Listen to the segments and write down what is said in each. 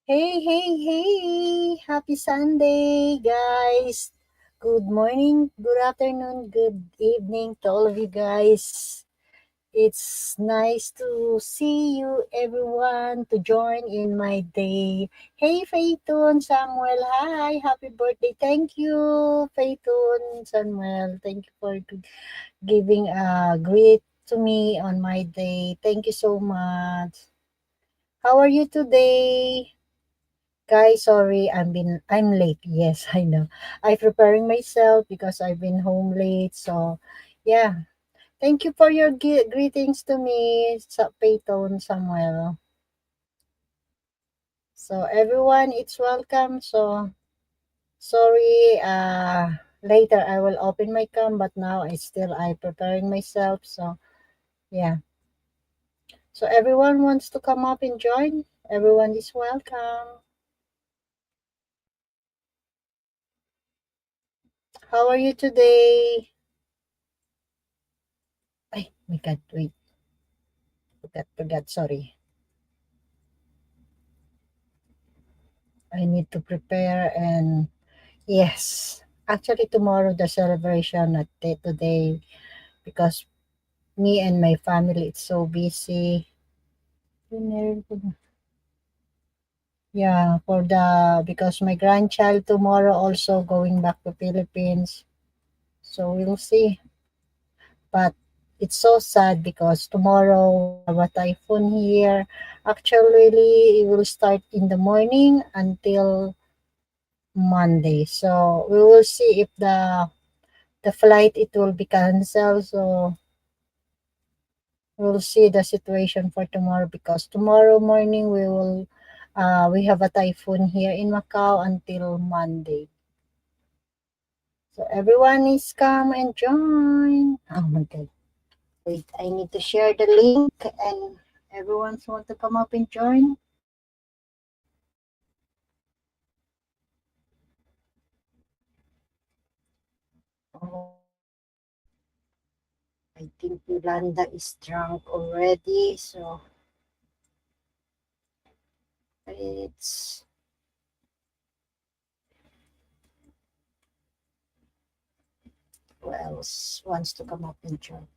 Hey, hey, hey! Happy Sunday, guys! Good morning, good afternoon, good evening to all of you guys. It's nice to see you, everyone, to join in my day. Hey, Phaeton, Samuel, hi! Happy birthday! Thank you, Phaeton, Samuel. Thank you for giving a greet to me on my day. Thank you so much. How are you today? Guys, sorry, I'm late. Yes, I know. I'm preparing myself because I've been home late. So, yeah. Thank you for your greetings to me, Peyton Samuel. So, everyone, it's welcome. So, sorry. Later I will open my cam, but now I preparing myself. So, yeah. So, everyone wants to come up and join. Everyone is welcome. How are you today? Ay, my God, wait. Forgot, sorry. I need to prepare and yes, actually tomorrow the celebration at today because me and my family it's so busy. Yeah, for the because my grandchild tomorrow also going back to Philippines. So we'll see. But it's so sad because tomorrow we have a typhoon here. Actually, it will start in the morning until Monday. So we will see if the flight it will be canceled. So we'll see the situation for tomorrow because tomorrow morning we have a typhoon here in Macau until Monday. So everyone is come and join. Oh my God. Wait, I need to share the link and everyone's want to come up and join. Oh, I think Yolanda is drunk already. So it's who else wants to come up and join?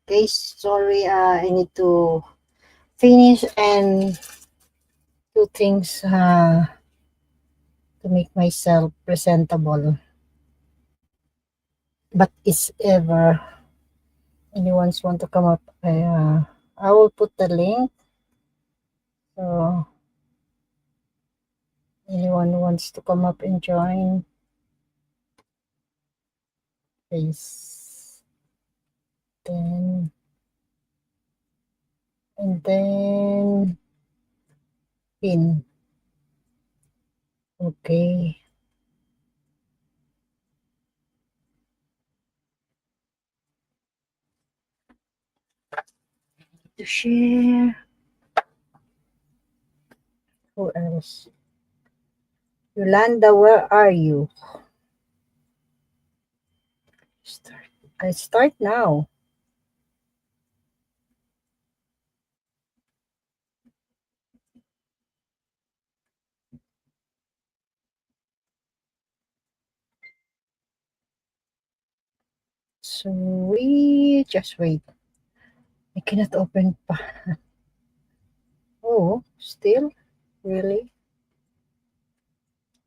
Okay, sorry, I need to finish and do things to make myself presentable. But is ever anyone's want to come up, I will put the link. So anyone who wants to come up and join, please. Then and then pin. Okay. To share. Who else? Yolanda, where are you? Start. I start now. So we just wait. I cannot open pa. Oh, still? Really?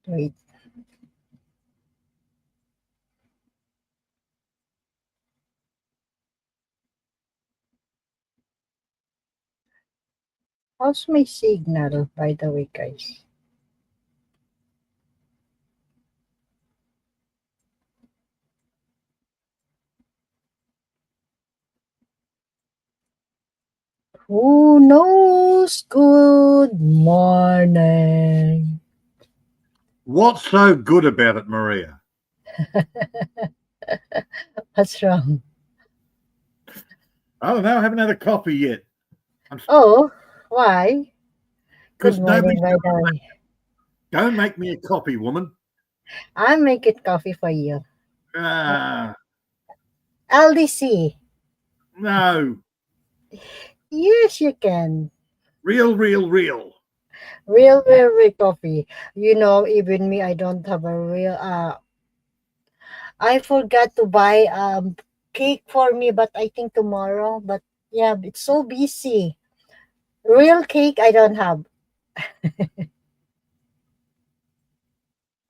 Wait. How's my signal, by the way, guys? Who knows? Good morning. What's so good about it, Maria? What's wrong? I don't know. I haven't had a coffee yet. Oh, why? Good Because morning, nobody's by the way. go make me a coffee, woman. I'll make it coffee for you. Ah, LDC. no. Yes, you can. Real, real, real. Real coffee. Even me, I don't have a real. I forgot to buy cake for me, but I think tomorrow. But yeah, it's so busy. Real cake, I don't have.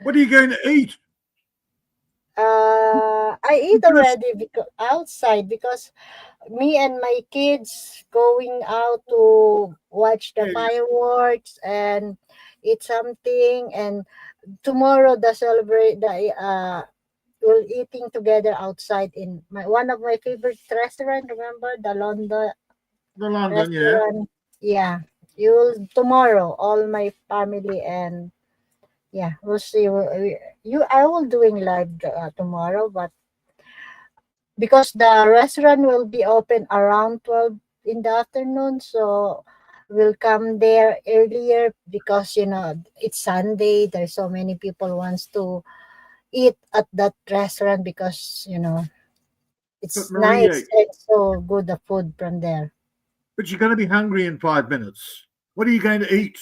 What are you going to eat? I eat You're gonna already because outside because me and my kids going out to watch the yeah, fireworks and eat something, and tomorrow the celebrate the we're eating together outside in one of my favorite restaurant. Remember the London the London, yeah. restaurant? Yeah, you'll tomorrow. All my family and yeah, we'll see. I will doing live tomorrow, but because the restaurant will be open around 12 in the afternoon, so we'll come there earlier because it's Sunday. There's so many people wants to eat at that restaurant because But it's Maria, nice and so good the food from there. but you're going to be hungry in 5 minutes. What are you going to eat?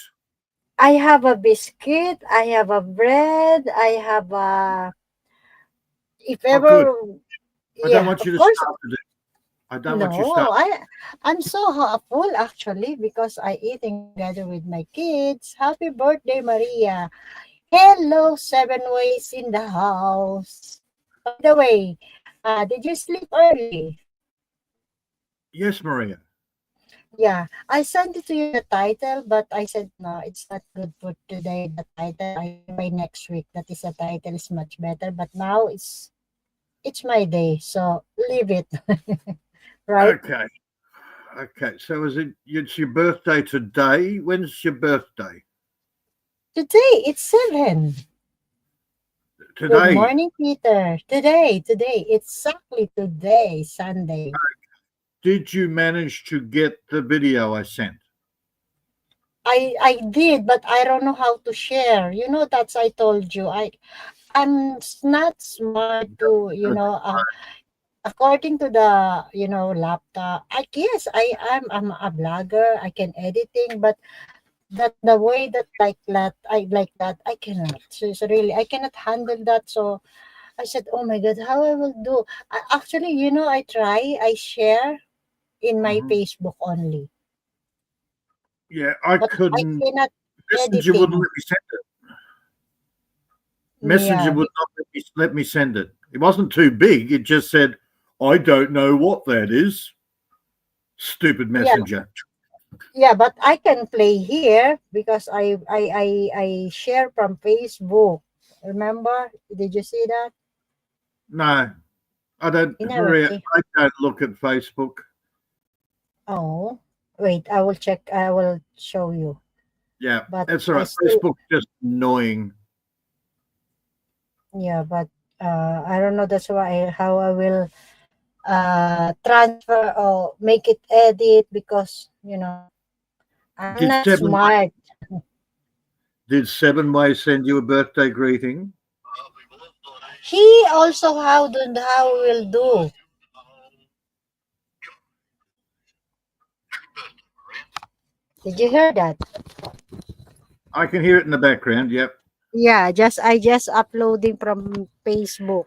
I have a biscuit, I have a bread, I have a if Oh, good. ever I don't yeah, want you of to course. starve to death. I don't want you to No, starve. I'm so full actually because I eating together with my kids. Happy birthday, Maria. Hello, seven ways in the house. By the way, did you sleep early? Yes, Maria. Yeah, I sent it to you the title, but I said no, it's not good for today. The title, I try by next week. That is the title is much better. But now it's my day, so leave it. Right? Okay. Okay. So is it's your birthday today? When's your birthday? Today it's 7. Good Today. morning, Peter. Today, exactly today, Sunday. Did you manage to get the video I sent? I did, but I don't know how to share. That's I told you. Not smart to according to the laptop. I guess I'm a blogger. I can editing, but that the way that like that I cannot. So really I cannot handle that. So I said, oh my god, how I will do? Actually, I share in my Hmm. Facebook only, Yeah, I but I couldn't. cannot Messenger wouldn't editing. let me send it. Messenger Yeah, would not let me send it. It wasn't too big. It just said, I don't know what that is. Stupid yeah, messenger. yeah. But I can play here because I share from Facebook. Remember? Did you see that? No, I don't, You never Maria, see. I don't look at Facebook. Oh, wait. I will check. I will show you. Yeah, But that's all I right. still, Facebook's just annoying. yeah. But I don't know. That's why how I will transfer or make it edit because I'm Did not Seven smart. did Seven Way send you a birthday greeting? He also how will do. Did you hear that? I can hear it in the background. Yep. Yeah, I just uploading from Facebook.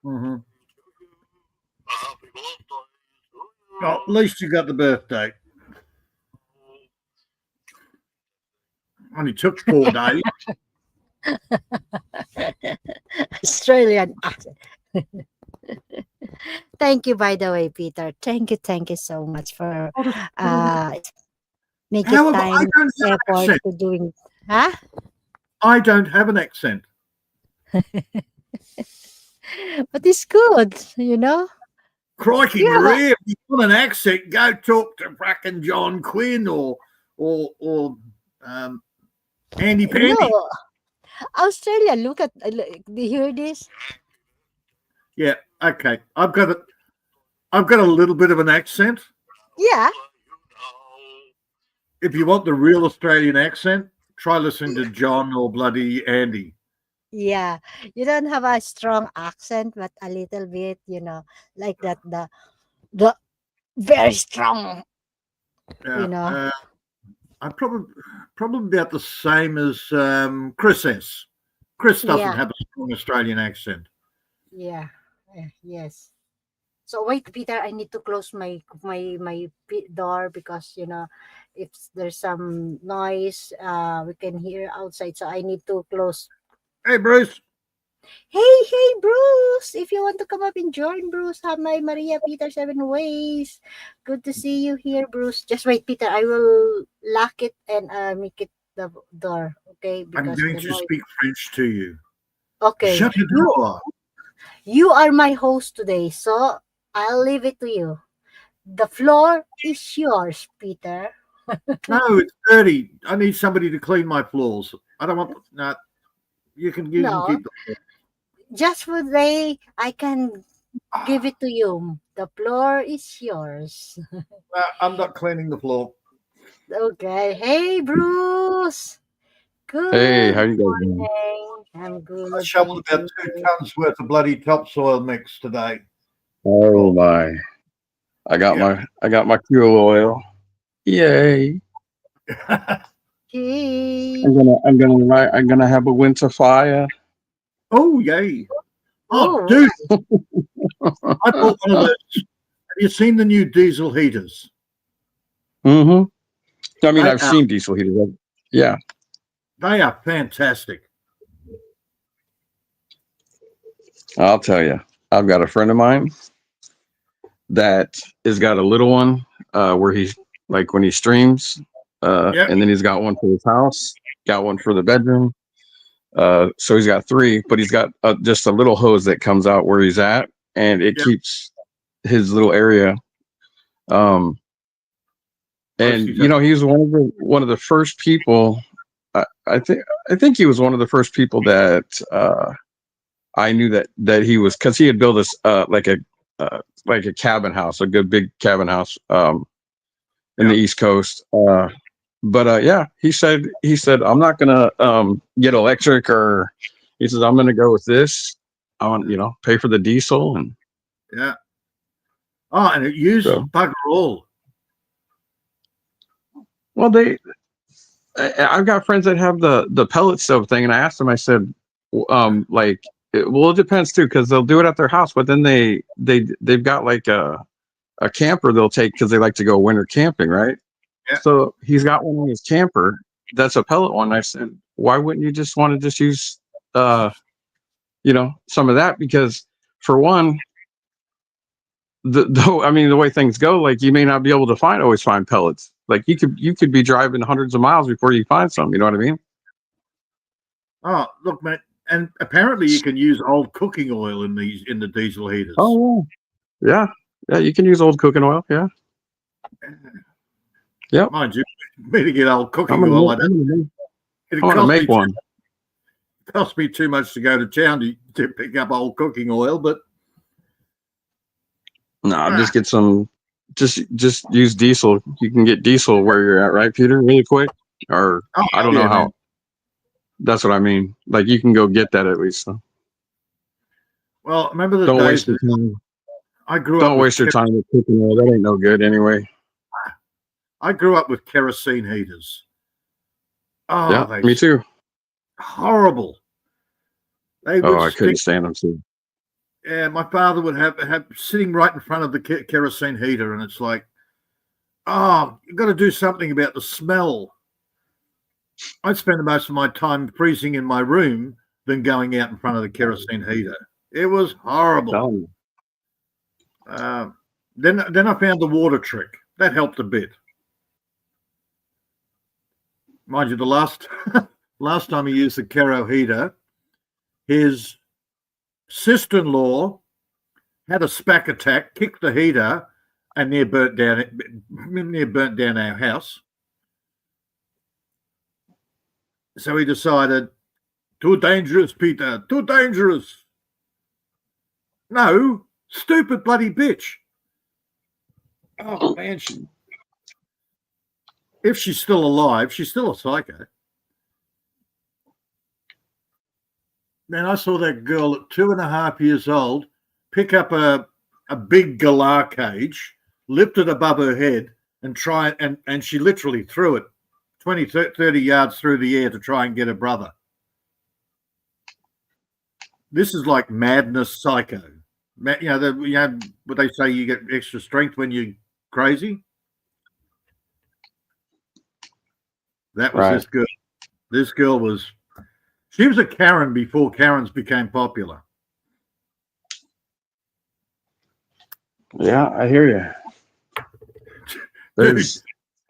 Hmm. Well, at least you got the birthday. Only took 4 days. Australian accent. Thank you, by the way, Peter. Thank you so much for uh make it How have I time don't have an effort accent? to doing. Huh? I don't have an accent. But it's good. Crikey, You have a Maria, if you want an accent, go talk to fracking John Quinn or um, Andy Pandy. no Australia. Do you hear this? Yeah, okay. I've got a little bit of an accent. Yeah. If you want the real Australian accent, try listening to John or bloody Andy. Yeah, you don't have a strong accent, but a little bit, like that. The very strong. Yeah. You know. I'm probably about the same as Chris S. Chris doesn't Yeah. have a strong Australian accent. Yeah. Yes. So wait, Peter, I need to close my door because if there's some noise, we can hear outside. So I need to close. Hey, Bruce. Hey, Bruce! If you want to come up and join, Bruce, have my Maria Peter 7 ways. Good to see you here, Bruce. Just wait, Peter. I will lock it and make it the door, okay? I'm Because going the to noise. speak French to you. Okay, you JEDDAH. you are my host today, so I'll leave it to you. The floor is yours, Peter. No, it's dirty. I need somebody to clean my floors. I don't want. No, you can No, keep the floor. just for today, I can give it to you. The floor is yours. No, I'm not cleaning the floor. Okay. Hey, Bruce. Hey, Good how you guys doing? morning. I'm I good, shoveled thank about you. 2 tons worth of bloody topsoil mix today. Oh Oh, my. yeah. I got my fuel oil. Yay. Hey. I'm gonna have a winter fire. Oh, yay. Oh, Oh, dude, I bought one of those. Have you seen the new diesel heaters? Mm-hmm. I mean They I've are, seen diesel heaters. Yeah. they are fantastic. I'll tell you. I've got a friend of mine that has got a little one where he's like when he streams, Yep, and then he's got one for his house, got one for the bedroom. So he's got three, but he's got just a little hose that comes out where he's at, and it yep. keeps his little area. Um, and Mostly you know, he was one of the first people. I think he was one of the first people that I knew that he was because he had built us like a cabin house, a good big cabin house in the Yeah. East Coast. But yeah, he said I'm not gonna get electric or he says I'm gonna go with this. I want pay for the diesel and Yeah. Oh, and it uses so bugger all. well I've got friends that have the pellet stove thing and I asked them I said like well it depends too because they'll do it at their house but then they've got like a camper they'll take because they like to go winter camping right Yeah. so he's got one in his camper that's a pellet one I said why wouldn't you just want to just use some of that because for one I mean the way things go like you may not be able to always find pellets like you could be driving hundreds of miles before you find some you know what I mean Oh, look, man. And apparently you can use old cooking oil in the diesel heaters. oh yeah you can use old cooking oil yeah yep Mind you, me to get old I'm cooking gonna oil, make, I'm gonna make, it I'm gonna cost me make one cost me too much to go to town to pick up old cooking oil, but no just get some just use diesel you can get diesel where you're at right Peter really quick or oh I don't yeah, know man. how that's what I mean like you can go get that at least so. Well, remember the Don't days waste your that time. I grew up Don't with waste your time with cooking oil. That ain't no good anyway. kerosene heaters. Oh, Yeah, me too. horrible. They Oh, would I couldn't stink. stand them too. Yeah, my father would have sitting right in front of the kerosene heater, and it's like, oh, you've got to do something about the smell. I'd spend most of my time freezing in my room than going out in front of the kerosene heater. It was horrible. Telling you. Then I found the water trick. That helped a bit. Mind you, the last time he used the Kero heater, his sister-in-law had a SPAC attack, kicked the heater, and near burnt down our house. So he decided, too dangerous, Peter, too dangerous. No, stupid bloody bitch. Oh man, if she's still alive, she's still a psycho. Man, I saw that girl at 2.5 years old pick up a big galah cage, lifted above her head and and she literally threw it 20, 30 yards through the air to try and get her brother. This is like madness psycho. You know what they say, you get extra strength when you're crazy? That was this girl. This girl she was a Karen before Karens became popular. Yeah, I hear you. There's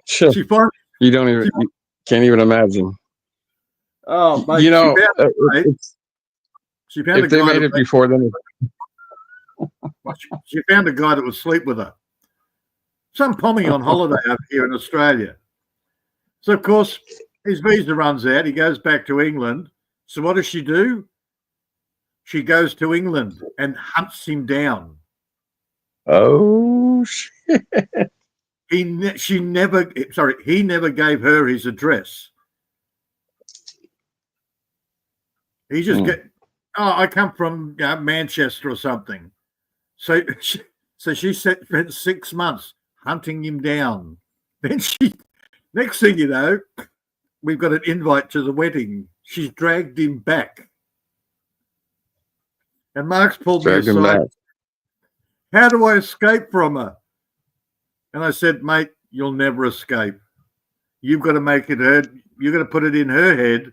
shit. You can't even imagine. Oh, mate, you know, she found if they made it before then. She found a guy that would sleep with her. Some pommy on holiday over here in Australia. So, of course, his visa runs out. He goes back to England. So what does she do? She goes to England and hunts him down. Oh, shit. He never gave her his address. He just I come from Manchester or something. So she spent 6 months hunting him down. Then next thing you know, we've got an invite to the wedding. She's dragged him back. And Mark's pulled me aside. How do I escape from her? And I said, mate, you'll never escape. You've got to make it her. You've got to put it in her head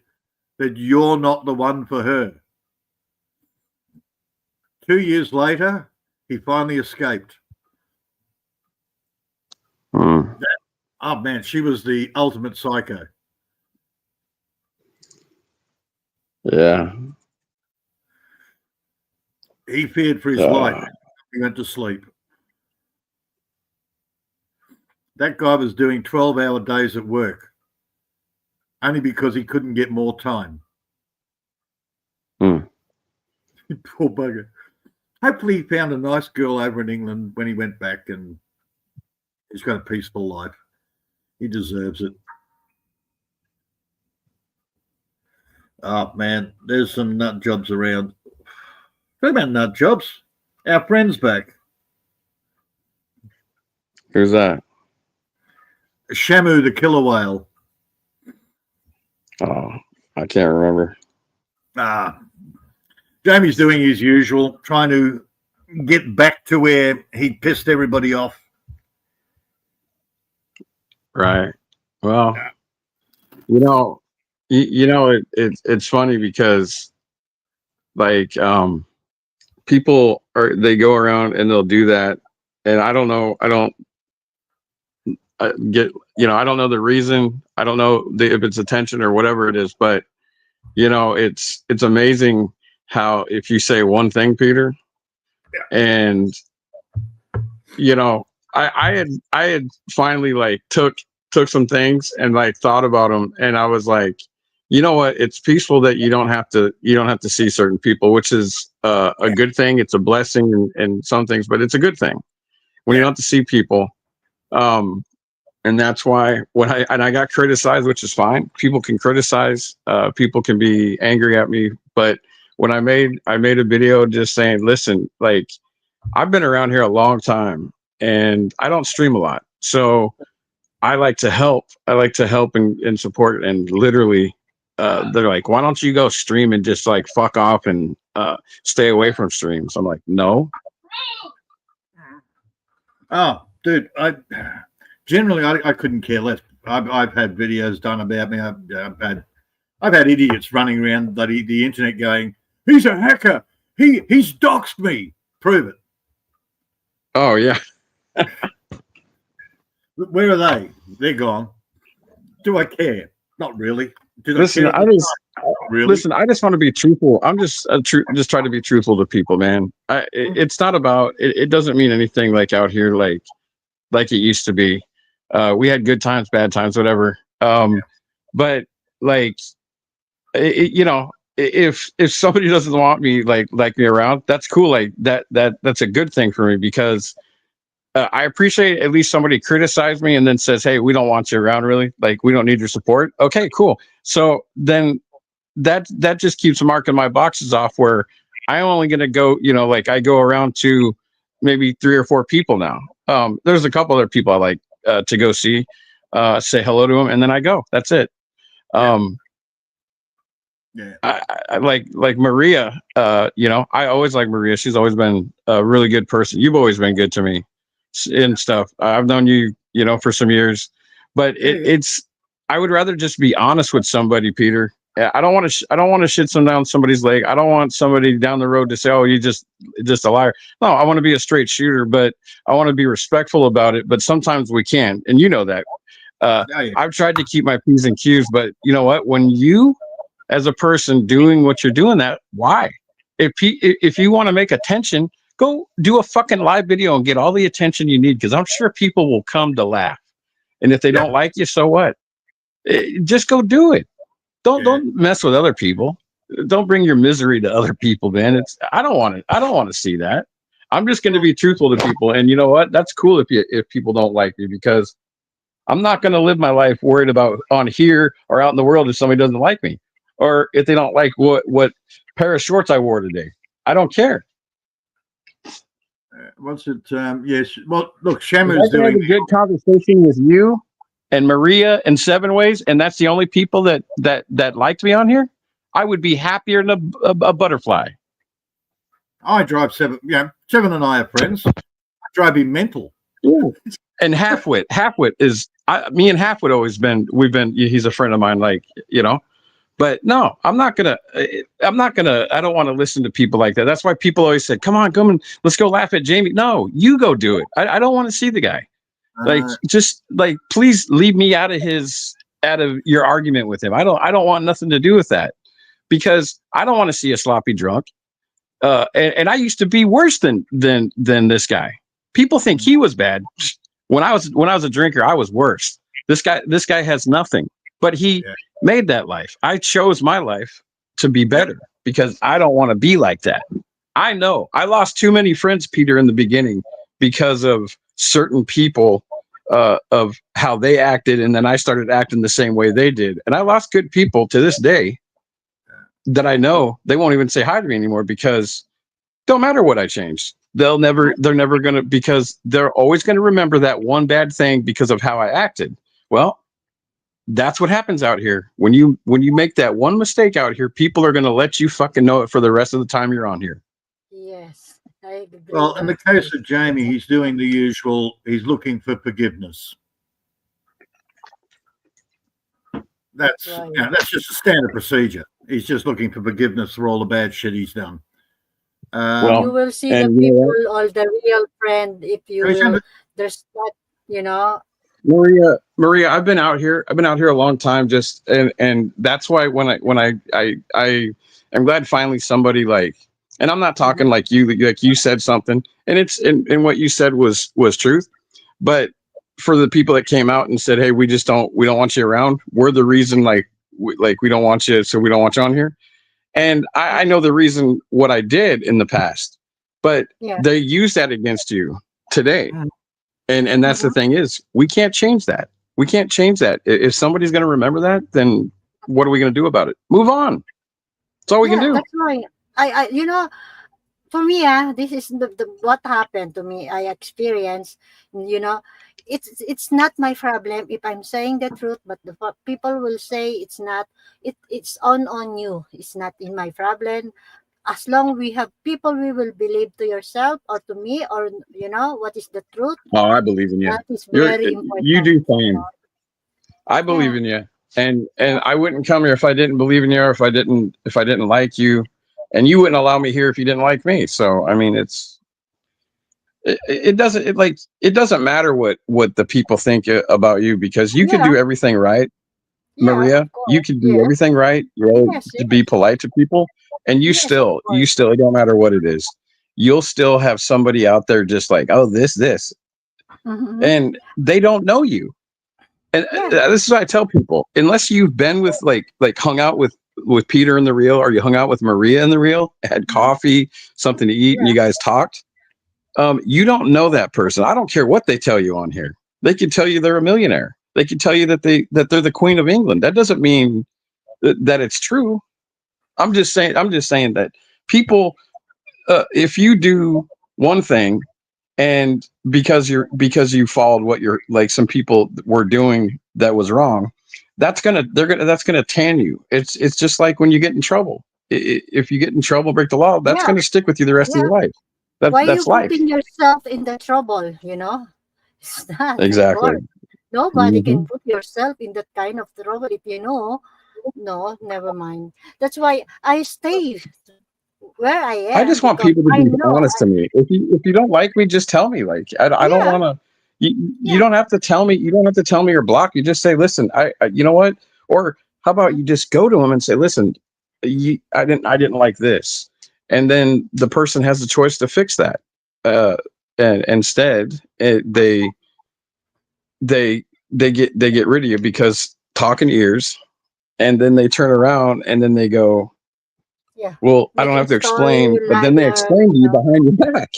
that you're not the one for her. 2 years later, he finally escaped. Oh, man, she was the ultimate psycho. Yeah. He feared for his life. He went to sleep. That guy was doing 12-hour days at work only because he couldn't get more time. Poor bugger. Hopefully he found a nice girl over in England when he went back and he's got a peaceful life. He deserves it. Oh, man, there's some nut jobs around. What about nut jobs? Our friend's back. Who's that? Shamu the killer whale. Oh, I can't remember. Jamie's doing his usual, trying to get back to where he pissed everybody off. Right. Well, it's funny because like people they go around and they'll do that, and I don't know the reason. I don't know if it's attention or whatever it is, but it's amazing how if you say one thing, Peter, and I had finally like took some things and like thought about them, and I was like, you know what? It's peaceful that you don't have to see certain people, which is a good thing. It's a blessing in some things, but it's a good thing when you don't have to see people. And that's why I got criticized, which is fine. People can criticize. People can be angry at me, but when I made a video just saying, listen, like I've been around here a long time and I don't stream a lot, so I like to help. I like to help and support. And literally, they're like, why don't you go stream and just like fuck off and stay away from streams? I'm like, no. Oh, dude, I couldn't care less. I've had videos done about me. I've had idiots running around the internet going, he's a hacker. He's doxed me. Prove it. Oh yeah. Where are they? They're gone. Do I care? Not really. Listen, I just want to be truthful. I'm just trying to be truthful to people, man. It's not about. It doesn't mean anything like out here like it used to be. We had good times, bad times, whatever. But like, if somebody doesn't want me like me around, that's cool. Like that's a good thing for me because I appreciate at least somebody criticize me and then says, hey, we don't want you around, really. Like, we don't need your support. Okay, cool. So then that just keeps marking my boxes off where I'm only going to go, like I go around to maybe 3 or 4 people now. There's a couple other people I like to go see, say hello to them, and then I go. That's it. I like Maria. You know, I always like Maria. She's always been a really good person. You've always been good to me and stuff. I've known you, you know, for some years, but it's. I would rather just be honest with somebody, Peter. I don't want to. I don't want to shit some down somebody's leg. I don't want somebody down the road to say, "Oh, you just a liar." No, I want to be a straight shooter, but I want to be respectful about it. But sometimes we can, and you know that. I've tried to keep my P's and Q's, but you know what? When you, as a person, doing what you're doing, that why? If you want to make attention, go do a fucking live video and get all the attention you need, because I'm sure people will come to laugh. And if they don't like you, so what? Just go do it. Don't mess with other people. Don't bring your misery to other people, man. I don't want to see that. I'm just going to be truthful to people. And you know what? That's cool if people don't like me, because I'm not going to live my life worried about on here or out in the world if somebody doesn't like me, or if they don't like what pair of shorts I wore today. I don't care. What's it? Yes. Well, look, Shamu's doing a good conversation with you and Maria and Seven Ways, and that's the only people that liked me on here. I would be happier than a butterfly. I drive Seven. Yeah, Seven and I are friends. I drive him mental. Ooh. And Halfwit is me and Halfwit always been. He's a friend of mine. Like, you know. But no, I'm not gonna. I don't want to listen to people like that. That's why people always said, "Come on, let's go laugh at Jamie." No, you go do it. I don't want to see the guy. Like, just like, please leave me out of your argument with him. I don't want nothing to do with that, because I don't want to see a sloppy drunk. And I used to be worse than this guy. People think he was bad. When I was a drinker, I was worse. This guy has nothing, but he made that life. I chose my life to be better, because I don't want to be like that. I know I lost too many friends, Peter, in the beginning, because of certain people, of how they acted, and then I started acting the same way they did, and I lost good people to this day that I know they won't even say hi to me anymore, because don't matter what I changed. They're never gonna, because they're always gonna remember that one bad thing because of how I acted. Well, that's what happens out here. When you make that one mistake out here, people are gonna let you fucking know it for the rest of the time you're on here. Yes, I agree. Well, in the case of Jamie, he's doing the usual. He's looking for forgiveness. That's just a standard procedure. He's just looking for forgiveness for all the bad shit he's done. You will see the people, all the real friend, if you will. There's that, you know. Maria, I've been out here a long time, just and that's why when I am glad finally somebody, like, and I'm not talking like you said something, and it's and what you said was truth, but for the people that came out and said, hey, we don't want you around, we're the reason, like we don't want you, so we don't want you on here. And I know the reason, what I did in the past, but they use that against you today. And that's the thing is, we can't change that. We can't change that. If somebody's going to remember that, then what are we going to do about it? Move on. That's all we can do. That's why I you know, for me, this is what happened to me. I experienced, you know, it's not my problem if I'm saying the truth, but the people will say it's not. It's on you. It's not in my problem. As long we have people, we will believe to yourself or to me, or you know what is the truth. Oh, I believe in you. That is very important. You do fine. I believe in you, and I wouldn't come here if I didn't believe in you, or if I didn't like you, and you wouldn't allow me here if you didn't like me. So I mean, it doesn't matter what the people think about you, because you can do everything right, Maria. You can do everything right. You're always to be polite to people, and you still it don't matter what it is. You'll still have somebody out there just like, oh, this, and they don't know you. And this is what I tell people: unless you've been with like hung out with Peter in the Real, or you hung out with Maria in the Real, had coffee, something to eat, and you guys talked. You don't know that person. I don't care what they tell you on here. They could tell you they're a millionaire. They could tell you that they're the Queen of England. That doesn't mean that it's true. I'm just saying that people, if you do one thing and because you followed what you're like some people were doing that was wrong, that's gonna tan you. It's just like when you get in trouble. If you get in trouble, break the law, that's Yeah, gonna stick with you the rest of yeah. your life. Why you That's life. putting yourself in the trouble, you know? It's not, of Exactly. course. Nobody can Hmm. put yourself in that kind of trouble if you know. No, never mind. That's why I stay where I I am just want because people to I be know. honest to me. If you don't like me, just tell me. Like I don't Yeah, want to. You yeah. don't have to tell me. You don't have to tell me or block. You just say, listen. You know what? Or how about you just go to them and say, listen, I didn't like this, and then the person has the choice to fix that. Uh, and instead, they they get rid of you because talking ears, and then they turn around and then they go, Yeah. well, I don't Making have to story explain, but then they lighter, explain to you behind your back.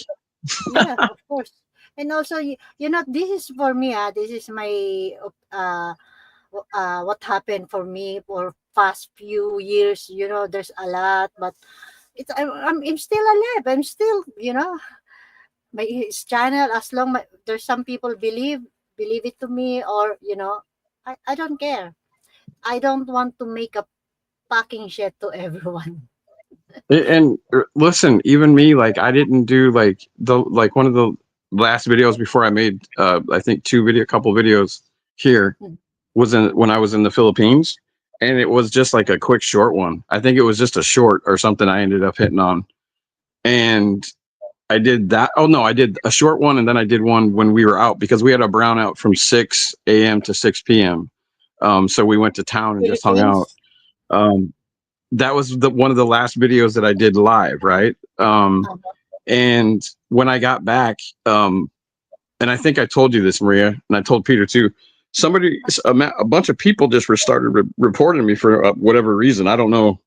Yeah, of course. And also, you know, this is for me. This is my what happened for me for past few years. You know, there's a lot, but I'm still alive. I'm still, you know, my his channel. As long there's some people believe it to me, or you know, I don't care. I don't want to make a packing shit to everyone. And listen, even me, like I didn't do like one of the last videos before I made I think couple videos here Mm. was in when I was in the Philippines, and it was just like a quick short one. I think it was just a short or something I ended up hitting on. And I did that. Oh no, I did a short one, and then I did one when we were out because we had a brownout from 6 a.m. to 6 p.m. So we went to town and just hung out. Philippines. Um, that was the one of the last videos that I did live, right? Uh, And when I got back, and I think I told you this, Maria, and I told Peter too. A bunch of people just started reporting me for whatever reason. I don't know,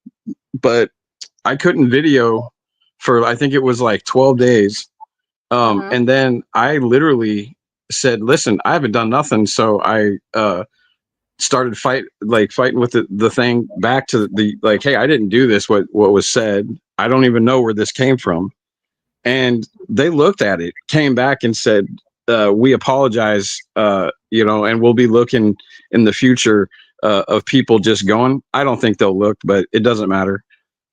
but I couldn't video for I think it was like 12 days. uh-huh. And then I literally said, "Listen, I haven't done nothing," so I started fighting with the thing back to the like, hey, I didn't do this. What was said? I don't even know where this came from. And they looked at it, came back and said, we apologize, and we'll be looking in the future of people just going. I don't think they'll look, but it doesn't matter.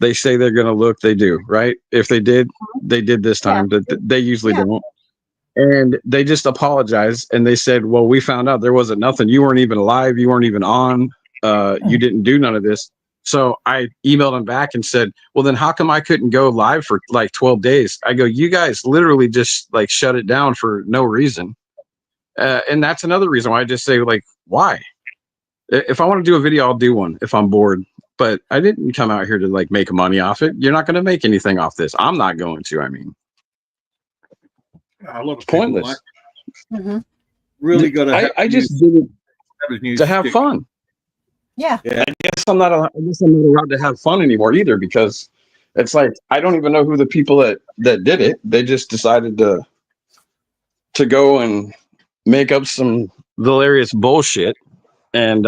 They say they're going to look. They do, right? If they did, they did this Yeah, time. They usually yeah. don't. And they just apologized and they said, well, we found out there wasn't nothing. You weren't even live. You weren't even on. You didn't do none of this. So I emailed them back and said, well, then how come I couldn't go live for like 12 days? I go, you guys literally just like shut it down for no reason. And that's another reason why I just say, like, why? If I want to do a video, I'll do one if I'm bored. But I didn't come out here to like make money off it. You're not going to make anything off this. I'm not going to. I mean, A lot of people pointless. like Mm-hmm. really got to. I just did it to have fun. Yeah. Yeah. I guess I'm not allowed to have fun anymore either because it's like I don't even know who the people that did it. They just decided to go and make up some hilarious bullshit, and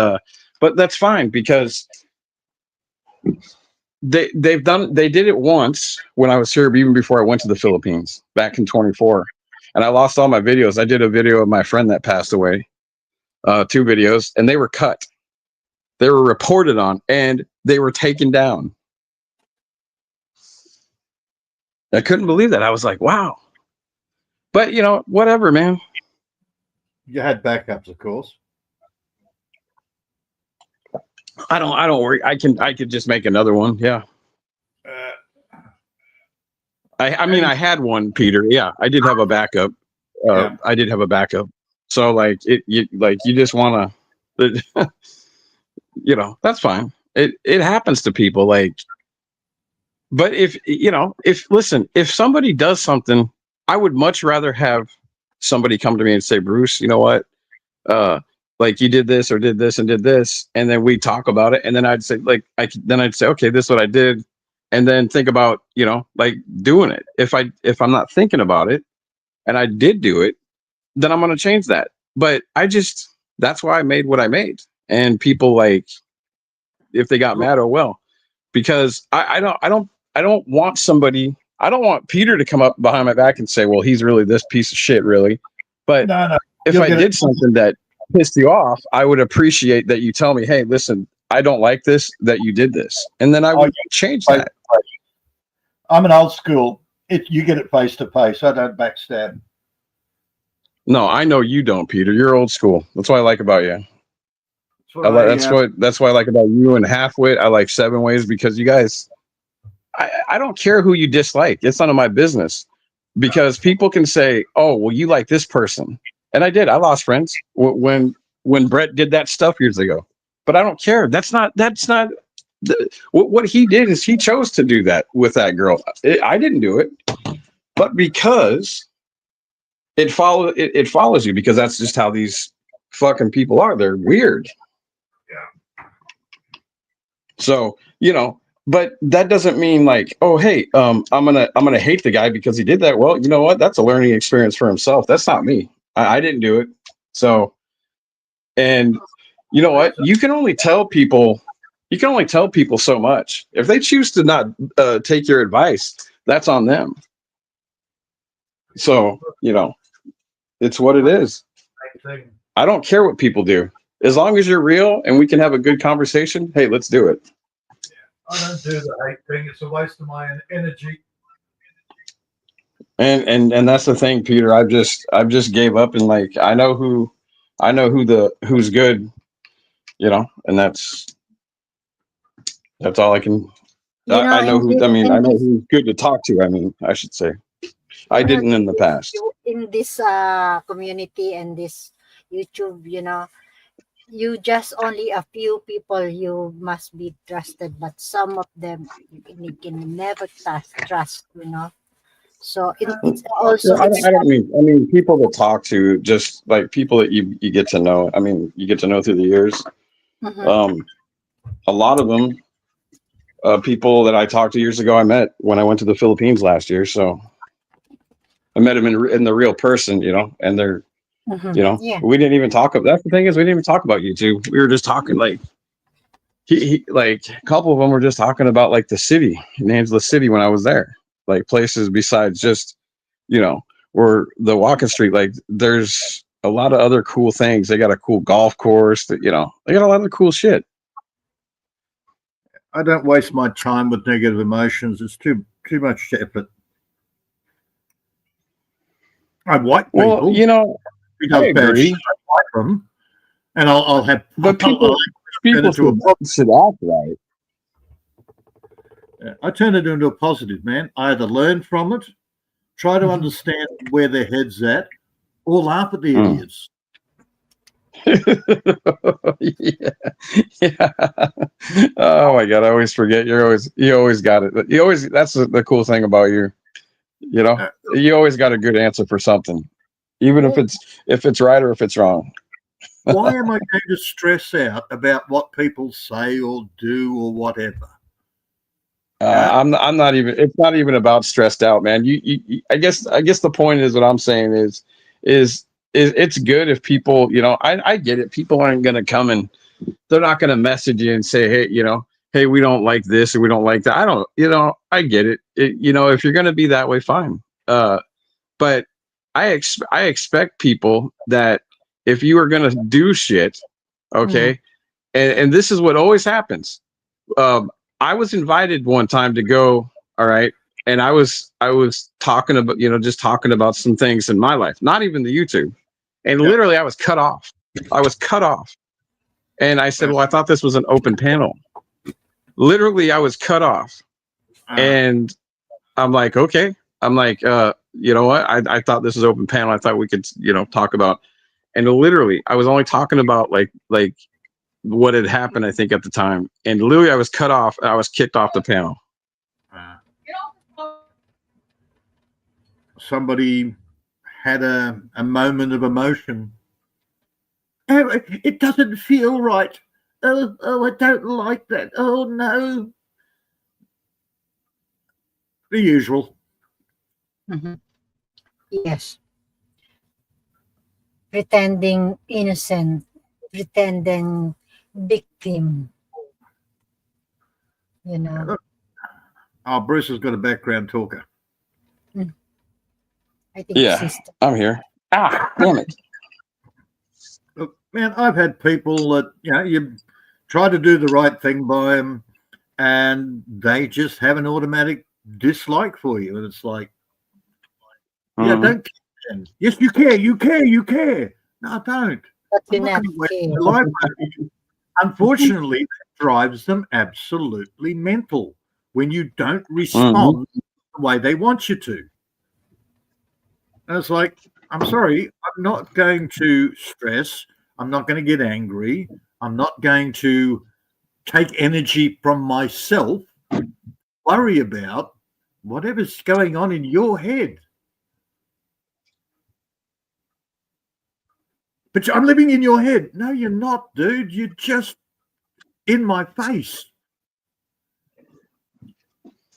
but that's fine because they did it once when I was here, even before I went to the Philippines back in 24, and I lost all my videos. I did a video of my friend that passed away, 2 videos, and they were cut. They were reported on and they were taken down. I couldn't believe that. I was like, wow. But you know, whatever, man. You had backups, of course. I don't worry. I could just make another one. Yeah. I mean, I had one, Peter. Yeah, I did have a backup. Yeah. I did have a backup. So like you just want to, you know, that's fine. It happens to people. Like, but if somebody does something, I would much rather have somebody come to me and say, Bruce, you know what? Like you did this or did this and did this, and then we talk about it, and then I'd say, okay, this is what I did, and then think about, like doing it. If I'm not thinking about it, and I did do it, then I'm gonna change that. But that's why I made what I made, and people like, if they got mad, oh well, because I don't want somebody I don't want Peter to come up behind my back and say, well, he's really this piece of shit, really. But No. if I did something that pissed you off, I would appreciate that you tell me, hey, listen, I don't like this, that you did this. And then I would change that. I'm an old school. You get it face to face. I don't backstab. No, I know you don't, Peter. You're old school. That's what I like about you. That's what I like about you and Halfwit. I like 7 Ways because you guys, I don't care who you dislike. It's none of my business, because people can say, oh, well, you like this person. And I did. I lost friends when Brett did that stuff years ago. But I don't care. That's not what he did is he chose to do that with that girl. I didn't do it. But because it follows you, because that's just how these fucking people are. They're weird. Yeah. So, but that doesn't mean like, oh, hey, I'm gonna hate the guy because he did that. Well, you know what? That's a learning experience for himself. That's not me. I didn't do it. So, and you know what? You can only tell people so much. If they choose to not take your advice, that's on them. So, it's what it is. I don't care what people do. As long as you're real and we can have a good conversation, hey, let's do it. I don't do the hate thing. It's a waste of my energy. And that's the thing, Peter. I've just gave up, and like I know who's good, and that's all I can. I know who's good to talk to. I mean, I should say. I didn't in the past. In this community and this YouTube, you just only a few people you must be trusted, but some of them you can never trust. So it's also. I don't mean people that talk to, just like people that you get to know. I mean, you get to know through the years. Mm-hmm. A lot of them, people that I talked to years ago, I met when I went to the Philippines last year. So I met them in the real person, and they're, Yeah. We didn't even talk about. That's the thing is, we didn't even talk about YouTube. We were just talking like. He like a couple of them were just talking about like the city, names of the city when I was there. Like places besides just, where the walking street, like there's a lot of other cool things. They got a cool golf course that, they got a lot of cool shit. I don't waste my time with negative emotions. It's too much effort. I like people. Well, I agree. I like them, and I'll have. But people should act right. I turn it into a positive, man. I either learn from it, try to understand where their head's at, or laugh at the idiots. Yeah. Oh my God, I always forget. You always got it. That's the cool thing about you. You always got a good answer for something, even if it's right or if it's wrong. Why am I going to stress out about what people say or do or whatever? I'm not even. It's not even about stressed out, man. I guess the point is what I'm saying is it's good if people, I get it. People aren't going to come and they're not going to message you and say, hey, hey, we don't like this or we don't like that. I don't, I get it. If you're going to be that way, fine. But I expect people that if you are going to do shit, okay, and this is what always happens. I was invited one time to go, all right, and I was talking about, just talking about some things in my life, not even the YouTube, and literally I was cut off. And I said, well, I thought this was an open panel. Literally, I was cut off, and I'm like, okay, I'm like, you know what? I thought this was open panel. I thought we could, talk about, and literally, I was only talking about like what had happened, I think, at the time. And literally I was cut off. I was kicked off the panel. Somebody had a moment of emotion. Oh, it doesn't feel right. Oh, I don't like that. Oh, no. The usual. Mm-hmm. Yes. Pretending innocent, pretending victim, Oh, Bruce has got a background talker. I think Yeah, sister. I'm here. Ah, damn it. Look, man, I've had people that, you try to do the right thing by them and they just have an automatic dislike for you. And it's like, yeah, Mhm. don't care. Then. Yes, you care, you care, you care. No, I don't. But I'm you not not going to waste care. my life over you. Unfortunately, that drives them absolutely mental when you don't Mhm. respond the way they want you to. And it's like, I'm sorry, I'm not going to stress. I'm not going to get angry. I'm not going to take energy from myself, worry about whatever's going on in your head. But I'm living in your head. No, you're not, dude. You're just in my face.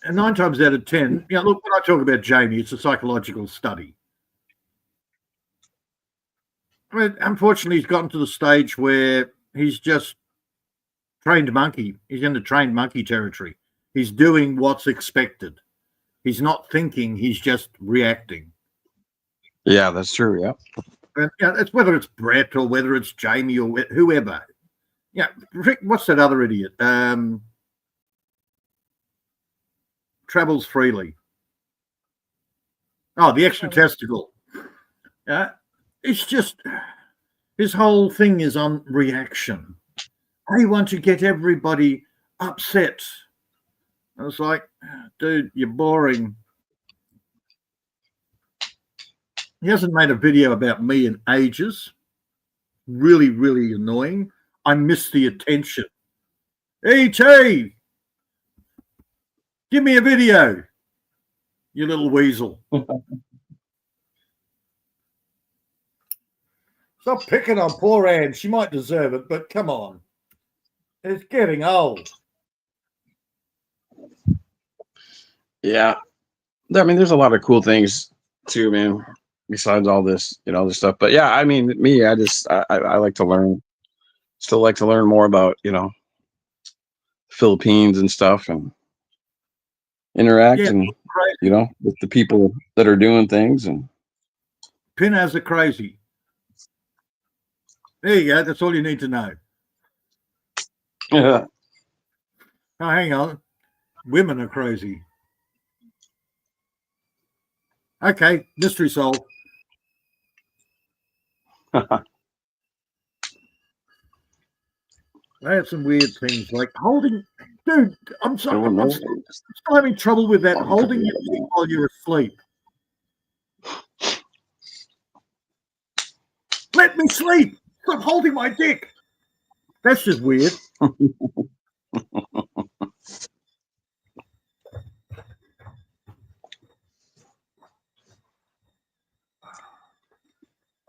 And 9 times out of 10, look, when I talk about Jamie, it's a psychological study. I mean, unfortunately, he's gotten to the stage where he's just trained monkey. He's into trained monkey territory. He's doing what's expected. He's not thinking, he's just reacting. Yeah, that's true. Yeah. And, it's whether it's Brett or whether it's Jamie or whoever. Yeah, Rick, what's that other idiot? Travels freely. Oh, the extra testicle. Yeah, it's just his whole thing is on reaction. I want to get everybody upset. I was like, dude, you're boring. He hasn't made a video about me in ages. Really, really annoying. I miss the attention. E.T., give me a video, you little weasel. Stop picking on poor Anne. She might deserve it, but come on. It's getting old. Yeah. I mean, there's a lot of cool things too, man. Besides all this, this stuff. But yeah, I mean, me, I like to learn. Still like to learn more about, Philippines and stuff, and interact, Yeah, and crazy. with the people that are doing things. And Pinners are crazy. There you go. That's all you need to know. yeah. Oh, hang on. Women are crazy. Okay, mystery solved. I have some weird things like holding. Dude, I'm sorry. Oh, no. I'm still having trouble with that holding your dick while you're asleep. Let me sleep. Stop holding my dick. That's just weird.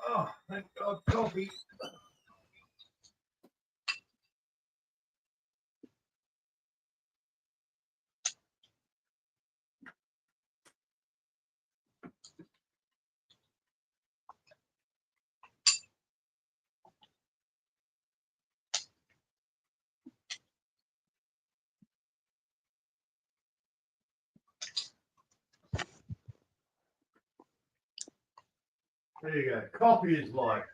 Oh, thank God, coffee. There you go. Coffee is life.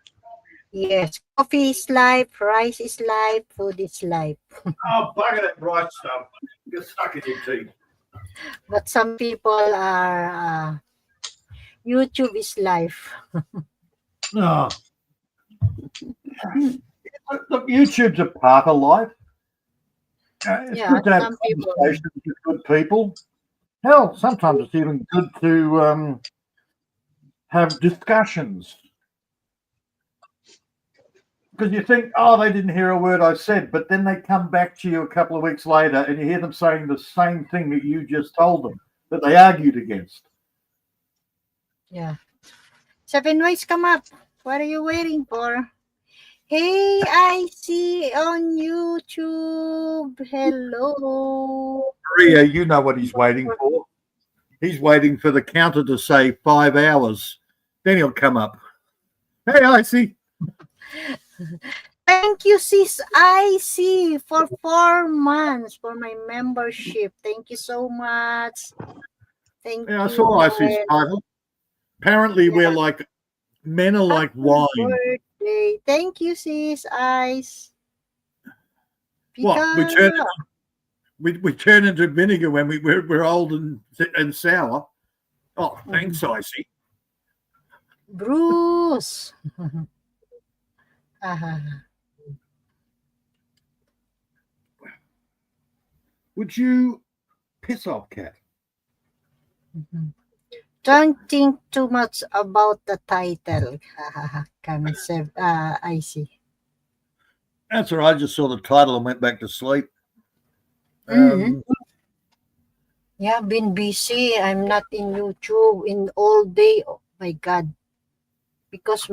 Yes, coffee is life, rice is life, food is life. Oh, bugger that bright stuff. Get stuck in your teeth. But some people are YouTube is life. No. Look, YouTube's a part of life. It's Yeah, good to have some people. conversations with good people. Hell, sometimes it's even good to have discussions. Because you think, oh, they didn't hear a word I said, but then they come back to you a couple of weeks later and you hear them saying the same thing that you just told them, that they argued against. Yeah. Seven ways come up. What are you waiting for? Hey, I see on YouTube. Hello. Maria, you know what he's waiting for. He's waiting for the counter to say 5 hours. Then he'll come up. Hey, I see. Thank you, sis IC, for 4 months for my membership. Thank you so much. Thank Yeah, I you, saw Icy's Ben. title. Apparently, we're Yeah. like men are like Happy wine. birthday. Thank you, sis. Ice. What Peter. we turn into vinegar when we're old and sour. Oh, thanks, Icy. Bruce. Ah, Would you piss off, cat? Don't think too much about the title. Concept. I see. That's all right. I just saw the title and went back to sleep. Mhm. Yeah, been busy. I'm not in YouTube in all day. Oh my God. Because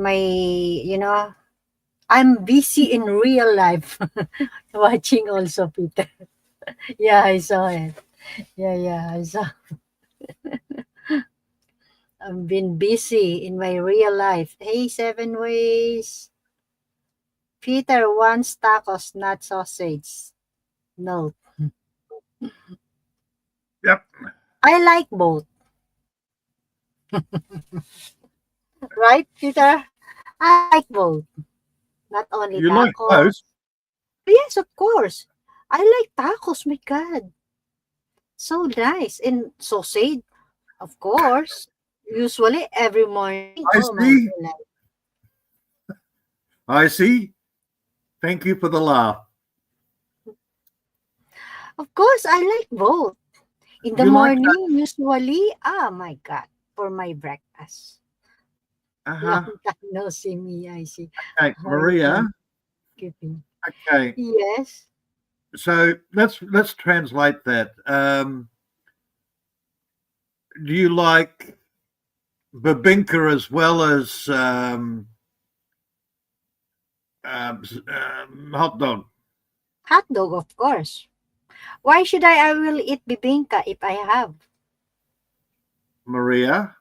I'm busy in real life. Watching also, Peter. Yeah, I saw it. Yeah, I saw. I've been busy in my real life. Hey, 7 ways. Peter wants tacos, not sausage. No. Yep. I like both. Right, Peter? I like both. Not only You like tacos. both? Yes, of course. I like tacos. My God. So nice. And sausage, of course. Usually every morning. I Oh my see. God. I see. Thank you for the laugh. Of course, I like both. In the You like that? morning, usually, oh my God, for my breakfast. Uh-huh. Long time no see me, I see. Okay, How are you Maria. doing? Keeping. Okay. Yes. So let's translate that. Do you like babinka as well as hot dog? Hot dog, of course. Why should I will eat bibingka if I have? Maria.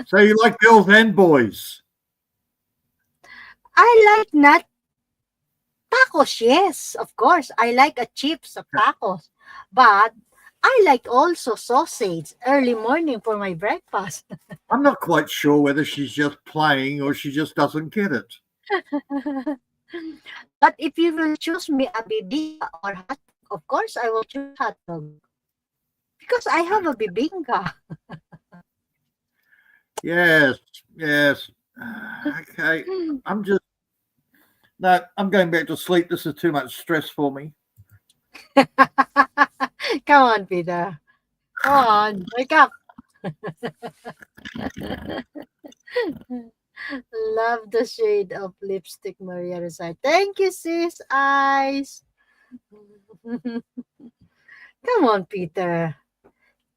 So you like girls and boys? I like not tacos, yes, of course. I like a chips of tacos. But I like also sausage early morning for my breakfast. I'm not quite sure whether she's just playing or she just doesn't get it. But if you will choose me a bibingka or hot dog, of course I will choose hot dog. Because I have a bibingka. Yes, yes. Okay. I'm going back to sleep. This is too much stress for me. Come on, Peter. Come on, wake up. Love the shade of lipstick, Maria Rosai. Thank you, sis. Eyes. Come on, Peter.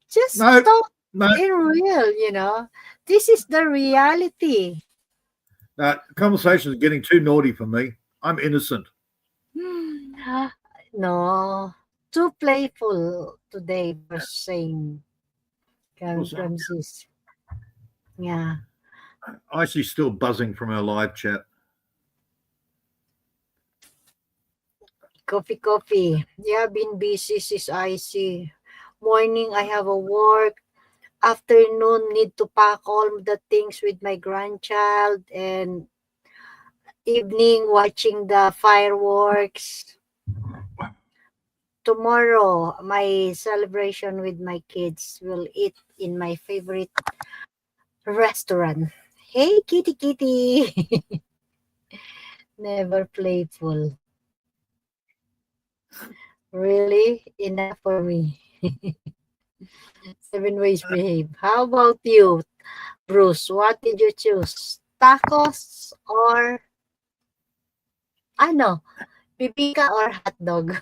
Just No, talk no, in real. This is the reality. no. Conversation is getting too naughty for me. I'm innocent. No, too playful today for saying. What's that? From sis. Yeah. Icy's still buzzing from her live chat. Coffee. Yeah, been busy sis IC. Morning, I have a work. Afternoon, need to pack all the things with my grandchild. And evening, watching the fireworks. Tomorrow, my celebration with my kids. Will eat in my favorite restaurant. Hey, kitty. Never playful. Really? Enough for me. 7 ways behave. How about you, Bruce? What did you choose? Tacos or ano? Bibingka or hot dog?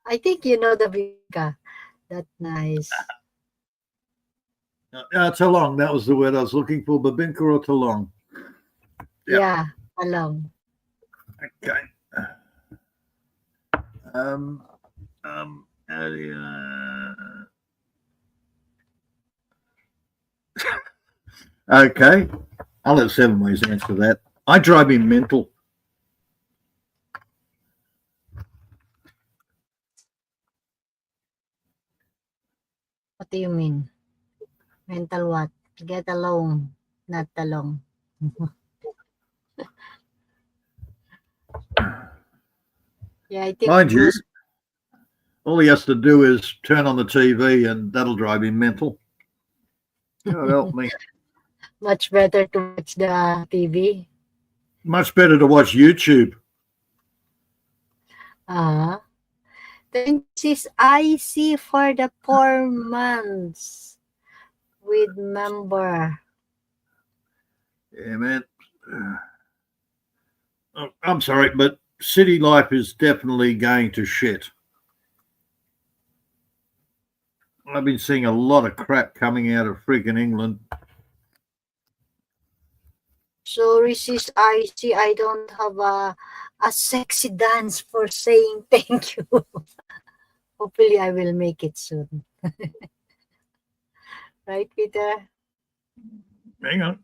I think you know the bibingka. That's nice. Talong. That was the word I was looking for. Babinka or talong. Yeah, along. Okay. Okay. I'll let 7 ways answer that. I drive him mental. What do you mean? Mental what? Get along, not along. Yeah, I think Mind you, Bruce all he has to do is turn on the TV and that'll drive him mental. God help me. much better to watch the TV. Much better to watch YouTube. Uh-huh. Then this is IC for the 4 months with member. Yeah, man. I'm sorry, but city life is definitely going to shit. I've been seeing a lot of crap coming out of freaking England. So resist IC, I don't have a sexy dance for saying thank you. Hopefully I will make it soon. Right, Peter? Hang on.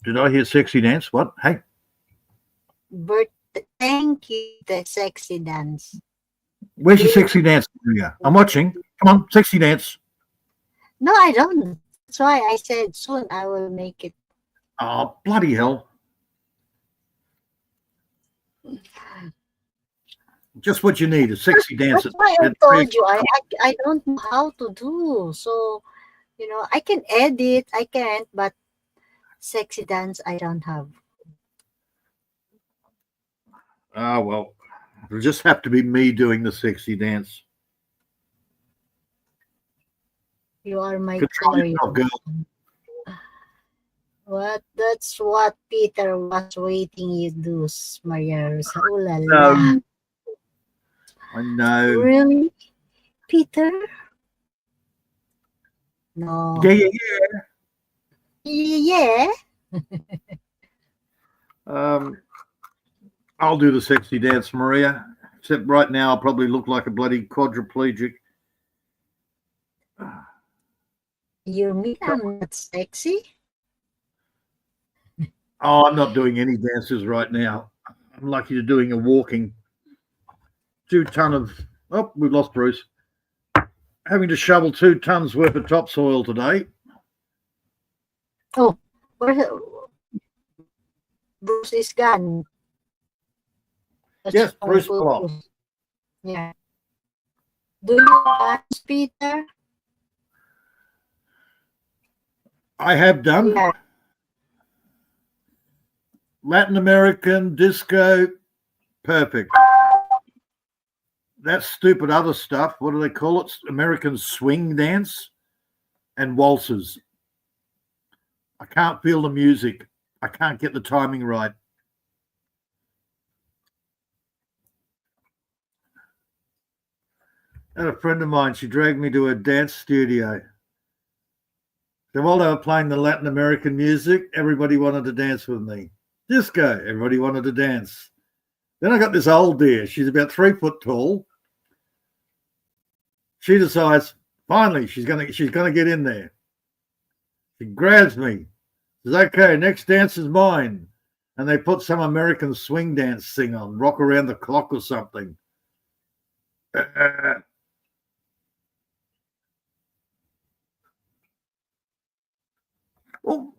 Did I hear sexy dance? What? Hey. Thank you, the sexy dance. Where's your sexy dance? I'm watching. Come on, sexy dance. No, I don't. That's why I said soon I will make it. Oh, bloody hell. Just what you need, a sexy dance. That's why I told you I don't know how to do. So, I can edit, I can't, but sexy dance I don't have. Ah, well, it'll just have to be me doing the sexy dance. You are my Control yourself, girl. That's what Peter was waiting you do, Maria Rosa. Oh la No. la. I know. Really? Peter? No. Yeah. Yeah. I'll do the sexy dance, Maria. Except right now, I'll probably look like a bloody quadriplegic. You mean I'm not sexy? Oh, I'm not doing any dances right now. I'm lucky to doing a walking. 2 ton of... Oh, we've lost Bruce. Having to shovel 2 tons worth of topsoil today. Oh, Bruce is gone. Yes, Bruce fell off. Yeah. Do you dance, Peter? I have done. Yeah. Latin American disco, perfect. That stupid other stuff, what do they call it? American swing dance and waltzes. I can't feel the music. I can't get the timing right. And a friend of mine, she dragged me to a dance studio. So while they were playing the Latin American music, everybody wanted to dance with me. Disco, everybody wanted to dance. Then I got this old dear. She's about 3 foot tall. She decides, finally, she's gonna get in there. She grabs me. Says, okay, next dance is mine. And they put some American swing dance thing on, rock around the clock or something. Well,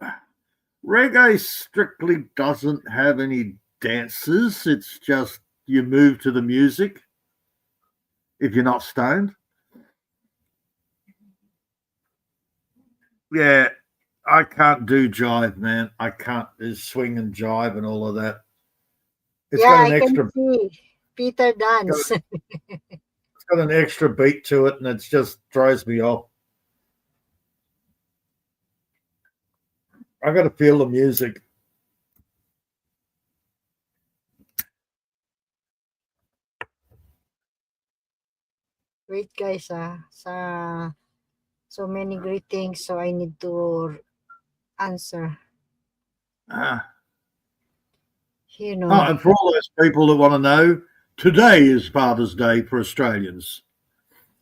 reggae strictly doesn't have any dances. It's just you move to the music if you're not stoned. Yeah, I can't do jive, man. I can't do swing and jive and all of that. It's got an extra. Can see Peter dance. It's got an extra beat to it, and it just throws me off. I got to feel the music. Wait, guys, so many greetings, so I need to answer. Oh, and for all those people that want to know, today is Father's Day for Australians.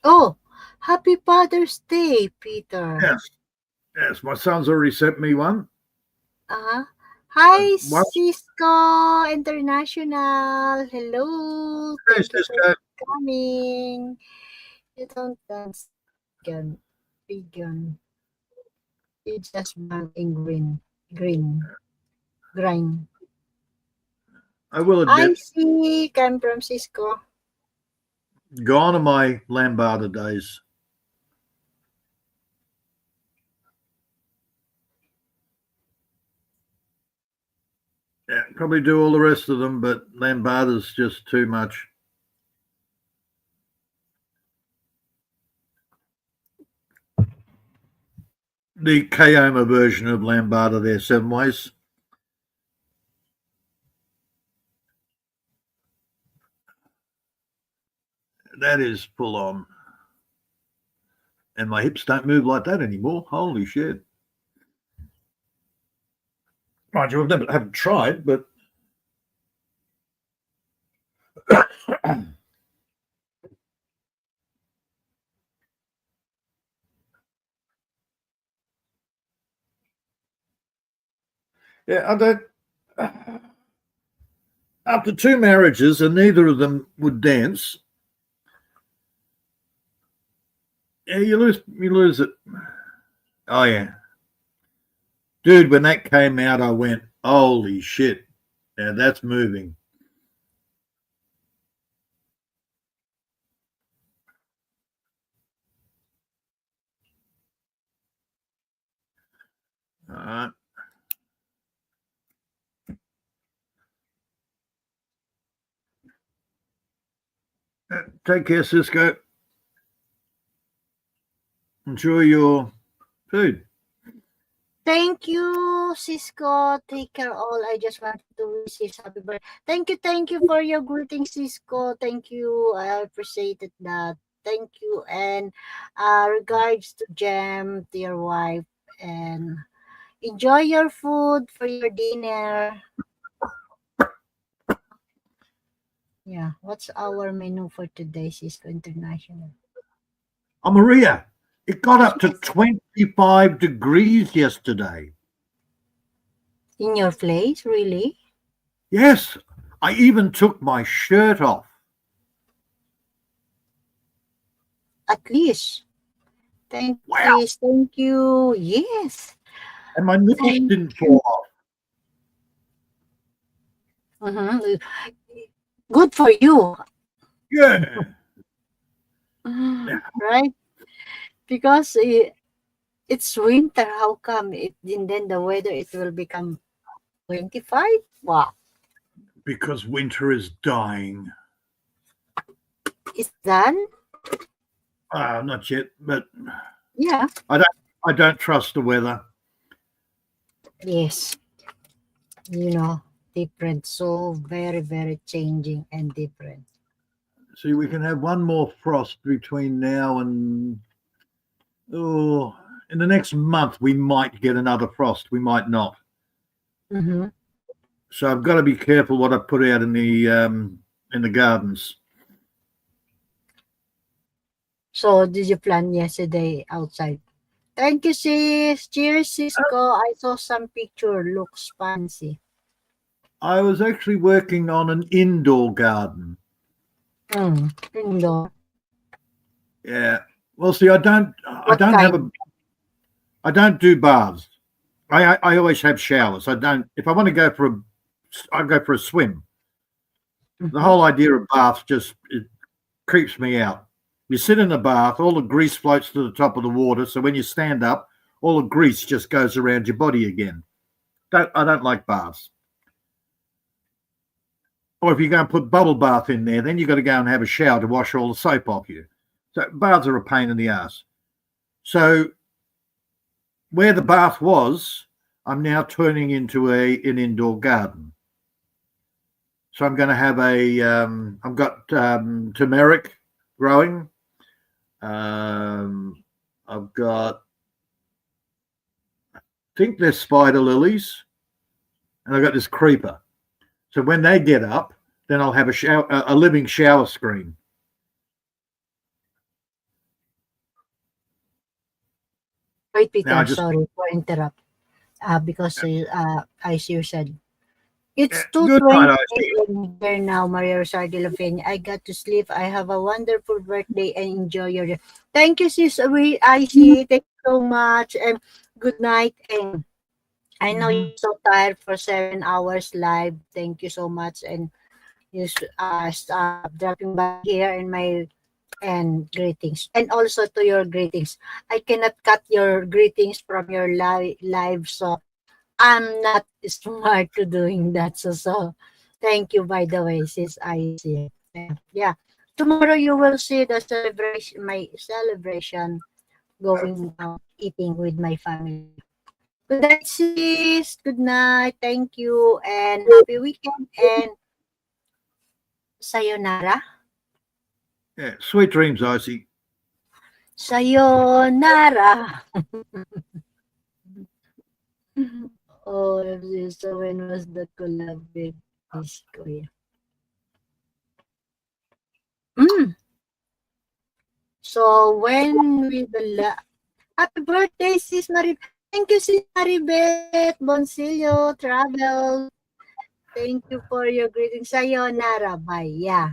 Oh, happy Father's Day, Peter. Yes, my son's already sent me one. Hi, Cisco International. Hello. Hey, Cisco. Coming. You don't dance again. vegan. It's just brown and green. I will I admit, see. Come from Cisco. gone are my lambada days. Yeah, probably do all the rest of them, but lambada's just too much. The Calma version of lambada there, 7 ways. That is full on. And my hips don't move like that anymore. Holy shit. Mind you, I haven't tried, but yeah, I don't. After 2 marriages, and neither of them would dance. Yeah, you lose it. Oh yeah, dude. When that came out, I went, "Holy shit!" Yeah, that's moving. All right. Take care, Cisco. Enjoy your food. Thank you, Cisco. Take care all. I just wanted to wish you happy birthday. Thank you for your greeting, Cisco. Thank you. I appreciated that. Thank you. And regards to Jem, to your wife. And enjoy your food for your dinner. Yeah. What's our menu for today, Cisco International? Oh, Maria, it got up to Yes. 25 degrees yesterday. In your place, really? Yes, I even took my shirt off. At least. Thank Wow. Chris. Thank you. Yes. And my nipples Thank didn't fall off. Mhm. Good for you. Yeah. Right? Because it's winter. How come it and then the weather it will become 25? Wow. Because winter is dying. It's done? Not yet, but Yeah. I don't trust the weather. Yes. Different. So very, very changing and different. See, we can have one more frost between now and in the next month we might get another frost. We might not. Mm-hmm. So I've got to be careful what I put out in the gardens. So did you plan yesterday outside? Thank you, sis. Cheers, Cisco. I saw some picture. Looks fancy. I was actually working on an indoor garden. Indoor. Yeah. Well, see, I don't What kind? I don't do baths. I always have showers. I don't. If I want to go I go for a swim. The Mhm. whole idea of baths just it creeps me out. You sit in a bath, all the grease floats to the top of the water. So when you stand up, all the grease just goes around your body again. I don't like baths. Or if you go and put bubble bath in there, then you've got to go and have a shower to wash all the soap off you. So baths are a pain in the ass. So where the bath was, I'm now turning into an indoor garden. So I'm going to have I've got turmeric growing. I've got, I think they're spider lilies, and I've got this creeper. So when they get up, then I'll have a living shower screen. Wait, Now I Peter. just Sorry for interrupt. Because as you said, It's Good night, 2:20 Icy. a.m. here now, Maria Rosario de la Peña. I got to sleep. I have a wonderful birthday and enjoy your day. Thank you, sis. I see. Thank you so much. And good night. And I know you're so tired for 7 hours live. Thank you so much. And you dropping by here in my and greetings. And also to your greetings. I cannot cut your greetings from your live, so I'm not smart to doing that. So thank you, by the way, sis. I see. Yeah. Tomorrow you will see the celebration, my celebration going out eating with my family. Good night, sis. Good night. Thank you. And happy weekend. And sayonara. Yeah, sweet dreams, Icy. Sayonara. Oh, so when was the collab with this Korea? So when will the happy birthday, sis Marib. Thank you, sis Maribeth Bonsilio Travel. Thank you for your greeting. Sayonara. Bye. Yeah.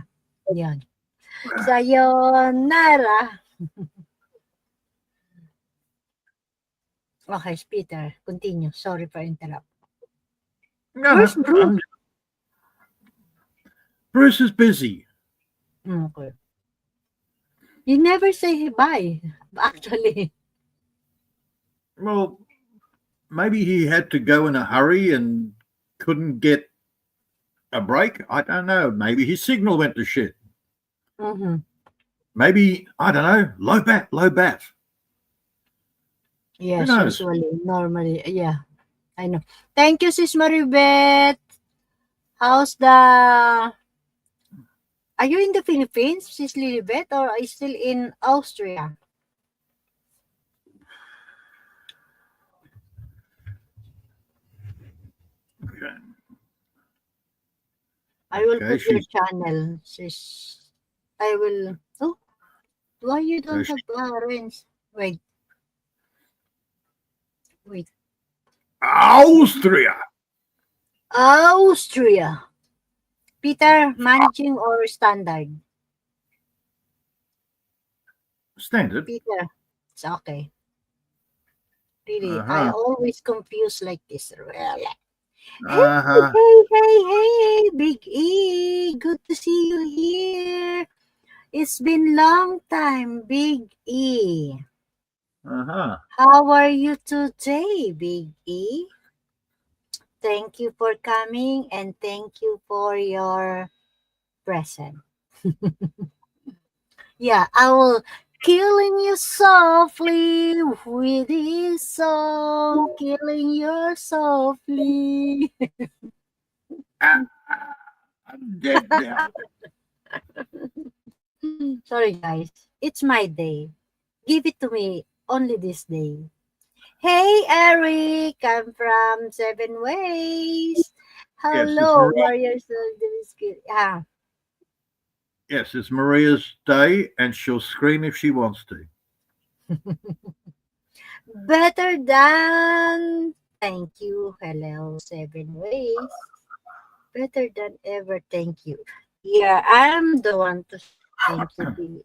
Yan. Sayonara. Okay, Peter. Continue. Sorry for interrupt. No, Where's Bruce? Bruce is busy. Okay. You never say bye, actually. Well, maybe he had to go in a hurry and couldn't get a break. I don't know. Maybe his signal went to shit. Mm-hmm. Maybe, I don't know, low bat. Yes, Who knows? usually, normally, yeah, I know. Thank you, sis Maribeth. How's the... Are you in the Philippines, sis Lilibet, or are you still in Austria? Okay. I will Okay, put your channel, sis. I will... Oh, why you don't have parents? Wait. Austria. Austria. Peter, managing or standard? Standard. Peter, it's okay. Really, I Uh-huh. always confuse like this. Really. Uh-huh. Hey, Big E. Good to see you here. It's been long time, Big E. Uh-huh. How are you today, Big E? Thank you for coming and thank you for your present. Yeah, I will killing you softly with this song, killing you softly. I'm dead now. Sorry, guys. It's my day. Give it to me only this day. Hey, Eric. I'm from Seven Ways. Yes, it's Hello, Maria. warriors. Yeah. Yes, it's Maria's day, and she'll scream if she wants to. Better than... Thank you. Hello, Seven Ways. Better than ever. Thank you. Yeah, I'm the one to thank you,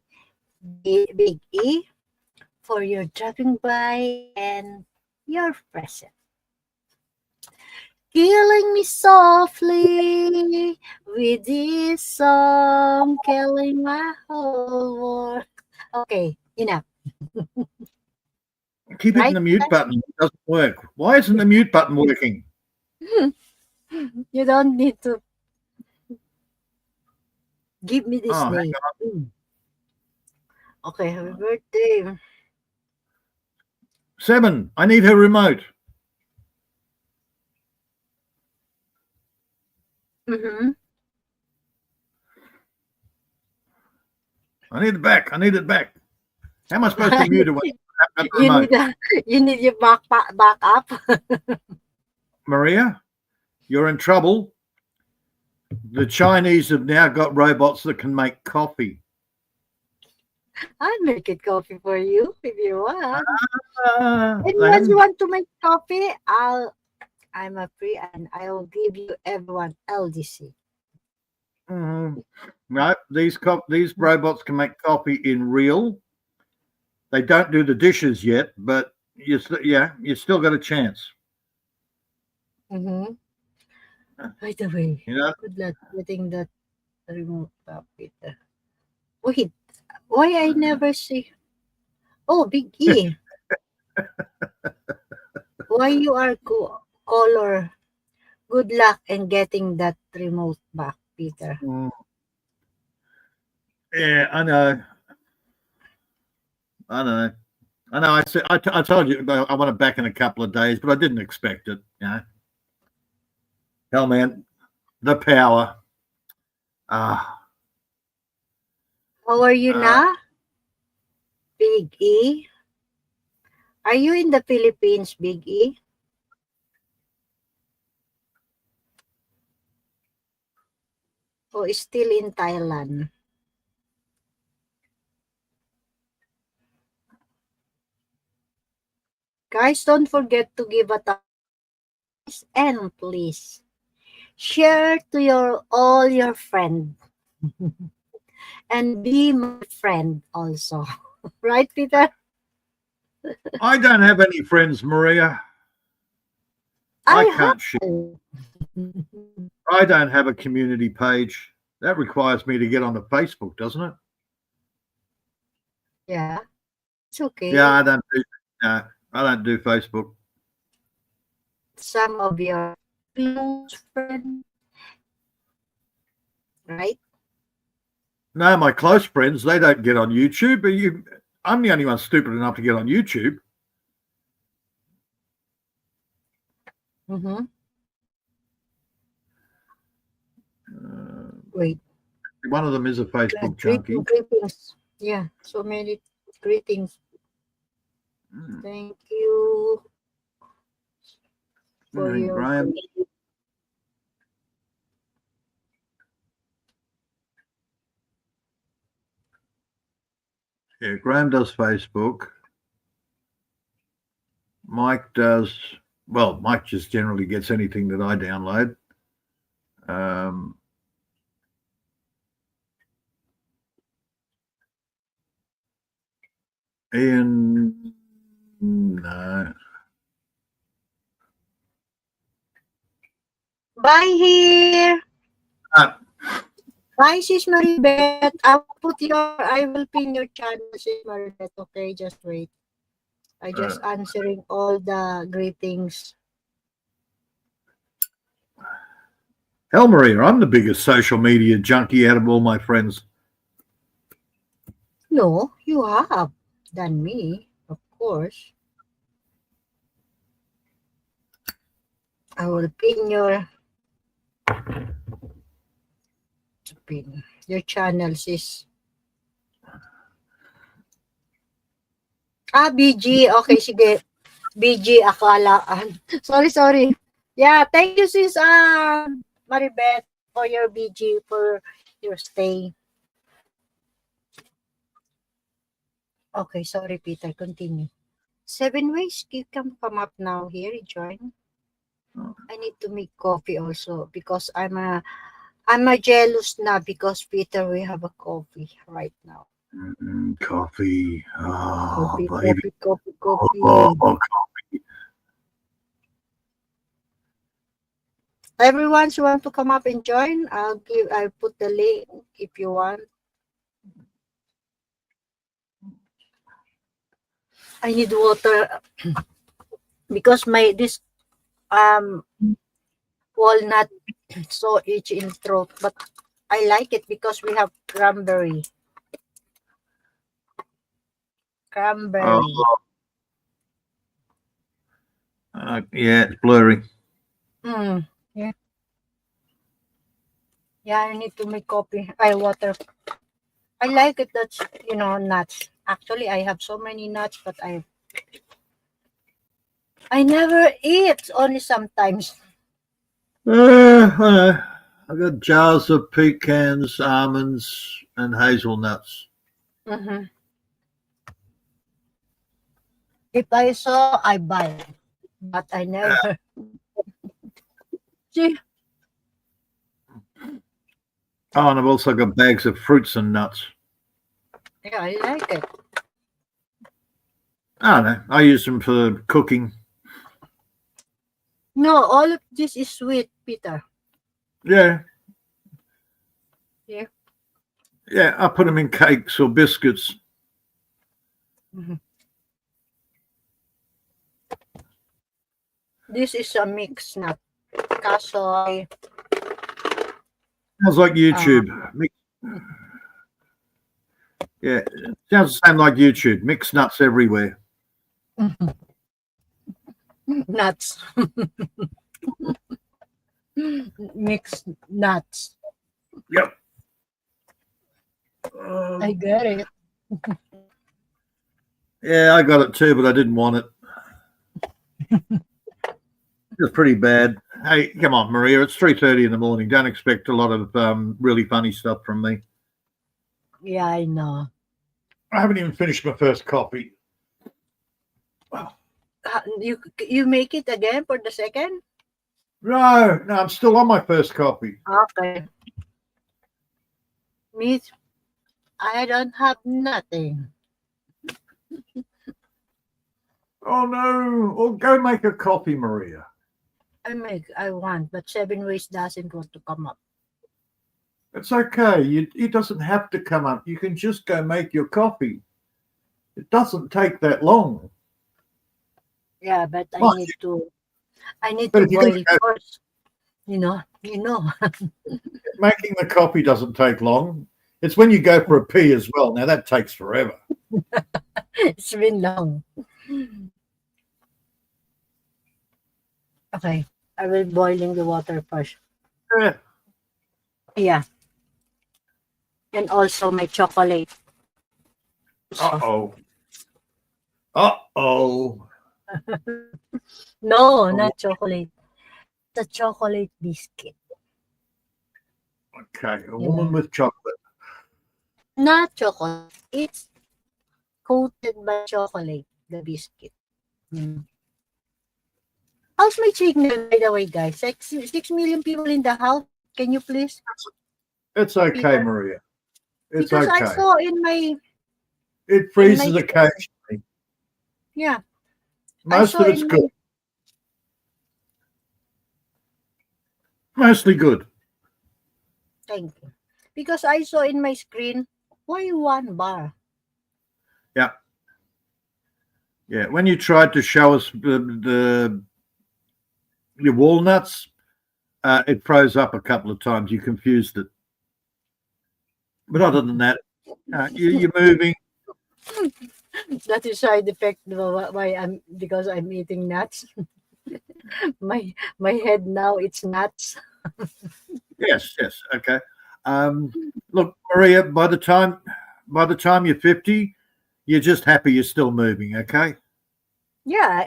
Big E, for your dropping by and your present. Killing me softly with this song, killing my whole world. Okay, enough. Keep hitting Right? the mute button. It doesn't work. Why isn't the mute button working? You don't need to give me this Oh, name. Okay, happy birthday. 7. I need her remote. Mm-hmm. I need it back. I need it back. How am I supposed to mute her when I have the You remote? you need your back up. Maria, you're in trouble. The Chinese have now got robots that can make coffee. I'll make it coffee for you if you want. They And once haven't- you want to make coffee, I'm a free and I will give you everyone LDC. No, these robots can make coffee in real. They don't do the dishes yet, but you still got a chance. Mm-hmm. By the way, You know, good luck getting that remote puppet. Wait, why I never see? Oh, Big E. Why you are color? Good luck in getting that remote back, Peter. yeah, I know. I said I told you I want it back in a couple of days, but I didn't expect it. You know, hell, man, the power. How are you now, Big E? Are you in the Philippines, Big E? Or still in Thailand? Guys, don't forget to give a thumbs and please share to all your friends and be my friend also. Right, Peter? I don't have any friends, Maria. I can't share. I don't have a community page. That requires me to get on the Facebook, doesn't it? Yeah, it's okay. Yeah, I don't do Facebook. Some of your close friends, right? No, my close friends, they don't get on YouTube. But I'm the only one stupid enough to get on YouTube. Mm-hmm. Wait. One of them is a Facebook junkie. Greetings. Yeah, so many greetings. Thank you for your Graham. Yeah, Graham does Facebook. Mike does, well, Mike just generally gets anything that I download. Ian, no. Bye here. Bye, Sis Maribeth. I will pin your channel, Sis Maribeth. Okay, just wait. I just answering all the greetings. Hell, Maria, I'm the biggest social media junkie out of all my friends. No, you have than me, of course. I will pin your channel, sis. BG. Okay, sige. BG, akalaan. Sorry. Yeah, thank you, sis Maribeth, for your BG, for your stay. Okay, sorry, Peter. Continue. 7 ways you can come up now here, join. I need to make coffee also because I'm a jealous now because Peter, we have a coffee right now. Coffee. Oh, coffee. Coffee. Everyone who want to come up and join, I'll put the link if you want. I need water because this walnut so itchy in throat, but I like it because we have cranberry. Yeah, it's blurry. Yeah. Yeah, I need to make coffee. Water. I like it. That's nuts. Actually, I have so many nuts, but I never eat. Only sometimes. I got jars of pecans, almonds, and hazelnuts. Mm-hmm. If I saw, I buy, but I never. See? Oh, and I've also got bags of fruits and nuts. Yeah, I like it. I don't know. I use them for cooking. No, all of this is sweet, Peter. Yeah. Yeah. Yeah, I put them in cakes or biscuits. Mhm. This is a mixed nut. Caloy. Sounds like YouTube. Yeah, it sounds the same like YouTube. Mixed nuts everywhere. Nuts. Mixed nuts. Yep. I get it. Yeah, I got it too, but I didn't want it. It's pretty bad. Hey, come on, Maria. It's 3:30 in the morning. Don't expect a lot of really funny stuff from me. Yeah, I know. I haven't even finished my first coffee. You make it again for the second? No, I'm still on my first coffee. Okay. Me, I don't have nothing. Oh no! Well, go make a coffee, Maria. I want, but 7 ways doesn't want to come up. It's okay. It doesn't have to come up. You can just go make your coffee. It doesn't take that long. Yeah, but I What? need to But if you boil can go- first. You know. Making the coffee doesn't take long. It's when you go for a pee as well. Now that takes forever. It's been long. Okay, I will boiling the water first. Yeah. Yeah. And also my chocolate. Uh-oh. Uh-oh. No, not chocolate. The chocolate biscuit. Okay, a woman with chocolate. Not chocolate. It's coated by chocolate, the biscuit. How's my signal, by the way, guys? 6 million people in the house. Can you please? It's okay, Peter? Maria. It's Because okay. I saw in my, It freezes my- occasionally. yeah. Most saw of it's in good. Mostly good. Thank you. Because I saw in my screen, why 1 bar? Yeah. Yeah. When you tried to show us your walnuts, it froze up a couple of times. You confused it. But other than that, you're moving. That is side effect why because I'm eating nuts. my head now it's nuts. Yes. Okay. Look, Maria, by the time you're 50, you're just happy you're still moving, okay? Yeah,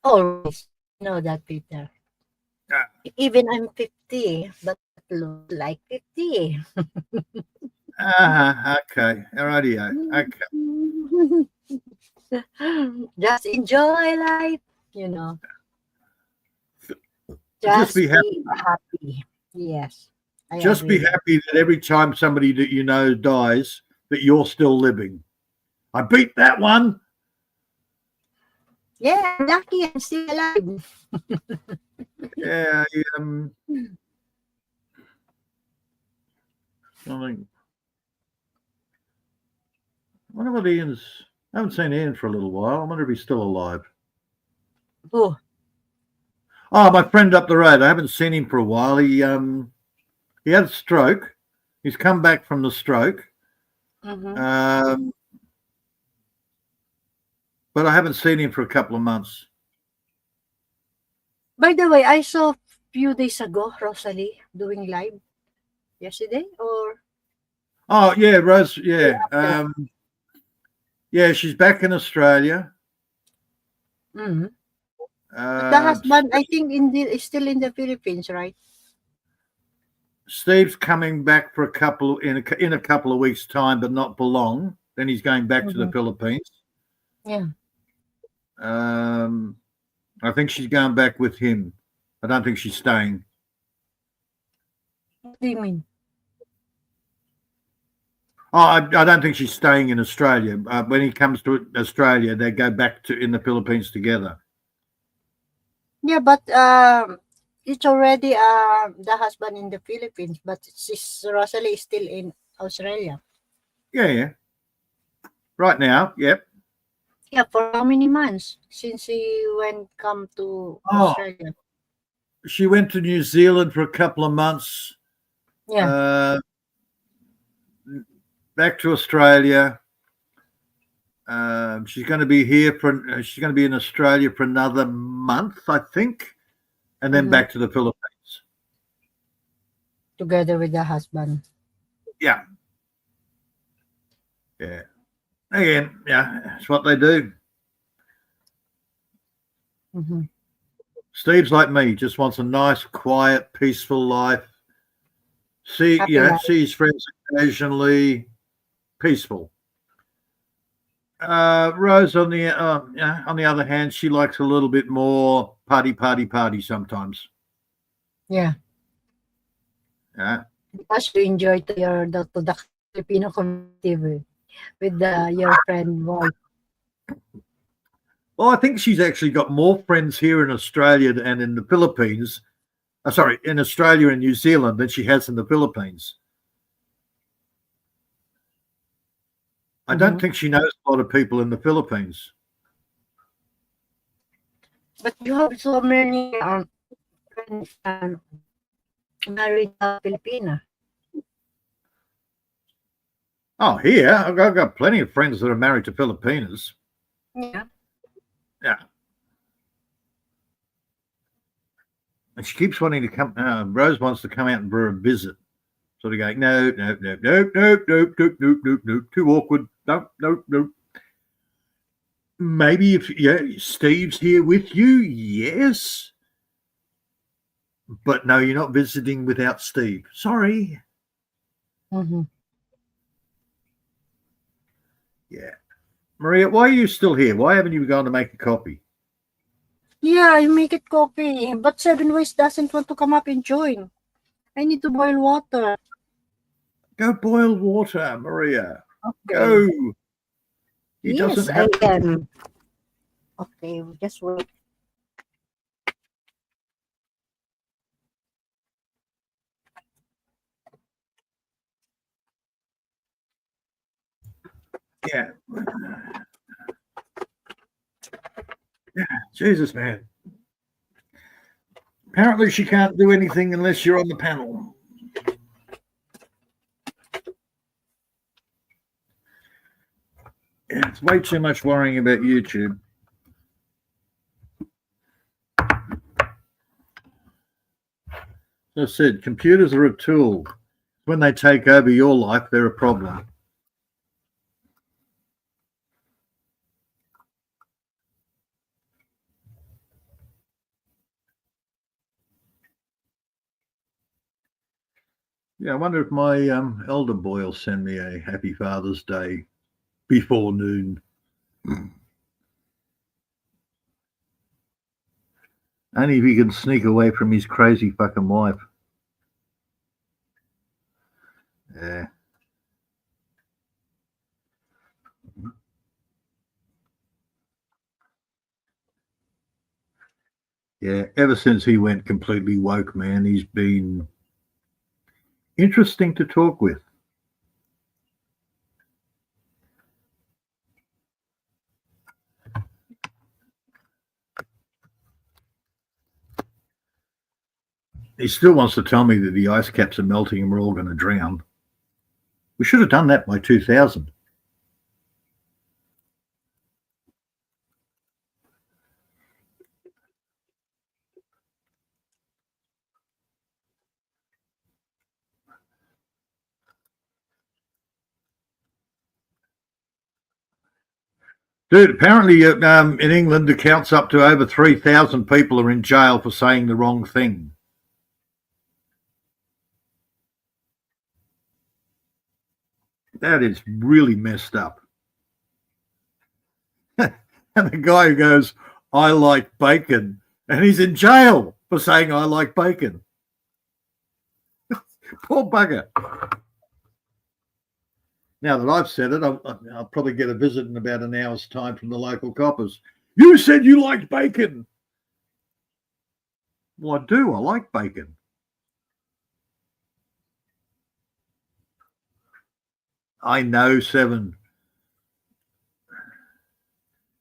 always know that, Peter. Even I'm 50, but look like 50. Okay. Alrighty. Okay. Just enjoy life, you know. Just be happy. Yes. I Just be agree. happy that every time somebody that you know dies, that you're still living. I beat that one. Yeah, I'm lucky I'm still alive. Yeah. Something. I wonder what Ian's. I haven't seen Ian for a little while. I wonder if he's still alive. Oh, Oh, my friend up the road. I haven't seen him for a while. He had a stroke. He's come back from the stroke. mhm. But I haven't seen him for a couple of months. By the way, I saw a few days ago Rosalie doing live yesterday or Oh yeah, Rose. Yeah, yeah. She's back in Australia. mhm. The husband, I think, is still in the Philippines, right? Steve's coming back for in a couple of weeks' time, but not for long. Then he's going back to the Philippines. Yeah. I think she's going back with him. I don't think she's staying. What do you mean? Oh, I don't think she's staying in Australia. When he comes to Australia, they go back to in the Philippines together. Yeah, but it's already the husband in the Philippines, but Rosalie is still in Australia. Yeah. Right now, yep. Yeah, for how many months since he come to Oh. Australia? She went to New Zealand for a couple of months. Yeah. Back to Australia. She's going to be here she's going to be in Australia for another month, I think, and then back to the Philippines. Together with the husband. Yeah. Again, yeah, that's what they do. Mm-hmm. Steve's like me, just wants a nice, quiet, peaceful life. See his friends occasionally, peaceful. Rose, on the other hand, she likes a little bit more party sometimes. Yeah. Yeah. Because you enjoy to the Filipino community with your friend Borz. Well, I think she's actually got more friends here in Australia and in the Philippines. In Australia and New Zealand than she has in the Philippines. I don't think she knows a lot of people in the Philippines. But you have so many friends married Filipina. Oh, here I've got plenty of friends that are married to Filipinas. Yeah. Yeah. And she keeps wanting to come. Rose wants to come out and for a visit. Sort of going, no, too awkward. No. Maybe if Steve's here with you, yes. But no, you're not visiting without Steve. Sorry. Mm-hmm. Yeah. Maria, why are you still here? Why haven't you gone to make a coffee? Yeah, I make it coffee, but Seven Ways doesn't want to come up and join. I need to boil water. Go boil water, Maria. Okay. Go. He yes, doesn't have. I can. Okay, just wait. Yeah. Yeah, Jesus, man. Apparently she can't do anything unless you're on the panel. Yeah, it's way too much worrying about YouTube. As I said, computers are a tool. When they take over your life, they're a problem. Yeah, I wonder if my elder boy will send me a Happy Father's Day before noon. Only if he can sneak away from his crazy fucking wife. Yeah. Yeah, ever since he went completely woke, man, he's been interesting to talk with. He still wants to tell me that the ice caps are melting and we're all going to drown. We should have done that by 2000. Dude, apparently in England, the count's up to over 3,000 people are in jail for saying the wrong thing. That is really messed up. And the guy who goes, I like bacon, and he's in jail. for saying I like bacon. Poor bugger. Now that I've said it, I'll probably get a visit in about an hour's time from the local coppers. You said you liked bacon. Well, I do. I like bacon. I know, Seven.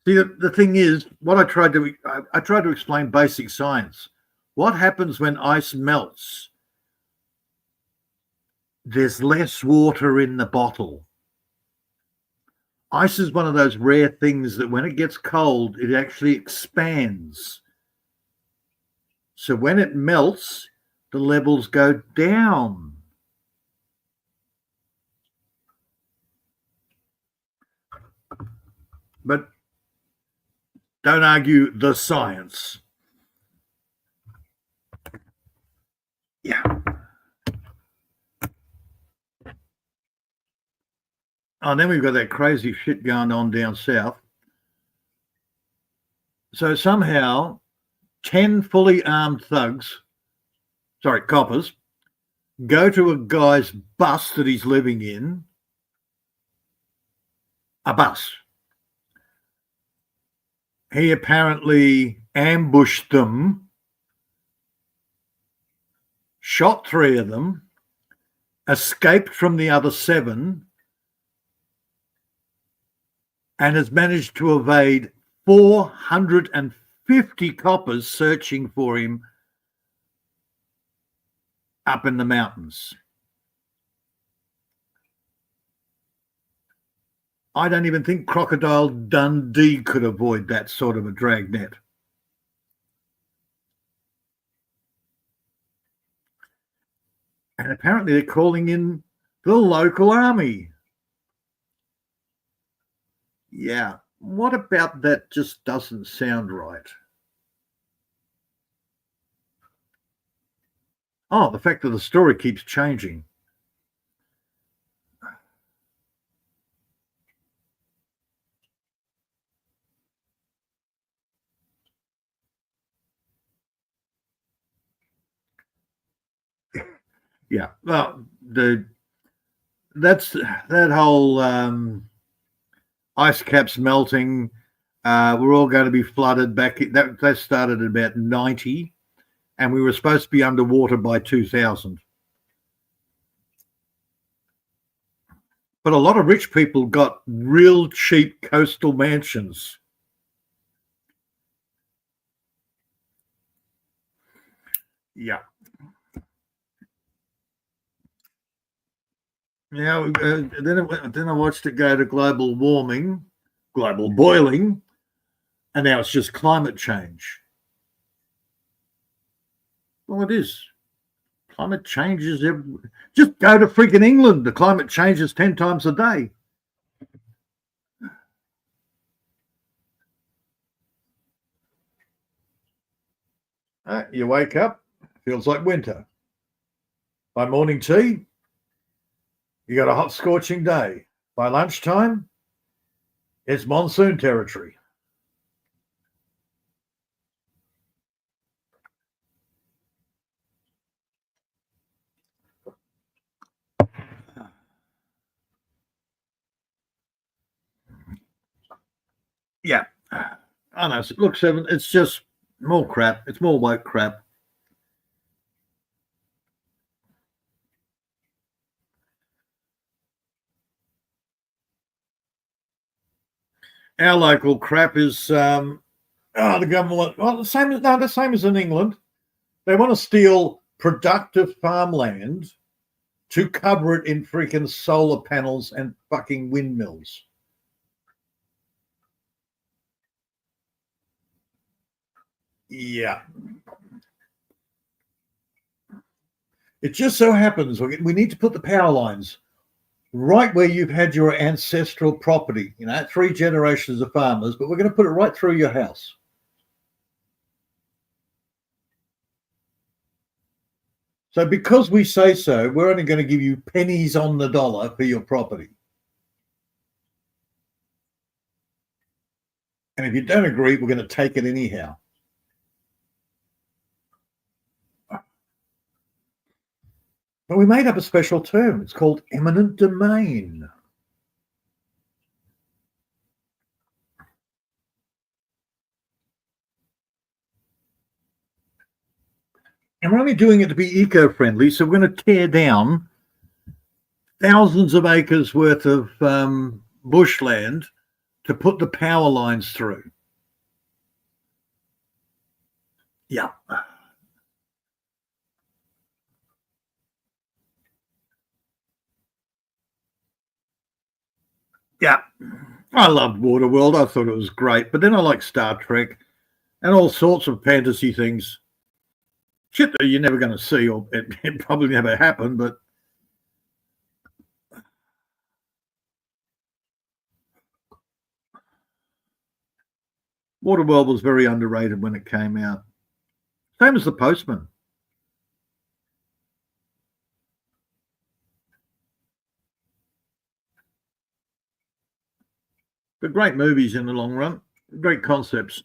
See, the thing is, what I tried to explain basic science. What happens when ice melts? There's less water in the bottle. Ice is one of those rare things that when it gets cold, it actually expands. So when it melts, the levels go down. But don't argue the science. Yeah. Oh, and then we've got that crazy shit going on down south. So somehow 10 fully armed coppers, go to a guy's bus that he's living in, a bus. He apparently ambushed them, shot 3 of them, escaped from the other 7, and has managed to evade 450 coppers searching for him up in the mountains. I don't even think Crocodile Dundee could avoid that sort of a dragnet. And apparently they're calling in the local army. Yeah, what about that just doesn't sound right? Oh, the fact that the story keeps changing. Yeah, well, that whole ice caps melting. We're all going to be flooded back. That started at about 90, and we were supposed to be underwater by 2000. But a lot of rich people got real cheap coastal mansions. Yeah. Now, then I watched it go to global warming, global boiling, and now it's just climate change. Well, it is. Climate changes. Just go to freaking England. The climate changes 10 times a day. You wake up, feels like winter. By morning tea, you got a hot, scorching day. By lunchtime, it's monsoon territory. Yeah. I know. Look, Seven, it's just more crap. It's more woke crap. Our local crap is the government. Well, the same as in England. They want to steal productive farmland to cover it in freaking solar panels and fucking windmills. Yeah. It just so happens we need to put the power lines right where you've had your ancestral property, 3 generations of farmers, but we're going to put it right through your house. So because we say so, we're only going to give you pennies on the dollar for your property. And if you don't agree, we're going to take it anyhow. But we made up a special term. It's called eminent domain. And we're only doing it to be eco-friendly, so we're going to tear down thousands of acres worth of bushland to put the power lines through. Yeah. Yeah. I loved Waterworld. I thought it was great. But then I like Star Trek and all sorts of fantasy things. Shit that you're never going to see, or it probably never happened, but Waterworld was very underrated when it came out. Same as The Postman. But great movies in the long run. Great concepts.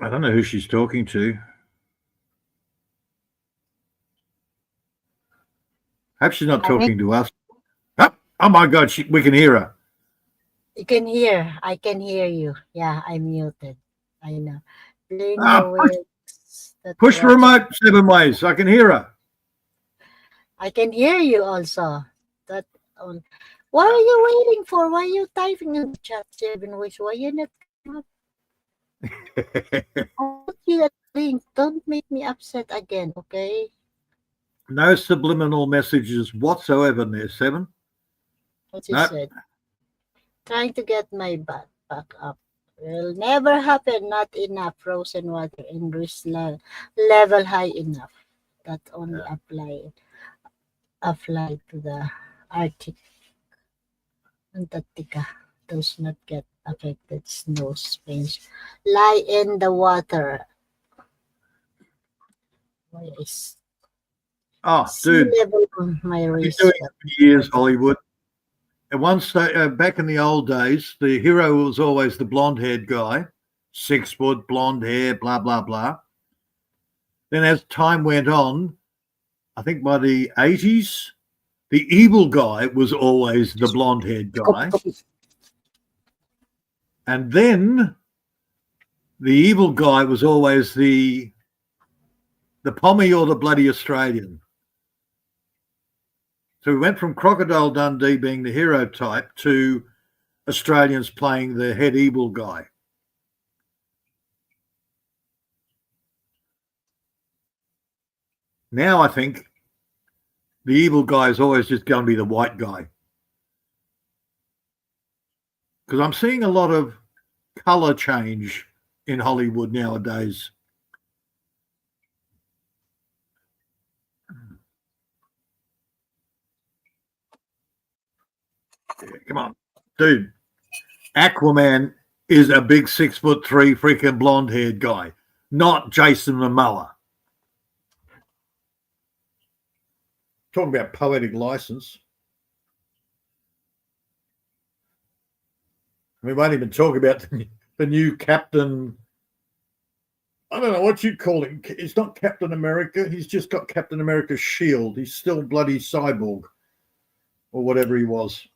I don't know who she's talking to. Hope she's not talking to us. Oh my God, we can hear her. You can hear. I can hear you. Yeah, I'm muted. I know. Playing the waves. Push the remote 7 ways. I can hear her. I can hear you also. That on. What are you waiting for? Why are you typing in the chat 7 ways? Why you not? I'll put you that link. Don't make me upset again, okay? No subliminal messages whatsoever in there, 7. What you said. Trying to get my butt back up. Will never happen. Not enough frozen water in risk level high enough. That only apply to the Arctic. Antarctica does not get affected. Snow springs lie in the water. Why is dude, level on my wrist? Been doing it for years, Hollywood. At one stage, back in the old days, the hero was always the blonde-haired guy, 6 foot, blonde hair, blah blah blah. Then, as time went on, I think by the 80s, the evil guy was always the blonde-haired guy. And then the evil guy was always the Pommy or the bloody Australian. So we went from Crocodile Dundee being the hero type to Australians playing the head evil guy. Now I think the evil guy is always just going to be the white guy. Because I'm seeing a lot of colour change in Hollywood nowadays. Yeah, come on, dude. Aquaman is a big 6'3" freaking blonde-haired guy, not Jason Momoa. Talking about poetic license. We won't even talk about the new Captain. I don't know what you call him. It's not Captain America. He's just got Captain America's shield. He's still bloody cyborg or whatever he was.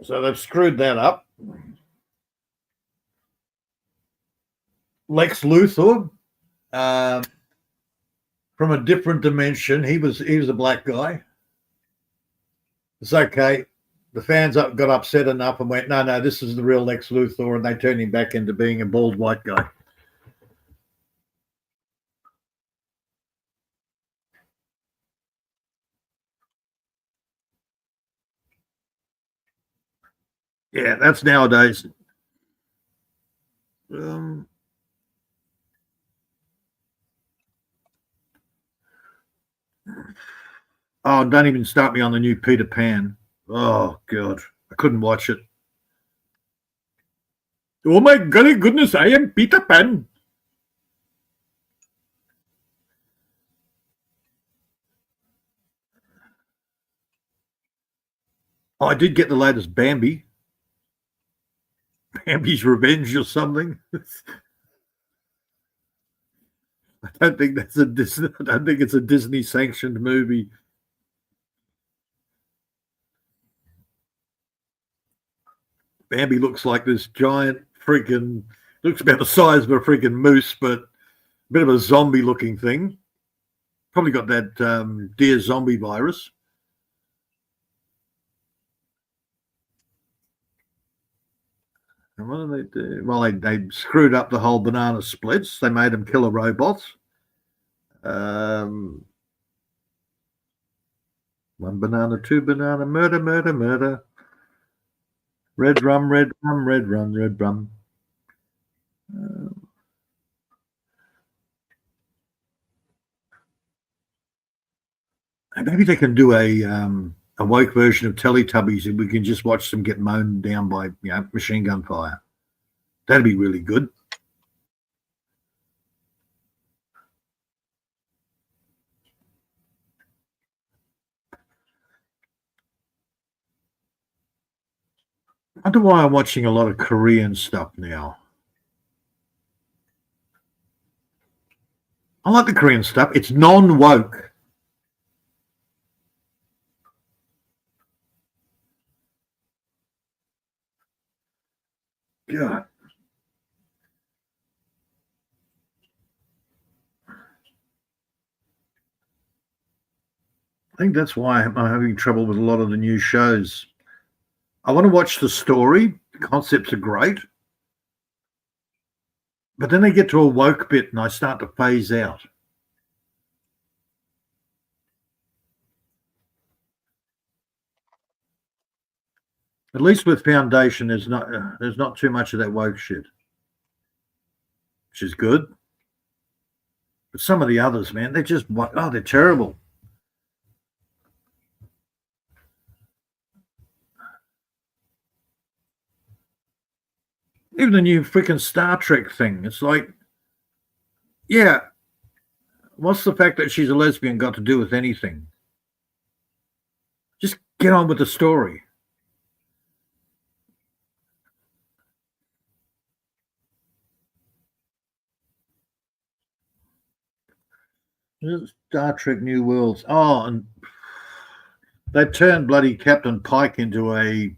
So they've screwed that up. Lex Luthor, from a different dimension. He was a black guy. It's okay. The fans got upset enough and went, no, this is the real Lex Luthor, and they turned him back into being a bald white guy. Yeah, that's nowadays. Oh, don't even start me on the new Peter Pan. Oh, God. I couldn't watch it. Oh, my golly goodness, I am Peter Pan. Oh, I did get the latest Bambi. Bambi's Revenge or something. I don't think that's a Disney. I don't think it's a Disney sanctioned movie. Bambi looks like this giant freaking, looks about the size of a freaking moose, but a bit of a zombie looking thing. Probably got that deer zombie virus. And what did they do? Well, they screwed up the whole banana splits. They made them killer robots. One banana, two banana, murder, murder, murder. Red rum, red rum, red rum, red rum. Maybe they can do a woke version of Teletubbies and we can just watch them get mown down by machine gun fire. That'd be really good. I wonder why I'm watching a lot of Korean stuff now. I like the Korean stuff. It's non-woke. God. I think that's why I'm having trouble with a lot of the new shows. I want to watch the story. The concepts are great. But then they get to a woke bit and I start to phase out. At least with Foundation, there's not too much of that woke shit, which is good. But some of the others, man, they're just they're terrible. Even the new freaking Star Trek thing, it's like, yeah, what's the fact that she's a lesbian got to do with anything? Just get on with the story. Star Trek New Worlds. Oh, and they turned bloody Captain Pike into a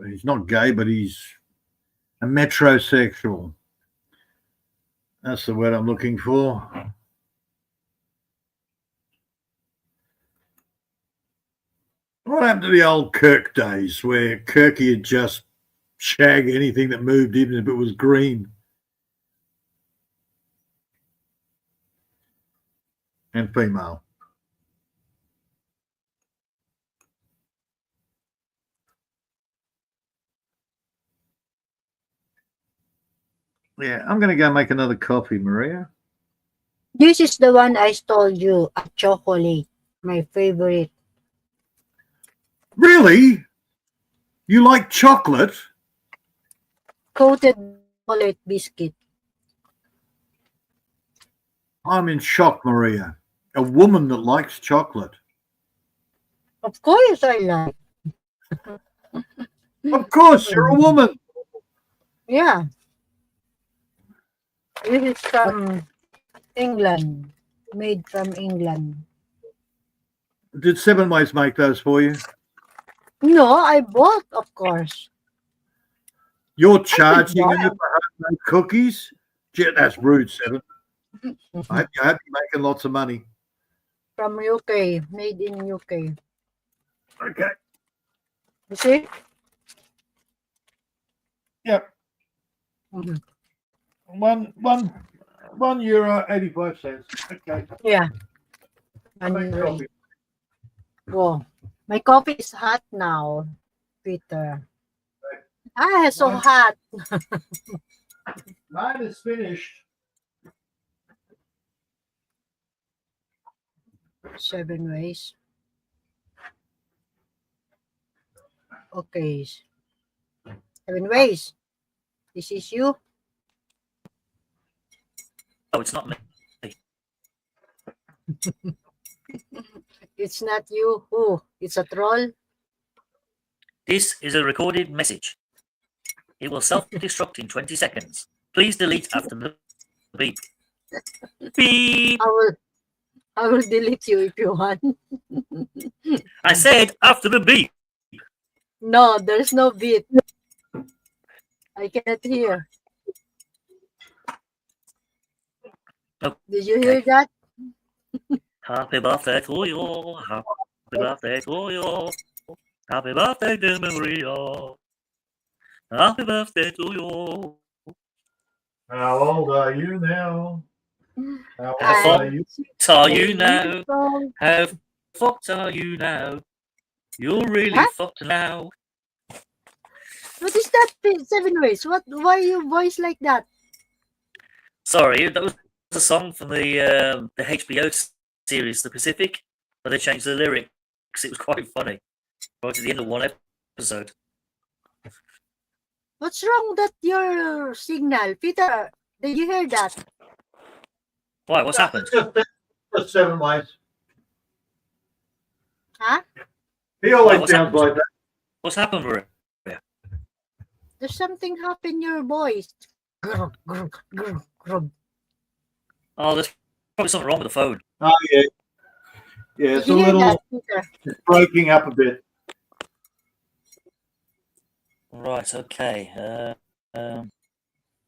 he's not gay, but he's a metrosexual. That's the word I'm looking for. What happened to the old Kirk days where Kirky would just shag anything that moved, even if it was green? And female. Yeah, I'm going to go make another coffee, Maria. This is the one I told you, a chocolate, my favorite. Really? You like chocolate? Coated chocolate biscuit. I'm in shock, Maria. A woman that likes chocolate. Of course I like. Of course, you're a woman. Yeah. This is from England. Made from England. Did Seven Ways make those for you? No, I bought, of course. You're charging them for homemade cookies? Gee, that's rude, Seven. I hope you're making lots of money. From UK. Made in UK. Okay. You see? Yep. Mhm. €1, 85 cents. Okay. Yeah. I'll make coffee. Go. My coffee is hot now, Peter. Ah, so hot. Mine is finished. 7 ways. Okay. 7 ways. This is you. Oh, it's not me. It's not you. Who? It's a troll. This is a recorded message. It will self-destruct in 20 seconds. Please delete after the beep. Beep. I will delete you if you want. I said after the beep. No, there's no beat. I cannot hear. Okay. Did you hear that? Happy birthday to you. Happy birthday to you. Happy birthday, dear Maria. Happy birthday to you. How old are you now? How How old are you? fucked are you now? How fucked are you now? You're really Huh? fucked now. What is that? 7 ways. What? Why you voice like that? Sorry, that was a song from the HBO series, The Pacific, where they changed the lyrics. It was quite funny. Right at the end of one episode. What's wrong with your signal, Peter? Did you hear that? Why? What's happened? Just 7 ways. Huh? He always What's sounds happened? like that. What's happened, Maria? There's something happened in your voice. Grr, grr, grr, grr. Oh, there's probably something wrong with the phone. Oh, yeah. Yeah, Did it's a you hear little that, Peter? it's breaking up a bit. Right, okay.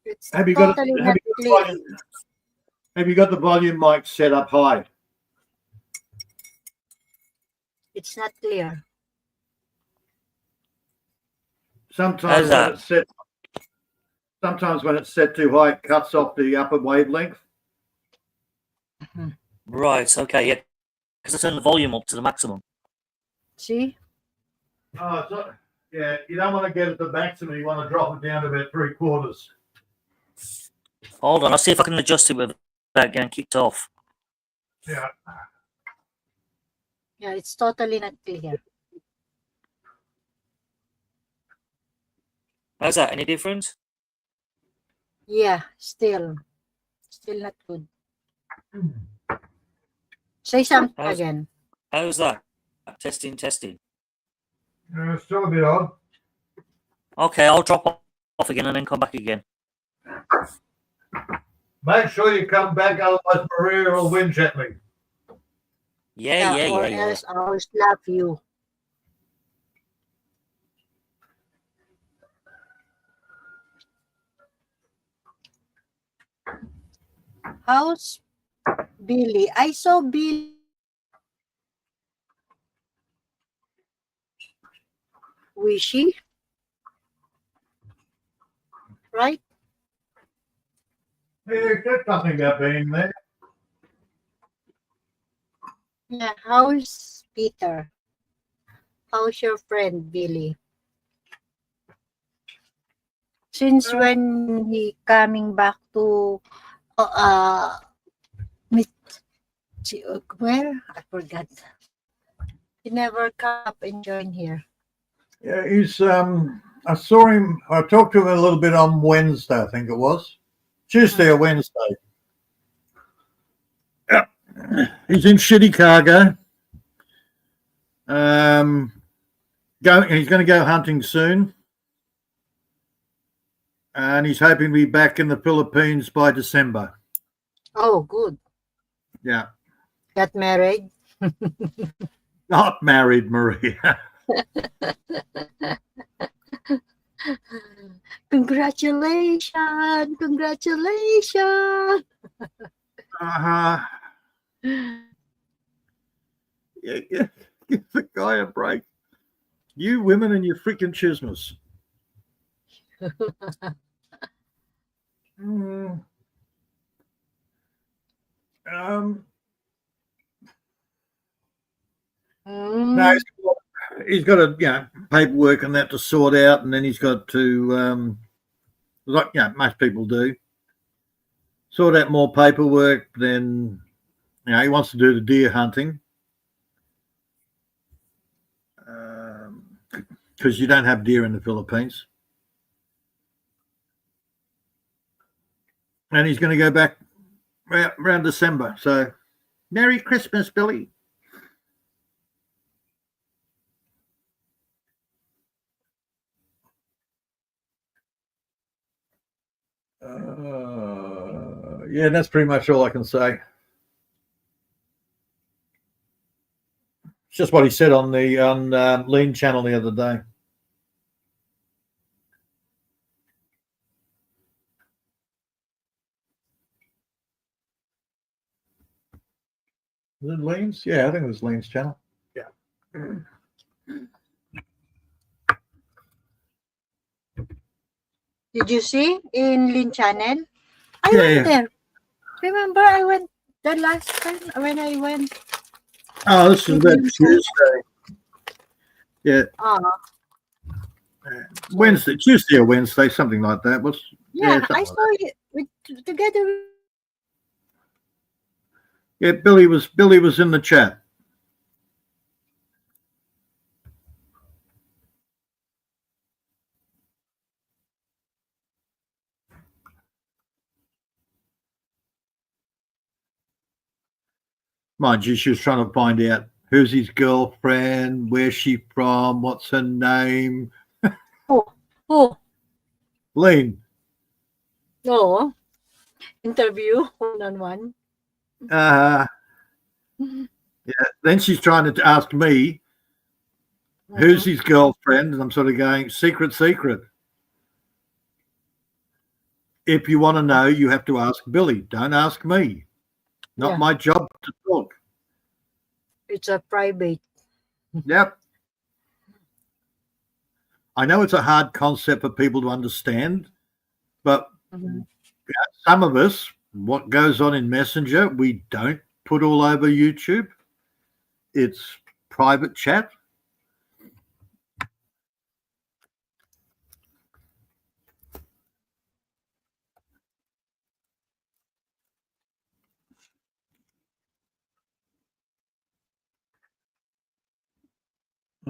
It's Have you got totally have not you got, clear. volume, have you got the volume mic set up high? It's not clear. Sometimes when it's set too high, it cuts off the upper wavelength. Right, okay, yeah. Because I turned the volume up to the maximum. See? Oh, so, yeah, you don't want to get it to the maximum. You want to drop it down to about 3/4. Hold on, I'll see if I can adjust it without getting kicked off. Yeah. Yeah, it's totally not clear. How's that? Any different? Yeah, still not good. Say something again. How's that? Testing. It's still a bit odd. Okay, I'll drop off again and then come back again. Make sure you come back, otherwise Maria will whinge at me. Yeah. Or else I'll slap you. How's Billy? I saw Billy. Wishy. Right? Yeah, there's nothing about being there. Yeah. How's Peter? How's your friend Billy? Since when he coming back to meet where? I forgot. He never come up and join here. Yeah, he's I saw him, I talked to him a little bit on Wednesday, I think it was. Tuesday or Wednesday. Yeah. He's in shitty cargo. He's going to go hunting soon. And he's hoping to be back in the Philippines by December. Oh, good. Yeah. Got married? Not married, Maria. Congratulations! Congratulations! Uh-huh. Yeah, give the guy a break. You women and your freaking chismas. No, he's got paperwork and that to sort out, and then he's got to, like most people do, sort out more paperwork. Then he wants to do the deer hunting because you don't have deer in the Philippines, and he's going to go back around December. So, Merry Christmas, Billy. Yeah, that's pretty much all I can say. It's just what he said on the Lean channel the other day. Was it Lean's? Yeah, I think it was Lean's channel. Yeah. Did you see in Lin Channel? I Yeah, went yeah. there. Remember, I went the last time when I went. Oh, this is about Tuesday. Yeah, Wednesday, Tuesday or Wednesday, something like that. Yeah, something I like saw that. it together. Yeah, Billy was in the chat. Mind you, she was trying to find out who's his girlfriend, where's she from, what's her name. Oh, Lean. no. Interview one-on-one. Yeah. Then she's trying to ask me who's his girlfriend, and I'm sort of going, secret. If you want to know, you have to ask Billy. Don't ask me. Not my job to talk. It's a private. Yep. I know it's a hard concept for people to understand, but some of us, what goes on in Messenger, we don't put all over YouTube. It's private chat.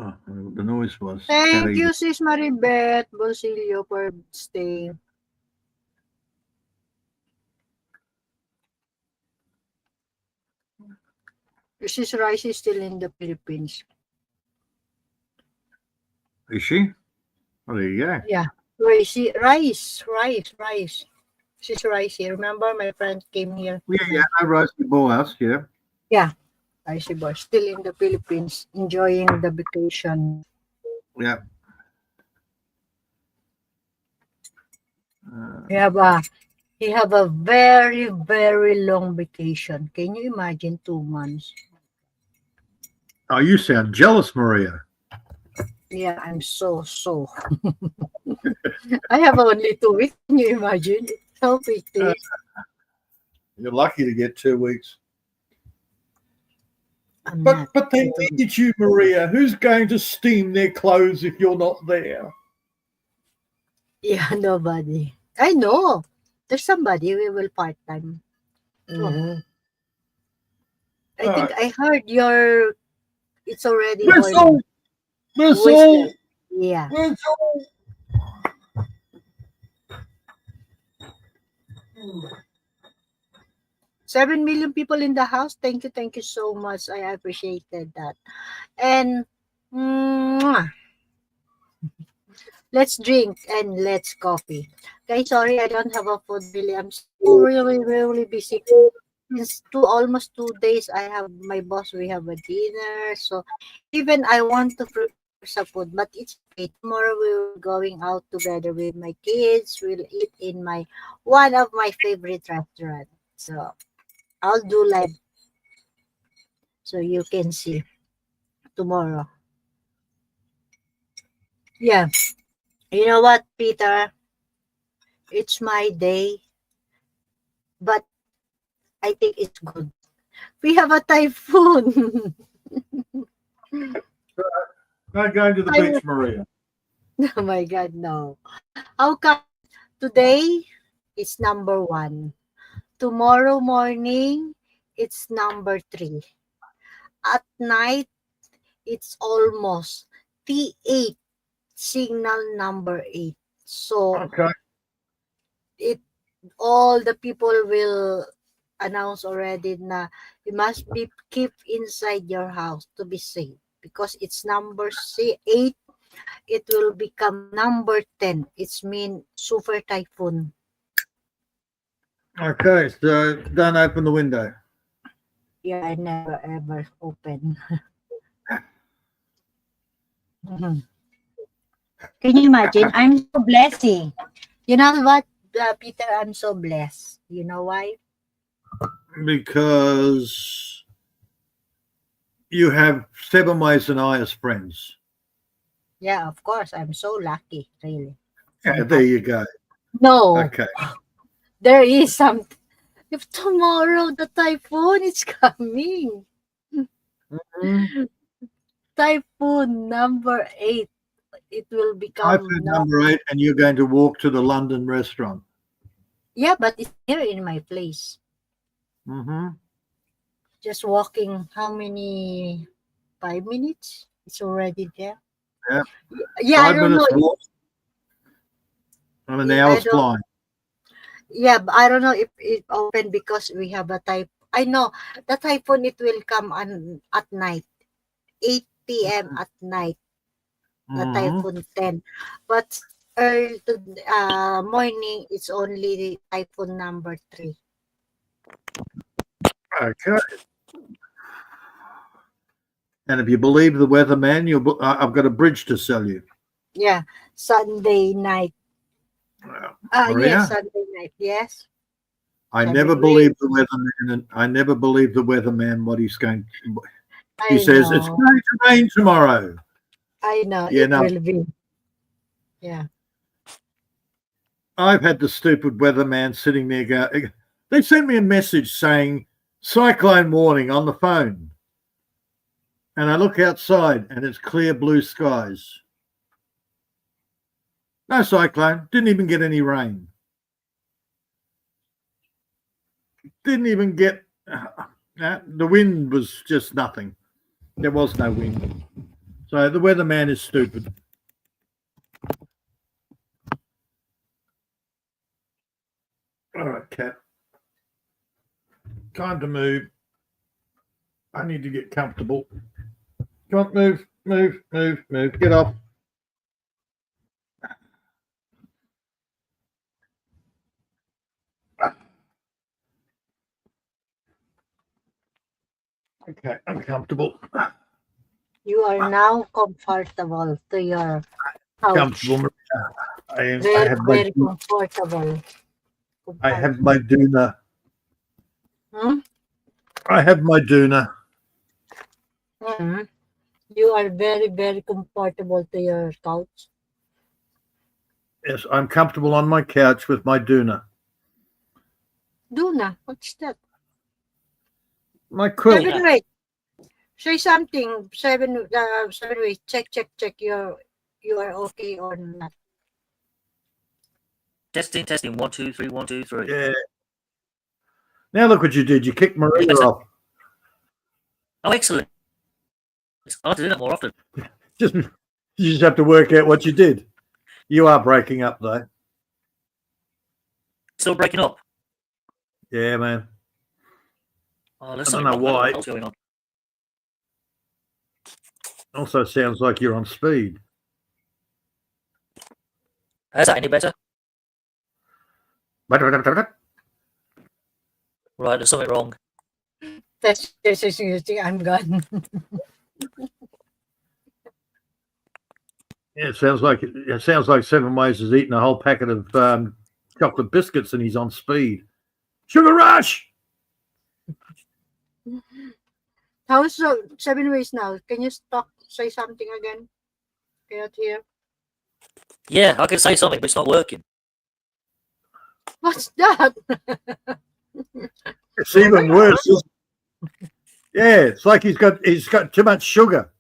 Oh, the noise was. Thank you, Sis Maribeth Bolsillo, for staying. Sis Rice is still in the Philippines. Is she? Oh, there you go. Yeah. Rice. Sis Rice. Remember, my friend came here. Yeah. I Rice before us. Yeah. Yeah. Rice was still in the Philippines, enjoying the vacation. Yeah. He have a very, very long vacation. Can you imagine 2 months? Oh, you sound jealous, Maria. Yeah, I'm so. I have only 2 weeks. Can you imagine? How pretty. You're lucky to get 2 weeks. But they need you, Maria. Who's going to steam their clothes if you're not there? Yeah, nobody. I know. There's somebody we will part-time. I think I heard it's already Whistle! Yeah. Whistle! 7 million people in the house. Thank you so much. I appreciated that. And let's drink and let's coffee. Okay, sorry, I don't have a food really. I'm so really busy. Since almost 2 days, I have my boss. We have a dinner, so even I want to prepare some food, but it's okay. Tomorrow we're going out together with my kids. We'll eat in one of my favorite restaurants. So I'll do live, so you can see tomorrow. Yeah, you know what, Peter? It's my day, but I think it's good. We have a typhoon. Not going to the beach, Maria. Oh my God, no. How come today it's number 1? Tomorrow morning, it's number 3. At night, it's almost T8, signal number 8. So, Okay. all the people will announce already na you must be keep inside your house to be safe, because it's number 8. It will become number 10. It's mean super typhoon. Okay, so don't open the window. Yeah, I never ever open. Mhm. Can you imagine? I'm so blessed. You know what, Peter? I'm so blessed. You know why? Because you have 7 ways and I as friends. Yeah, of course. I'm so lucky, really. Yeah, I'm there happy. you go. No, Okay. there is some. If tomorrow the typhoon is coming, Mhm. typhoon number 8, it will become Typhoon number 8, and you're going to walk to the London restaurant. Yeah, but it's here in my place. Mm-hmm. Just walking, how many? 5 minutes? It's already there. Yeah. Yeah, I 5 don't know. minutes walk on an I hour's don't. flying. Yeah, but I don't know if it open because we have a type. I know the typhoon. It will come on at night, 8 p.m. at night. The Mm-hmm. typhoon 10, but early to morning. It's only the typhoon number 3. Okay. And if you believe the weatherman, I've got a bridge to sell you. Yeah, Sunday night. Maria, Yes, Sunday night. Yes. I Seven never ways. believe the weatherman, and I never believe the weatherman what he's going. He I says it's know. going to rain tomorrow. I know. Yeah, It no, will be. Yeah. I've had the stupid weatherman sitting there going. They sent me a message saying cyclone warning on the phone, and I look outside and it's clear blue skies. No cyclone. Didn't even get any rain. Didn't even get. The wind was just nothing. There was no wind. So the weatherman is stupid. All right, Cat. Time to move. I need to get comfortable. Come on, move, move, move, move. Get off. Okay, I'm comfortable. You are now comfortable to your couch. Comfortable. I Very, have very comfortable. I have my doona. Hmm? I have my doona. Mhm. You are very, very comfortable to your couch. Yes, I'm comfortable on my couch with my doona. Duna, what's that? My quilt. 7 ways. Say something. 7 ways. Check, check, check. You are okay or not. Testing, testing. 1, 2, 3, 1, 2, 3. Yeah. Now look what you did. You kicked Maria Better. off. Oh, excellent. I'll have to do that more often. You just have to work out what you did. You are breaking up though. Still breaking up. Yeah, man. Oh, there's I don't something know wrong. why. What else going on? Also sounds like you're on speed. Is that any better? Okay, Right, there's something wrong. That's I'm gone. Yeah, it sounds like 7 Ways is eating a whole packet of chocolate biscuits and he's on speed. Sugar rush. How's 7 ways now? Can you say something again? Cannot hear. Yeah, I can say something, but it's not working. What's that? It's even worse. Yeah, it's like he's got too much sugar.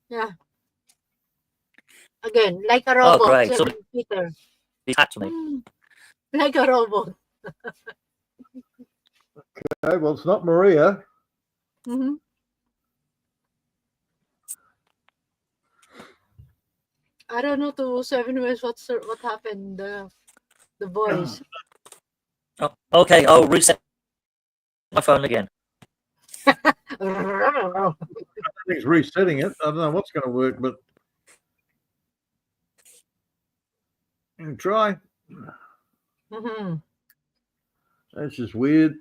Yeah. Again, like a Oh, robot. great. So Peter. he's hacked me. Like a robot. Okay, well, it's not Maria. Mm-hmm. I don't know to 7 ways what happened. The voice. Oh, okay, I'll reset my phone again. He's resetting it. I don't know what's going to work, but try. Mm-hmm. That's just weird.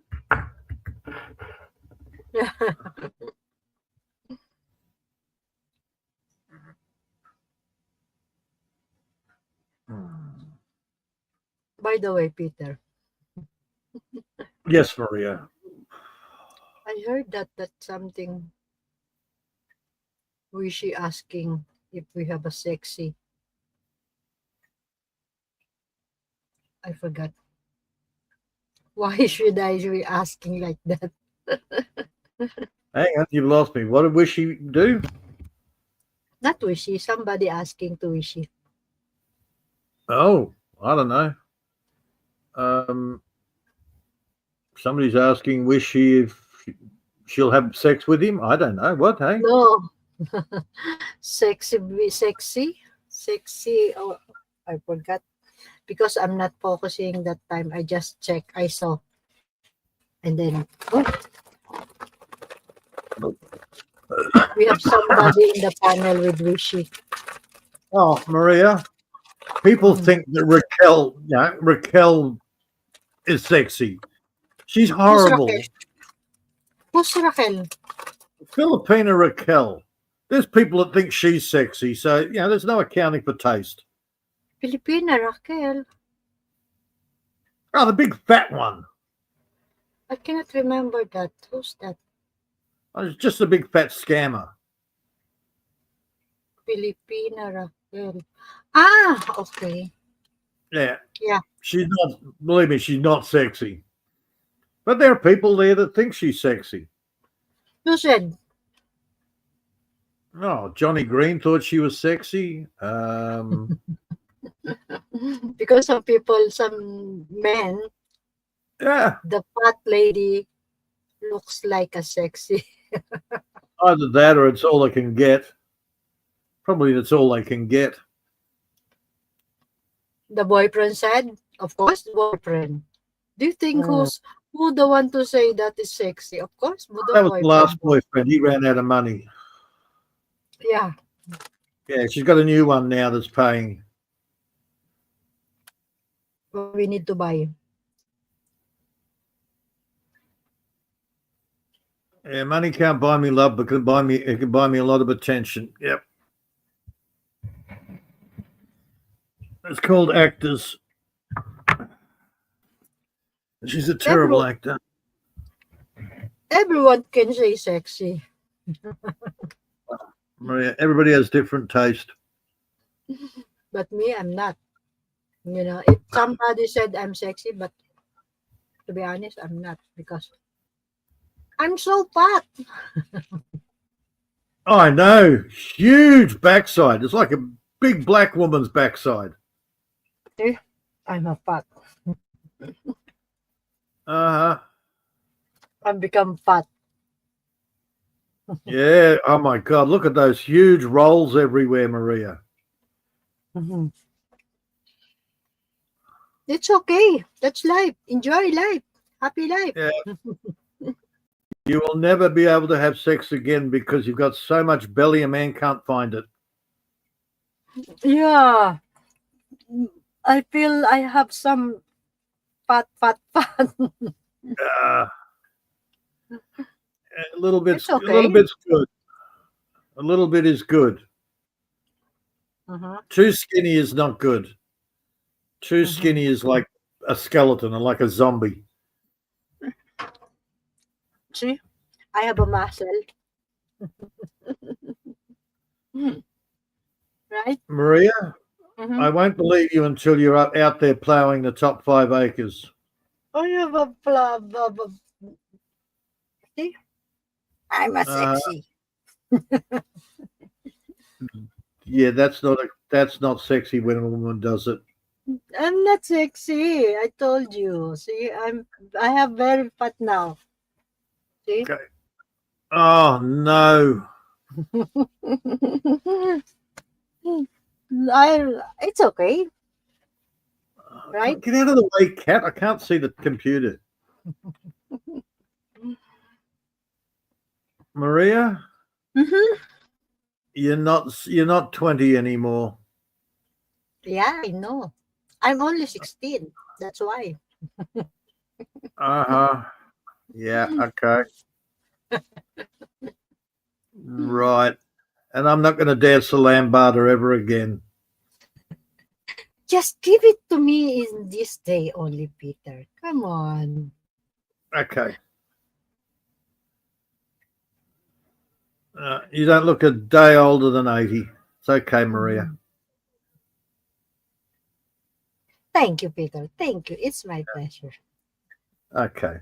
By the way, Peter, Yes, Maria. I heard that something Wishy asking if we have a sexy. I forgot. Why should I be asking like that? Hang on, you've lost me. What did Wishy do? Not Wishy, somebody asking to Wishy. Oh, I don't know. Somebody's asking Wishy if she'll have sex with him. I don't know. What, hey? No. Sexy. Oh, I forgot. Because I'm not focusing that time. I just check. I saw. And then, oh, we have somebody in the panel with Wishy. Oh, Maria. People think that Raquel is sexy. She's horrible. Who's Raquel? Filipina Raquel. There's people that think she's sexy. So, there's no accounting for taste. Filipina Raquel. Oh, the big fat one. I cannot remember that. Who's that? Oh, it's just a big fat scammer. Filipina Raquel. Ah, okay. Yeah. Yeah. She's not, believe me, she's not sexy. But there are people there that think she's sexy. Who said? Oh, Johnny Green thought she was sexy. Because some men, Yeah, the fat lady looks like a sexy. either that or it's all they can get. Probably that's all they can get. The boyfriend said, of course, the boyfriend. Do you think who the one to say that is sexy? Of course, the That was boyfriend. the last boyfriend. He ran out of money. Yeah. Yeah, she's got a new one now that's paying. What we need to buy. Yeah, money can't buy me love, but it can buy me a lot of attention. Yep. It's called actors. She's a terrible actor. Everyone can say sexy. Maria, everybody has different taste. But me, I'm not. If somebody said I'm sexy, but to be honest, I'm not because I'm so fat. I know. Huge backside. It's like a big black woman's backside. I'm a fat. I've become fat. Yeah. Oh my God. Look at those huge rolls everywhere, Maria. Mm-hmm. It's okay. That's life. Enjoy life. Happy life. Yeah. You will never be able to have sex again because you've got so much belly a man can't find it. Yeah. I feel I have some fat. A little bit's It's okay. A little bit's good. A little bit is good. Too skinny is not good. Too skinny is like a skeleton or like a zombie. See, I have a muscle. Right? Maria, I won't believe you until you're out there plowing the top 5 acres. I have a See? I'm a sexy. Yeah, that's not sexy when a woman does it. I'm not sexy. I told you. See, I have very fat now. See? Okay. Oh no. It's okay. Right? Get out of the way, cat. I can't see the computer. Maria? You're not 20 anymore. Yeah, I know. I'm only 16. That's why. Uh-huh. Yeah, okay. Right. And I'm not going to dance the lambada ever again. Just give it to me in this day only, Peter. Come on. Okay. You don't look a day older than 80. It's okay, Maria. Thank you, Peter. Thank you. It's my pleasure. Okay.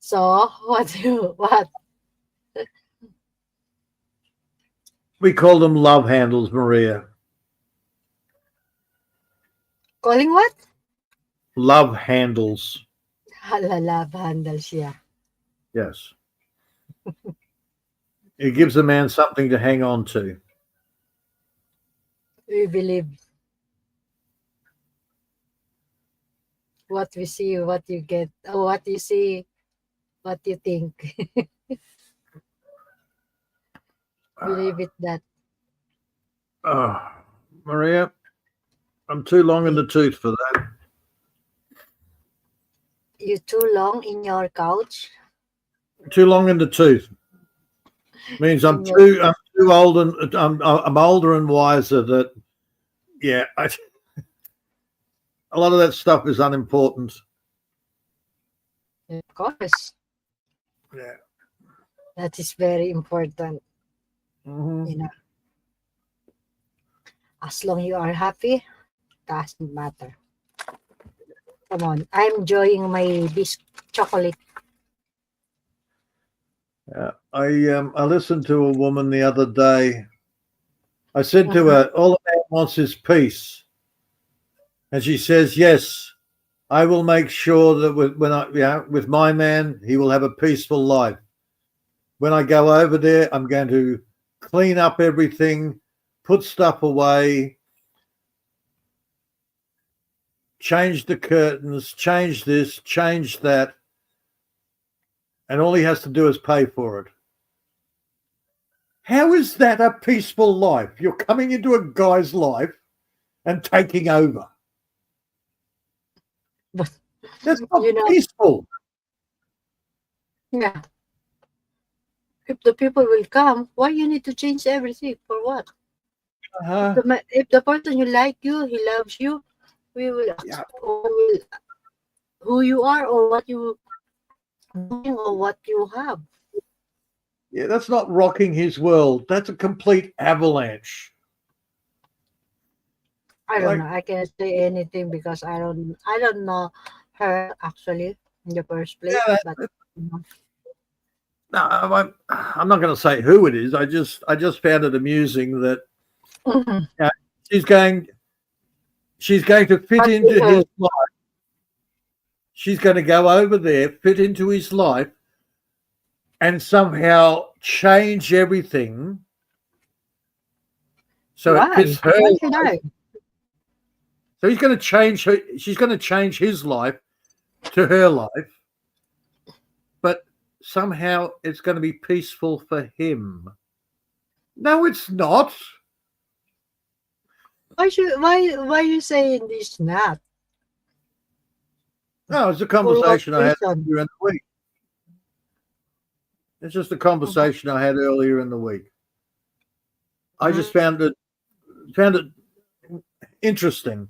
So, what? We call them love handles, Maria. Calling what? Love handles. Halala handles, yeah. Yes. It gives a man something to hang on to. We believe what we see, what you get, or what you see, what you think. Believe it that. Maria, I'm too long in the tooth for that. You too long in your couch? Too long in the tooth means I'm too old, and I'm older and wiser. That a lot of that stuff is unimportant. Of course. Yeah. That is very important. Mm-hmm. You know, as long you are happy, doesn't matter. Come on, I'm enjoying my chocolate. I listened to a woman the other day. I said to her, all a man wants is peace. And she says, yes, I will make sure that with my man, he will have a peaceful life. When I go over there, I'm going to clean up everything, put stuff away, change the curtains, change this, change that. And all he has to do is pay for it. How is that a peaceful life? You're coming into a guy's life and taking over. But that's not peaceful. Yeah. If the people will come, why you need to change everything? For what? If the person you like you, he loves you, we will accept who you are or what you doing or what you have. Yeah, that's not rocking his world. That's a complete avalanche. I don't know. I can't say anything because I don't know her actually in the first place. Yeah, but no, I'm not going to say who it is. I just found it amusing that she's going to fit into his life. She's going to go over there, fit into his life, and somehow change everything so it fits her life. So he's going to change her. She's going to change his life to her life, but somehow it's going to be peaceful for him. No, it's not. Why you saying this not? No, it's a conversation I had earlier in the week. It's just a conversation I had earlier in the week. I just found it interesting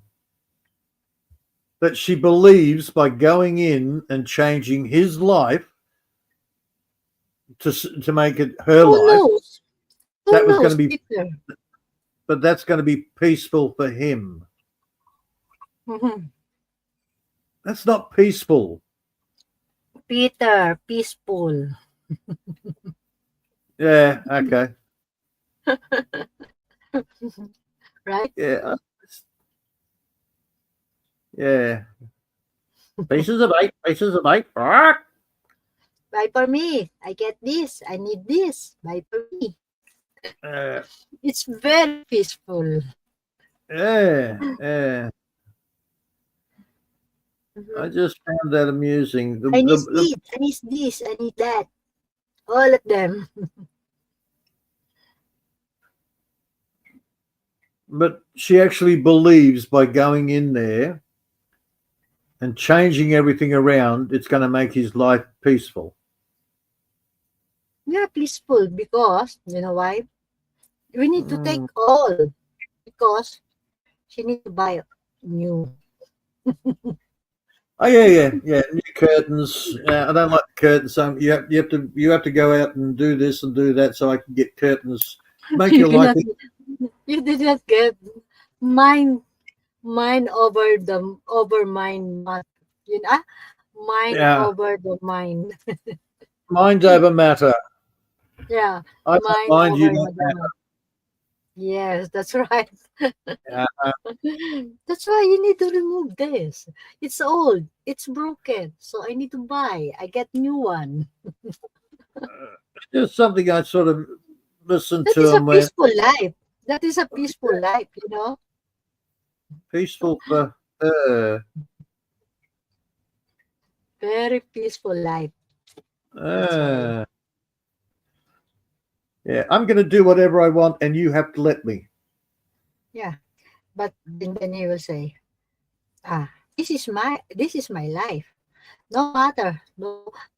that she believes by going in and changing his life to make it her life. That was going to be, but that's going to be peaceful for him. That's not peaceful. Peter, peaceful. Yeah, okay. Right? Yeah. Yeah. Pieces of eight. Buy for me. I get this. I need this. Buy for me. It's very peaceful. Yeah. I just found that amusing. I need this. I need that. All of them. But she actually believes by going in there and changing everything around, it's going to make his life peaceful. Yeah, peaceful, because you know why? We need to take all, because she need to buy new. Oh yeah. New curtains. I don't like the curtains. So you have to go out and do this and do that so I can get curtains. Make You your life. cannot, you did not get mine over mine, you know, mind Yeah, over the mind. mind over matter. Yeah, I don't mind mind, you over don't the mind. Yes, that's right. matter. That's why you need to remove this. It's old. It's broken. So I need to buy. I get new one. Just something I sort of listened That to is a and went, peaceful life. That is a peaceful life, you know? peaceful for her. Very peaceful life. That's why. Yeah, I'm going to do whatever I want and you have to let me. Yeah. But then he will say, this is my life. No matter.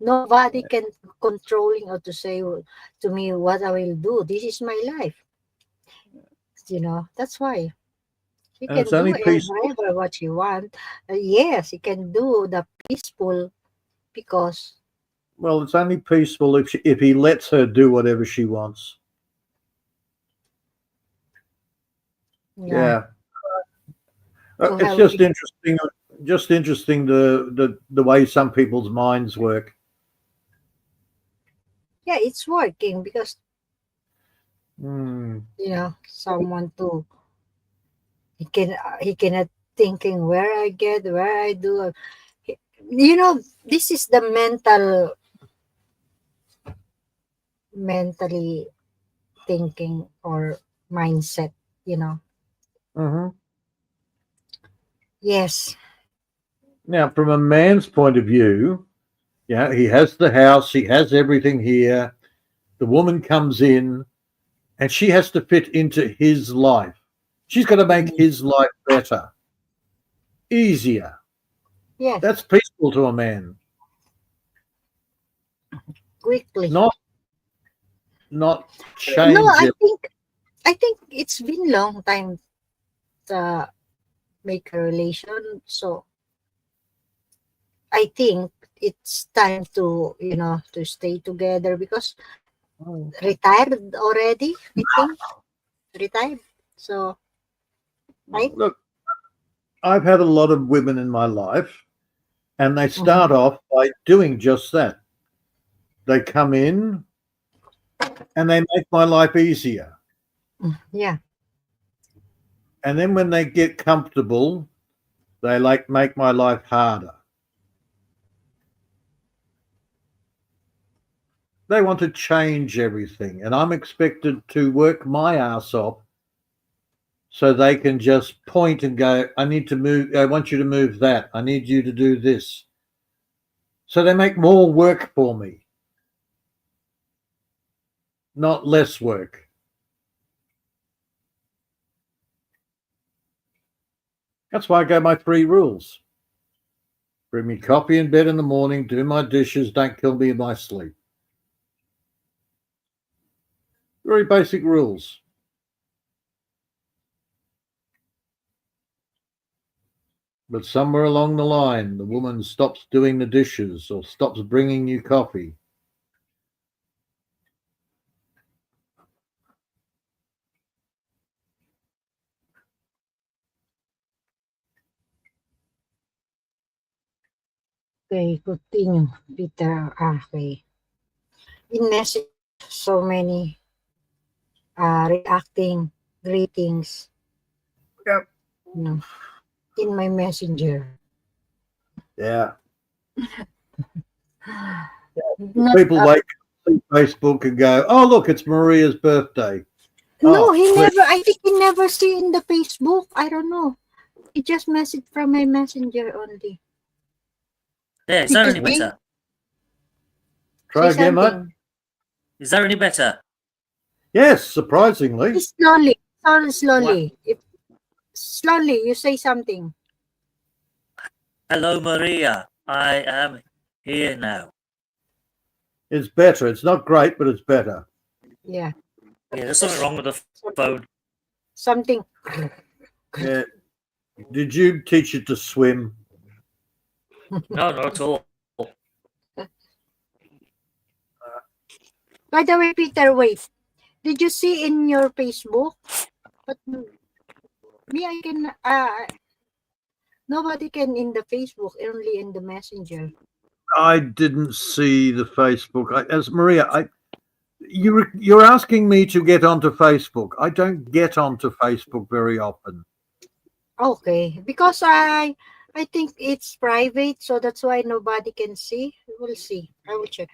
Nobody can controlling or to say to me what I will do. This is my life. You know, that's why. He And it's can do only peaceful. whatever what you want. Yes, he can do the peaceful, because Well, it's only peaceful if he lets her do whatever she wants. yeah, Yeah. to It's have just interesting. Just interesting the way some people's minds work. yeah, it's working, because Hmm. you know, someone to he cannot thinking where I get, where I do. You know, this is the mentally thinking or mindset. You know. Mm-hmm. Yes. Now, from a man's point of view, yeah, he has the house, he has everything here. The woman comes in, and she has to fit into his life. She's got to make his life better, easier. Yes. That's peaceful to a man. Quickly. Not No, change it. I think it's been long time to make a relation. So I think it's time to, you know, to stay together, because retired already, I think. Retired. So, right? Look, I've had a lot of women in my life, and they Mhm. start off by doing just that. They come in and they make my life easier. Yeah. And then when they get comfortable, they make my life harder. They want to change everything, and I'm expected to work my ass off so they can just point and go, I need to move, I want you to move that, I need you to do this. So they make more work for me, not less work. That's why I go my 3 rules. Bring me coffee in bed in the morning, do my dishes, don't kill me in my sleep. Very basic rules. But somewhere along the line, the woman stops doing the dishes or stops bringing you coffee. Okay, continue, Peter. Okay. In message, so many reacting, greetings, Yep. you know, in my messenger. Yeah. Not, People wake up, see Facebook and go, oh, look, it's Maria's birthday. no, Oh, he click. never, I think he never see in the Facebook. I don't know. He just messaged from my messenger only. Yeah, is He that just any ding, better? Try say again, mate. something. Is that any better? Yes, surprisingly. Slowly, slowly. If Slowly, you say something. Hello, Maria. I am here now. It's better. It's not great, but it's better. Yeah. Yeah, there's something wrong with the phone. Something. Yeah. Did you teach it to swim? No, not at all. By the way, Peter, wait. Did you see in your Facebook? But me, I can. Nobody can in the Facebook, only in the Messenger. I didn't see the Facebook. As Maria, you're asking me to get onto Facebook. I don't get onto Facebook very often. Okay, because I think it's private, so that's why nobody can see. We'll see. I will check.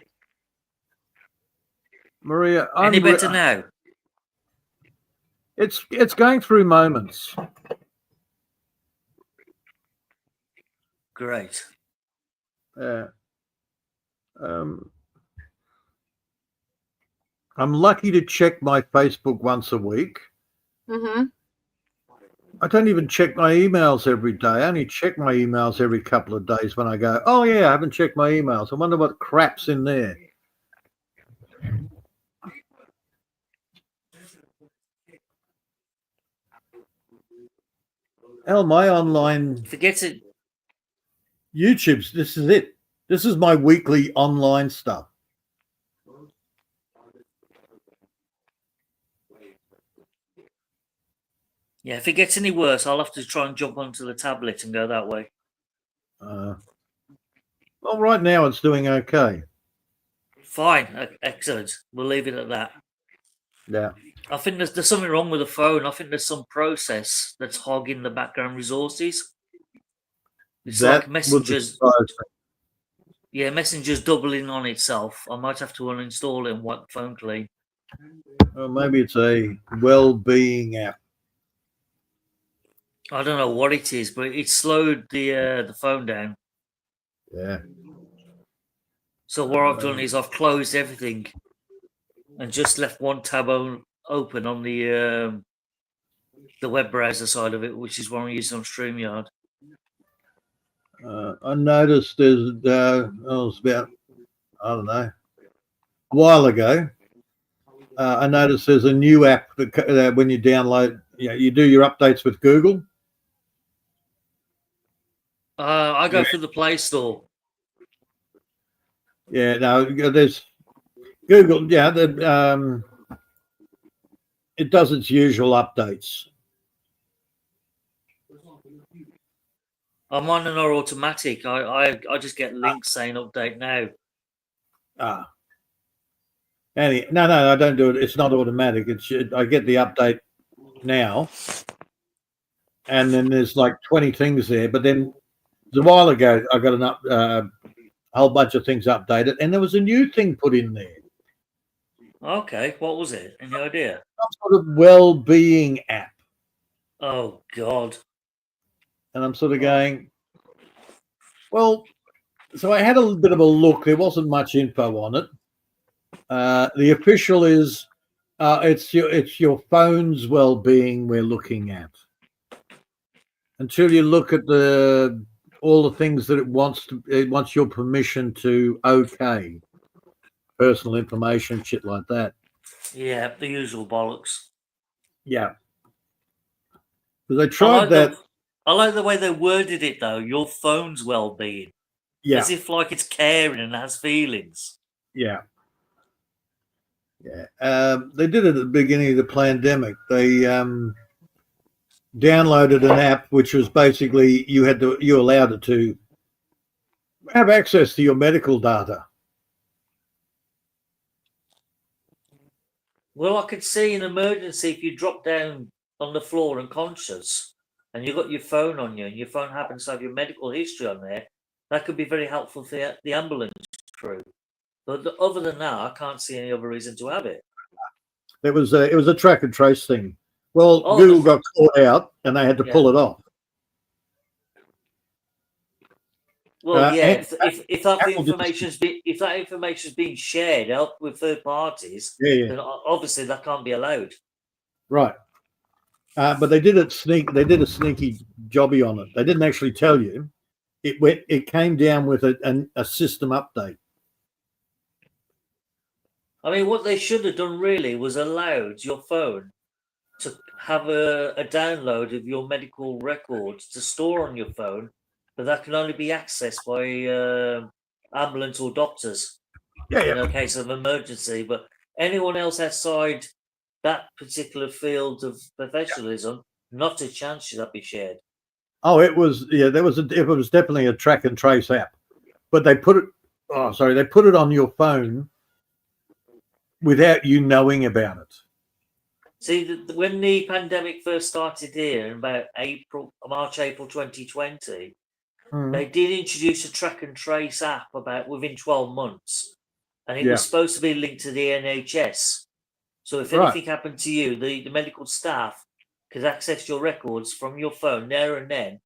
Maria, Any better now? It's going through moments. Great. I'm lucky to check my Facebook once a week. Mm-hmm. I don't even check my emails every day. I only check my emails every couple of days when I go, oh, yeah, I haven't checked my emails. I wonder what crap's in there. My online... Forget it. YouTube's, this is it. This is my weekly online stuff. Yeah, if it gets any worse, I'll have to try and jump onto the tablet and go that way. Well, right now it's doing okay. Fine. Excellent. We'll leave it at that. Yeah. I think there's something wrong with the phone. I think there's some process that's hogging the background resources. It's like Messenger's... Yeah, Messenger's doubling on itself. I might have to uninstall it and wipe the phone clean. Well, maybe it's a well-being app. I don't know what it is, but it slowed the phone down. Yeah. So what I've done is I've closed everything and just left one tab open on the web browser side of it, which is one I'm using on StreamYard. I noticed there's it was about, I don't know, a while ago. I noticed there's a new app that when you download, you do your updates with Google. I go through the Play Store. Yeah, no, there's Google. Yeah, it does its usual updates. I'm on an automatic. I just get links saying update now. No, I don't do it. It's not automatic. I get the update now, and then there's like 20 things there. But then a while ago, I got a whole bunch of things updated, and there was a new thing put in there. Okay, what was it? Any idea? Some sort of well-being app. Oh God! And I'm sort of going, well. So I had a little bit of a look. There wasn't much info on it. The official is it's your phone's well-being we're looking at. Until you look at all the things that it wants your permission to okay, personal information, shit like that. Yeah, the usual bollocks. Yeah, because I tried that. I like the way they worded it though. Your phone's well-being. Yeah, as if like it's caring and has feelings. Yeah. Yeah, they did it at the beginning of the pandemic. They downloaded an app which was basically you allowed it to have access to your medical data. Well, I could see an emergency if you drop down on the floor unconscious and you've got your phone on you and your phone happens to have your medical history on there, that could be very helpful for the ambulance crew. But other than that, I can't see any other reason to have it. It was a track and trace thing. Well, Google got caught out and they had to pull it off. Well, if that information's being shared with third parties, then obviously that can't be allowed. Right. But they did it sneak. They did a sneaky jobby on it. They didn't actually tell you. It came down with a system update. I mean, what they should have done really was allowed your phone to have a download of your medical records to store on your phone, but that can only be accessed by ambulance or doctors in a case of emergency. But anyone else outside that particular field of professionalism, not a chance should that be shared. Oh, it was it was definitely a track and trace app, but they put it. Oh, sorry, they put it on your phone without you knowing about it. See, when the pandemic first started here in about March, April 2020, they did introduce a track and trace app about within 12 months, and it was supposed to be linked to the NHS. So if anything happened to you, the medical staff could access your records from your phone there and then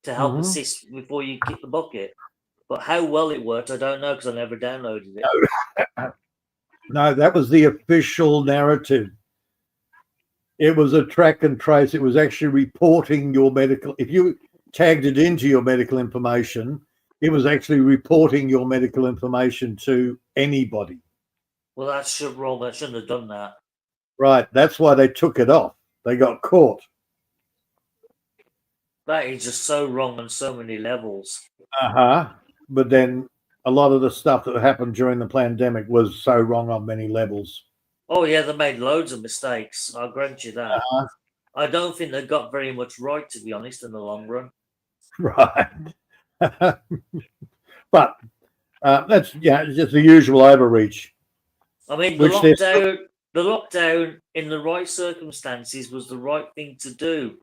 to help assist before you kick the bucket. But how well it worked, I don't know, because I never downloaded it. No, that was the official narrative. It was a track and trace. It was actually reporting your medical. If you tagged it into your medical information, it was actually reporting your medical information to anybody. Well, that's wrong. I shouldn't have done that. Right. That's why they took it off. They got caught. That is just so wrong on so many levels. But then a lot of the stuff that happened during the pandemic was so wrong on many levels. Oh, yeah, they made loads of mistakes. I'll grant you that. I don't think they got very much right, to be honest, in the long run. Right. But that's just the usual overreach. I mean, the lockdown in the right circumstances was the right thing to do.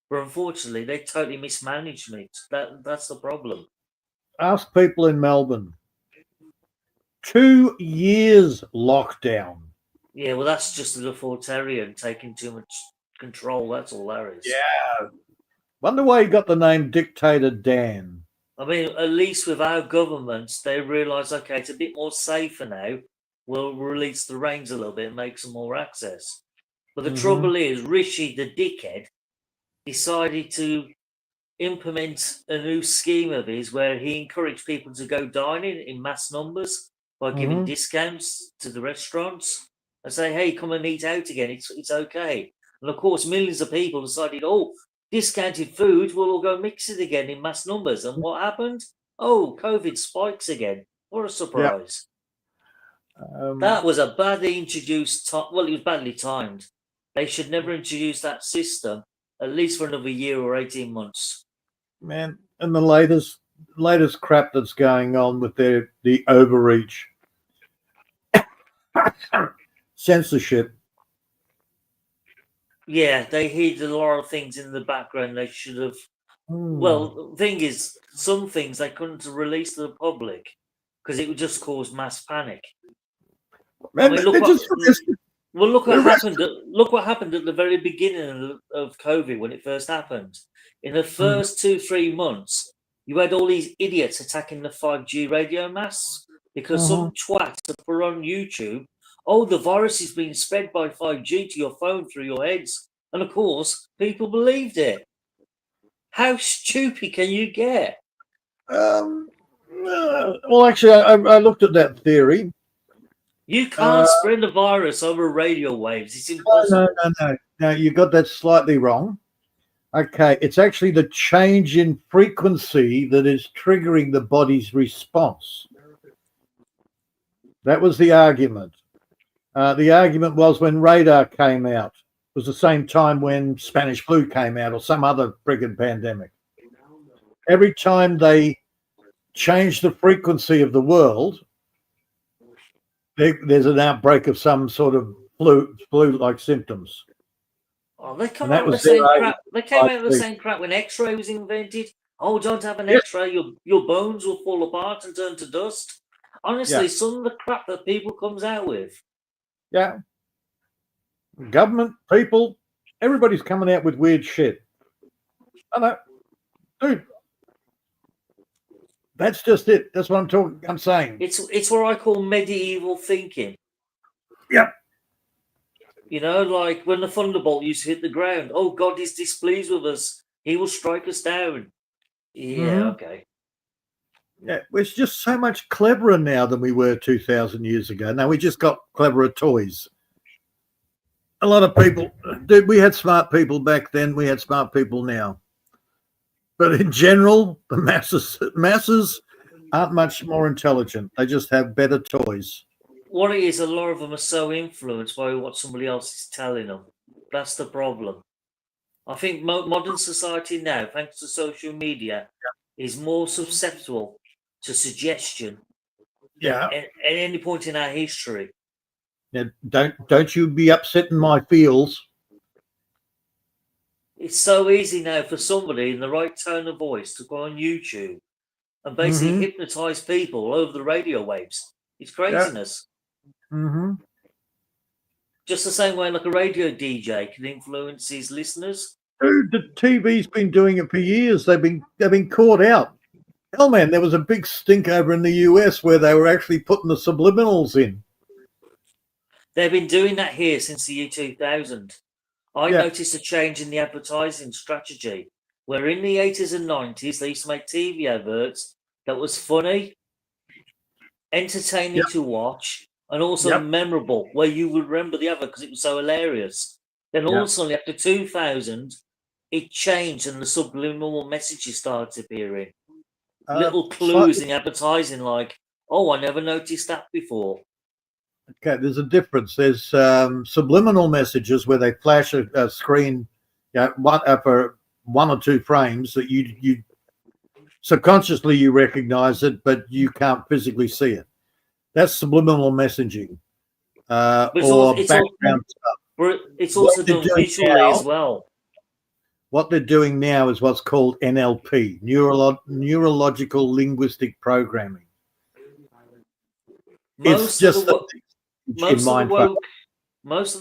But unfortunately, they totally mismanaged it. That's the problem. Ask people in Melbourne. 2 years lockdown. Yeah, well, that's just the authoritarian taking too much control. That's all there is. Yeah. Wonder why he got the name Dictator Dan. I mean, at least with our governments, they realise, okay, it's a bit more safer now. We'll release the reins a little bit and make some more access. But the trouble is, Rishi, the dickhead, decided to implement a new scheme of his where he encouraged people to go dining in mass numbers by giving discounts to the restaurants and say, hey, come and eat out again. It's okay. And of course, millions of people decided, oh, discounted food, we'll all go mix it again in mass numbers. And what happened? Oh, COVID spikes again. What a surprise. That was a badly introduced, it was badly timed. They should never introduce that system, at least for another year or 18 months. Man, and the latest crap that's going on with the overreach. Censorship. Yeah, they hid a lot of things in the background they should have. Well, the thing is, some things they couldn't release to the public because it would just cause mass panic. Man, I mean, look what happened. Look what happened at the very beginning of COVID when it first happened. In the first 2-3 months, you had all these idiots attacking the 5G radio masts because some twats have put on YouTube, oh, the virus is being spread by 5G to your phone through your heads. And of course, people believed it. How stupid can you get? Well, actually, I looked at that theory. You can't spread the virus over radio waves. It's impossible. No, you got that slightly wrong. Okay, it's actually the change in frequency that is triggering the body's response. That was the argument. The argument was when radar came out. It was the same time when Spanish flu came out or some other friggin' pandemic. Every time they change the frequency of the world, there's an outbreak of some sort of flu-like symptoms. Oh, they come out with the same crap. They came out with the same crap when X-ray was invented. Oh, don't have an X-ray, your bones will fall apart and turn to dust. Honestly, some of the crap that people comes out with. Yeah. Government, people, everybody's coming out with weird shit. I know. Dude. That's just it. That's what I'm saying. It's what I call medieval thinking. Yep. You know, like when the thunderbolt used to hit the ground. Oh, God is displeased with us. He will strike us down. Yeah, okay. Yeah, we're just so much cleverer now than we were 2,000 years ago. Now we just got cleverer toys. A lot of people, dude, we had smart people back then. We had smart people now. But in general, the masses aren't much more intelligent. They just have better toys. What it is, a lot of them are so influenced by what somebody else is telling them. That's the problem. I think modern society now, thanks to social media, is more susceptible to suggestion Yeah. at any point in our history. Now, don't you be upsetting my feels. It's so easy now for somebody in the right tone of voice to go on YouTube and basically hypnotize people over the radio waves. It's craziness. Just the same way like a radio DJ can influence his listeners. Dude, the TV's been doing it for years. They've been caught out. Hell, man, there was a big stink over in the US where they were actually putting the subliminals in. They've been doing that here since the year 2000. I noticed a change in the advertising strategy, where in the 80s and 90s, they used to make TV adverts that was funny, entertaining to watch, and also memorable, where you would remember the advert because it was so hilarious. Then all of a sudden, after 2000, it changed and the subliminal messages started appearing. Little clues in advertising like, oh, I never noticed that before. Okay, there's a difference. There's subliminal messages where they flash a screen for 1 or 2 frames that you subconsciously you recognize it, but you can't physically see it. That's subliminal messaging or background stuff. It's also done visually as well. What they're doing now is what's called NLP, neurological linguistic programming. Most of the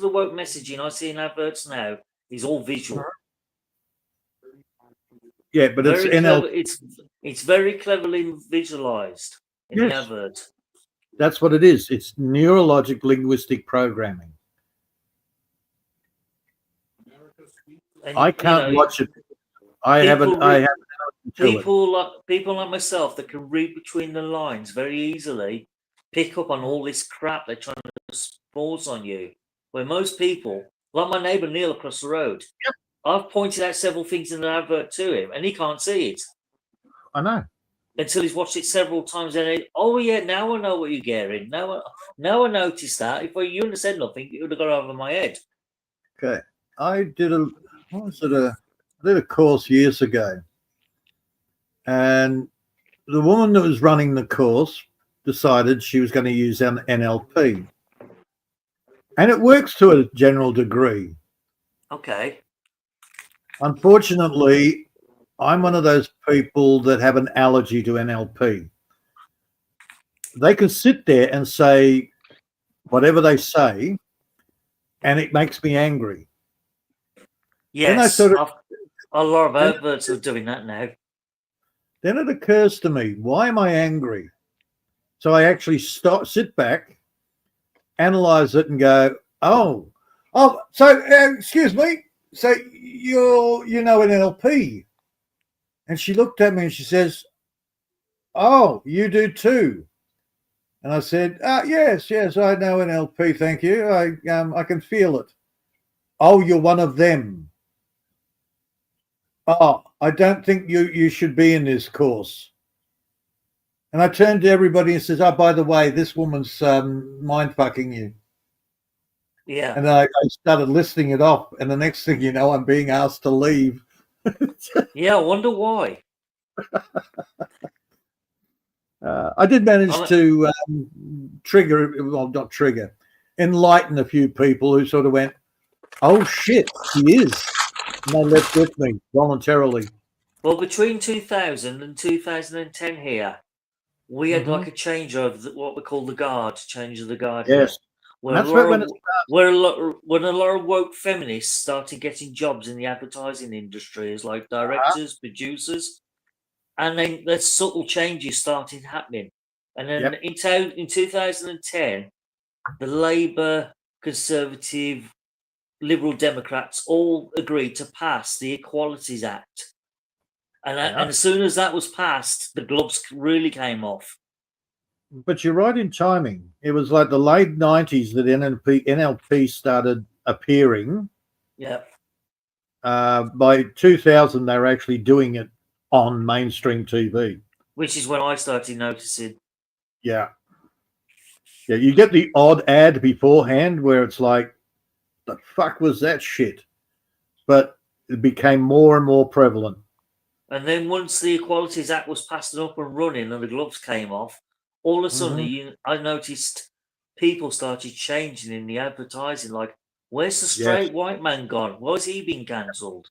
woke messaging I see in adverts now is all visual. Yeah, but it's NLP. It's very cleverly visualized in the advert. That's what it is. It's neurologic linguistic programming. And, I can't watch it. People like myself that can read between the lines very easily pick up on all this crap they're trying to force on you. Where most people, like my neighbour Neil across the road, I've pointed out several things in an advert to him and he can't see it. I know. Until he's watched it several times and now I know what you're getting. Now I noticed that. If you wouldn't have said nothing, it would have gone over my head. Okay. I did a course years ago. And the woman that was running the course decided she was going to use an NLP. And it works to a general degree. Okay. Unfortunately, I'm one of those people that have an allergy to NLP. They can sit there and say whatever they say, and it makes me angry. Yes, a lot of adverts are doing that now. Then it occurs to me, why am I angry? So I actually sit back, analyze it, and go, oh, so excuse me, so you know an NLP? And she looked at me and she says, oh, you do too. And I said, yes, I know NLP, thank you. I can feel it. Oh, you're one of them. Oh, I don't think you should be in this course. And I turned to everybody and says, oh, by the way, this woman's mind fucking you. Yeah. And I started listing it off. And the next thing you know, I'm being asked to leave. Yeah, I wonder why. I did manage to enlighten a few people who sort of went, oh, shit, she is. And they left with me voluntarily. Well, between 2000 and 2010 here, we had like a change of what we call the guard, change of the guard. Yes. Where a lot of woke feminists started getting jobs in the advertising industry as like directors, producers, and then the subtle changes started happening. And then in 2010, the Labour Conservative Liberal Democrats all agreed to pass the Equalities Act. And as soon as that was passed, the gloves really came off. But you're right in timing. It was like the late 90s that NLP started appearing. Yeah. By 2000, they were actually doing it on mainstream TV. Which is when I started noticing. Yeah. Yeah, you get the odd ad beforehand where it's like, the fuck was that shit? But it became more and more prevalent. And then once the Equalities Act was passed and up and running and the gloves came off, all of a sudden I noticed people started changing in the advertising, like, where's the straight white man gone? Why's he been cancelled?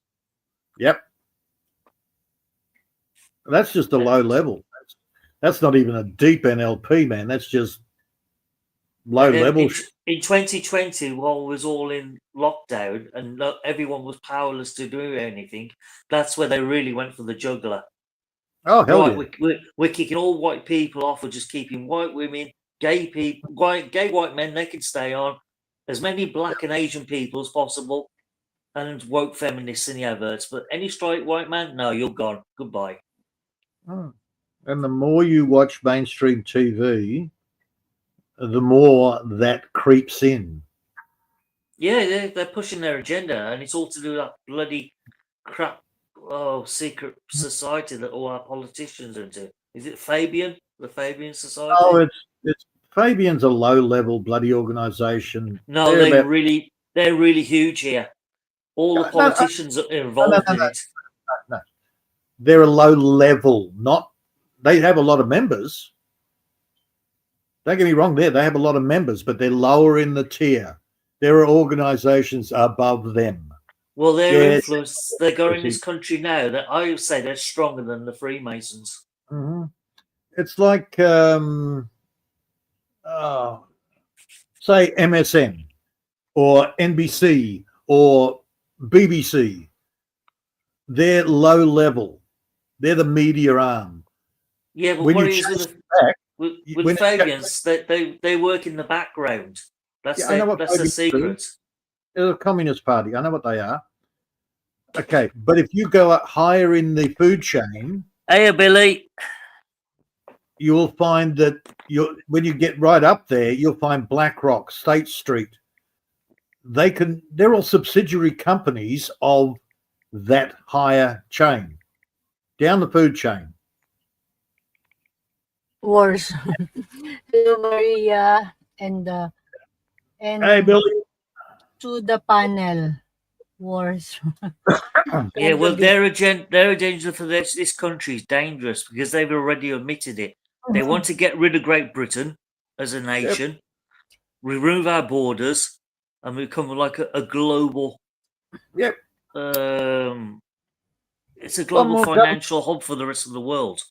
Yep. That's just a low level. That's not even a deep NLP, man. That's just low level. In 2020, while we was all in lockdown and everyone was powerless to do anything, that's where they really went for the juggler. Oh, hell yeah. We're kicking all white people off. We're just keeping white women, gay people, gay white men, they can stay on. As many black and Asian people as possible, and woke feminists in the adverts. But any straight white man, no, you're gone. Goodbye. Oh. And the more you watch mainstream TV, the more that creeps in. Yeah, they're pushing their agenda, and it's all to do with that bloody crap secret society that all our politicians are into. Is it Fabian? The Fabian Society? Oh, it's Fabian's a low-level bloody organisation. No, they're really huge here. All the politicians are involved in it. No. They're a low level, they have a lot of members. Don't get me wrong, they have a lot of members, but they're lower in the tier. There are organisations above them. Well, their influence, they're going in this country now that I would say they're stronger than the Freemasons. Mm-hmm. It's like, say MSN or NBC or BBC. They're low level. They're the media arm. Yeah, but what is with Fabians? They work in the background. That's the secret. They're a communist party. I know what they are. Okay, but if you go up higher in the food chain, hey, Billy, you'll find that when you get right up there, you'll find BlackRock, State Street. They're all subsidiary companies of that higher chain, down the food chain. Borz. Hello, Maria, and hey, Billy, to the panel. Borz. Yeah, well, their agenda for this country is dangerous because they've already admitted it. They want to get rid of Great Britain as a nation, remove our borders, and become like a global. Yep. It's a global financial hub for the rest of the world.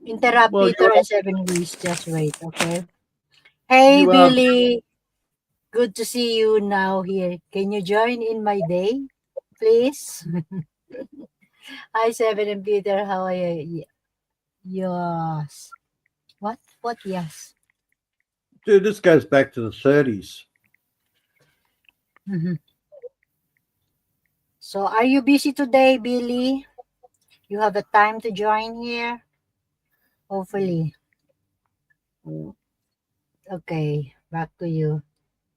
Interrupt Peter and 7 weeks. Just wait, okay? Hey, Billy. Good to see you now here. Can you join in my day, please? Hi, 7 and Peter. How are you? Yes. What? Yes. Dude, this goes back to the 30s. Mm-hmm. So, are you busy today, Billy? You have a time to join here? Hopefully. Okay, back to you,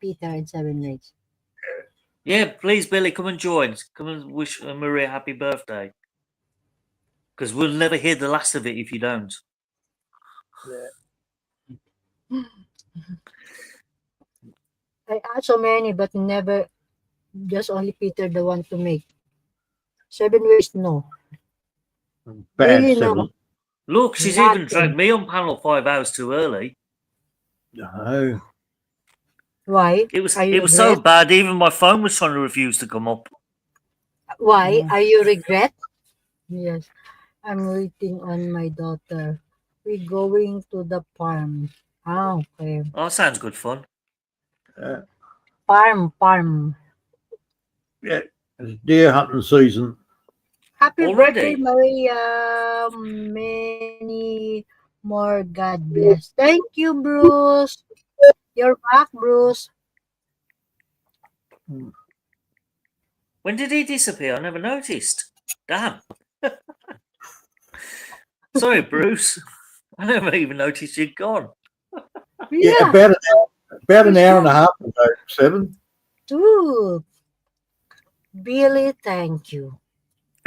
Peter and 7 weeks. Yeah, please, Billy, come and join. Come and wish Maria happy birthday. Because we'll never hear the last of it if you don't. Yeah. I asked so many, but never, just only Peter the one to make. 7 weeks, no. Bad Really, 7. no. Look, she's even dragged me on panel 5 hours too early. No. Why? It was so bad, even my phone was trying to refuse to come up. Why? Are you regret? Yes. I'm waiting on my daughter. We're going to the farm. Oh, okay. Oh, sounds good fun. Farm. Yeah, it's deer hunting season. Happy birthday, Maria. Many more. God bless. Thank you, Bruce. You're back, Bruce. When did he disappear? I never noticed. Damn. Sorry, Bruce. I never even noticed you'd gone. Yeah, about an hour and a half ago, 7. Dude. Billy, thank you.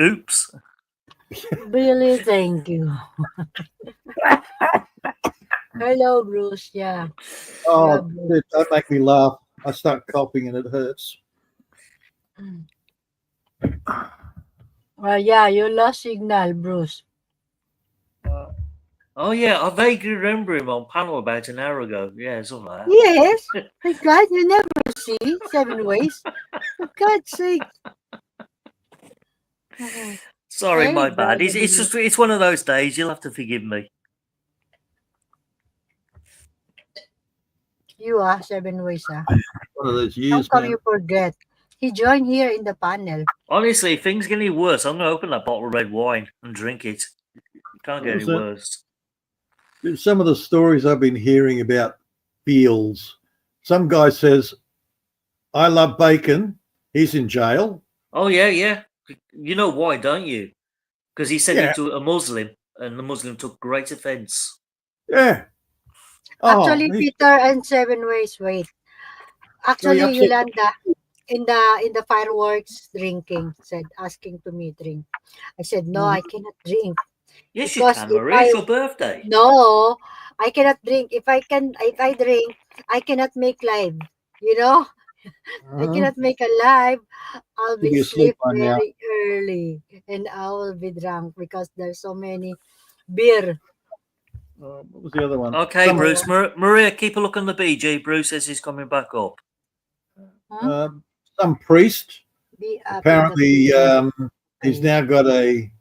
Oops. Billy, thank you. Hello, Bruce. Yeah. Oh, Yeah, Bruce. don't make me laugh. I start coughing and it hurts. Yeah, you lost signal, Bruce. Oh, yeah. I vaguely remember him on panel about an hour ago. Yeah, something like that. Yes. My God, you never see 7 ways. For God's sake. Sorry, Hey, my bad. brother, It's one of those days. You'll have to forgive me. You are 7 ways, huh? One of those How years, come man. you forget? He joined here in the panel. Honestly, if things get any worse, I'm going to open that bottle of red wine and drink it. It can't get any So- worse. Some of the stories I've been hearing about Beals. Some guy says, I love bacon. He's in jail. Oh, yeah, yeah. You know why, don't you? Because he said Yeah. it to a Muslim, and the Muslim took great offence. Yeah. Oh, Actually, Peter and 7 ways, wait. Actually, upset. Yolanda, in the fireworks drinking, said, asking to me drink. I said, no, I cannot drink. Yes, Because you can, if Marie. It's your birthday. No, I cannot drink. If I drink, I cannot make live. You know, I cannot make a live. I'll You'll be be asleep sleep by now. very early, and I will be drunk because there's so many beer. What was the other one? Okay, Some- Bruce. Maria, keep a look on the BG. Bruce says he's coming back up. Some priest. Be up in the Apparently, beer. he's now got a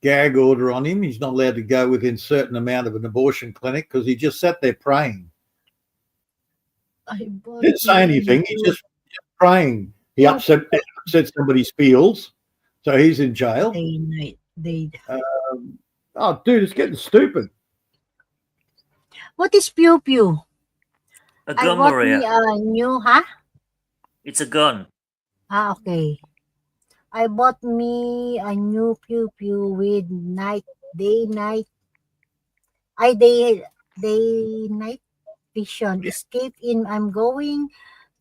gag order on him. He's not allowed to go within a certain amount of an abortion clinic because he just sat there praying. Didn't say anything. He's just praying. He upset somebody's feels, so he's in jail. Oh, dude, it's getting stupid. What is pew pew? A I gun, bought Maria. me a new, huh? It's a gun. Okay. I bought me a new pew pew with day night vision. Escape in. I'm going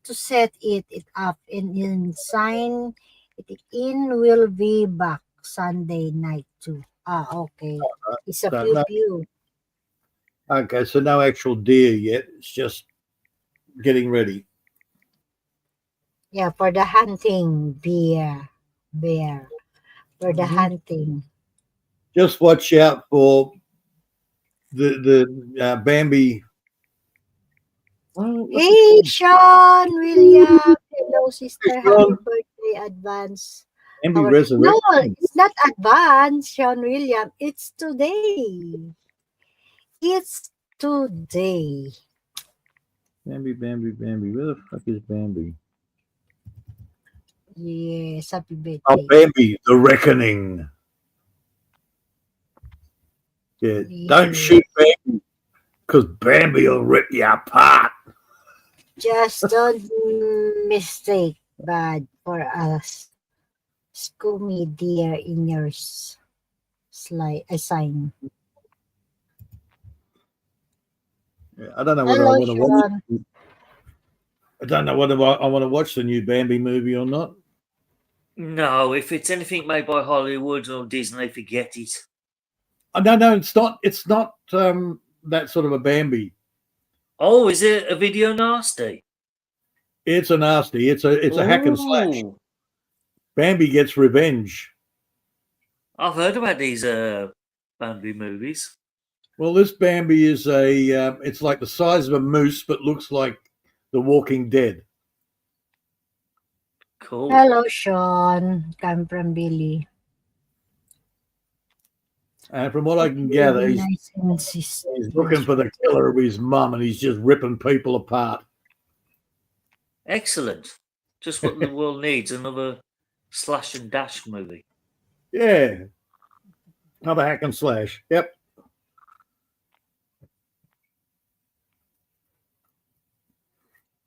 to set it up and in sign it in. Will be back Sunday night too. Okay. It's a So pew no- pew. Okay, so no actual deer yet. It's just getting ready. Yeah, for the hunting bear. For the hunting. Just watch out for the Bambi. Hey, Sean William. Hello, sister. Hey, Happy Sean. birthday advance. Bambi No, resurrection. it's not advance, Sean William. It's today. It's today. Bambi. Where the fuck is Bambi? Yes, happy birthday. Oh, Bambi, the reckoning. Yeah, don't Yes. shoot Bambi because Bambi will rip you apart. Just don't mistake bad for us. Scoomy dear in your sign. Yeah, I don't know whether Hello, I want to watch. Sean. I don't know whether I want to watch the new Bambi movie or not. No, if it's anything made by Hollywood or Disney, forget it. No, it's not. It's not that sort of a Bambi. Oh, is it a video nasty? It's a nasty. It's a hack and slash. Ooh. Bambi gets revenge. I've heard about these Bambi movies. Well, this Bambi is it's like the size of a moose, but looks like The Walking Dead. Cool. Hello, Sean. Come from Billy. And from what I can gather, he's looking for the killer of his mum, and he's just ripping people apart. Excellent. Just what the world needs, another slash and dash movie. Yeah. Another hack and slash. Yep.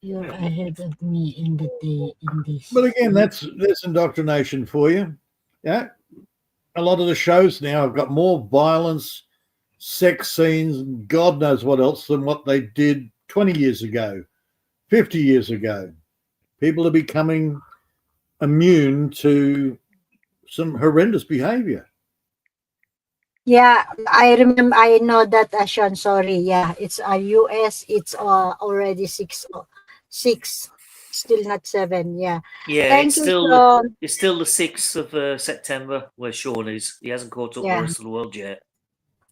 You're ahead of me in the day in this. But again, that's indoctrination for you. Yeah. A lot of the shows now have got more violence, sex scenes, and God knows what else than what they did 20 years ago, 50 years ago. People are becoming immune to some horrendous behavior. Yeah, I remember. I know that, Sean. Sorry. Yeah, it's US. It's already 6, still not 7. Yeah. Yeah, Thank it's you, still Sean. it's still the 6th of September where Sean is. He hasn't caught up with the Yeah. rest of the world yet.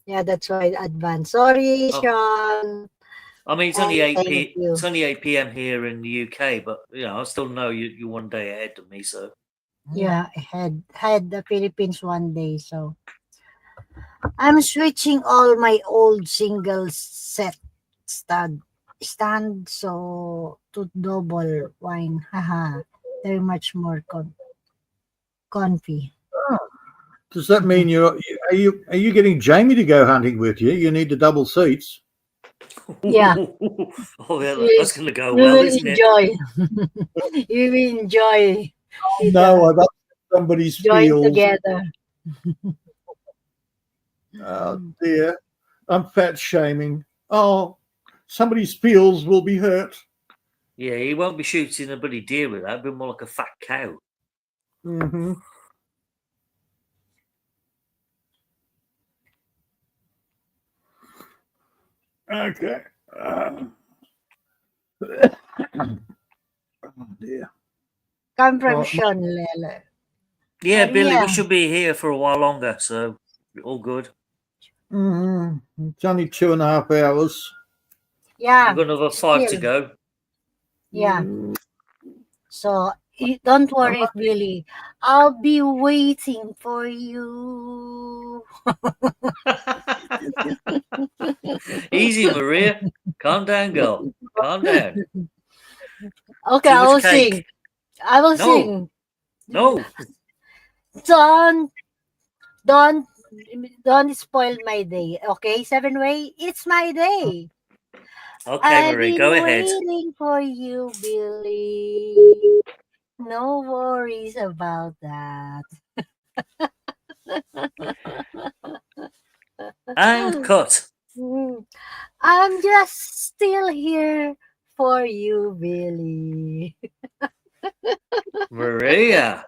Yeah, that's why I advanced. Sorry, Oh. Sean. I mean, it's And only 8 thank p. you. It's only 8 p.m. here in the UK, but I still know you're 1 day ahead of me. So Yeah, I had the Philippines one day, so I'm switching all my old single set stand so to double wine. Haha, they're much more comfy. Does that mean are you getting Jamie to go hunting with you? You need the double seats. Yeah. Oh, yeah, We- that's going to go We well, will isn't it? enjoy. We will enjoy. with No, I got somebody's join feels. together. Oh dear, I'm fat shaming. Oh, somebody's feels will be hurt. Yeah, he won't be shooting a bloody deer with that. It'll be more like a fat cow. Mm-hmm. Okay. Oh dear. Come from Oh, Sean Lele. Yeah, Billy, Maria. we should be here for a while longer, so all good. Mm-hmm. It's only 2.5 hours. Yeah. We've got another 5 to still. go. Yeah. So don't worry, Billy. I'll be waiting for you. Easy, Maria. Calm down, girl. Calm down. Okay, Too I much will cake. sing. I will No. sing. No. Don't spoil my day. Okay, 7-Way, it's my day. Okay, I've Marie, been go ahead. waiting for you, Billy. No worries about that. And cut. I'm just still here for you, Billy. Maria.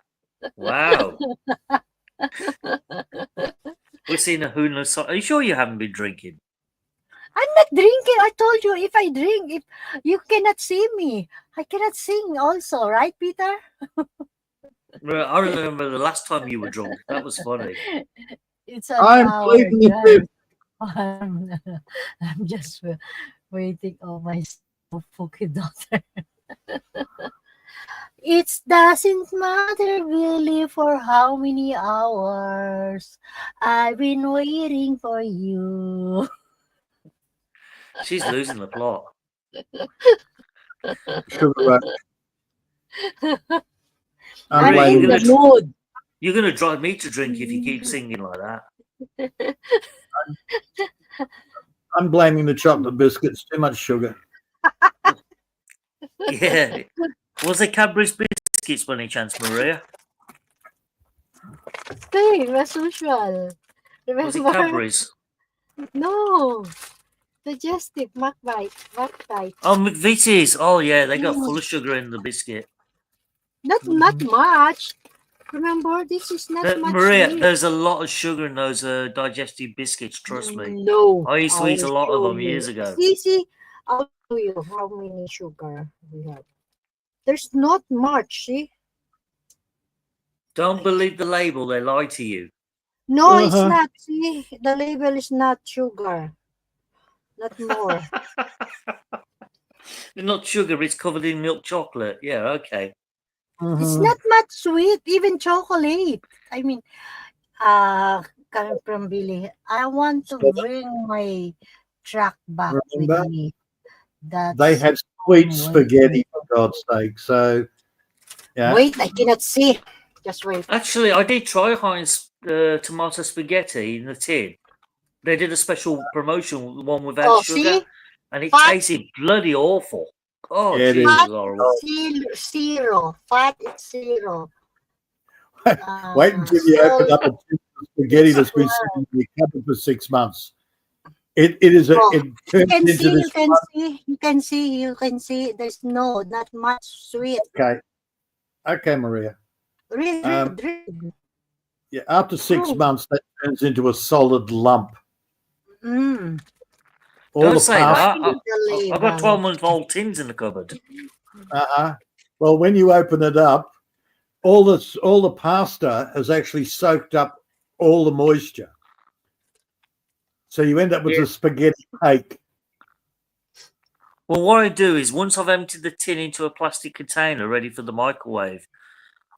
Wow. We're seeing a Huna song. Are you sure you haven't been drinking? I'm not drinking. I told you, if I drink, if you cannot see me, I cannot sing also, right, Peter? I remember the last time you were drunk. That was funny. It's an I'm hour, pleading the guys. fifth. I'm just waiting on my spooky daughter. It doesn't matter, Billy, for how many hours. I've been waiting for you. She's losing the plot. Sugar rush. I'm I'm Maria, in blaming the the mood. You're going to drive me to drink if you keep singing like that. I'm blaming the chocolate biscuits. Too much sugar. Yeah. Was it Cadbury's biscuits by any chance, Maria? Okay, as usual. Was it Remember? Cadbury's? No. Digestive, McBite. Oh, McVitie's. Oh, yeah, they got full of sugar in the biscuit. Not much. Remember, this is not much. Maria, sweet. there's a lot of sugar in those digestive biscuits, trust me. No. I used to eat a I'll lot of show them you. years ago. See, I'll show you how many sugar we have. There's not much, see? Don't believe the label, they lie to you. No, it's not. See, the label is not sugar. Not more. It's not sugar, it's covered in milk chocolate. Yeah, okay. It's not much sweet, even chocolate. I mean, coming from Billy, I want to bring my truck back Remember? with me. They had sweet spaghetti, for God's sake. So, yeah. Wait, I cannot see. Just wait. Actually, I did try Heinz tomato spaghetti in the tin. They did a special promotion, the one without sugar, See? and it Fat. tasted bloody awful. Oh, Yeah, it is. Jesus, Fat horrible. is zero. Fat is zero. Wait until you open up a tin of spaghetti that's been Well, sitting in your cupboard for 6 months. It turns into this. you can see. There's not much sweet. Okay, Maria. Read. Yeah, after 6 Oh. months, that turns into a solid lump. Mm. All Don't the say that. pasta. I've got 12-month-old tins in the cupboard. Well, when you open it up, all the pasta has actually soaked up all the moisture. So you end up with a spaghetti cake. Well, what I do is once I've emptied the tin into a plastic container ready for the microwave,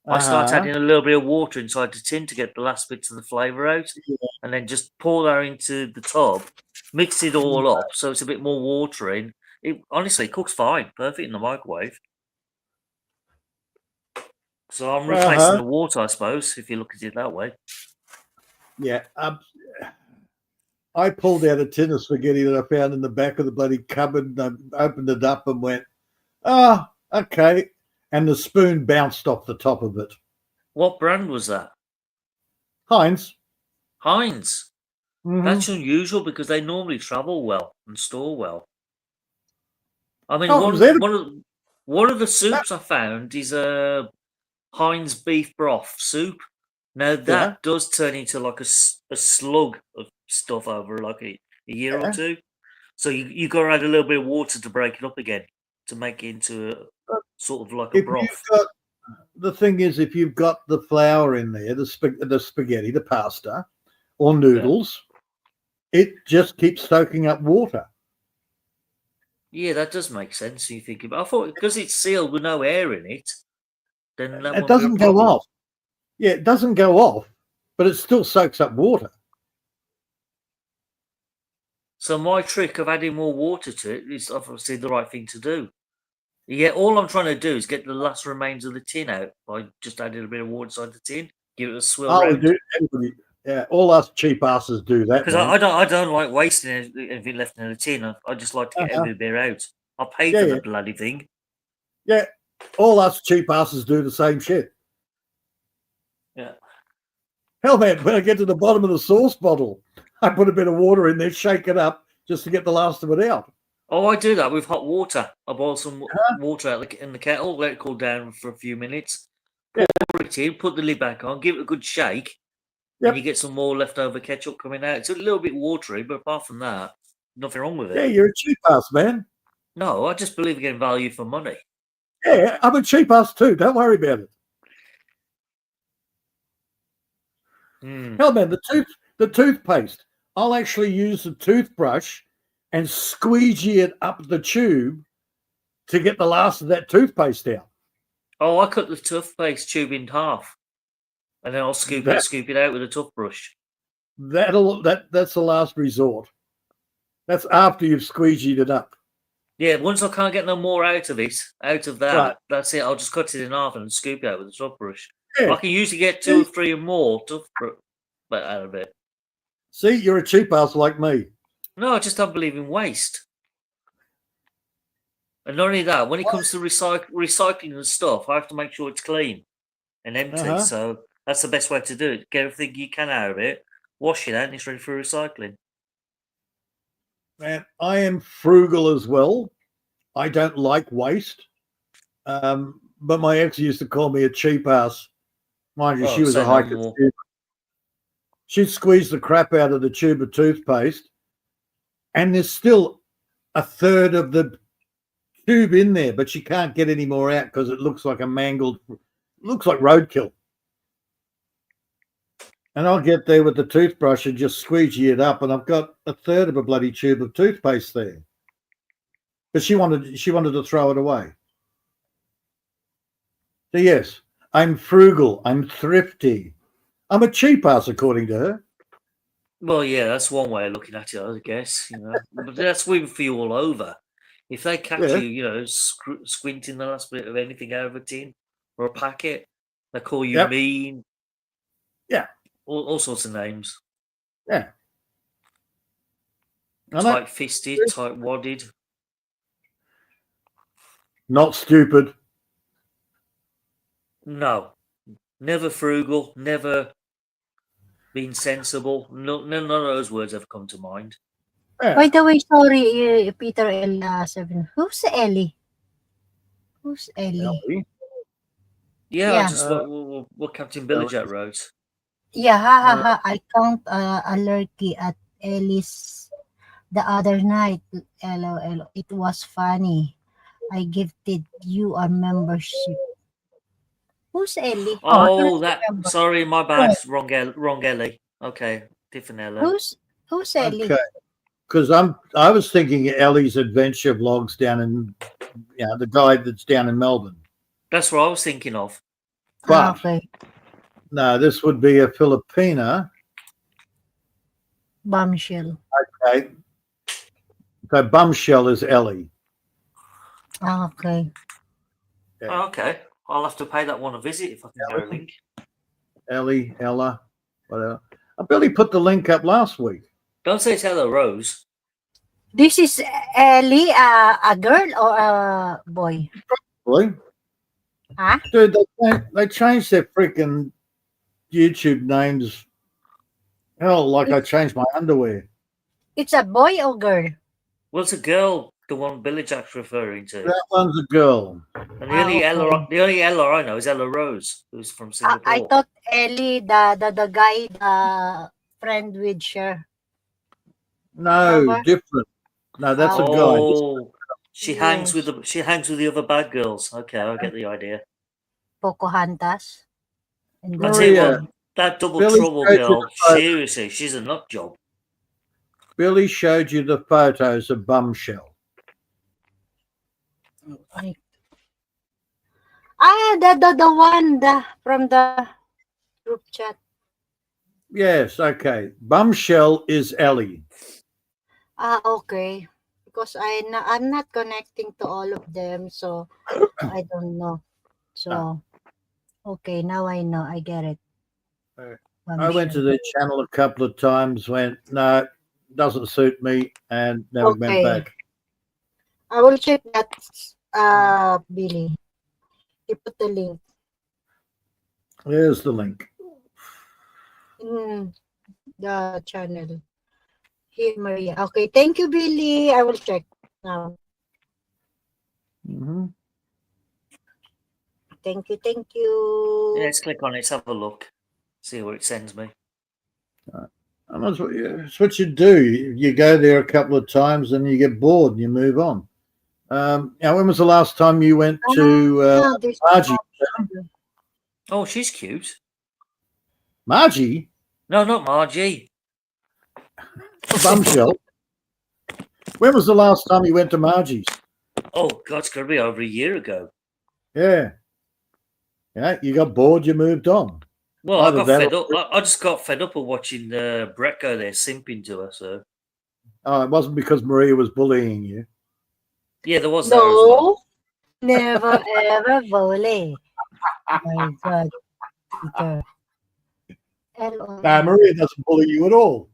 I start adding a little bit of water inside the tin to get the last bits of the flavour out, and then just pour that into the tub, mix it all up so it's a bit more watery. It honestly cooks fine, perfect in the microwave. So I'm replacing the water, I suppose, if you look at it that way. Yeah. I pulled out a tin of spaghetti that I found in the back of the bloody cupboard and I opened it up and went, okay. And the spoon bounced off the top of it. What brand was that? Heinz. Heinz. Mm-hmm. That's unusual because they normally travel well and store well. I mean, one of the soups I found is a Heinz beef broth soup. Now that does turn into like a slug of stuff over like a year or two. So you got to add a little bit of water to break it up again to make it into a sort of like a broth. The thing is, if you've got the flour in there, the spaghetti, the pasta, or noodles, it just keeps soaking up water. Yeah, that does make sense. You think about. I thought because it's sealed with no air in it, then that it doesn't go off. Yeah, it doesn't go off, but it still soaks up water. So my trick of adding more water to it is obviously the right thing to do. Yeah, all I'm trying to do is get the last remains of the tin out by just adding a bit of water inside the tin, give it a swirl round. Everybody, all us cheap asses do that. Because I don't like wasting anything left in the tin. I just like to get every bit out. I pay for the bloody thing. Yeah, all us cheap asses do the same shit. Yeah. Hell, man, when I get to the bottom of the sauce bottle, I put a bit of water in there, shake it up, just to get the last of it out. Oh, I do that with hot water. I boil some water out in the kettle, let it cool down for a few minutes, pour it in, put the lid back on, give it a good shake, and you get some more leftover ketchup coming out. It's a little bit watery, but apart from that, nothing wrong with it. Yeah, you're a cheap ass, man. No, I just believe in getting value for money. Yeah, I'm a cheap ass too. Don't worry about it. Hell, man, the toothpaste. I'll actually use the toothbrush and squeegee it up the tube to get the last of that toothpaste out. Oh, I cut the toothpaste tube in half, and then I'll scoop it out with a toothbrush. That's the last resort. That's after you've squeegeed it up. Yeah, once I can't get no more out of that, that's it. I'll just cut it in half and scoop it out with a toothbrush. Yeah. I can usually get 2 or 3 or more toothbrush out of it. See, you're a cheap ass like me. No, I just don't believe in waste. And not only that, when it comes to recycling the stuff, I have to make sure it's clean and empty. So that's the best way to do it. Get everything you can out of it, wash it out, and it's ready for recycling. Man, I am frugal as well. I don't like waste. But my ex used to call me a cheap ass. Mind you, she was a high consumer. She'd squeeze the crap out of the tube of toothpaste, and there's still a third of the tube in there, but she can't get any more out because it looks like looks like roadkill. And I'll get there with the toothbrush and just squeegee it up, and I've got a third of a bloody tube of toothpaste there. But she wanted to throw it away. So yes, I'm frugal. I'm thrifty. I'm a cheap ass, according to her. Well, yeah, that's one way of looking at it, I guess. But that's women for you all over. If they catch you, squinting the last bit of anything out of a tin or a packet, they call you mean. Yeah. All sorts of names. Yeah. Tight-fisted, tight-wadded. Not stupid. No, never frugal, never been sensible. No, none of those words have come to mind. Yeah. By the way, sorry, Peter L7. Who's Ellie? Who's Ellie? Ellie. Yeah, Yeah. just what Captain Billijack wrote. Yeah, ha. I count a lurky at Ellie's the other night. LOL. It was funny. I gifted you a membership. Who's Ellie? I Oh, don't that. remember. Sorry, my bad. Wrong Ellie. Okay, different Ellie. Who's Ellie? Okay. Because I was thinking of Ellie's adventure vlogs down in, the guy that's down in Melbourne. That's what I was thinking of. But Okay. no, this would be a Filipina. Bombshell. Okay. So Bumshell is Ellie. Okay. Yeah. Oh, okay, I'll have to pay that one a visit if I can get a link. Ellie, Ella, whatever. I barely put the link up last week. Don't say it's Ella Rose. This is Ellie, a girl or a boy? Really? Huh? Dude, they changed their freaking YouTube names. Hell, like I changed my underwear. It's a boy or girl? Well, it's a girl, the one Billijack's referring to. That one's a girl. And the only Ella I know is Ella Rose, who's from Singapore. I thought Ellie, the guy, the friend with Cher. No, Remember? different. No, that's a guy. Oh, she hangs with the other bad girls. Okay, I get the idea. Pocahontas. And I tell you Maria, what, that double Billy trouble showed you girl, the photo. seriously, she's a nut job. Billy showed you the photos of Bumshell. the one from the group chat. Yes, okay. Bumshell is Ellie. Okay. Because I'm not connecting to all of them, so I don't know. So, okay, now I know. I get it. I went to their channel a couple of times, went, no, doesn't suit me, and never went back. I will check that, Billy. You put the link. There's the link. In the channel. Here, Maria. Okay, thank you, Billy. I will check now. Mm-hmm. Thank you. Yeah, let's click on it, let's have a look. See where it sends me. And that's what you do. You go there a couple of times and you get bored and you move on. Now, when was the last time you went to Margie? Oh, she's cute. Margie? No, not Margie. Bumshell. When was the last time you went to Margie's? Oh, God, it's going to be over a year ago. Yeah. Yeah, you got bored, you moved on. Well, I got fed up. I just got fed up of watching Brett go there simping to her. So. Oh, it wasn't because Maria was bullying you. Yeah, there was that as well. Never ever bully. Oh my God, Peter. No, Maria doesn't bully you at all.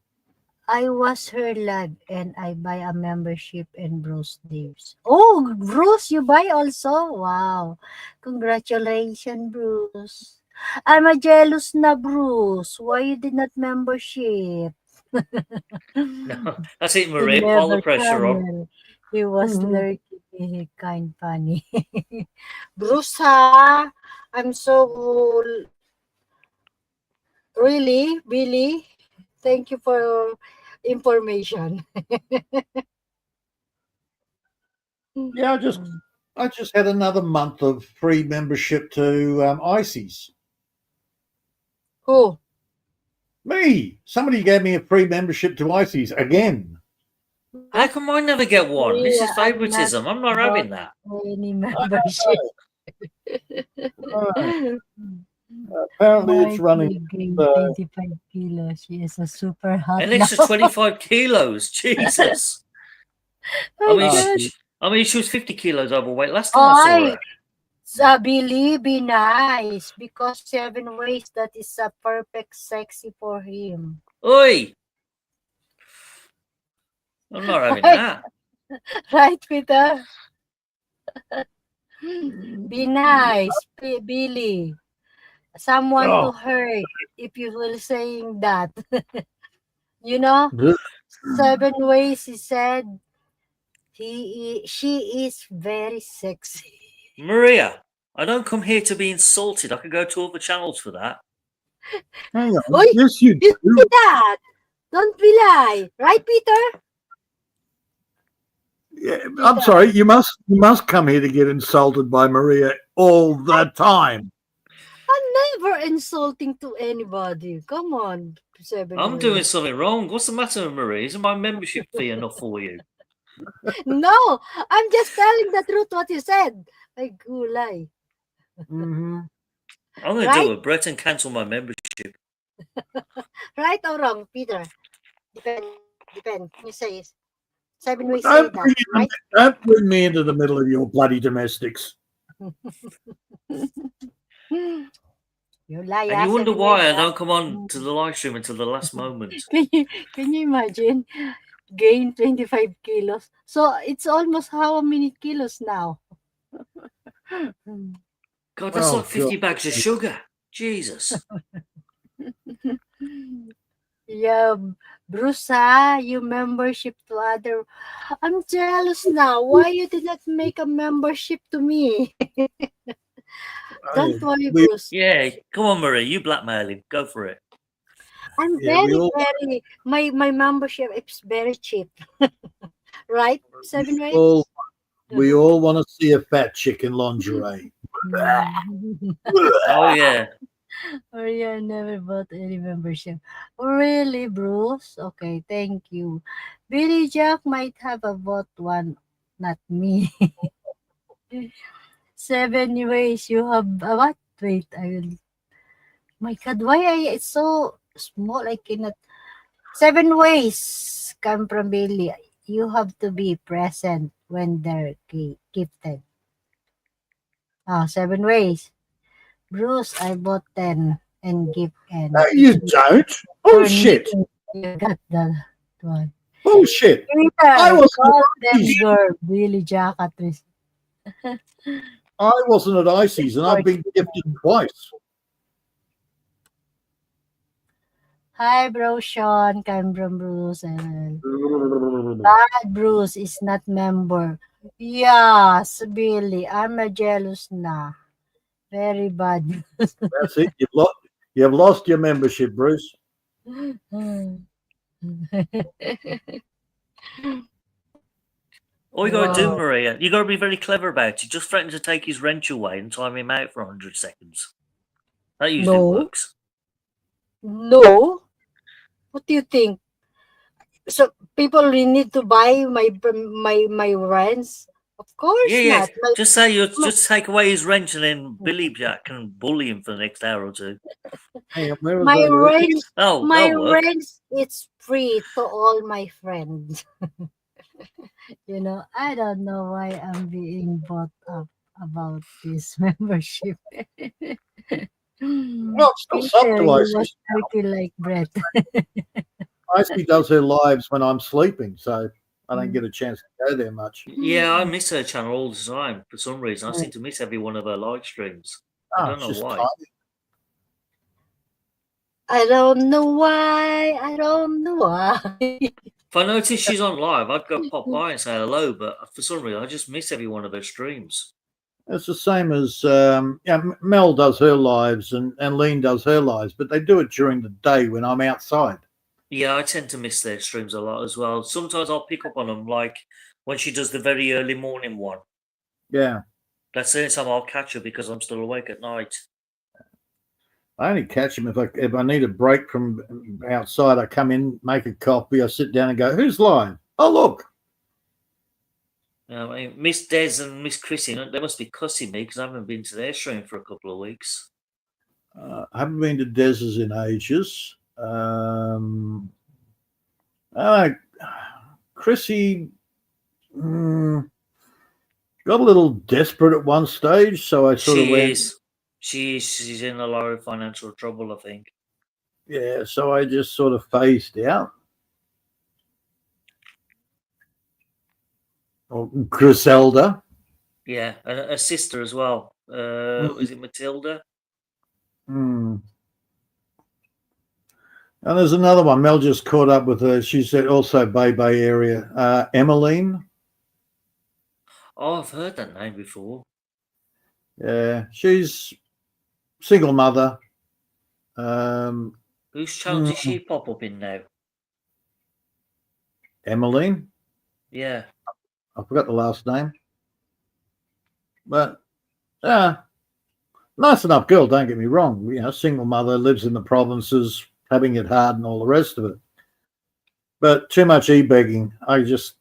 I was her live and I buy a membership in Bruce Daves. Oh, Bruce, you buy also? Wow. Congratulations, Bruce. I'm a jealous na, Bruce. Why you did not membership? No, that's it, Maria. All the pressure on. He was lurking, kind funny. Bruce, ha? I'm so... Really, Billy? Thank you for information. Yeah, I just had another month of free membership to Icy's. Who? Me. Somebody gave me a free membership to Icy's again. How come I never get one? This is favoritism. I'm not having that. Any membership. Apparently, it's running. 25 kilos. She is a super hot. An extra 25 kilos. Jesus. I mean, she was 50 kilos overweight last time I saw her. Billy, be nice because 7 ways that is a perfect sexy for him. Oi! I'm not having that. Right, Peter? Be nice, Billy. Someone to Oh, hurt if you will saying that. You know, bleh. 7 ways he said she is very sexy. Maria, I don't come here to be insulted. I could go to other channels for that. Hang on. Oi, Yes, you you do. say that. Don't be lie. Right, Peter? Yeah, I'm Peter. sorry. You must come here to get insulted by Maria all the time. I'm never insulting to anybody. Come on, 7 I'm ways. doing something wrong. What's the matter, Maria? Isn't my membership fee enough for you? No, I'm just telling the truth what you said. Ay, gulay. Mm-hmm. I'm going to Right? do a Brett and cancel my membership. Right or wrong, Peter? Depend. You say 7 ways say that, right? Don't bring me into the middle of your bloody domestics. You lie, And you wonder 7 why ways. I don't come on to the live stream until the last moment. Can you imagine? Gain 25 kilos. So it's almost how many kilos now? God, that's Oh, like 50 God. bags of sugar. Jesus. Yeah, Bruce, you membership to other. I'm jealous now. Why you did not make a membership to me? Don't worry, We, Bruce. Yeah, come on, Maria. You blackmail him. Go for it. I'm yeah, we very, all, very. My membership is very cheap, right? 7 ways. all we all want to see a fat chick in lingerie. Oh, yeah. Or you never bought any membership. Really, Bruce? Okay, thank you. Billy Jack might have a bought one, not me. 7 ways you have what? Wait, I will. My God, why it's so small? I cannot. 7 ways come from Billy. You have to be present when they're gifted. 7 ways. Bruce, I bought 10 and gift and No, you don't. Bullshit. You got that one. Bullshit. I Peter, wasn't call at them Icy's. girl, Billy Jack at least. I wasn't at Icy's, and I've been gifted twice. Hi, bro, Sean. I'm from Bruce. And bad Bruce is not member. Yes, Billy. I'm a jealous na. Very bad. That's it. You've lost your membership, Bruce. All you got to do, Wow. Maria, you got to be very clever about it. Just threaten to take his wrench away and time him out for 100 seconds. That usually No. works. No. What do you think? So people really need to buy my rents? Of course Yeah. not. My, Just say you just take away his wrench and then Billy Jack can bully him for the next hour or two. Hang on, where was my I? rent, Oh, my that'll work. rent, it's free to all my friends. I don't know why I'm being brought up about this membership. Well, it's not Peter, up to you Icy. was turkey like bread. Icy does her lives when I'm sleeping, so I don't get a chance to go there much. Yeah, I miss her channel all the time for some reason. I seem to miss every one of her live streams. I don't it's know just why. tiny. I don't know why. I don't know why. If I notice she's on live, I'd go pop by and say hello, but for some reason, I just miss every one of her streams. It's the same as Mel does her lives and Lean does her lives, but they do it during the day when I'm outside. Yeah, I tend to miss their streams a lot as well. Sometimes I'll pick up on them, like when she does the very early morning one. Yeah. That's the only time I'll catch her because I'm still awake at night. I only catch them if I need a break from outside. I come in, make a coffee, I sit down and go, who's live? Oh, look. I mean, Miss Des and Miss Chrissy, they must be cussing me because I haven't been to their stream for a couple of weeks. I haven't been to Des's in ages. Chrissy got a little desperate at one stage, so I sort of went. She's in a lot of financial trouble, I think. Yeah, so I just sort of phased out. Or Griselda. Yeah, and a sister as well. Was it Matilda? And there's another one. Mel just caught up with her. She said also Bay area. Emmeline. Oh, I've heard that name before. Yeah, she's single mother. Whose channel did she pop up in now? Emmeline. Yeah. I forgot the last name. But nice enough girl, don't get me wrong. You know, single mother, lives in the provinces, having it hard and all the rest of it. But too much e-begging. It's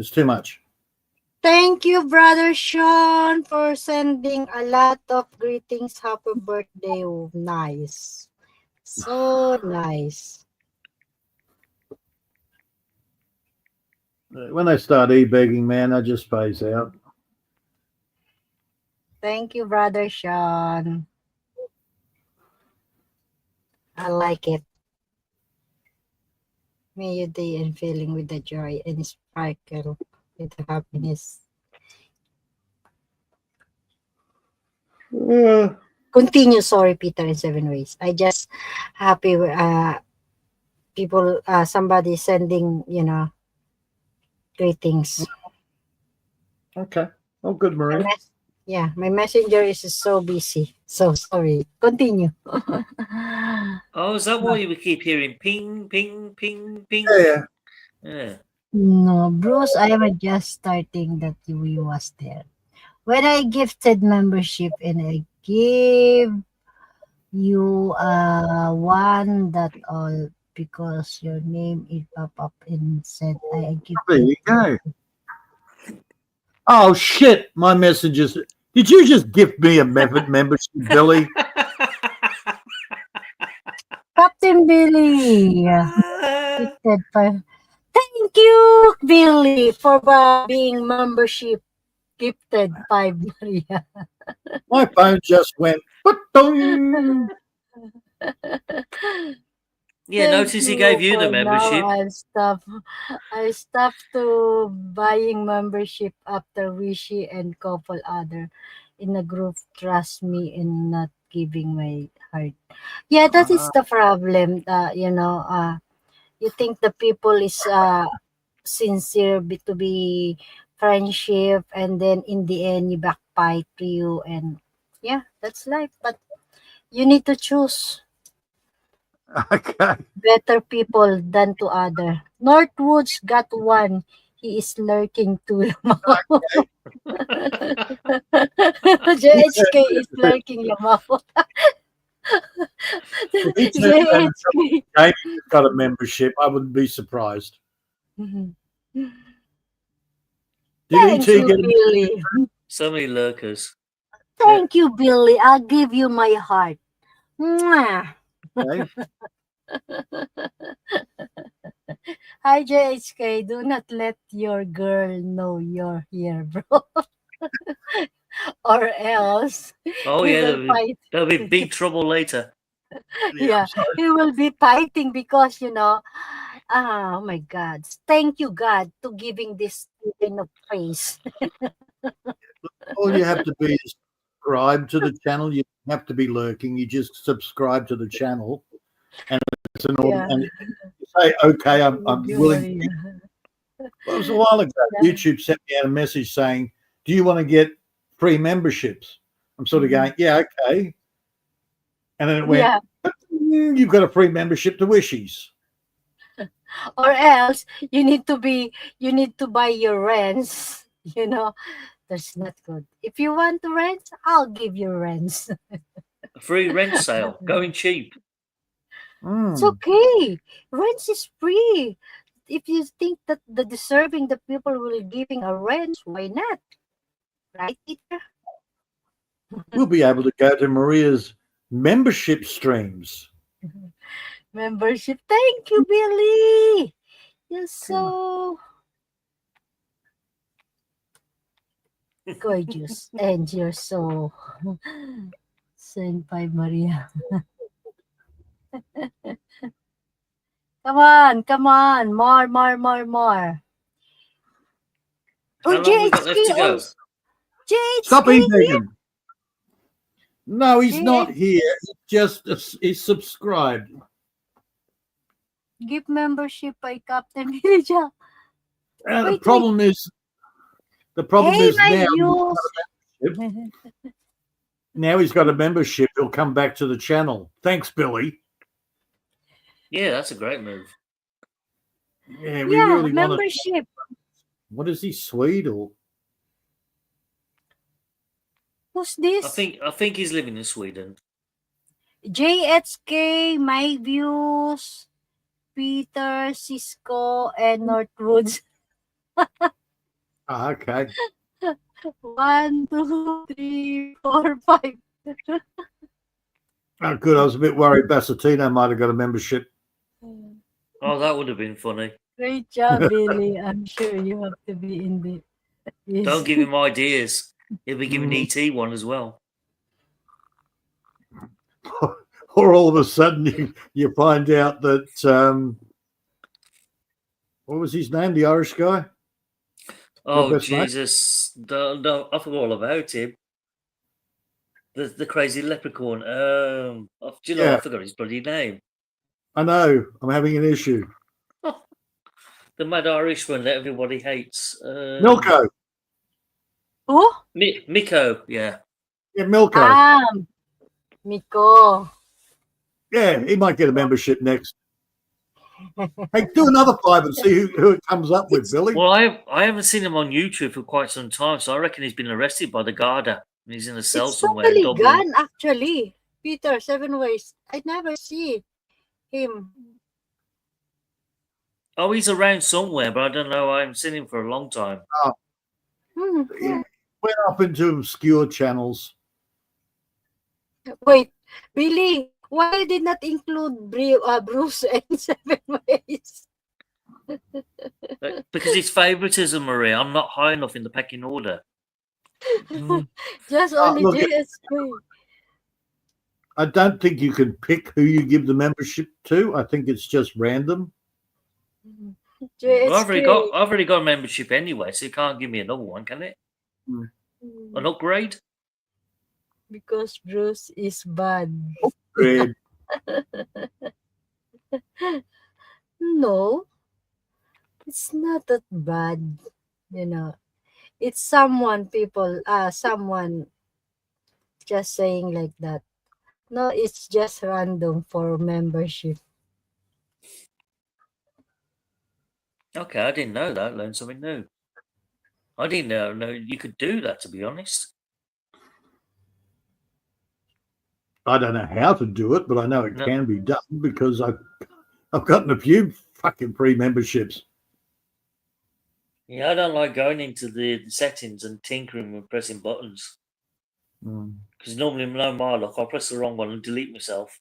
too much. Thank you, Brother Sean, for sending a lot of greetings. Happy birthday. Oh, nice. So nice. When they start e-begging, man, I just phase out. Thank you, Brother Sean. I like it. May your day and filling with the joy and sparkle with the happiness. Continue. Sorry, Peter, in 7 ways. I just happy people, somebody sending, greetings. Okay. Oh, good, Maria. Yeah, my messenger is so busy. So sorry. Continue. Oh, is that why you would keep hearing ping, ping, ping, ping? Yeah. No, Bruce, I was just starting that we was there. When I gifted membership and I give you one that all because your name it pop up and said I give. There you go. Oh shit! My messages. Did you just gift me a membership, Billy? Captain Billy. Gifted by. Thank you, Billy, for being membership gifted by Maria. My phone just went. Yeah, notice he gave you the membership. I stopped to buying membership after Wishy and couple other in a group trust me in not giving my heart. Yeah, that is the problem. You think the people is sincere to be friendship, and then in the end you backbite to you, and yeah, that's life. But you need to choose Okay. better people than to other. Northwoods got one. He is lurking too. JHK is lurking Lamaw. JHK. Jamie's got a membership. I wouldn't be surprised. Thank you, Billy. So many lurkers. Thank you, Billy. I'll give you my heart. Mwah. Okay. Hi, JHK. Do not let your girl know you're here, bro. Or else. Oh, yeah, there'll be big trouble later. Yeah, he will be fighting because, oh my God. Thank you, God, to giving this kind of praise. All you have to be is subscribe to the channel. You don't have to be lurking. You just subscribe to the channel, and it's an order. And you say, "Okay, I'm willing." Well, it was a while ago. YouTube sent me out a message saying, "Do you want to get free memberships?" I'm sort of going, "Yeah, okay." And then it went, "You've got a free membership to Wishies." Or else you need to buy your rents. That's not good. If you want to rent, I'll give you rents. A free rent sale, going cheap. It's okay. Rents is free. If you think that the deserving the people will giving a rent, why not? Right, Peter? We'll be able to go to Maria's membership streams. Membership. Thank you, Billy. You're so gorgeous. And you're so sent by Maria. Come on. More. How long we got left to go? Stop JHK emailing here? him. No, he's Hey, not here. He's subscribed. Gift membership by Captain Vilja. The Wait, problem is Hey, my now views. now he's got a membership. He'll come back to the channel. Thanks, Billy. Yeah, that's a great move. Yeah, we Yeah, really want to. membership. What is he, Swede or? Who's this? I think he's living in Sweden. JHK, my views, Peter, Cisco, and Northwoods. Ah, okay. 1, 2, 3, 4, 5. Oh, good. I was a bit worried Bassatino might have got a membership. Oh, that would have been funny. Great job, Billy. I'm sure you have to be in the. Yes. Don't give him ideas. He'll be giving ET one as well. Or all of a sudden you find out that what was his name? The Irish guy? Oh, best mate? Jesus. No, I forgot all about him. The crazy leprechaun. Do you know, Yeah. I forgot his bloody name. I know. I'm having an issue. The mad Irishman that everybody hates. Milko. Who? Miko, yeah. Yeah, Milko. Miko. Yeah, he might get a membership next. Hey, do another 5 and see who it comes up with, Billy. Well, I haven't seen him on YouTube for quite some time, so I reckon he's been arrested by the Garda. He's in a cell It's somewhere in totally Dublin. gone, actually. Peter, 7 ways. I never see him. Oh, he's around somewhere, but I don't know. I haven't seen him for a long time. He went up into obscure channels. Wait, really? Why did not include Bruce and 7 ways? Because it's favoritism, Maria. I'm not high enough in the pecking order. Just only look, JSK. I don't think you can pick who you give the membership to. I think it's just random. JSK. Well, I've already got a membership anyway, so you can't give me another one, can it? An upgrade? Because Bruce is bad. Great. No, it's not that bad. You know, it's someone just saying like that. No, it's just random for membership. Okay, I didn't know that. Learned something new. I didn't know you could do that, to be honest. I don't know how to do it, but I know it can be done because I've gotten a few fucking free memberships. Yeah, I don't like going into the settings and tinkering and pressing buttons. Because normally, no my luck, I'll press the wrong one and delete myself.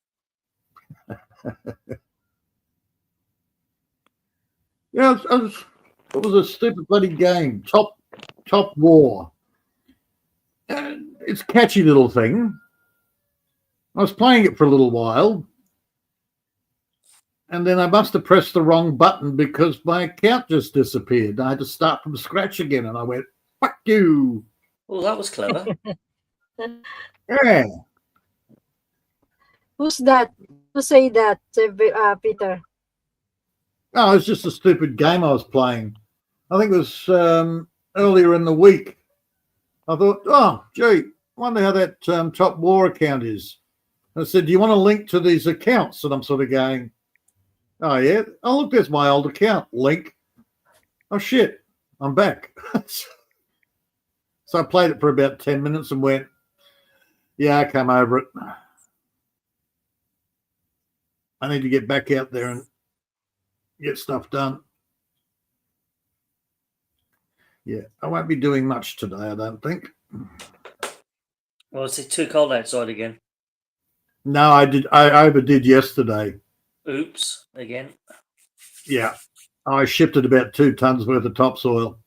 Yeah, it was a stupid bloody game. Top War. It's a catchy little thing. I was playing it for a little while, and then I must have pressed the wrong button because my account just disappeared. I had to start from scratch again, and I went, "Fuck you!" Oh, that was clever. Yeah. Who's that? Who say that, Peter? No, it was just a stupid game I was playing. I think it was earlier in the week. I thought, oh, gee, wonder how that Top War account is. I said, do you want a link to these accounts? And I'm sort of going, oh, yeah. Oh, look, there's my old account link. Oh, shit, I'm back. So I played it for about 10 minutes and went, yeah, I came over it. I need to get back out there and get stuff done. Yeah, I won't be doing much today, I don't think. Well, is it too cold outside again? No, I did. I overdid yesterday. Oops, again. Yeah, I shifted about 2 tons worth of topsoil.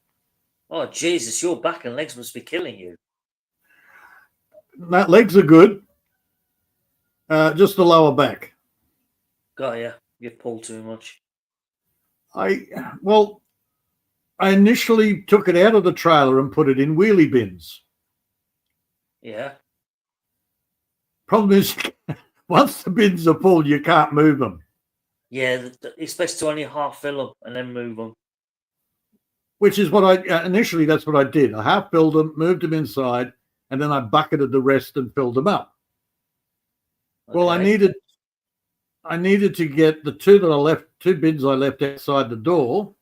Oh, Jesus, your back and legs must be killing you. No, legs are good. Just the lower back. Got ya. You've pulled too much. I initially took it out of the trailer and put it in wheelie bins. Yeah. Problem is, once the bins are full, you can't move them. Yeah, it's best to only half fill them and then move them. Which is what I initially. That's what I did. I half filled them, moved them inside, and then I bucketed the rest and filled them up. Okay. Well, I needed to get the two bins I left outside the door.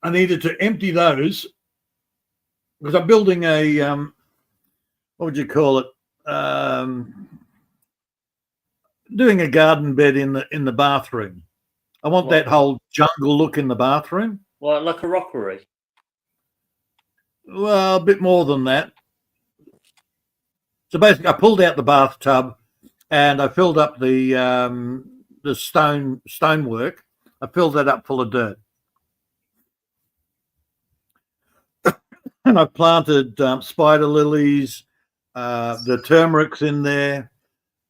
I needed to empty those because I'm building a what would you call it? Doing a garden bed in the bathroom. I want that whole jungle look in the bathroom. Well, like a rockery. Well, a bit more than that. So basically, I pulled out the bathtub and I filled up the stonework. I filled that up full of dirt. And I planted spider lilies, the turmeric's in there,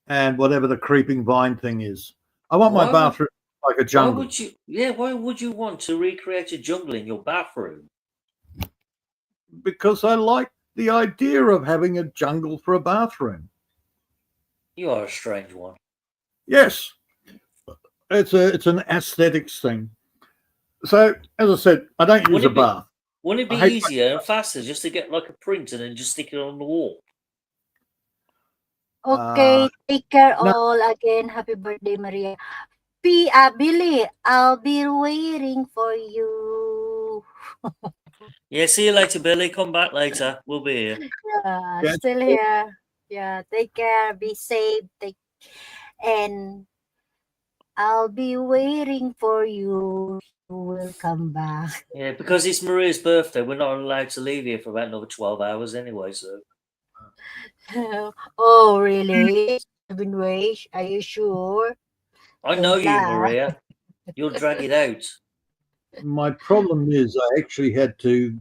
and whatever the creeping vine thing is. I want my bathroom like a jungle. Why would you want to recreate a jungle in your bathroom? Because I like the idea of having a jungle for a bathroom. You are a strange one. Yes. It's an aesthetics thing. So, as I said, I don't use a bath. Wouldn't it be easier and faster just to get like a print and then just stick it on the wall? Okay, take care all again. Happy birthday, Maria. Billy, I'll be waiting for you. Yeah, see you later, Billy. Come back later. We'll be here. Yeah, still here. Yeah, take care. Be safe. And I'll be waiting for you. You will come back. Yeah, because it's Maria's birthday, we're not allowed to leave here for about another 12 hours anyway, so. Oh, really? 7 ways? Are you sure? I know you, Maria. You'll drag it out. My problem is I actually had to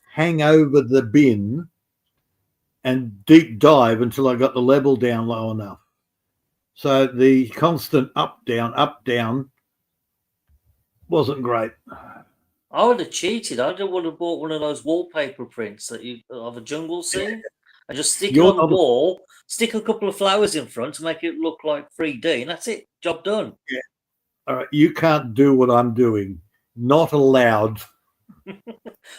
hang over the bin and deep dive until I got the level down low enough. So the constant up, down wasn't great. I would have cheated. I would have bought one of those wallpaper prints that you of a jungle scene and just stick it on the wall, stick a couple of flowers in front to make it look like 3D, and that's it. Job done. Yeah. All right. You can't do what I'm doing. Not allowed.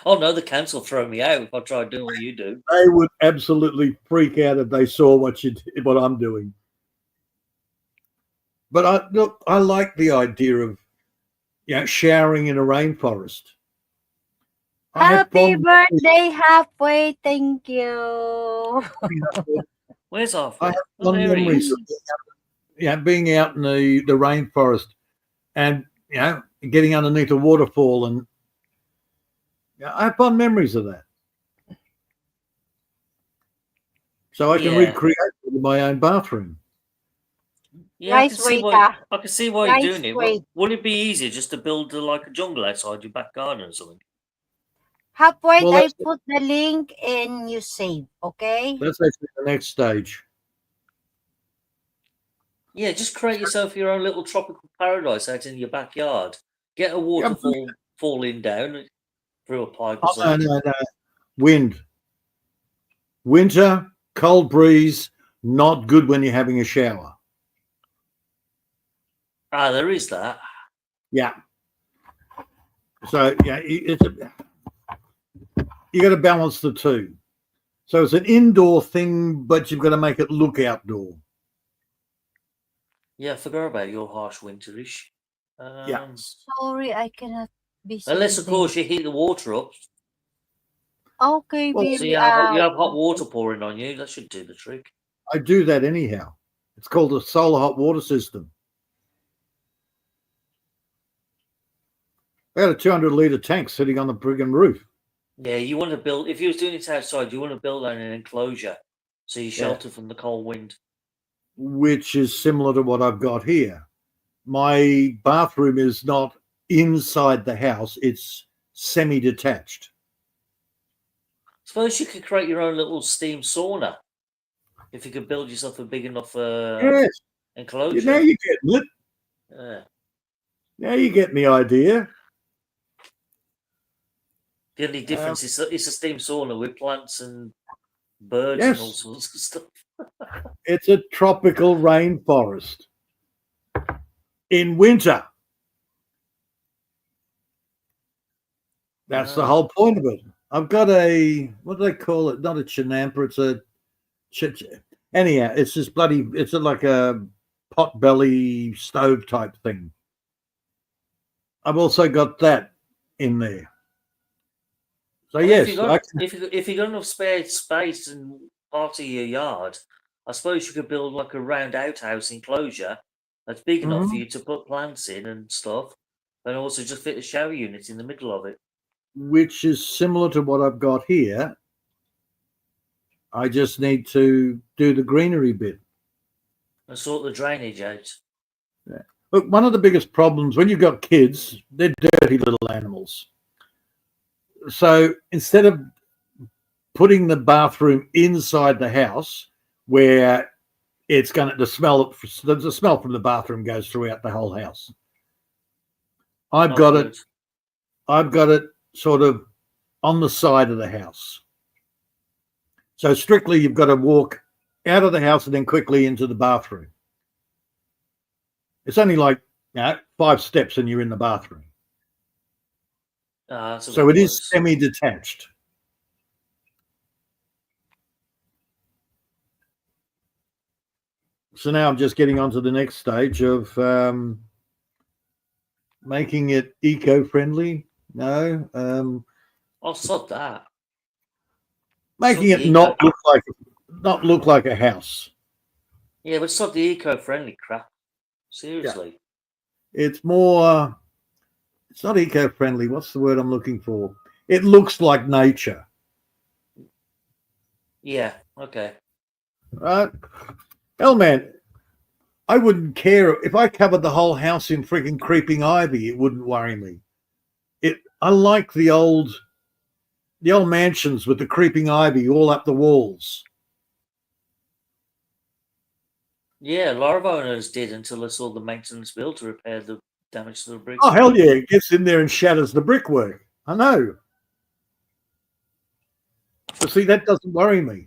Oh no, the council throw me out if I try doing what you do. They would absolutely freak out if they saw what I'm doing. But I like the idea of showering in a rainforest. Happy birthday, halfway. Thank you. Where's halfway? I have fond memories of being out in the rainforest and getting underneath a waterfall, and I have fond memories of that. So I can recreate it in my own bathroom. Yeah, I can see why you're doing it. Wouldn't it be easier just to build like a jungle outside your back garden or something? Halfway, I put the link and you save, okay? That's actually the next stage. Yeah, just create yourself your own little tropical paradise out in your backyard. Get a waterfall falling down through a pipe or something. No. Wind. Winter, cold breeze, not good when you're having a shower. Ah, there is that. Yeah. So, you got to balance the two. So it's an indoor thing, but you've got to make it look outdoor. Yeah, I forgot about your harsh winterish. Sorry, I cannot be. Unless, of course, you heat the water up. Okay, well, so you have hot water pouring on you. That should do the trick. I do that anyhow. It's called a solar hot water system. I got a 200-litre tank sitting on the friggin' roof. Yeah, you want to build, if you was doing it outside, you want to build an enclosure so you shelter from the cold wind. Which is similar to what I've got here. My bathroom is not inside the house, it's semi-detached. Suppose you could create your own little steam sauna if you could build yourself a big enough enclosure. Now you're getting it. Yeah. Now you get the idea. The only difference is it's a steam sauna with plants and birds and all Yes, sorts of stuff. it's a tropical rainforest in winter. That's the Wow. whole point of it. I've got a, what do they call it? Not a chinampa. It's a anyhow. It's this bloody. It's like a pot belly stove type thing. I've also got that in there. So Well, yes, if you got enough spare space in part of your yard, I suppose you could build like a round outhouse enclosure that's big enough for you to put plants in and stuff, and also just fit a shower unit in the middle of it. which is similar to what I've got here. I just need to do the greenery bit. And sort the drainage out. Yeah. Look, one of the biggest problems when you've got kids, they're dirty little animals. So instead of putting the bathroom inside the house where it's going to, the smell from the bathroom goes throughout the whole house. I've got it sort of on the side of the house. So strictly you've got to walk out of the house and then quickly into the bathroom. It's only like 5 steps and you're in the bathroom. So it is semi-detached. So now I'm just getting on to the next stage of making it eco-friendly. No. I'll sod that. Making it not look like a house. Yeah, but sod the eco-friendly crap. Seriously. Yeah. It's more, it's not eco-friendly. What's the word I'm looking for? It looks like nature. Yeah, okay. Right? Hell, man, I wouldn't care if I covered the whole house in freaking creeping ivy. It wouldn't worry me. I like the old mansions with the creeping ivy all up the walls. Yeah, a lot of owners did until they saw the maintenance bill to repair the damage to the bricks. Oh, hell yeah. It gets in there and shatters the brickwork. I know. But see, that doesn't worry me.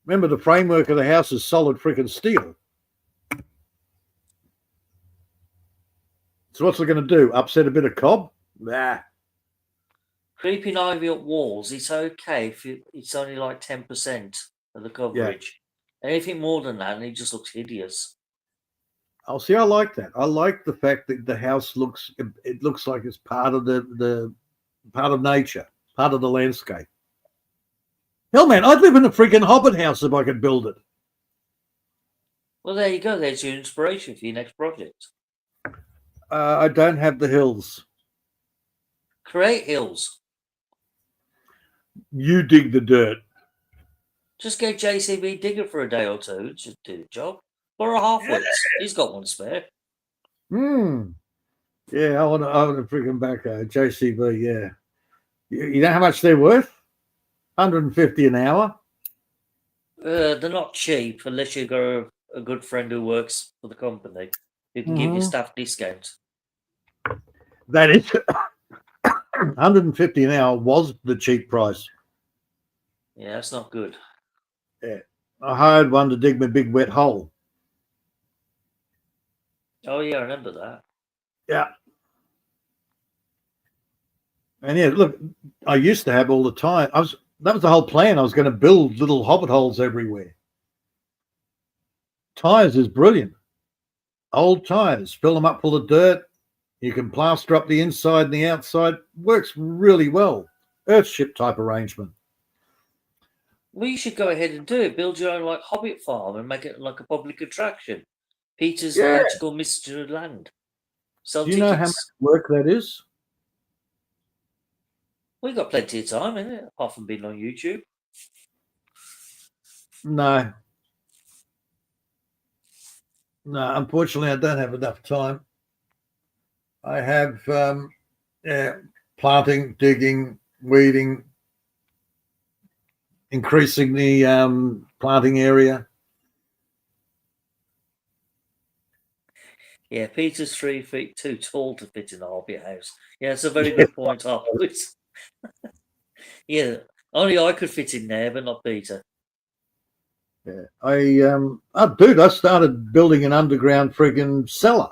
Remember, the framework of the house is solid freaking steel. So what's it going to do? Upset a bit of cob? Nah. Creeping ivy up walls, it's okay if it's only like 10% of the coverage. Yeah. Anything more than that, and it just looks hideous. Oh, see, I like that. I like the fact that the house looks like it's part of the part of nature, part of the landscape. Hell, man, I'd live in a freaking hobbit house if I could build it. Well, there you go. There's your inspiration for your next project. I don't have the hills. Create hills. You dig the dirt. Just get JCB digger for a day or two to do the job. Or a half-wits. Yeah. He's got one spare. Yeah, I want to freaking back JCB, yeah. You know how much they're worth? $150 an hour. They're not cheap unless you've got a good friend who works for the company who can give you staff discount. That is $150 an hour was the cheap price. Yeah, that's not good. Yeah. I hired one to dig my big wet hole. Oh, yeah, I remember that. Yeah. And yeah, look, I used to have all the time. That was the whole plan. I was going to build little hobbit holes everywhere. Tires is brilliant. Old tires, fill them up full of dirt. You can plaster up the inside and the outside. Works really well. Earthship type arrangement. Well, you should go ahead and do it. Build your own like hobbit farm and make it like a public attraction. Peter's Magical Mystery Land. Sell Do you know how much work that is? We've got plenty of time, isn't it? Apart from being on YouTube. No. No, unfortunately, I don't have enough time. I have planting, digging, weeding, increasing the planting area. Yeah, Peter's 3 feet too tall to fit in a hobby house. Yeah, it's a very good point, Arthur. Yeah, Only I could fit in there, but not Peter. Yeah. I started building an underground friggin' cellar.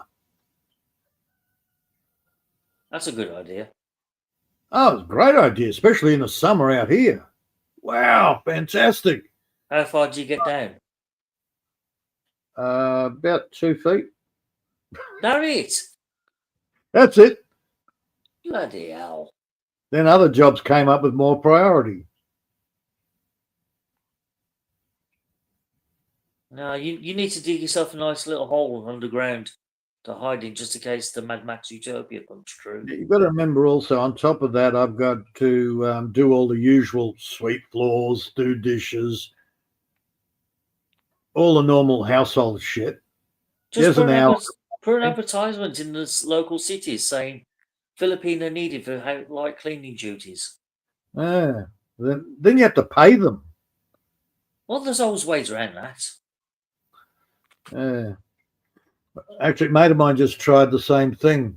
That's a good idea. Oh, it's a great idea, especially in the summer out here. Wow, fantastic. How far do you get down? About 2 feet. That's it. That's it. Bloody hell. Then other jobs came up with more priority. No, you need to dig yourself a nice little hole underground to hide in, just in case the Mad Max Utopia comes true. You've got to remember also, on top of that, I've got to do all the usual sweep floors, do dishes, all the normal household shit. Just put an advertisement in the local cities saying Filipino needed for light cleaning duties. Then you have to pay them. Well, there's always ways around that. Actually, a mate of mine just tried the same thing.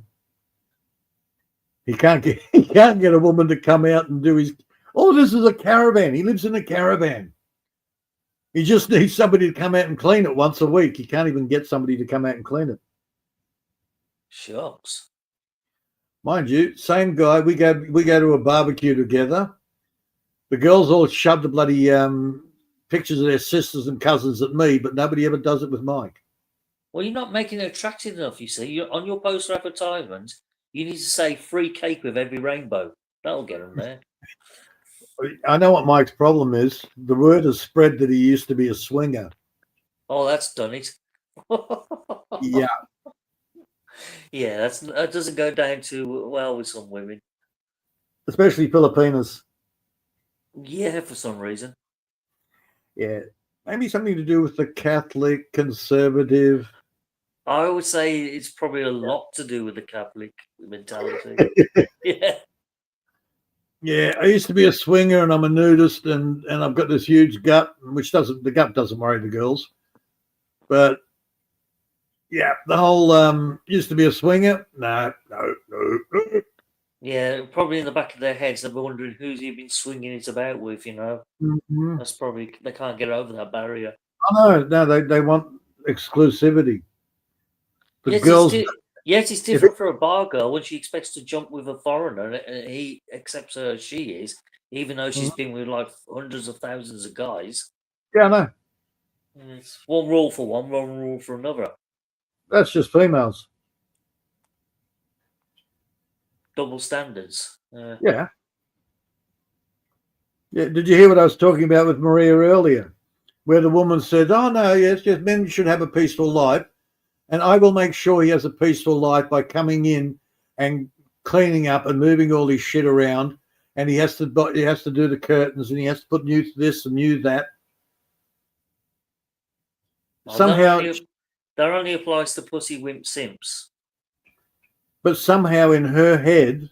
He can't get a woman to come out and do his. Oh, this is a caravan. He lives in a caravan. He just needs somebody to come out and clean it once a week. He can't even get somebody to come out and clean it. Shucks. Mind you, same guy. We go to a barbecue together. The girls all shove the bloody pictures of their sisters and cousins at me, but nobody ever does it with Mike. Well, you're not making it attractive enough, you see. On your poster advertisement, you need to say free cake with every rainbow. That'll get them there. I know what Mike's problem is. The word has spread that he used to be a swinger. Oh, that's done it. Yeah. Yeah, that doesn't go down too well with some women. Especially Filipinas. Yeah, for some reason. Yeah. Maybe something to do with the Catholic, conservative. I would say it's probably a lot to do with the Catholic mentality. Yeah. Yeah, I used to be a swinger and I'm a nudist and I've got this huge gut, the gut doesn't worry the girls. But yeah, the whole used to be a swinger. No. Yeah, probably in the back of their heads, they're wondering who's he been swinging it about with, you know. Mm-hmm. That's probably, they can't get over that barrier. Oh, no, they want exclusivity. The girls. Yes, it's different for a bar girl when she expects to jump with a foreigner and he accepts her as she is, even though she's been with like hundreds of thousands of guys. Yeah, I know. It's one rule for one rule for another. That's just females. Double standards. Yeah. Yeah. Did you hear what I was talking about with Maria earlier? Where the woman said, oh, no, yes, men should have a peaceful life. And I will make sure he has a peaceful life by coming in and cleaning up and moving all his shit around. And he has to do the curtains and he has to put new this and new that. Well, somehow that only applies to pussy wimp simps. But somehow in her head,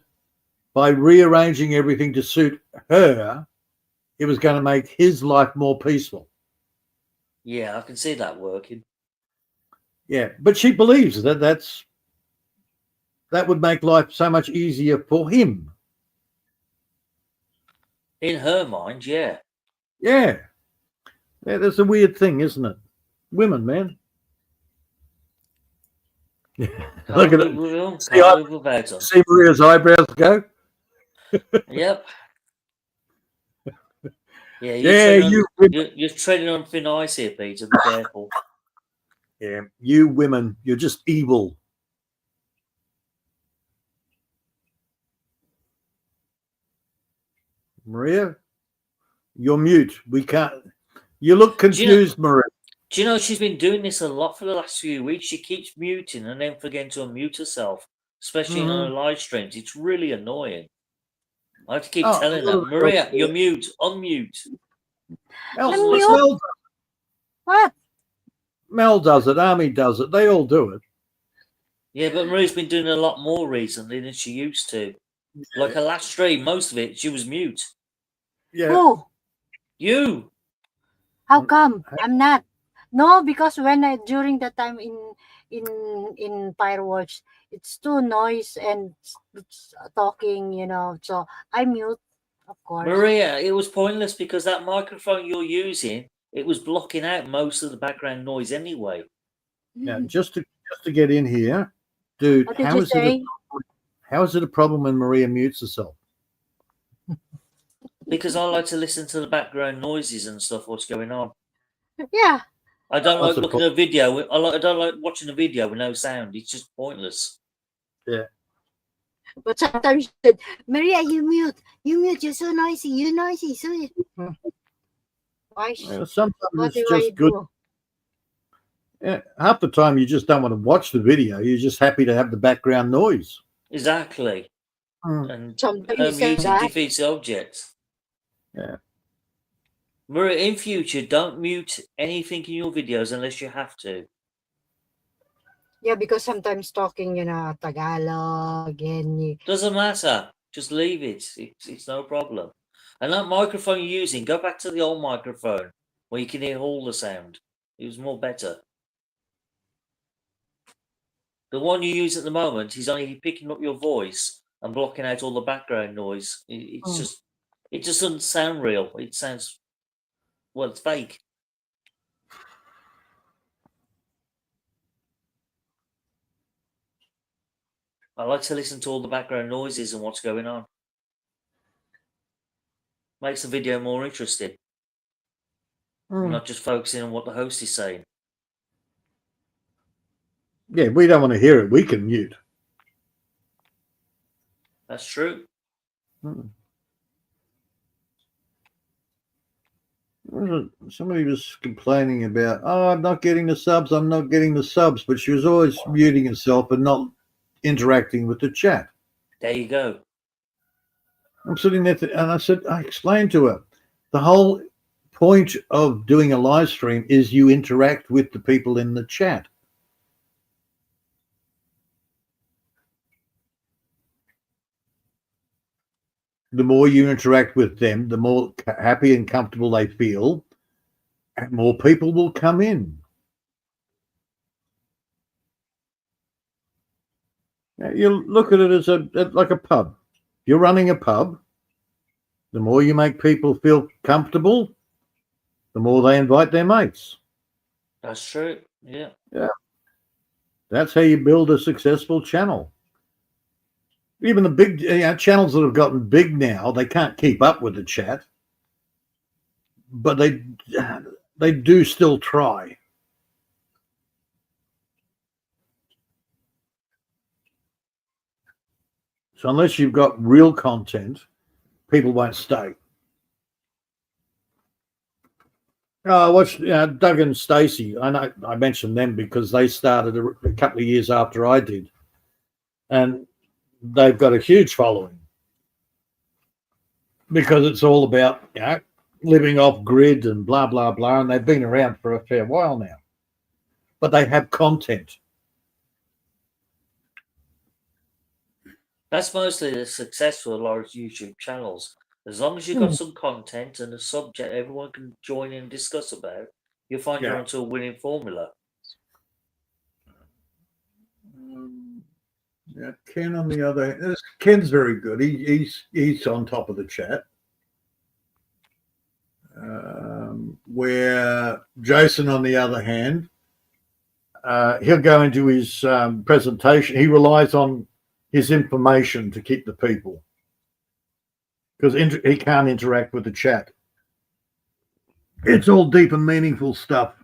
by rearranging everything to suit her, it was going to make his life more peaceful. Yeah, I can see that working. Yeah, but she believes that would make life so much easier for him. In her mind, yeah. Yeah, that's a weird thing, isn't it? Women, man. Look at it. See Maria's eyebrows go? Yep. Yeah, you're treading on thin ice here, Peter. Be careful. Yeah, you women, you're just evil. Maria, you're mute. We can't. You look confused, Maria. Do you know she's been doing this a lot for the last few weeks? She keeps muting and then forgetting to unmute herself, especially on her live streams. It's really annoying. I have to keep telling her, Maria, you're mute. Unmute. What? Mel does it. Army does it. They all do it. Yeah, but Maria's been doing a lot more recently than she used to. Like her last stream, most of it, she was mute. Yeah. Who? You. How come? I'm not. No, because during that time in fireworks, it's too noise and it's talking, you know. So I mute of course. Maria, it was pointless because that microphone you're using, it was blocking out most of the background noise anyway. Now, just to get in here, dude, What did you say? how is it a problem when Maria mutes herself? Because I like to listen to the background noises and stuff, what's going on. Yeah. I don't like That's a looking at a video. I don't like watching a video with no sound. It's just pointless. Yeah. But sometimes you said, Maria, you mute. You're so noisy. You're noisy. So why? Sometimes What it's do I just good. do? Yeah, half the time you just don't want to watch the video. You're just happy to have the background noise. Exactly. Mm. And Sometimes her you say music that. defeats the object. Yeah. Maria, in future, don't mute anything in your videos unless you have to. Yeah, because sometimes talking, Tagalog and Doesn't matter. Just leave it. It's no problem. And that microphone you're using, go back to the old microphone where you can hear all the sound. It was more better. The one you use at the moment is only picking up your voice and blocking out all the background noise. It just doesn't sound real. It sounds, well, it's fake. I like to listen to all the background noises and what's going on. Makes the video more interesting. Not just focusing on what the host is saying. Yeah, we don't want to hear it. We can mute. That's true. Somebody was complaining about, I'm not getting the subs, but she was always muting herself and not interacting with the chat. There you go. I'm sitting there and I explained to her, the whole point of doing a live stream is you interact with the people in the chat. The more you interact with them, the more happy and comfortable they feel, and more people will come in. Now, you look at it as like a pub. You're running a pub. The more you make people feel comfortable, the more they invite their mates. That's true. Yeah. Yeah. That's how you build a successful channel. Even the big channels that have gotten big now, they can't keep up with the chat, but they do still try. So unless you've got real content, people won't stay. I watched Doug and Stacey. I know I mentioned them because they started a couple of years after I did, and they've got a huge following because it's all about living off grid and blah blah blah, and they've been around for a fair while now, but they have content. That's mostly the success for a lot of YouTube channels. As long as you've got some content and a subject everyone can join in and discuss about, you'll find you're onto a winning formula. Yeah, Ken on the other hand, Ken's very good. He's on top of the chat. Where Jason, on the other hand, he'll go into his presentation. He relies on his information to keep the people because he can't interact with the chat. It's all deep and meaningful stuff.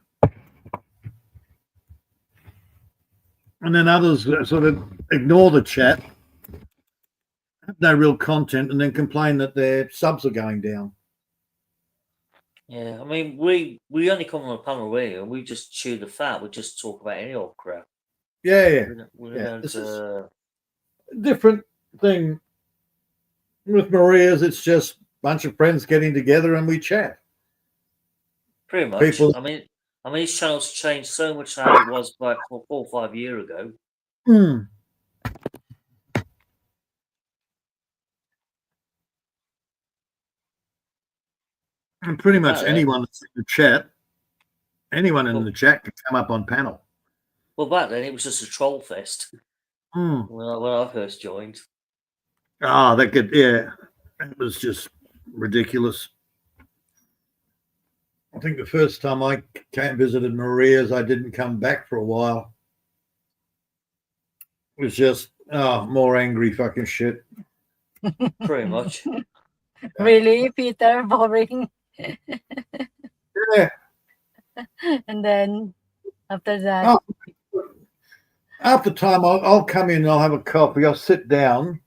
And then others sort of ignore the chat, have no real content, and then complain that their subs are going down. Yeah, I mean, we only come on a panel radio and we just chew the fat. We just talk about any old crap. Yeah. This is a different thing with Maria's. It's just a bunch of friends getting together and we chat. Pretty much. I mean, this channel's changed so much how it was like 4 or 5 years ago. And pretty much anyone that's in the chat, anyone in the chat can come up on panel. Well, back then it was just a troll fest. When I first joined. That could, it was just ridiculous. I think the first time I came visited Maria's, I didn't come back for a while. It was just more angry fucking shit. Pretty much. Really, Peter? Boring. Yeah. And then after that, Oh, after time, I'll come in and I'll have a coffee. I'll sit down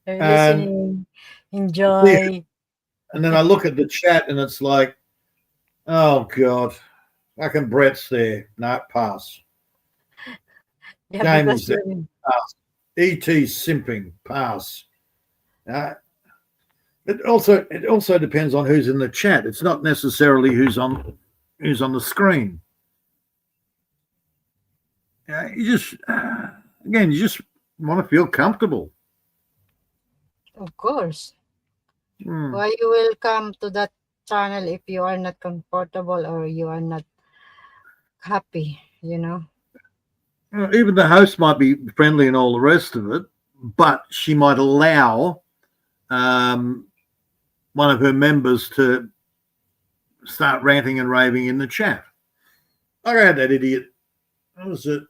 you're and- listening, enjoy. and then I look at the chat and it's like, oh God, fucking Brett's there. No, pass. Yeah, Jamie's because there. Pass. ET's simping. Pass. It also depends on who's in the chat. It's not necessarily who's on the screen. You just you just want to feel comfortable. of course. Hmm. Why you will come to that channel if you are not comfortable or you are not happy, you know? Well, even the host might be friendly and all the rest of it, but she might allow one of her members to start ranting and raving in the chat. I had that idiot. What was it?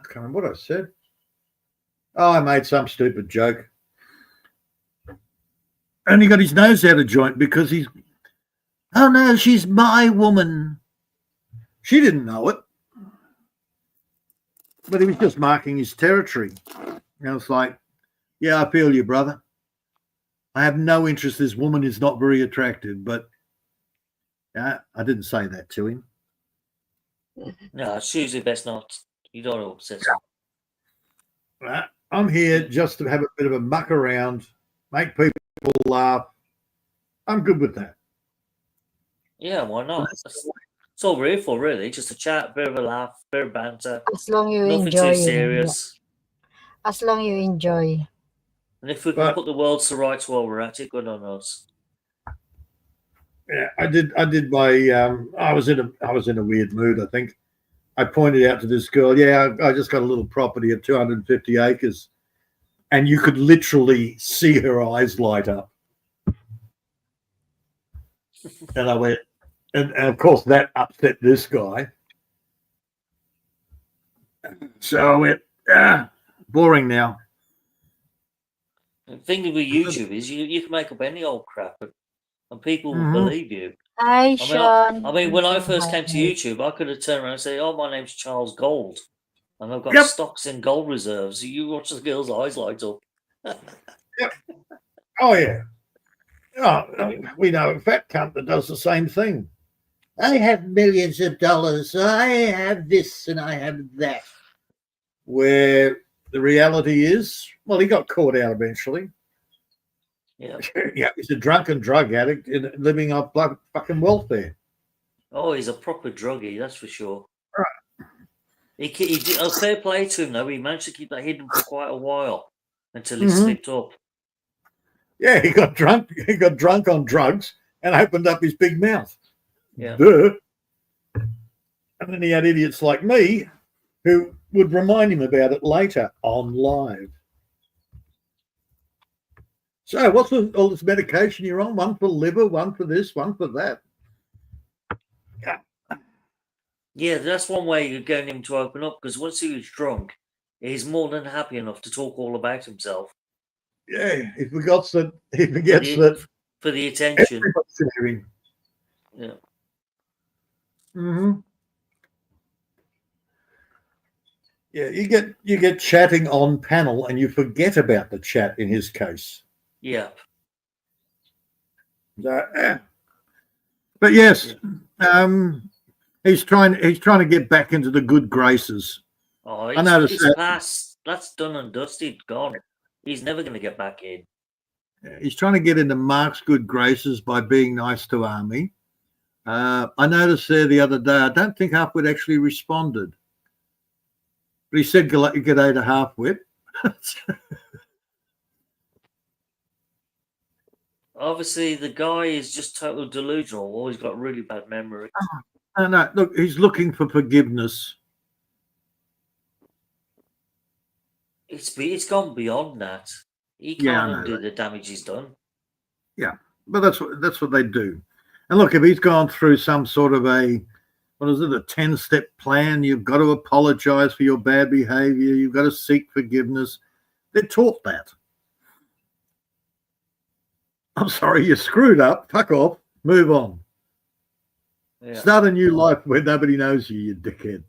I can't remember what I said. Oh, I made some stupid joke. And he got his nose out of joint because he's, oh no, she's my woman. She didn't know it. But he was just marking his territory. And I was like, yeah, I feel you, brother. I have no interest. This woman is not very attractive, but I didn't say that to him. No, it's usually best not. You don't know upset. I'm here just to have a bit of a muck around, make people laugh. I'm good with that. Yeah, why not? It's all we're here for, really. Just a chat, bit of a laugh, bit of banter. As long you Nothing enjoy too it. serious. As long you enjoy. And if we can put the world to rights while we're at it, good on us. Yeah, I did my I was in a weird mood, I think. I pointed out to this girl, yeah, I just got a little property of 250 acres. And you could literally see her eyes light up. And I went, and of course that upset this guy. So I went, boring now. The thing with YouTube is you can make up any old crap and people will Mhm. believe you. Hi, Sean. I mean, when I first came to YouTube, I could have turned around and said, oh, my name's Charles Gold. And I've got Yep. stocks in gold reserves. You watch the girl's eyes light up. Yep. Oh, yeah. Oh, we know a fat cunt that does the same thing. I have millions of dollars. I have this and I have that. Where the reality is, well, he got caught out eventually. Yeah. Yeah, he's a drunken drug addict living off fucking welfare. Oh, he's a proper druggie, that's for sure. Right. He did a fair play to him, though. He managed to keep that hidden for quite a while until he Mhm. slipped up. Yeah, he got drunk. He got drunk on drugs and opened up his big mouth. Yeah. Duh. And then he had idiots like me who would remind him about it later on live. So what's all this medication you're on? One for liver, one for this, one for that. Yeah, that's one way you're getting him to open up, because once he was drunk, he's more than happy enough to talk all about himself. Yeah, he forgets that for the attention. Everybody's hearing. Yeah. Mm-hmm. Yeah, you get chatting on panel and you forget about the chat in his case. Yeah. But yes, he's trying to get back into the good graces. Oh, I noticed it's that. past. That's done and dusted. Gone. He's never going to get back in. He's trying to get into Mark's good graces by being nice to Army. I noticed there the other day, I don't think Halfwit actually responded. But he said, g'day to Halfwit. Obviously, the guy is just total delusional. Always got really bad memory. No, look, he's looking for forgiveness. It's gone beyond that. He can't undo the damage he's done. Yeah. But that's what they do. And look, if he's gone through some sort of a 10-step plan, you've got to apologize for your bad behavior, you've got to seek forgiveness. They're taught that. I'm sorry, you screwed up. Fuck off. Move on. Yeah. Start a new life where nobody knows you, you dickhead.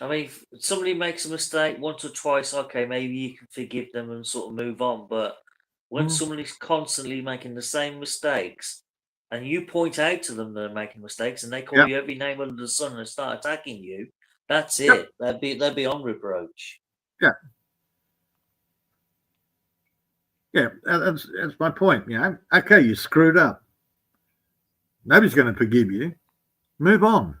I mean, if somebody makes a mistake once or twice, okay, maybe you can forgive them and sort of move on. But when someone is constantly making the same mistakes, and you point out to them they're making mistakes, and they call you every name under the sun and start attacking you, that's it. They'll be on reproach. Yeah. Yeah, that's my point. You know, okay, you screwed up. Nobody's going to forgive you. Move on.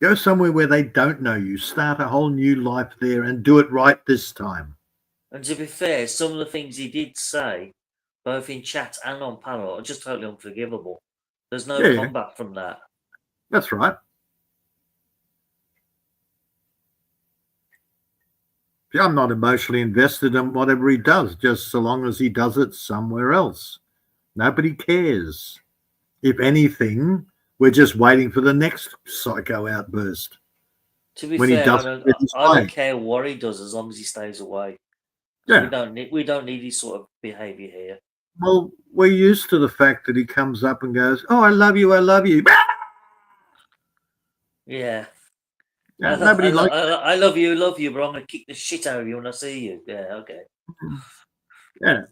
Go somewhere where they don't know you. Start a whole new life there and do it right this time. And to be fair, some of the things he did say, both in chat and on panel, are just totally unforgivable. There's no comeback from that. That's right. Yeah, I'm not emotionally invested in whatever he does, just so long as he does it somewhere else. Nobody cares. If anything, we're just waiting for the next psycho outburst. To be fair, I don't care what he does as long as he stays away. Yeah. We don't need his sort of behaviour here. Well, we're used to the fact that he comes up and goes, "Oh, I love you, I love you." Yeah. Yeah, I love you, but I'm going to kick the shit out of you when I see you. Yeah, okay. Yeah.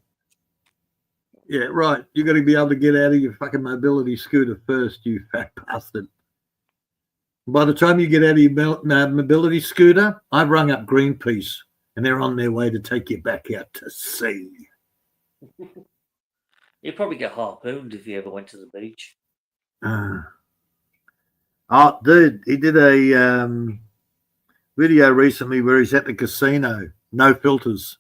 Yeah, right. You got to be able to get out of your fucking mobility scooter first, you fat bastard. By the time you get out of your mobility scooter, I've rung up Greenpeace and they're on their way to take you back out to sea. You'd probably get harpooned if you ever went to the beach. Oh, dude, he did a video recently where he's at the casino, no filters.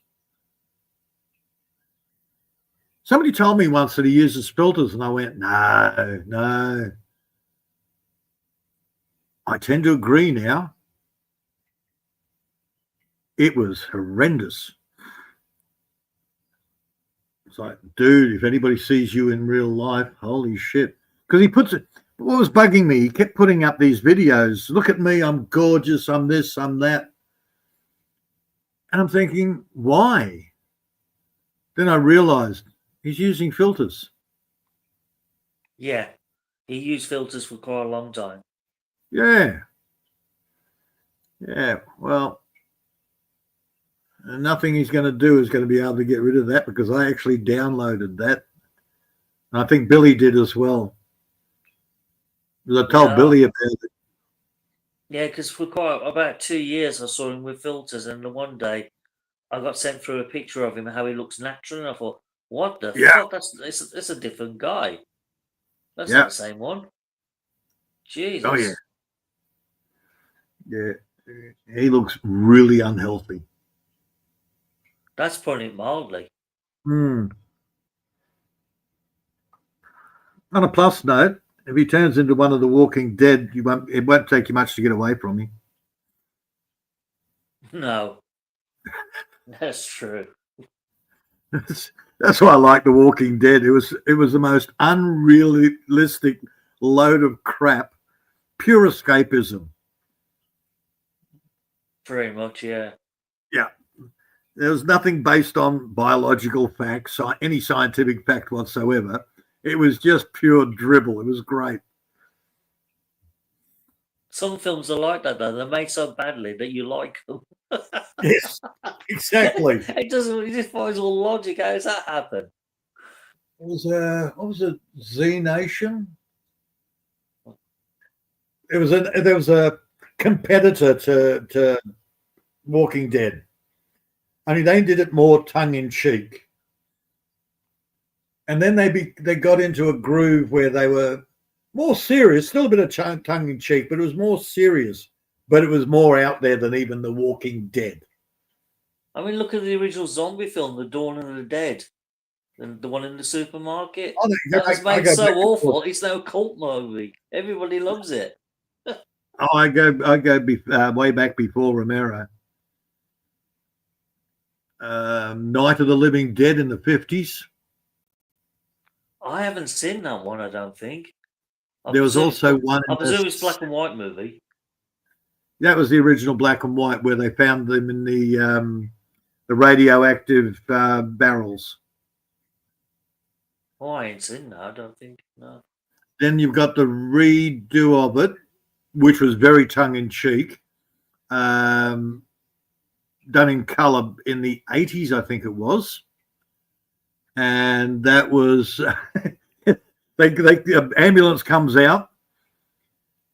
Somebody told me once that he uses filters, and I went, no. I tend to agree now. It was horrendous. It's like, dude, if anybody sees you in real life, holy shit. Because he puts it, what was bugging me, he kept putting up these videos. Look at me, I'm gorgeous, I'm this, I'm that. And I'm thinking, why? Then I realized he's using filters. Yeah, he used filters for quite a long time. Yeah. Yeah, well, nothing he's going to do is going to be able to get rid of that because I actually downloaded that. And I think Billy did as well. Because I told Billy about it. Yeah, because for about 2 years I saw him with filters, and the one day I got sent through a picture of him how he looks natural, and I thought, what the fuck? That's a different guy. That's not the same one. Jesus. Oh yeah. Yeah. He looks really unhealthy. That's putting it mildly. On a plus note, if he turns into one of the Walking Dead, it won't take you much to get away from him. No. That's true. That's why I like The Walking Dead. It was the most unrealistic load of crap, pure escapism. Pretty much, yeah. Yeah. There was nothing based on biological facts, any scientific fact whatsoever. It was just pure dribble. It was great. Some films are like that, though. They're made so badly that you like them. Yes, exactly. It just follows all logic. How does that happen? It was what was it? Z Nation. There was a competitor to Walking Dead. Only they did it more tongue in cheek. And then they got into a groove where they were more serious, still a bit of tongue in cheek, but it was more serious. But it was more out there than even The Walking Dead. I mean, look at the original zombie film, The Dawn of the Dead, the one in the supermarket. That was made so awful. It's now a cult movie. Everybody loves it. I go way back before Romero. Night of the Living Dead in the 50s. I haven't seen that one. I don't think. There was also one. I presume it's black and white movie. That was the original black and white, where they found them in the radioactive barrels. Oh, I ain't seen that. I don't think. No. Then you've got the redo of it, which was very tongue-in-cheek, done in colour in the 80s, I think it was. And that was, the ambulance comes out,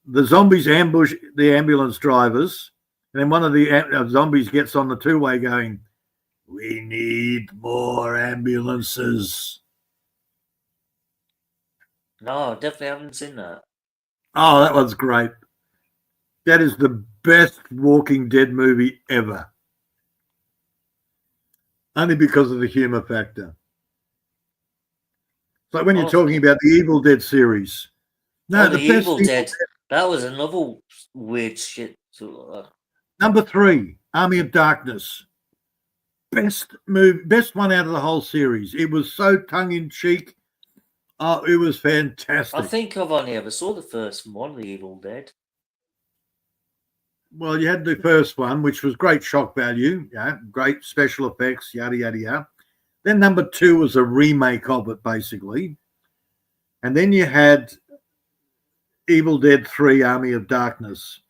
the zombies ambush the ambulance drivers, and then one of the zombies gets on the two-way going, "We need more ambulances." No, definitely haven't seen that. Oh, that was great. That is the best Walking Dead movie ever. Only because of the humor factor. It's like when you're talking about the Evil Dead series. No, the Evil Dead. That was another weird shit. Number 3, Army of Darkness. Best one out of the whole series. It was so tongue-in-cheek. Oh, it was fantastic. I think I've only ever saw the first one, The Evil Dead. Well, you had the first one, which was great shock value, great special effects, yada, yada, yada. Then number 2 was a remake of it, basically. And then you had Evil Dead 3, Army of Darkness,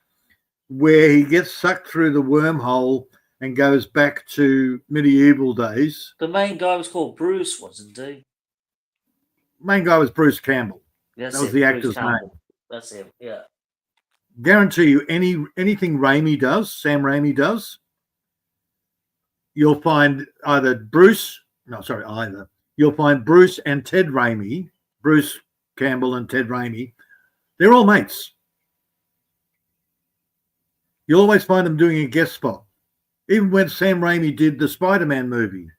where he gets sucked through the wormhole and goes back to medieval days. The main guy was called Bruce, wasn't he? Main guy was Bruce Campbell. That was the actor's name. That's him, yeah. Guarantee you, anything Raimi does, Sam Raimi does, you'll find you'll find Bruce and Ted Raimi, Bruce Campbell and Ted Raimi, they're all mates. You'll always find them doing a guest spot. Even when Sam Raimi did the Spider-Man movie,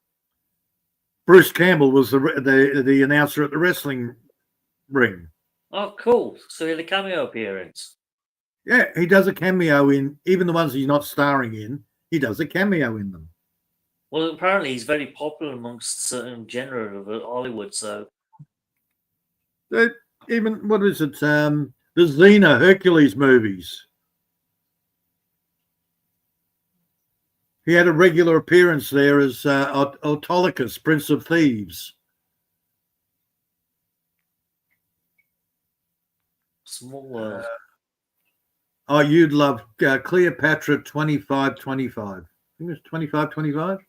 Bruce Campbell was the announcer at the wrestling ring. Oh, cool. So he had a cameo appearance. Yeah, he does a cameo in, even the ones he's not starring in, he does a cameo in them. Well, apparently he's very popular amongst certain genre of Hollywood, so... Even, what is it, the Xena Hercules movies. He had a regular appearance there as Autolycus, Prince of Thieves. Small world. You'd love Cleopatra 2525. I think it was 2525.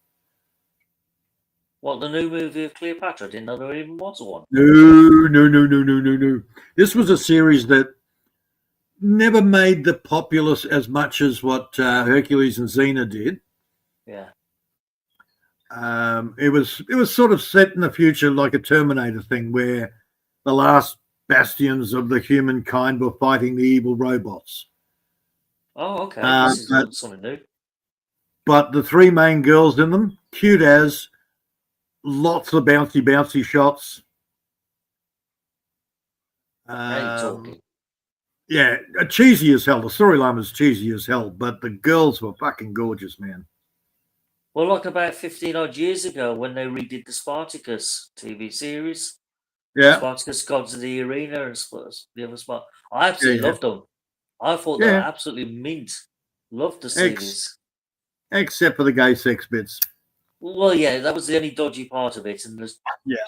What, the new movie of Cleopatra? I didn't know there even was one. No. This was a series that never made the populace as much as what Hercules and Xena did. Yeah. It was sort of set in the future like a Terminator thing, where the last bastions of the humankind were fighting the evil robots. Oh, okay. This is something new. But the 3 main girls in them, cute as, lots of bouncy shots. Talking. Yeah, cheesy as hell. The storyline was cheesy as hell, but the girls were fucking gorgeous, man. Well, like about 15 odd years ago when they redid the Spartacus TV series. Yeah. Spartacus Gods of the Arena and the other Spartacus. I absolutely loved them. I thought they were absolutely mint. Loved the series. Except for the gay sex bits. Well, yeah, that was the only dodgy part of it, and just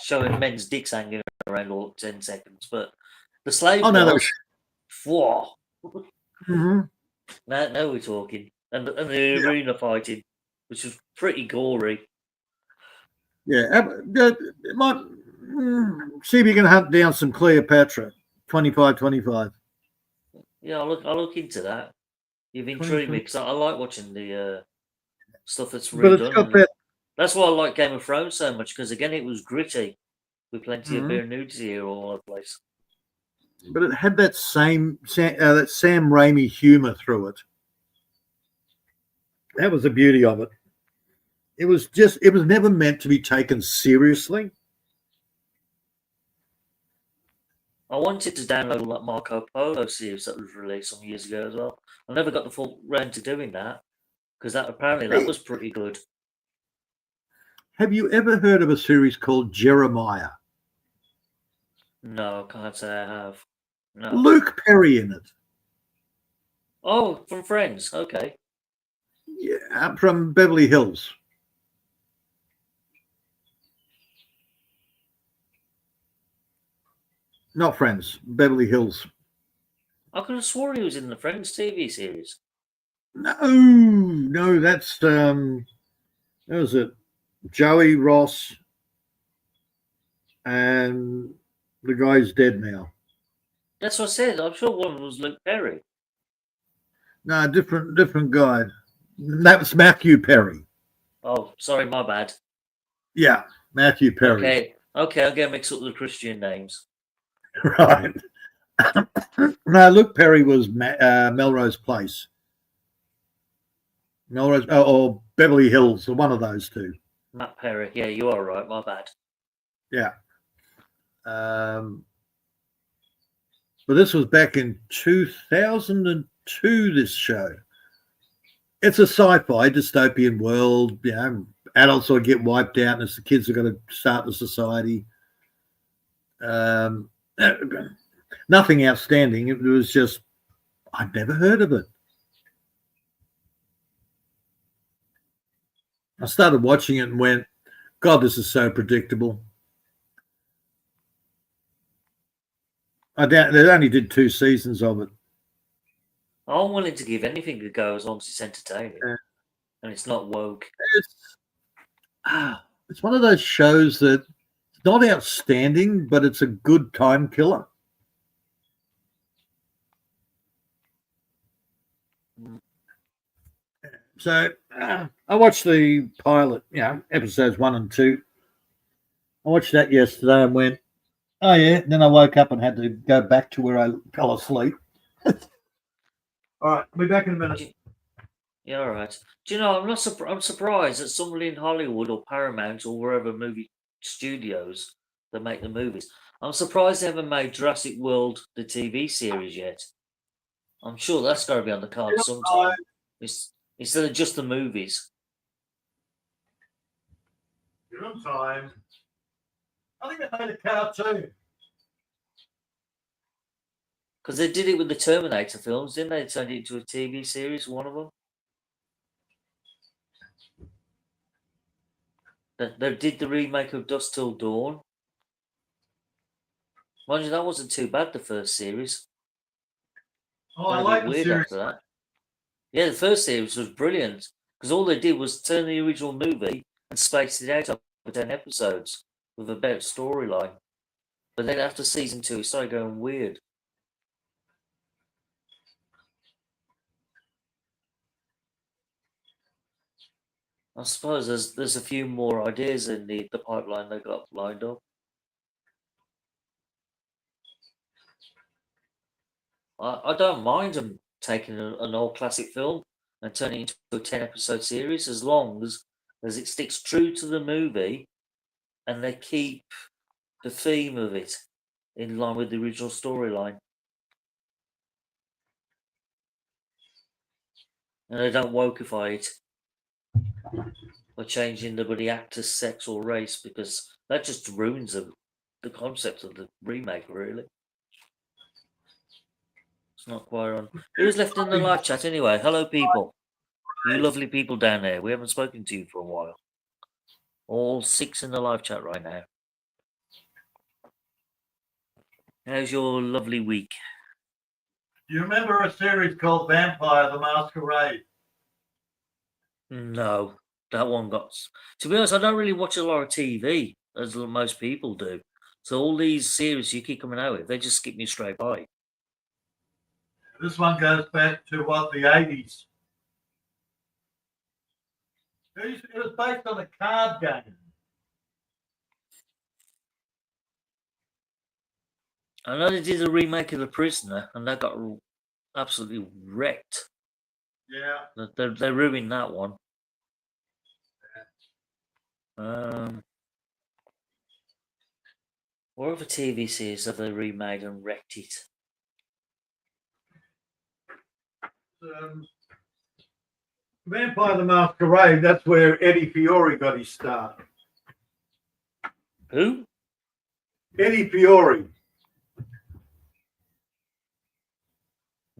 showing men's dicks hanging around all 10 seconds. But the slave whoa. Mm-hmm. Now we're talking. And the arena fighting, which was pretty gory. Yeah. See if you can hunt down some Cleopatra 2525. Yeah, I'll look into that. You've intrigued me because I like watching the stuff that's redone. That's why I like Game of Thrones so much, because again it was gritty with plenty of bare nudity here all over the place. But it had that Sam Raimi humor through it. That was the beauty of it. It was never meant to be taken seriously. I wanted to download that Marco Polo series that was released some years ago as well. I never got the full round to doing that, because that was pretty good. Have you ever heard of a series called Jeremiah? No, I can't say I have. No. Luke Perry in it. Oh, from Friends. Okay. Yeah, from Beverly Hills. Not Friends, Beverly Hills. I could have sworn he was in the Friends TV series. No, that's that was it. Joey Ross, and the guy's dead now. That's what I said. I'm sure one was Luke Perry. No, different guy. That was Matthew Perry. Oh, sorry, my bad. Yeah, Matthew Perry. Okay, I'll get mixed up with the Christian names. Right. No, Luke Perry was Melrose Place. Melrose or Beverly Hills, or one of those two. Matt Perry. Yeah, you are right. My bad. Yeah. But this was back in 2002, this show. It's a sci-fi dystopian world. You know, adults will get wiped out and it's the kids are going to start the society. Nothing outstanding. It was just, I'd never heard of it. I started watching it and went, God, this is so predictable. They only did 2 seasons of it. I'm willing to give anything a go as long as it's entertaining and it's not woke. It's one of those shows that it's not outstanding, but it's a good time killer. So I watched the pilot, episodes 1 and 2. I watched that yesterday and went, oh yeah. And then I woke up and had to go back to where I fell asleep. All right, we'll be back in a minute. Yeah, all right. Do you know, I'm surprised that somebody in Hollywood or Paramount or wherever movie studios that make the movies, I'm surprised they haven't made Jurassic World the TV series yet. I'm sure that's got to be on the card sometime. Instead of just the movies. Give them time. I think they made a cartoon. Because they did it with the Terminator films, didn't they? They turned it into a TV series, one of them. They did the remake of Dusk Till Dawn. Mind you, that wasn't too bad, the first series. Oh, I like the series. After that. Yeah, the first series was brilliant. Because all they did was turn the original movie and space it out over 10 episodes with a better storyline. But then after season 2, it started going weird. I suppose there's a few more ideas in the pipeline they got lined up. I don't mind them taking an old classic film and turning it into a 10-episode series as long as it sticks true to the movie and they keep the theme of it in line with the original storyline. And they don't wokeify it by changing the bloody actor's sex or race, because that just ruins the concept of the remake, really. It's not quite on. Who's left in the live chat anyway? Hello, people. You lovely people down there. We haven't spoken to you for a while. All 6 in the live chat right now. How's your lovely week? You remember a series called Vampire the Masquerade? No, that one got... To be honest, I don't really watch a lot of TV, as most people do. So all these series you keep coming out with, they just skip me straight by. This one goes back to, the 80s. It was based on a card game. I know they did a remake of The Prisoner, and that got absolutely wrecked. Yeah. They ruined that one. What other TV series have they remade and wrecked it? Vampire the Masquerade, that's where Eddie Fiore got his start. Who? Eddie Fiore.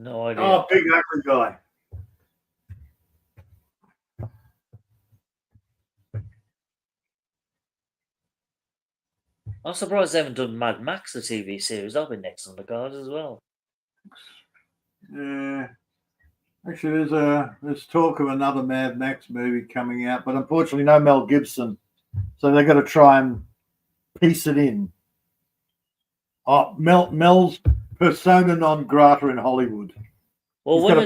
No idea. Oh, big ugly guy. I'm surprised they haven't done Mad Max, the TV series. That'll be next on the cards as well. Yeah. Actually, there's talk of another Mad Max movie coming out, but unfortunately, no Mel Gibson. So they've got to try and piece it in. Oh, Mel's persona non grata in Hollywood. Well, when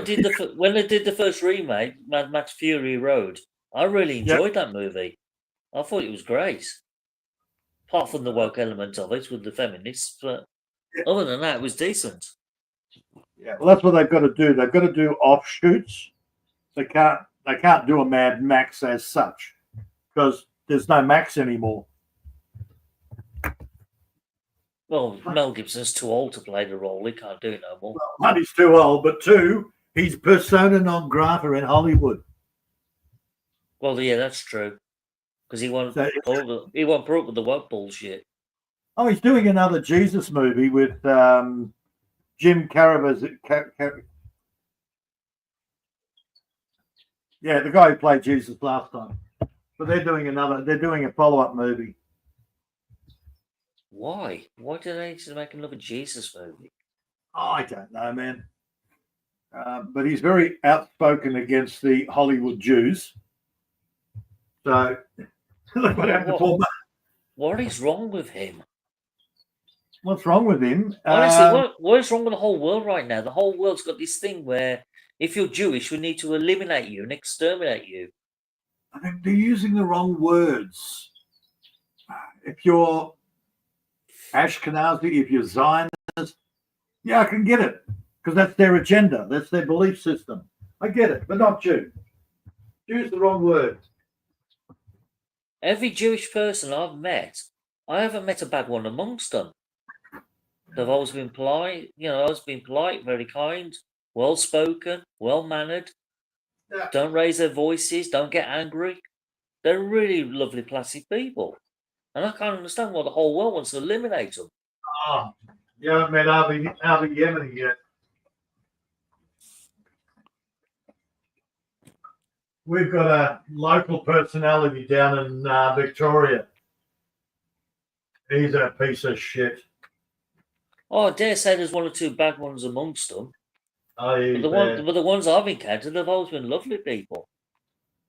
they did the first remake, Mad Max Fury Road, I really enjoyed that movie. I thought it was great. Apart from the woke element of it with the feminists, but other than that, it was decent. Yeah, well, that's what they've got to do. They've got to do offshoots. They can't do a Mad Max as such because there's no Max anymore. Well, Mel Gibson's too old to play the role. He can't do it no more. Well, one, he's too old, but two, he's persona non grata in Hollywood. Well, yeah, that's true. Because he won't put up with the woke bullshit. Oh, he's doing another Jesus movie with Jim Carrey's. Yeah, the guy who played Jesus last time. But they're doing a follow-up movie. Why? Why do they need to make another Jesus movie? Oh, I don't know, man. But he's very outspoken against the Hollywood Jews. So, look what happened to Paul. What is wrong with him? What's wrong with him? Honestly, what is wrong with the whole world right now? The whole world's got this thing where if you're Jewish, we need to eliminate you and exterminate you. I think they're using the wrong words. If you're Ashkenazi, if you're Zionist, yeah, I can get it because that's their agenda. That's their belief system. I get it, but not Jew. Jew's the wrong word. Every Jewish person I've met, I haven't met a bad one amongst them. They've always been polite, very kind, well-spoken, well-mannered, don't raise their voices, don't get angry. They're really lovely, placid people. And I can't understand why the whole world wants to eliminate them. Oh, you haven't met Avi Yemeni yet. We've got a local personality down in Victoria. He's a piece of shit. Oh, I dare say there's one or two bad ones amongst them. Oh, but the ones I've encountered, they've always been lovely people.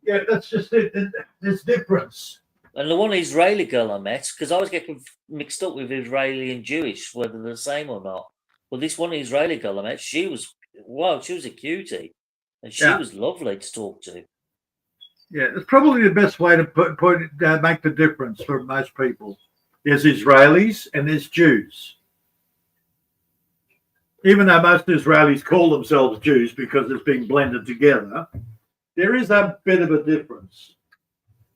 Yeah, that's just it. There's difference. And the one Israeli girl I met, because I was getting mixed up with Israeli and Jewish, whether they're the same or not. Well, this one Israeli girl I met, she was a cutie. And she was lovely to talk to. Yeah, it's probably the best way to make the difference for most people. There's Israelis and there's Jews. Even though most Israelis call themselves Jews because it's being blended together, there is a bit of a difference.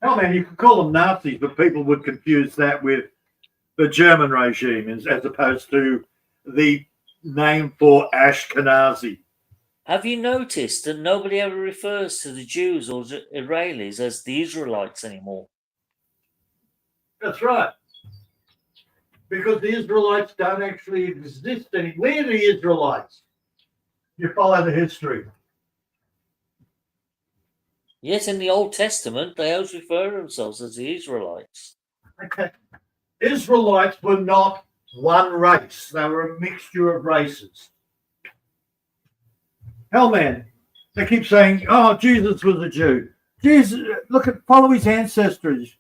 Hell, man, you could call them Nazis, but people would confuse that with the German regime as opposed to the name for Ashkenazi. Have you noticed that nobody ever refers to the Jews or the Israelis as the Israelites anymore? That's right. Because the Israelites don't actually exist anymore. We're the Israelites. You follow the history. Yes, in the Old Testament, they always refer to themselves as the Israelites. Okay. Israelites were not one race. They were a mixture of races. Hell, man, they keep saying, oh, Jesus was a Jew. Jesus, follow his ancestry.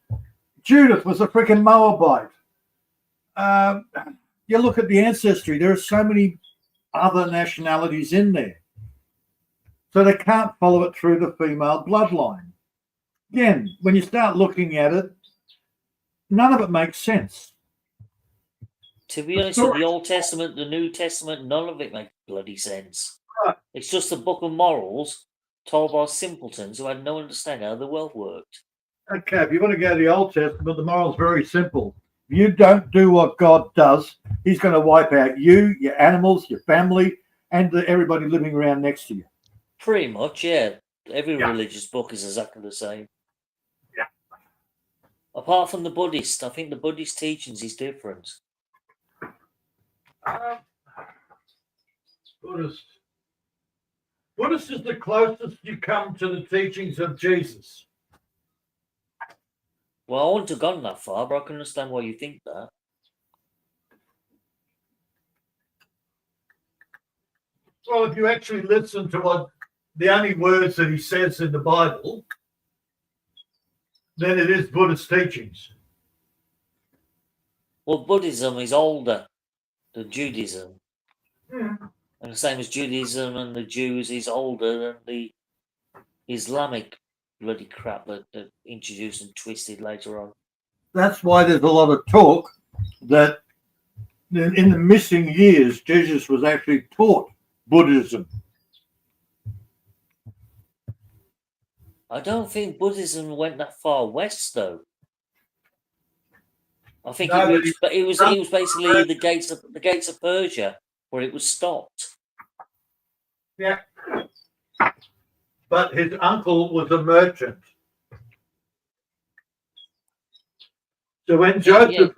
Judith was a freaking Moabite. You look at the ancestry, there are so many other nationalities in there. So they can't follow it through the female bloodline. Again, when you start looking at it, none of it makes sense. To be honest, with the Old Testament, the New Testament, none of it makes bloody sense. Right. It's just a book of morals told by simpletons who had no understanding how the world worked. Okay, if you want to go to the Old Testament, the moral's very simple. If you don't do what God does, he's going to wipe out you, your animals, your family, and everybody living around next to you. Pretty much, yeah. Every religious book is exactly the same. Yeah. Apart from the Buddhist, I think the Buddhist teachings is different. Buddhist. Buddhist is the closest you come to the teachings of Jesus. Well, I wouldn't have gone that far, but I can understand why you think that. Well, if you actually listen to what the only words that he says in the Bible, then it is Buddhist teachings. Well, Buddhism is older than Judaism. Yeah. And the same as Judaism and the Jews is older than the Islamic bloody crap that introduced and twisted later on. That's why there's a lot of talk that in the missing years, Jesus was actually taught Buddhism. I don't think Buddhism went that far west, though. I think No, it was basically the gates of Persia where it was stopped. Yeah. But his uncle was a merchant. So when Joseph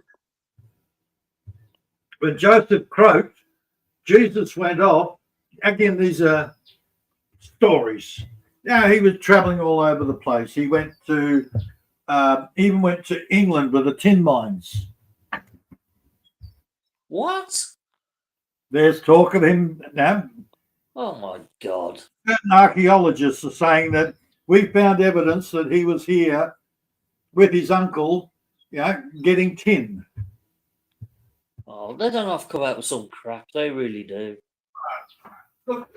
croaked, Jesus went off. Again, these are stories. Yeah, he was traveling all over the place. He went to even went to England with the tin mines. What? There's talk of him now. Oh my God. Certain archaeologists are saying that we found evidence that he was here with his uncle, getting tin. Oh, they don't have to come out with some crap. They really do. Look,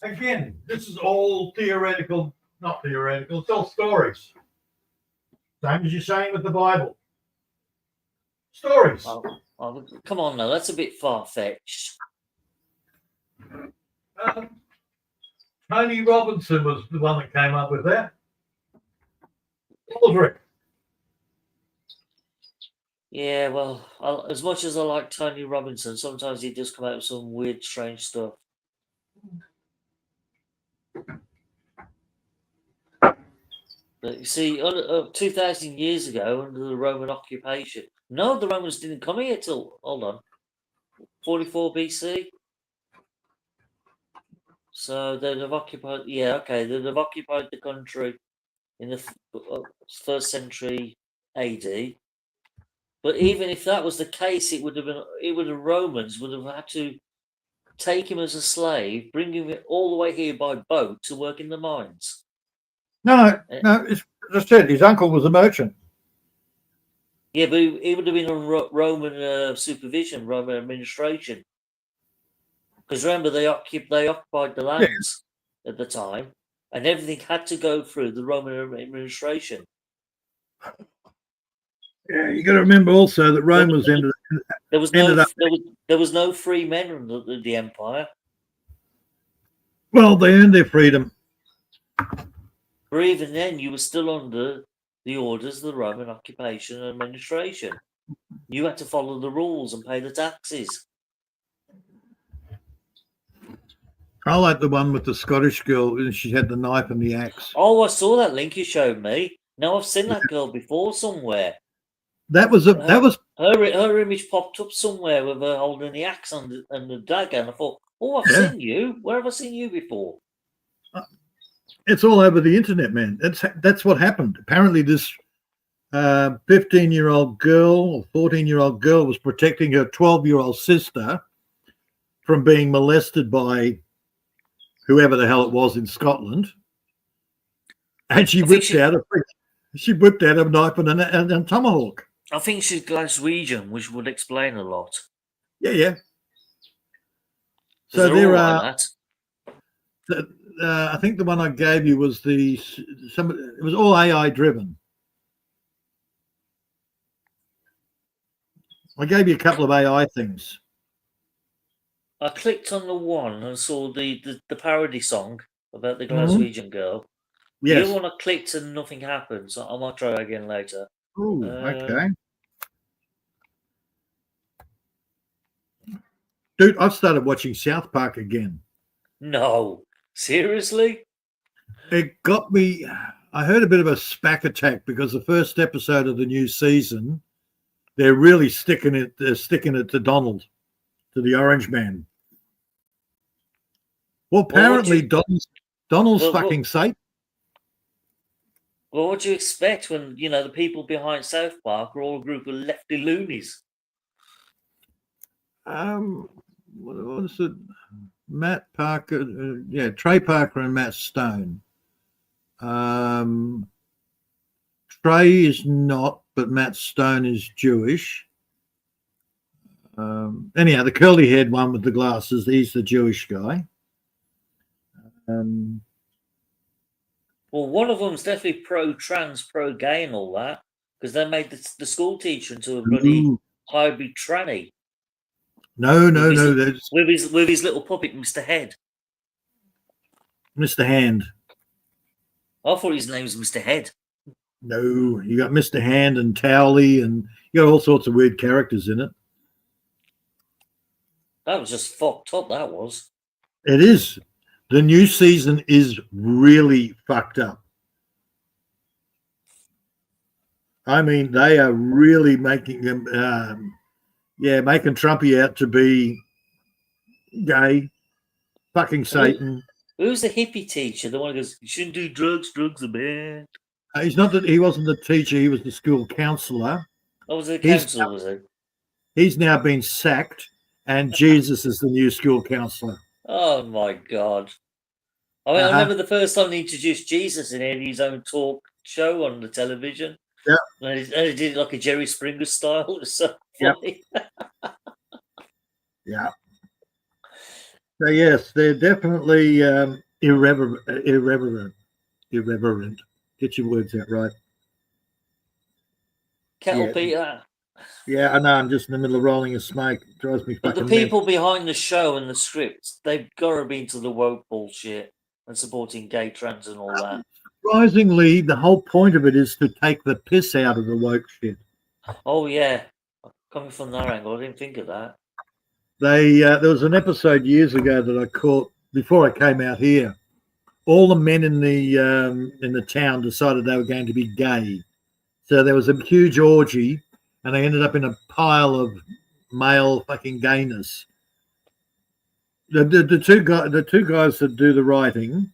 again, this is all theoretical, not theoretical, it's all stories. Same as you're saying with the Bible. Stories. Oh, come on now, that's a bit far-fetched. Tony Robinson was the one that came up with that. Aldrich. Yeah, well, as much as I like Tony Robinson, sometimes he does come out with some weird, strange stuff. But you see, 2,000 years ago, under the Roman occupation, no, the Romans didn't come here till, hold on, 44 BC. So they'd have occupied, they'd have occupied the country in the first century AD. But even if that was the case, Romans would have had to take him as a slave, bring him all the way here by boat to work in the mines. No. As I said, his uncle was a merchant. Yeah, but he would have been on Roman supervision, Roman administration. Because remember, they occupied the lands at the time, and everything had to go through the Roman administration. Yeah, you got to remember also that Rome was there was no free men in the empire. Well, they earned their freedom. But even then, you were still under the orders of the Roman occupation and administration. You had to follow the rules and pay the taxes. I like the one with the Scottish girl, and she had the knife and the axe. Oh, I saw that link you showed me. No, I've seen that girl before somewhere. That was her image popped up somewhere with her holding the axe and the dagger, and I thought, oh, I've seen you. Where have I seen you before? It's all over the internet, man. That's what happened. Apparently, this 15-year-old girl or 14-year-old girl was protecting her 12-year-old sister from being molested by whoever the hell it was in Scotland, and she whipped out a knife and a tomahawk. I think she's Glaswegian, which would explain a lot. Yeah. So there are. That. I think the one I gave you was it was all AI driven. I gave you a couple of AI things. I clicked on the one and saw the parody song about the Glaswegian girl. Yes. The other one I clicked and nothing happened, so I might try again later. Oh, okay. Dude, I've started watching South Park again. No. Seriously? It got me. I heard a bit of a SPAC attack because the first episode of the new season, they're really sticking it to Donald, to the Orange Man. Well, apparently Donald's Well, fucking Satan. Well, what do you expect when, you know, the people behind South Park are all a group of lefty loonies? What was it? Matt Parker, Trey Parker and Matt Stone. Trey is not, but Matt Stone is Jewish. Anyhow, the curly-haired one with the glasses, he's the Jewish guy. Well, one of them's definitely pro-trans, pro-gay and all that, because they made the school teacher into a bloody hybrid tranny. No. With his little puppet, Mr. Head. Mr. Hand. I thought his name was Mr. Head. No, you got Mr. Hand and Towley, and you got all sorts of weird characters in it. That was just fucked up, that was. It is. The new season is really fucked up. I mean, they are really making them, making Trumpy out to be gay, fucking Satan. Who's the hippie teacher? The one who goes, you shouldn't do drugs, drugs are bad. He's not that he wasn't the teacher, he was the school counsellor. Oh, was it the counsellor, was he? He's now been sacked, and Jesus is the new school counsellor. Oh my God. I mean, I remember the first time they introduced Jesus in his own talk show on the television. Yeah. And he did it like a Jerry Springer style. It was so funny. Yeah. So, yes, they're definitely irreverent. Get your words out right. Kettle Peter. Yeah, I know. I'm just in the middle of rolling a smoke. It drives me fucking But the people behind the show and the script, they've got to be into the woke bullshit and supporting gay, trans and all that. Surprisingly, the whole point of it is to take the piss out of the woke shit. Oh, yeah. Coming from that angle, I didn't think of that. There was an episode years ago that I caught before I came out here. All the men in the town decided they were going to be gay. So there was a huge orgy, and they ended up in a pile of male fucking gayness. The two guys that do the writing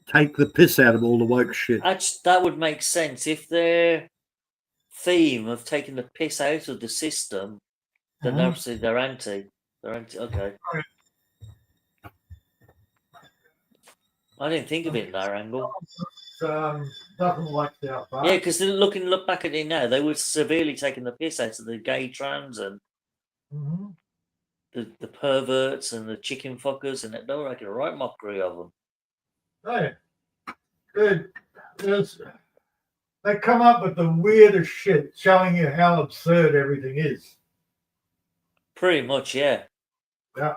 take the piss out of all the woke shit. That would make sense if their theme of taking the piss out of the system, then obviously they're anti. They're anti. Okay. I didn't think of it in that angle. Doesn't like South Park. Yeah, because look back at it now, they were severely taking the piss out of the gay, trans, and the perverts and the chicken fuckers, and they were making a right mockery of them. Hey, good. They come up with the weirdest shit, showing you how absurd everything is. Pretty much, yeah. Yeah.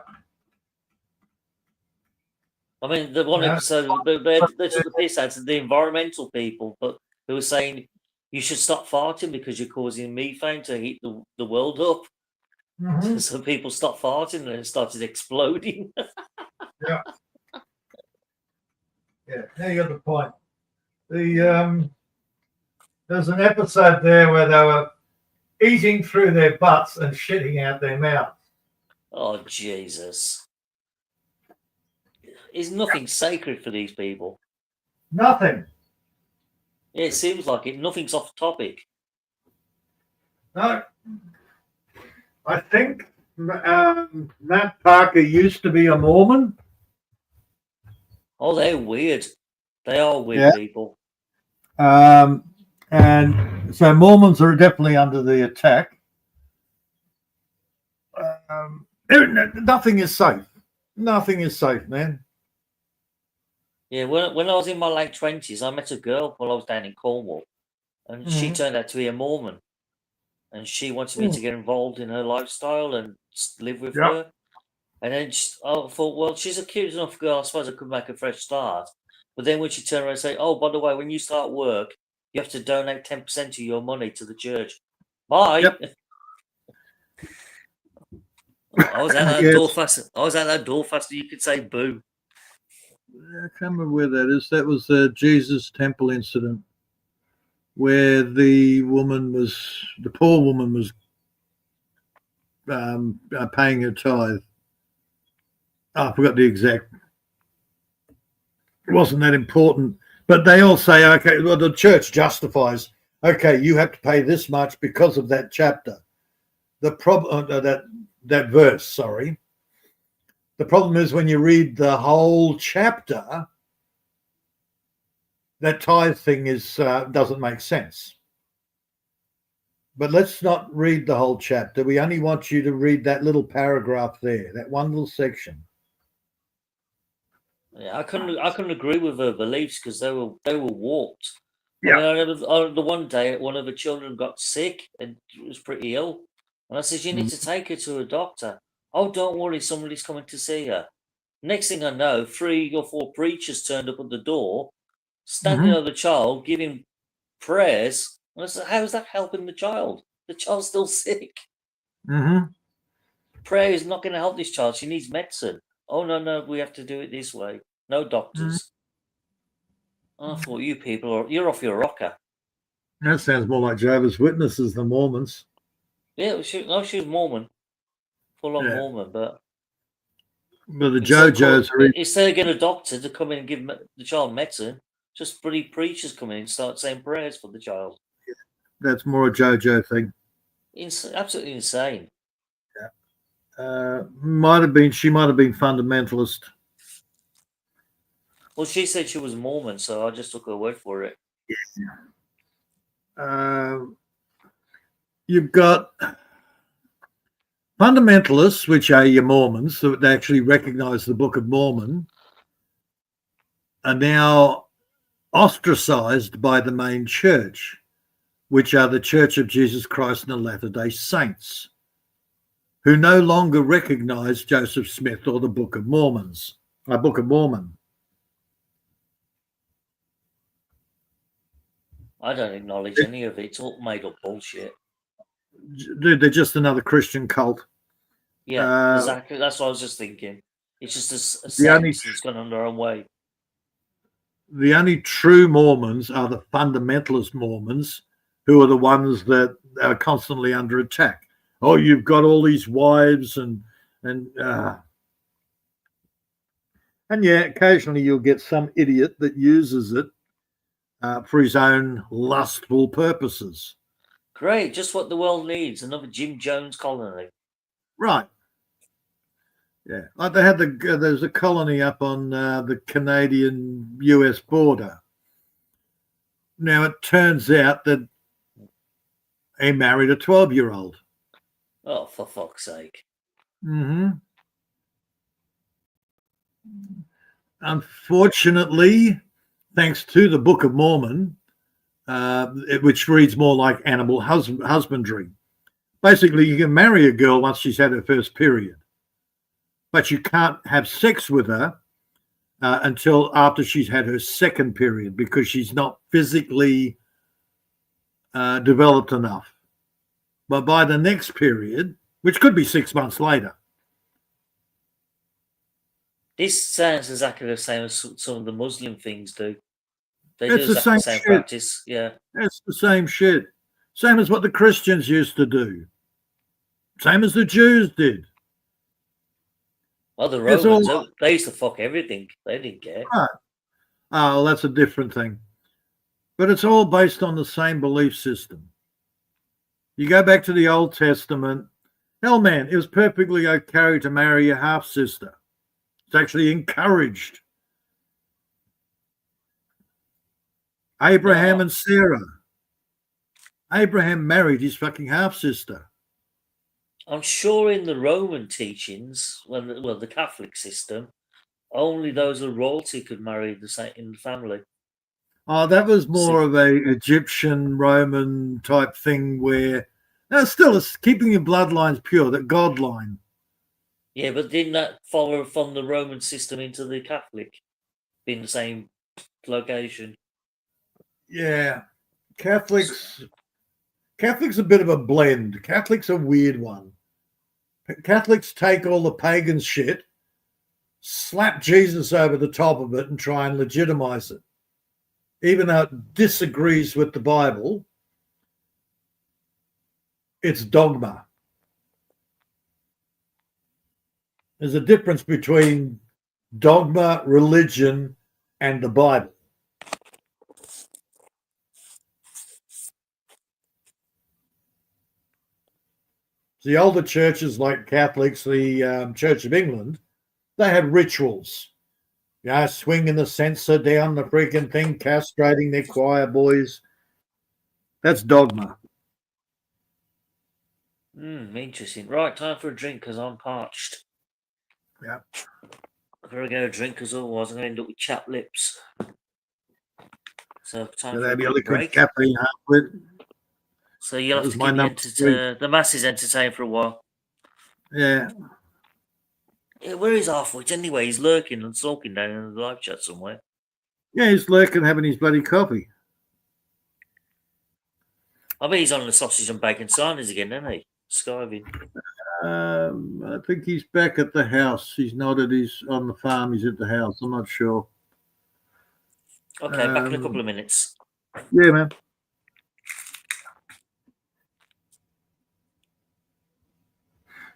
I mean, the one episode, they took the piss out of the environmental people, but they were saying you should stop farting because you're causing methane to heat the world up. So people stopped farting and it started exploding. Yeah. Yeah, now you got the point. There's an episode there where they were eating through their butts and shitting out their mouths. Oh, Jesus. Is nothing sacred for these people? Nothing. Yeah, it seems like it. Nothing's off topic. No. I think Matt Parker used to be a Mormon. Oh, they're weird. They are weird people. And so Mormons are definitely under the attack. Nothing is safe. Nothing is safe, man. Yeah, when I was in my late 20s, I met a girl while I was down in Cornwall, and she turned out to be a Mormon, and she wanted me to get involved in her lifestyle and live with her. And then I thought, well, she's a cute enough girl. I suppose I could make a fresh start. But then when she turned around and said, oh, by the way, when you start work, you have to donate 10% of your money to the church. Bye. Yep. I was at that door faster. I was at that door faster. You could say boo. I can't remember where that is. That was the Jesus Temple incident where the poor woman was paying her tithe. Oh, I forgot the exact wasn't that important. But they all say, okay, well, the church justifies, okay, you have to pay this much because of that chapter. The problem, that verse, sorry. The problem is when you read the whole chapter, that tithe thing doesn't make sense. But let's not read the whole chapter. We only want you to read that little paragraph there, that one little section. Yeah, I couldn't agree with her beliefs because they were warped. Yeah. I mean, the one day one of the children got sick and was pretty ill, and I said, "You need to take her to a doctor." Oh, don't worry, somebody's coming to see her. Next thing I know, 3 or 4 preachers turned up at the door, standing over the child, giving prayers. And I said, "How is that helping the child? The child's still sick. Prayer is not going to help this child. She needs medicine." Oh, no, we have to do it this way. No doctors. I thought you people you're off your rocker. That sounds more like Jehovah's Witnesses than Mormons. Yeah, she was Mormon, full on Mormon, but the JoJos are instead of getting a doctor to come in and give the child medicine, just pretty preachers come in and start saying prayers for the child. That's more a JoJo thing. Absolutely insane. She might have been fundamentalist. Well, she said she was Mormon, so I just took her word for it. You've got fundamentalists, which are your Mormons, so they actually recognize the Book of Mormon, are now ostracized by the main church, which are the Church of Jesus Christ and the Latter-day Saints, who no longer recognize Joseph Smith or the Book of Mormon. I don't acknowledge any of it. It's all made up bullshit. They're just another Christian cult. Yeah, exactly. That's what I was just thinking. It's just a sect that's gone on their own way. The only true Mormons are the fundamentalist Mormons, who are the ones that are constantly under attack. Oh, you've got all these wives and yeah, occasionally you'll get some idiot that uses it for his own lustful purposes. Great, just what the world needs, another Jim Jones colony. Right. Yeah, like they had there's a colony up on the Canadian-US border. Now, it turns out that he married a 12-year-old. Oh, for fuck's sake. Unfortunately, thanks to the Book of Mormon, which reads more like animal husbandry. Basically, you can marry a girl once she's had her first period, but you can't have sex with her until after she's had her second period because she's not physically developed enough. But by the next period, which could be 6 months later. This sounds exactly the same as some of the Muslim things do. They It's do the exactly the same same shit. practice. Yeah. It's the same shit. Same as what the Christians used to do. Same as the Jews did. Well, the Romans, they used to fuck everything. They didn't care. Right. Oh, well, that's a different thing. But it's all based on the same belief system. You go back to the Old Testament. Hell, man, it was perfectly okay to marry your half-sister. It's actually encouraged. Abraham and Sarah. Abraham married his fucking half-sister. I'm sure in the Roman teachings, the Catholic system, only those of royalty could marry the same in the family. Oh, that was more of a Egyptian Roman type thing where still it's keeping your bloodlines pure, that God line. Yeah, but didn't that follow from the Roman system into the Catholic, being the same location? Yeah, Catholics a bit of a blend. Catholics a weird one. Catholics take all the pagan shit, slap Jesus over the top of it and try and legitimize it. Even though it disagrees with the Bible, it's dogma. There's a difference between dogma, religion, and the Bible. The older churches like Catholics, the Church of England, they had rituals. Swinging the censer down the freaking thing, castrating their choir boys. That's dogma. Interesting. Right, time for a drink because I'm parched. Yeah. I've got to go drink because otherwise I'm going to end up with chapped lips. So time for That'd a be a quick liquid break. caffeine half. So you'll have was to my keep the masses entertained for a while. Yeah. Yeah, where is Halfwit anyway? He's lurking and sulking down in the live chat somewhere. Yeah, he's lurking having his bloody coffee. I bet he's on the sausage and bacon signers again, isn't he? Skiving. I think he's back at the house. He's not at on the farm. He's at the house. I'm not sure. Okay, back in a couple of minutes. Yeah, man.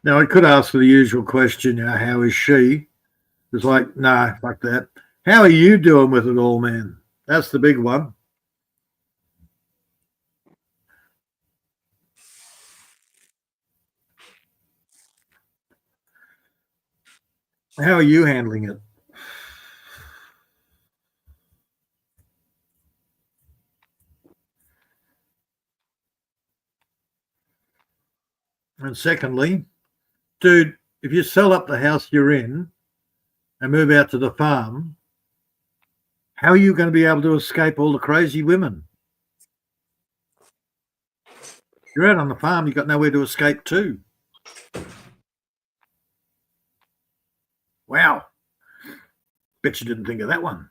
Now, I could ask for the usual question, how is she? It's like, nah, fuck that. How are you doing with it all, man? That's the big one. How are you handling it? And secondly, dude, if you sell up the house you're in and move out to the farm, how are you going to be able to escape all the crazy women? You're out on the farm, you've got nowhere to escape to. Wow. Bet you didn't think of that one.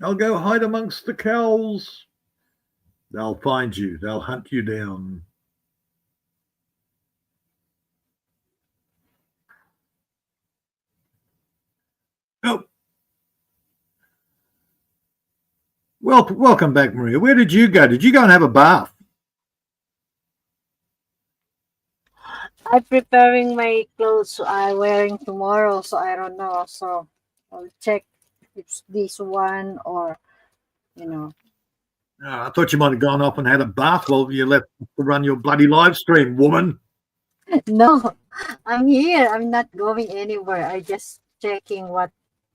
I'll go hide amongst the cows. They'll find you. They'll hunt you down. Oh. Well, welcome back, Maria. Where did you go? Did you go and have a bath? I'm preparing my clothes I'm wearing tomorrow, so I don't know. So I'll check if it's this one or, Oh, I thought you might have gone off and had a bath while you left to run your bloody live stream, woman. No, I'm here. I'm not going anywhere. I just checking what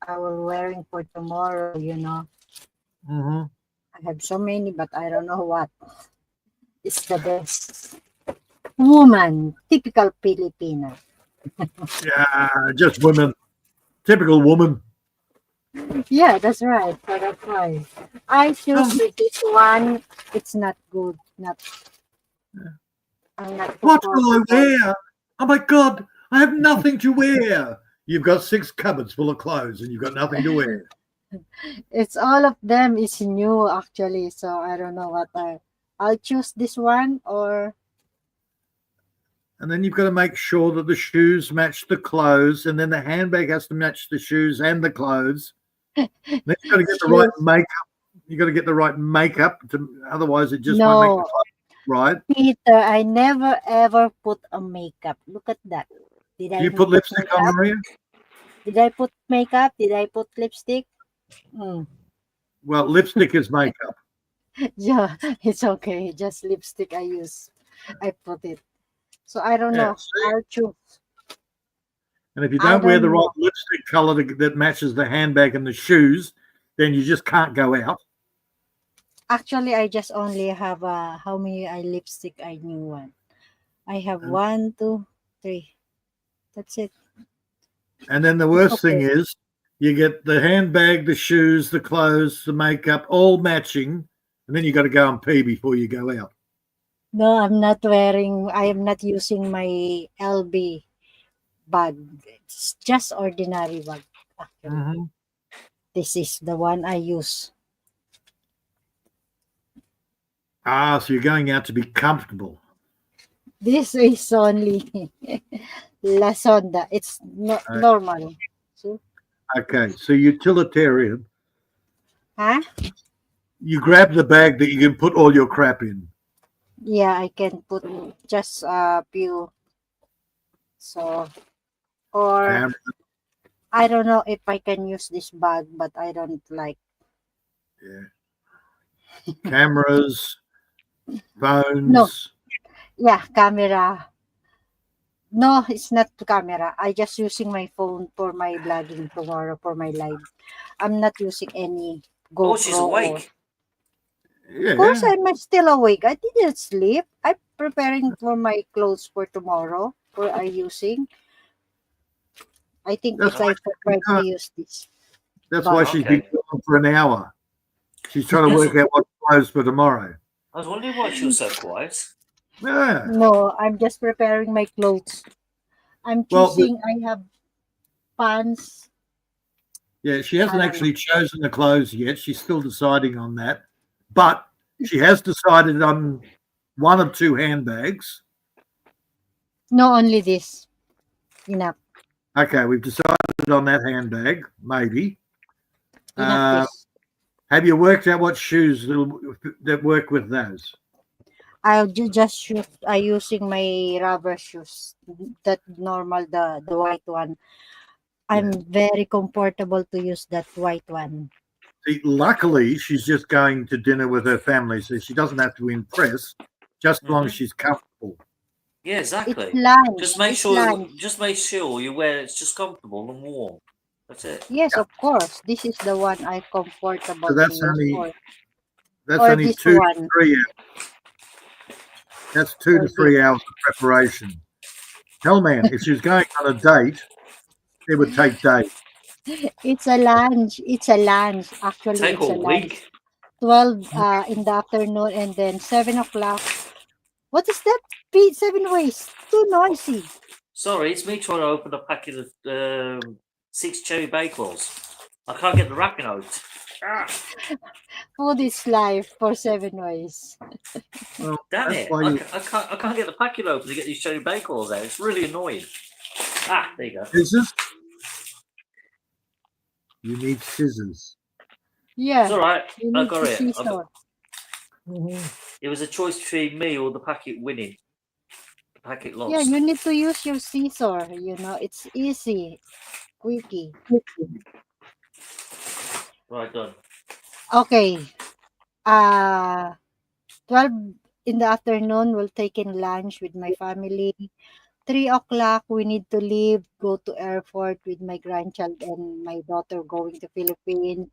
I will wearing for tomorrow, Mm-hmm. I have so many, but I don't know what is the best. Woman, typical Filipina. Yeah, just women. Typical woman. Yeah, that's right. So that's why I choose this one. It's not good. I'm not. What will I wear? Oh my God, I have nothing to wear. You've got 6 cupboards full of clothes and you've got nothing to wear. It's all of them is new actually. So I don't know what I'll choose this one or. And then you've got to make sure that the shoes match the clothes, and then the handbag has to match the shoes and the clothes. Then you've got to get the right makeup. You've got to get the right makeup, otherwise it just won't make the right. Peter, I never ever put a makeup. Look at that. Did I put lipstick on, Maria? Did I put makeup? Did I put lipstick? Well, lipstick is makeup. Yeah, it's okay. Just lipstick I use. I put it. So I don't know. I'll choose. And if you don't wear the right lipstick color that matches the handbag and the shoes, then you just can't go out. Actually, I just only have how many lipstick I knew one. I have 1, 2, 3. That's it. And then the worst thing is you get the handbag, the shoes, the clothes, the makeup, all matching, and then you got to go and pee before you go out. No, I'm not wearing. I am not using my LB bag. It's just ordinary bag. Actually. This is the one I use. So you're going out to be comfortable. This is only La Sonda. It's not normal. So, okay, so utilitarian. Huh? You grab the bag that you can put all your crap in. Yeah, I can put just a few. So, or I don't know if I can use this bag, but I don't like. Yeah. Cameras, No, phones. yeah, camera. No, it's not the camera. I just using my phone for my vlogging tomorrow for my live. I'm not using any Oh, she's GoPro or. awake. Of course, Yeah. I'm still awake. I didn't sleep. I'm preparing for my clothes for tomorrow. For I using. I think That's it's why I prepared to use this. that's why But she's been Okay. gone for an hour. She's trying to Yes. work out what clothes for tomorrow. I was wondering why she was so quiet. Yeah. no, I'm just preparing my clothes. I'm Well, choosing. I have pants. yeah, she hasn't I don't know. actually chosen the clothes yet. She's still deciding on that. But she has decided on one of two handbags. No, only this. Enough. Okay, we've decided on that handbag, maybe. Enough Uh, this. have you worked out what shoes that work with those? Just shoot. I using my rubber shoes. That normal, the white one. Yeah. I'm very comfortable to use that white one. See, luckily, she's just going to dinner with her family, so she doesn't have to impress, just as long as she's comfortable. Yeah, It's exactly. lunch. Just make It's sure lunch. you wear it's just comfortable and warm. That's it. Yes, of course. This is the one I So comfortable to that's use, that's or only this 2 to one, 3 hours. That's two or to this. three hours of preparation. Hell, man, if she was going on a date, it would take days. It's a lunch. It's a lunch. Actually, Take it's a a lunch. week. 12 in the afternoon, and then 7 o'clock. What is that? 7 ways. Too noisy. Sorry, it's me trying to open a packet of 6 cherry bakewells. I can't get the wrapping out. Ah, Food is life for 7 ways. Well, damn that's it! why I can't get the packet open to get these cherry bakewells out. It's really annoying. Ah, there you go. scissors. You need scissors. It's Yeah, all right. you I need got to it. see so. It was a choice between me or the packet winning. The packet Yeah, lost. you need to use your scissor. It's easy, quickie. Right, done. Okay. Uh 12 in the afternoon, we'll take in lunch with my family. 3 o'clock, we need to leave, go to airport with my grandchild and my daughter going to Philippines.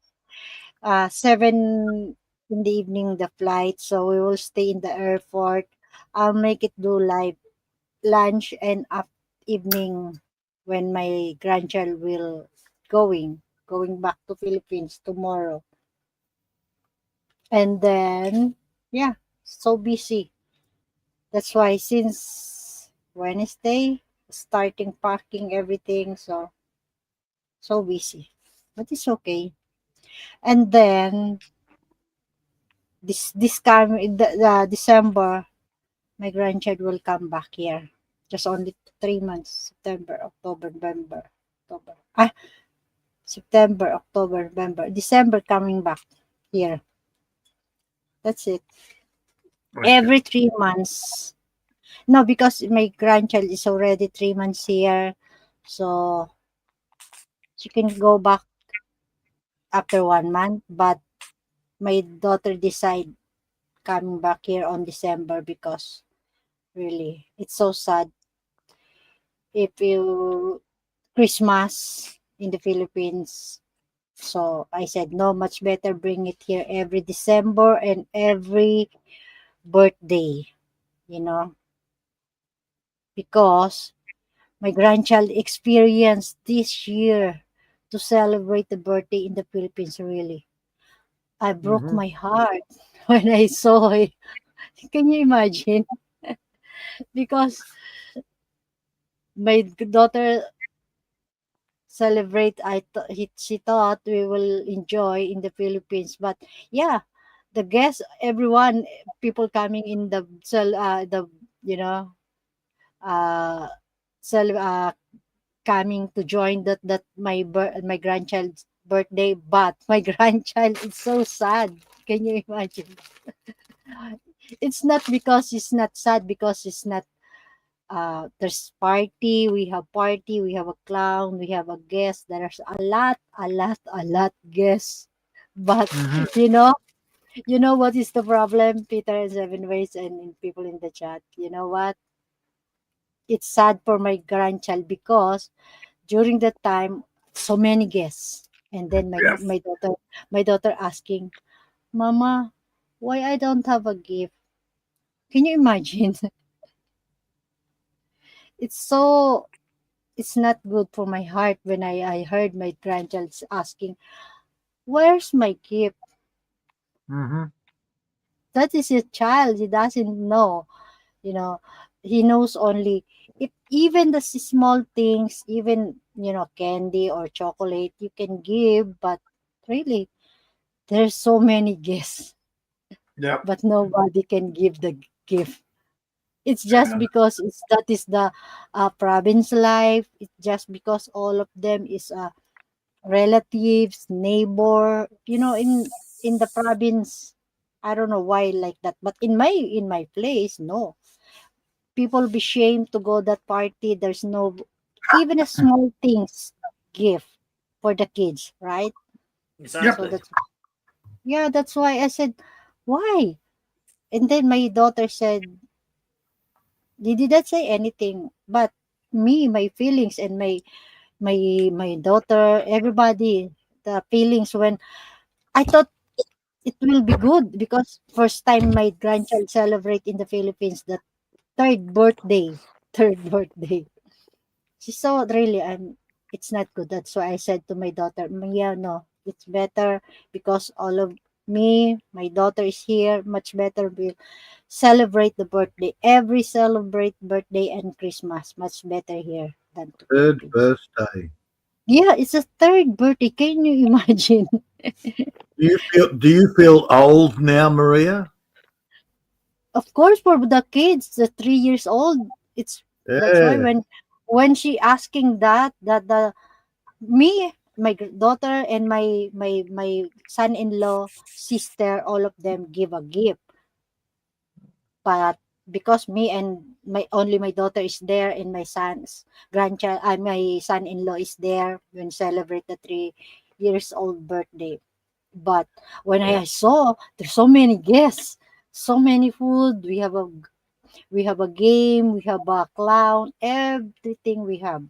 7 in the evening, the flight. So we will stay in the airport. I'll make it do live lunch and up evening when my grandchild will going back to Philippines tomorrow. And then yeah, so busy. That's why since Wednesday, starting packing everything, so busy. But it's okay. And then this coming the December, my grandchild will come back here. Just only 3 months. September, October, November, October. September, October, November, December coming back here. That's it. Okay. Every 3 months. No, because my grandchild is already 3 months here. So she can go back after 1 month. But my daughter decide coming back here on December because really it's so sad if you Christmas in the Philippines. So I said no, much better bring it here every December and every birthday, you know, because my grandchild experienced this year to celebrate the birthday in the Philippines. Really, I broke Mhm. my heart when I saw it. Can you imagine? Because my daughter celebrate, she thought we will enjoy in the Philippines, but yeah, the guests, everyone, people coming in the you know uh cel- uh coming to join that my grandchild's birthday, but my grandchild is so sad. Can you imagine? It's not because it's not sad, because it's not there's party, we have party, we have a clown, we have a guest. There's a lot guests. But Mhm. you know, you know what is the problem, Peter and Seven Ways and people in the chat? You know what? It's sad for my grandchild because during that time, so many guests, and then Yeah. my daughter asking, "Mama, why I don't have a gift?" Can you imagine? It's so it's not good for my heart when I heard my grandchild asking, "Where's my gift?" Mhm. That is a child. He doesn't know. You know, he knows only if even the small things, even candy or chocolate, you can give, but really, there's so many gifts, Yep. but nobody can give the gift. It's just because that is the province life. It's just because all of them is relatives, neighbor. In the province, I don't know why like that, but in my place, no. People be shamed to go that party. There's no even a small things gift for the kids, right? So Yep. Exactly. that's why I said, why? And then my daughter said, they didn't say anything, but me, my feelings, and my daughter, everybody, the feelings when I thought it will be good because first time my grandchild celebrate in the Philippines the third birthday, third birthday. She saw really, it's not good. That's why I said to my daughter, "Mia, no, it's better because all of me, my daughter is here. Much better we celebrate the birthday. Every celebrate birthday and Christmas. Much better here than to Third Philippines." birthday. Yeah, it's a third birthday. Can you imagine? Do you feel old now, Maria? Of course, for the kids, the 3 years old, that's why Yeah. when she asking that the me, my daughter, and my son-in-law, sister, all of them give a gift, but because me and my daughter is there and my son's grandchild, my son-in-law is there when celebrate the 3 years old birthday. But when I saw there's so many guests, so many food, we have a game, we have a clown, everything we have.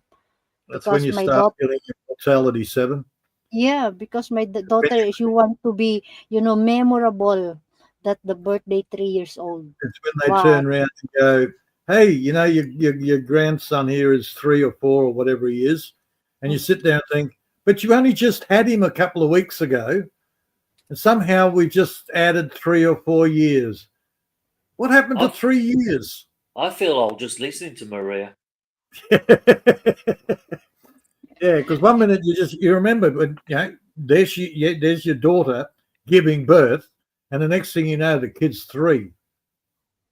That's when Because you my start daughter, feeling mortality 7. yeah, because my When daughter, she want to be, memorable that the birthday 3 years old. It's when they But turn around and go, "Hey, your grandson here is 3 or 4 or whatever he is," and you mm, sit there and think, "But you only just had him a couple of weeks ago, and somehow we just added 3 or 4 years. What happened to I 3 years?" I feel old just listening to Maria. Yeah, because one minute you remember, but there's your daughter giving birth, and the next thing you know, the kid's 3.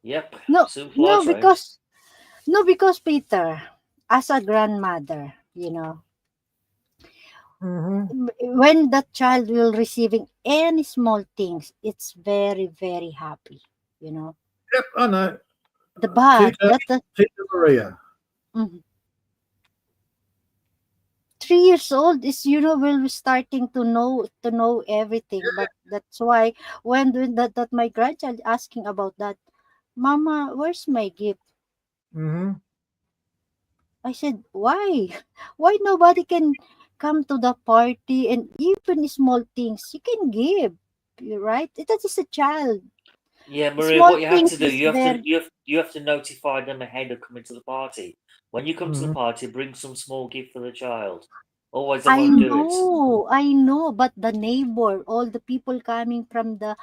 Yep, no, soon no, flies round. because Peter, as a grandmother, Mm-hmm. when that child will receiving any small things, it's very, very happy. You know, Yep, I know. the bad Tita, that the Tita Maria. mhm. 3 years old is will be starting to know everything, but that's why when that my grandchild asking about that, "Mama, where's my gift?" Mm-hmm. I said, "Why? Why nobody can come to the party and even small things you can give? You're right. That is a child. Yeah, Maria, Small what you have things to do, is you have to very. you have to notify them ahead of coming to the party. When you come to the Mm-hmm. party, bring some small gift for the child. Otherwise, they I won't do it. know, I know, but the neighbor, all the people coming from the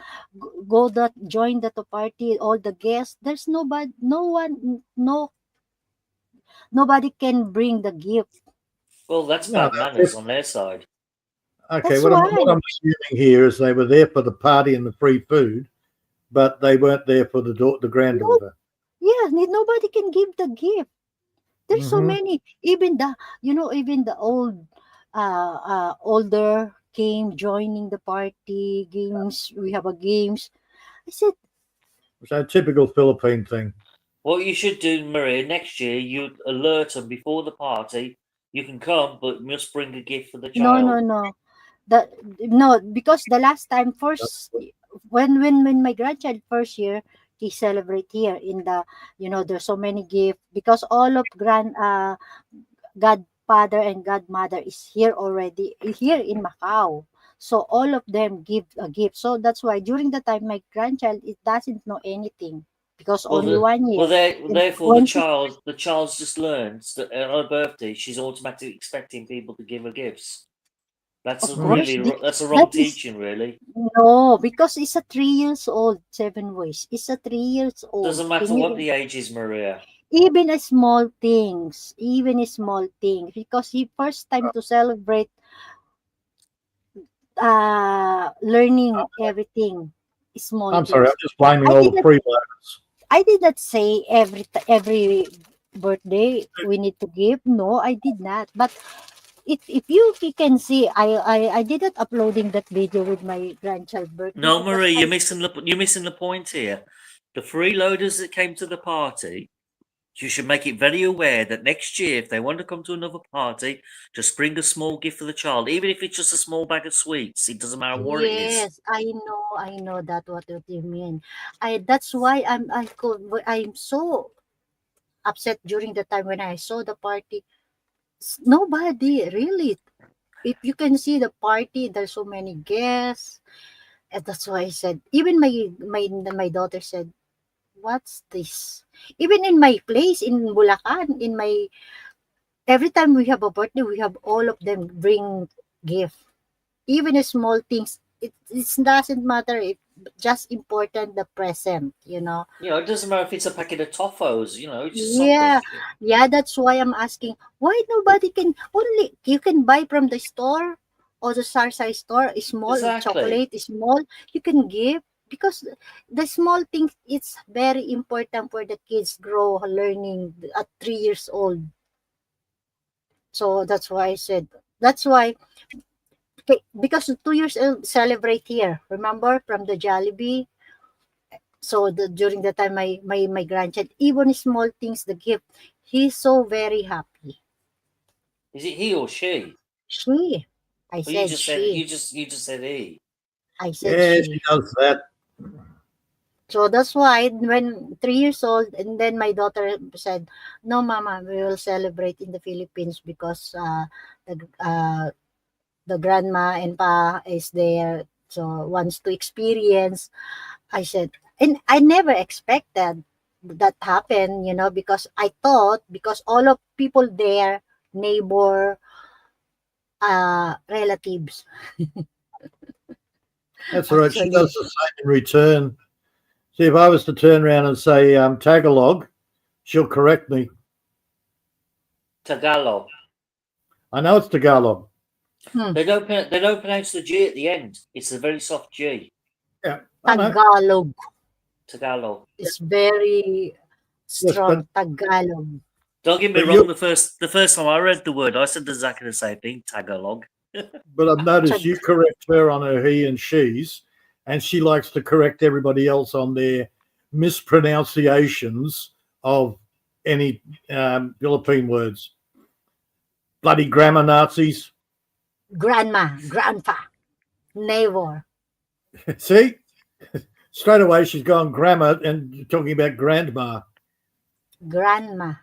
go that join the party, all the guests, there's nobody, no one, nobody can bring the gift. Well, that's No, bad manners on their side. okay. That's What I'm why. what I'm assuming here is they were there for the party and the free food, but they weren't there for the No, granddaughter. yeah, nobody can give the gift. There's so Mm-hmm. many. Even the older came joining the party games. We have a games. I said, So typical Philippine thing. What you should do, Maria, next year, you alert them before the party. You can come, but must bring a gift for the child. No. No, because the last time first when my grandchild first year, he celebrate here in the, there's so many gifts because all of godfather and godmother is here already here in Macau. So all of them give a gift. So that's why during the time my grandchild it doesn't know anything because Well, only 1 year. therefore, When the child's just learns that on her birthday, she's automatically expecting people to give her gifts. That's Of really course, that's a wrong that is teaching, really. no, because it's a 3 years old, 7 ways. It's a 3 years old. Doesn't matter Can what you the age is, Maria. even a small things, because he first time to celebrate learning everything, small I'm sorry, things. I'm just blaming I all the didn't freeloaders. I did not say every birthday we need to give. No, I did not. But if you can see, I did not uploading that video with my grandchild birthday. No, because Maria, I- you're missing the point here. The freeloaders that came to the party, you should make it very aware that next year, if they want to come to another party, just bring a small gift for the child, even if it's just a small bag of sweets. It doesn't matter what it is. Yes, I know that what you mean. That's why I'm so upset during the time when I saw the party. Nobody really. If you can see the party, there's so many guests, and that's why I said. Even my daughter said, "What's this?" Even in my place in Bulacan, every time we have a birthday, we have all of them bring gift. Even a small things, it doesn't matter if just important the present. It doesn't matter if it's a packet of toffos. It's just Yeah, something. yeah, that's why I'm asking why nobody can only you can buy from the store or the Sarsai store, small Exactly. chocolate, small you can give because the small things it's very important for the kids grow learning at 3 years old. So that's why I said that's why because 2 years old celebrate here. Remember from the Jollibee. So during the time my grandchild, even small things, the gift, he's so very happy. Is it he or she? She, I Well, said she, you just said he. I said Yeah, she. she does that. So that's why when 3 years old, and then my daughter said, "No, Mama, we will celebrate in the Philippines because the grandma and pa is there, so wants to experience." I said, and I never expected that happen, because I thought because all of people there, neighbor, relatives. That's right. She Actually, does the same in return. See, if I was to turn around and say Tagalog, she'll correct me. Tagalog. I know it's Tagalog. They don't pronounce the G at the end. It's a very soft G. Yeah, I know. Tagalog Tagalog. is very strong. but- Tagalog. Don't get me But wrong. The first time I read the word, I said exactly the same thing. Tagalog. But I've noticed you correct her on her he and she's, and she likes to correct everybody else on their mispronunciations of any Philippine words. Bloody grammar Nazis. Grandma, grandpa, neighbor. See? Straight away she's gone grammar and talking about grandma. Grandma.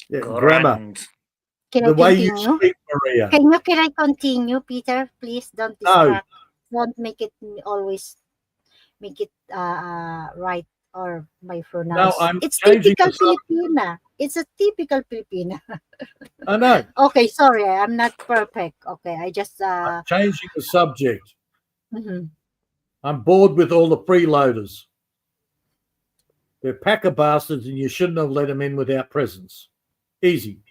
Yeah, grammar. Grand. Can The I way you continue? speak, Maria. Can I continue, Peter? Please don't distract. Don't make it always make it right or my pronounce. I'm It's changing typical the subject. Filipina. It's a typical Filipina. I know. Okay, sorry, I'm not perfect. Okay, I just I'm changing the subject. mhm. I'm bored with all the freeloaders. They're a pack of bastards and you shouldn't have let them in without presents. Easy.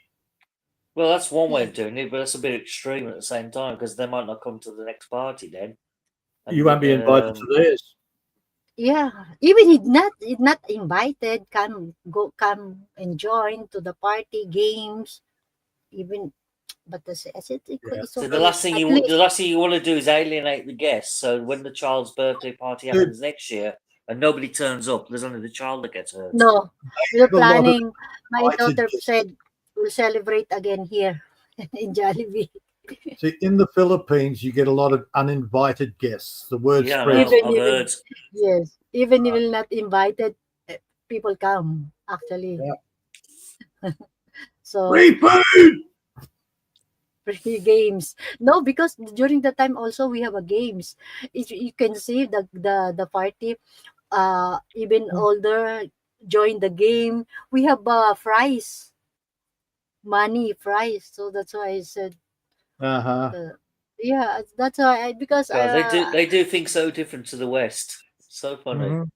Well, that's one way of doing it, but that's a bit extreme at the same time because they might not come to the next party then. You won't be invited to theirs. Yeah, even if not invited, come and join to the party games. Even, but it's So okay. the last thing At you least, want to do is alienate the guests. So when the child's birthday party happens next year, and nobody turns up. There's only the child that gets hurt. No, we're have a lot of planning. My invited daughter guests. said we'll celebrate again here in Jollibee. See, in the Philippines, you get a lot of uninvited guests. The word Yeah, spreads. Even I've heard. yes, even if you're not invited, people come actually. Yeah. So Free food. free games. No, because during the time also we have a games. You can see the party. Even older join the game. We have fries, money fries. So that's why I said. Uh-huh. Yeah, that's why because Well, they do things so different to the West. So funny. Mhm.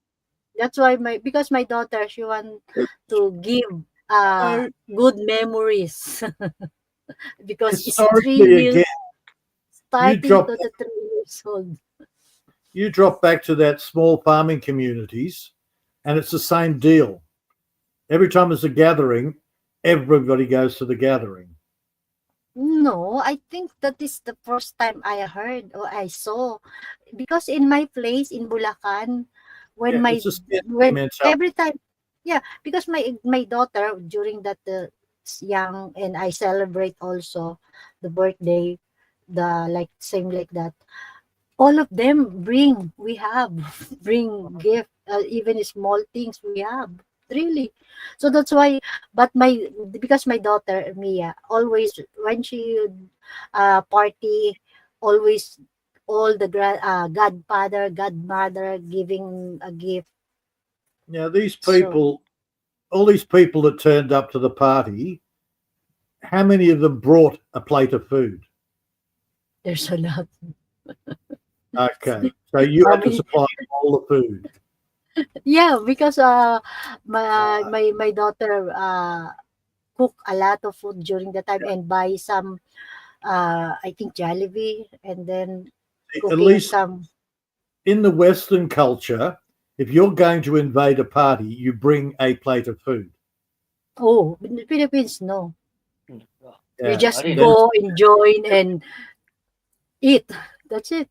that's why my daughter she want to give So, good memories because it's 3 historically, years again, you starting drop to the 3 years old. you drop back to that small farming communities, and it's the same deal. Every time there's a gathering, everybody goes to the gathering. No, I think that is the first time I heard or I saw because in my place in Bulacan when Yeah, my it's a scarcity when mentality. every time yeah because my daughter during that young and I celebrate also the birthday the like same like that all of them we have bring gift even small things we have really so that's why but because my daughter Mia always when she party always all the godfather godmother giving a gift Now, these so people, all these people that turned up to the party, how many of them brought a plate of food? there's a lot Okay, so you how had to many supply all the food. yeah because my daughter cook a lot of food during the time and buy some I think Jollibee and then At cooking least some. in the Western culture, if you're going to invade a party, you bring a plate of food. Oh, in the Philippines, no. You Yeah, just I didn't. then go and join and eat. That's it.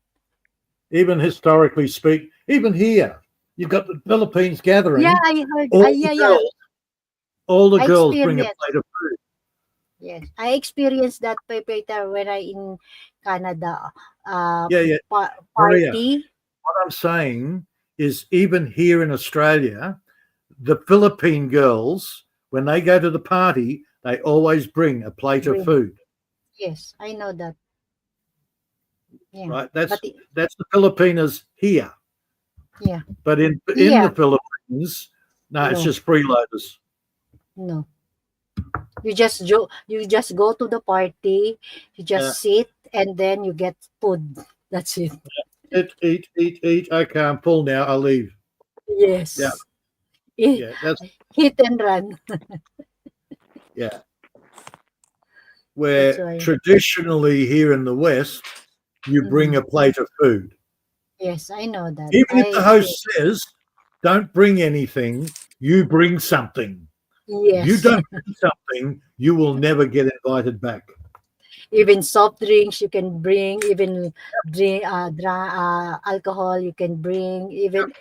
even historically speak, even here, you've got the Philippines Yeah, gathering. I heard. All the Yeah. girls, all the I girls bring a experienced. plate of food. Yes, I experienced that Peter when I in Canada. Yeah, Maria. Party. What I'm saying is, even here in Australia, the Philippine girls, when they go to the party, they always bring a plate of Bring. food. Yes, I know that. Yeah, Right? but That's the Filipinas here. yeah, But in yeah, the Philippines, no, it's no, just freeloaders. no. You just go to the party. You Yeah. just sit and then you get food. That's it. Eat. Okay, I'm full now. I'll leave. Yes. Yeah, Eh, yeah, that's hit and run. yeah. That's Where why. traditionally here in the West, you bring Mhm. a plate of food. Yes, I know that. Even if I the host says, don't bring anything, you bring something. If you yes. don't bring something, you will never get invited back. Even soft drinks you can bring, even drink alcohol you can bring, even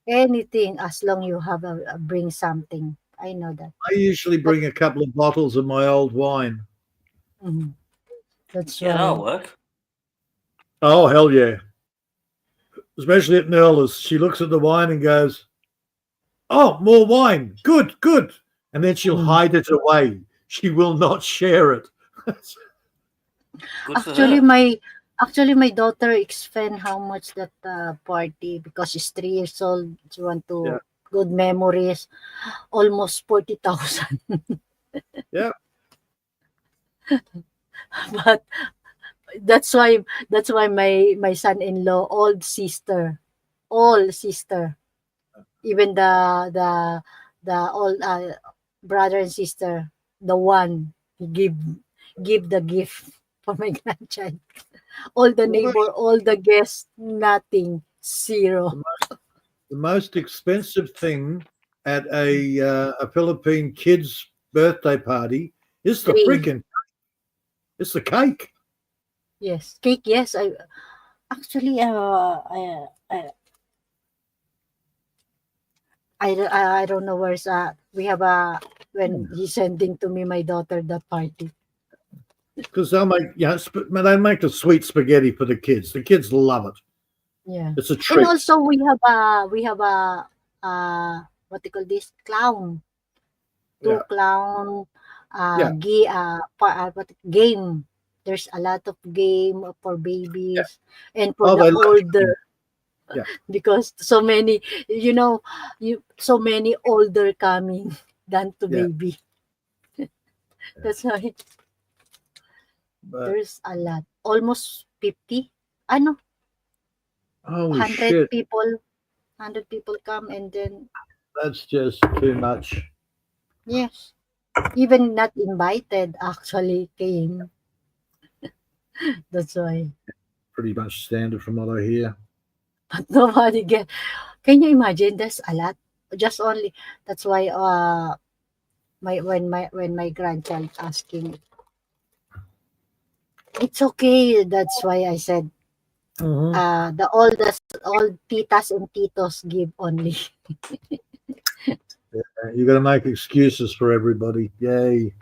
anything as long you have bring something. I know that. I usually But bring a couple of bottles of my old wine. mhm, that's Yeah, that'll why. work. Oh, hell yeah. Especially at Merla's. She looks at the wine and goes, oh, more wine. Good, good. And then she'll Mhm. hide it away. She will not share it. Good for Actually, her. my daughter expend how much that party because she's 3 years old. She want Yeah. to good memories. Almost 40,000. Yeah. But that's why my son-in-law, all sister, even the all brother and sister, the one he give the gift for my grandchild. All the Well, neighbor, all the guests, nothing, zero. the most expensive thing at a Philippine kid's birthday party is the Three. freaking it's the cake. Yes, cake. Yes, I actually I don't know where's we have when he's sending to me my daughter that party. Because they'll make, they make the sweet spaghetti for the kids. The kids love it. Yeah. It's a And treat. also we have a what they call this clown. Two Yeah. clown Yeah. game. There's a lot of game for babies and for Oh, the they love it. older Yeah. because so many so many older coming than to Yeah. baby. That's why But there's a lot. Almost 50. Ano, holy 100 shit, people. 100 people come and then that's just too much. yes. Even not invited actually came. That's why. Pretty much standard from what I hear. But nobody get. Can you imagine? There's a lot. Just only. That's why when my grandchild asking, it's okay. That's why I said the old titas and titos give only. You got to make excuses for everybody. Yay.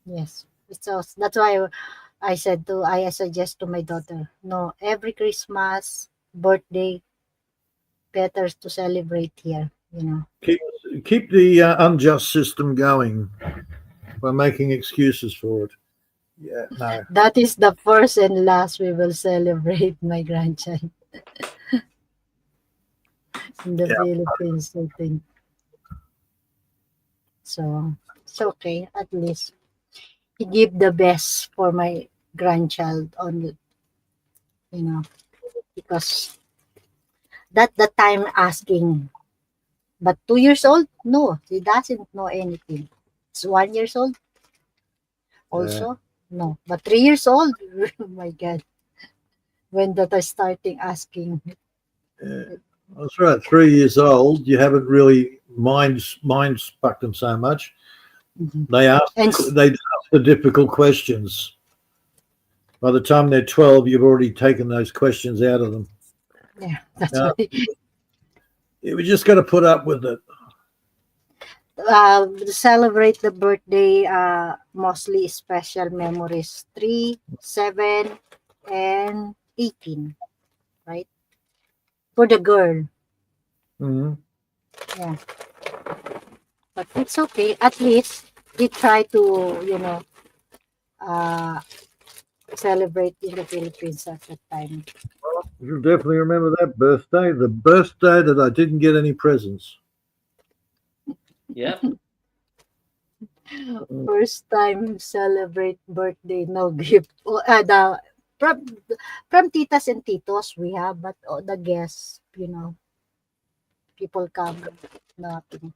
Yes. So that's why I suggest to my daughter, no, every Christmas, birthday, better to celebrate here. Keep the unjust system going by making excuses for it. Yeah, no. That is the first and last we will celebrate my grandchild in the Yeah. Philippines, I think. So it's okay. At least he give the best for my grandchild only, because that the time asking. But 2 years old, no, he doesn't know anything. It's 1 years old, also no. But 3 years old, oh my God, when that I starting asking. That's right. 3 years old, you haven't really mind fucked them so much. Mhm. They ask the difficult questions. By the time they're 12, you've already taken those questions out of them. Yeah, that's Now, why. we just got to put up with it. Celebrate the birthday, mostly special memories 3, 7, and 18, right? For the girl. Mhm. Yeah. But it's okay. At least they try to, uh, celebrate in the Philippines at that time. You'll definitely remember that birthday, the birthday that I didn't get any presents. Yeah. First time celebrate birthday, no gift. From, from titas and titos we have, but the guests, people come, nothing.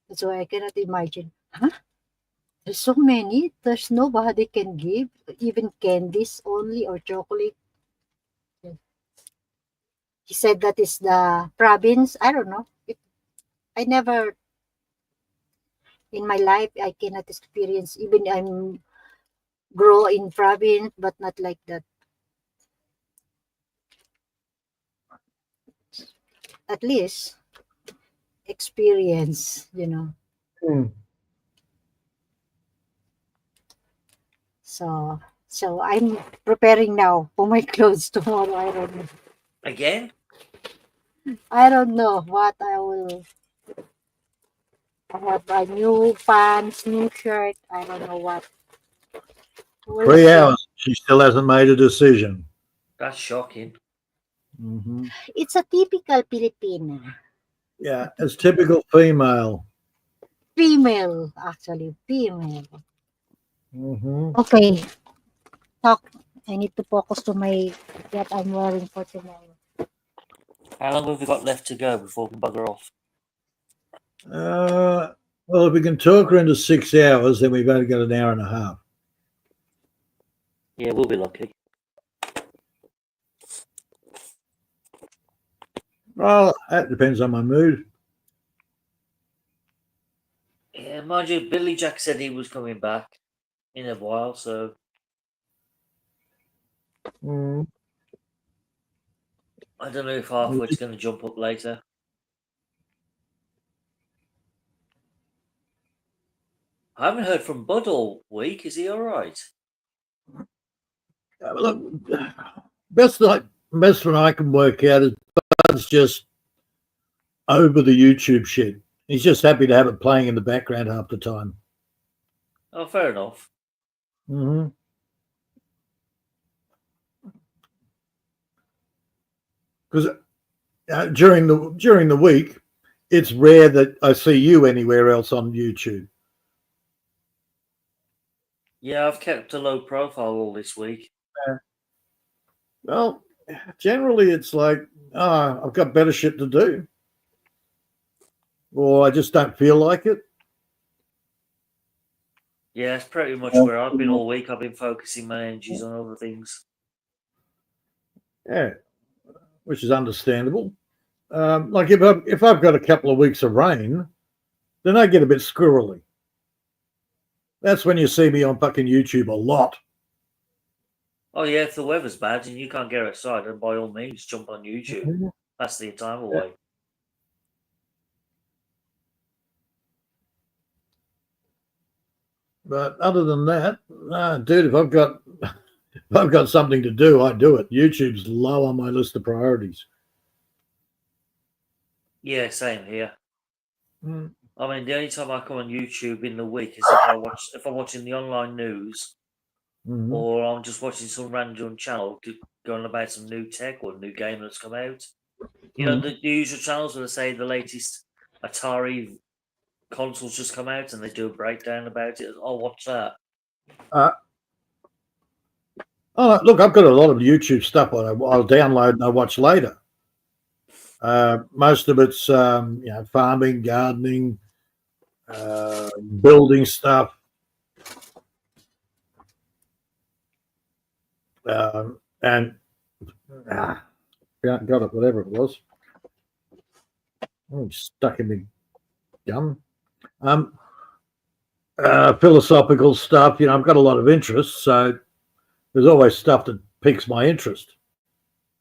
That's why I cannot imagine. Huh? There's so many. There's nobody can give, even candies only or chocolate. He said that is the province. I don't know. I never in my life I cannot experience. Even I'm grow in province, but not like that. At least experience. So I'm preparing now for my clothes tomorrow. Again? I don't know what I will. I have a new pants, new shirt. I don't know what. We'll 3 hours. see. She still hasn't made a decision. That's shocking. Mm-hmm. It's a typical Filipina. Yeah, it's typical female. Female, actually. Female. Mm-hmm. Okay. Talk. I need to focus to what I'm wearing for tomorrow. How long have we got left to go before we bugger off? Well, if we can talk her into 6 hours, then we've only got an hour and a half. Yeah, we'll be lucky. Well, that depends on my mood. Yeah, mind you, Billy Jack said he was coming back in a while, so Mm. I don't know if Hartford's going to jump up later. I haven't heard from Bud all week. Is he all right? Look, best one I can work out is Bud's just over the YouTube shit. He's just happy to have it playing in the background half the time. Oh, fair enough. Mm-hmm. Because during the week, it's rare that I see you anywhere else on YouTube. Yeah, I've kept a low profile all this week. Well, generally it's like, I've got better shit to do, or I just don't feel like it. Yeah, it's pretty much where I've been all week. I've been focusing my energies on other things. Yeah, which is understandable. Like if I've got a couple of weeks of rain, then I get a bit squirrely. That's when you see me on fucking YouTube a lot. Oh yeah, if the weather's bad and you can't get outside, then by all means jump on YouTube. Mm-hmm. That's the time away. But other than that, dude, if I've got something to do, I do it. YouTube's low on my list of priorities. Yeah, same here. Mm. I mean, the only time I come on YouTube in the week is if I'm watching the online news, Mm-hmm. or I'm just watching some random channel going about some new tech or new game that's come out. You know, the usual channels where they say the latest Atari consoles just come out and they do a breakdown about it. I'll watch that. Look, I've got a lot of YouTube stuff I'll download and I watch later. Most of it's farming, gardening, building stuff. And got it, whatever it was. Oh, stuck in my gum. Philosophical stuff. I've got a lot of interests, so there's always stuff that piques my interest.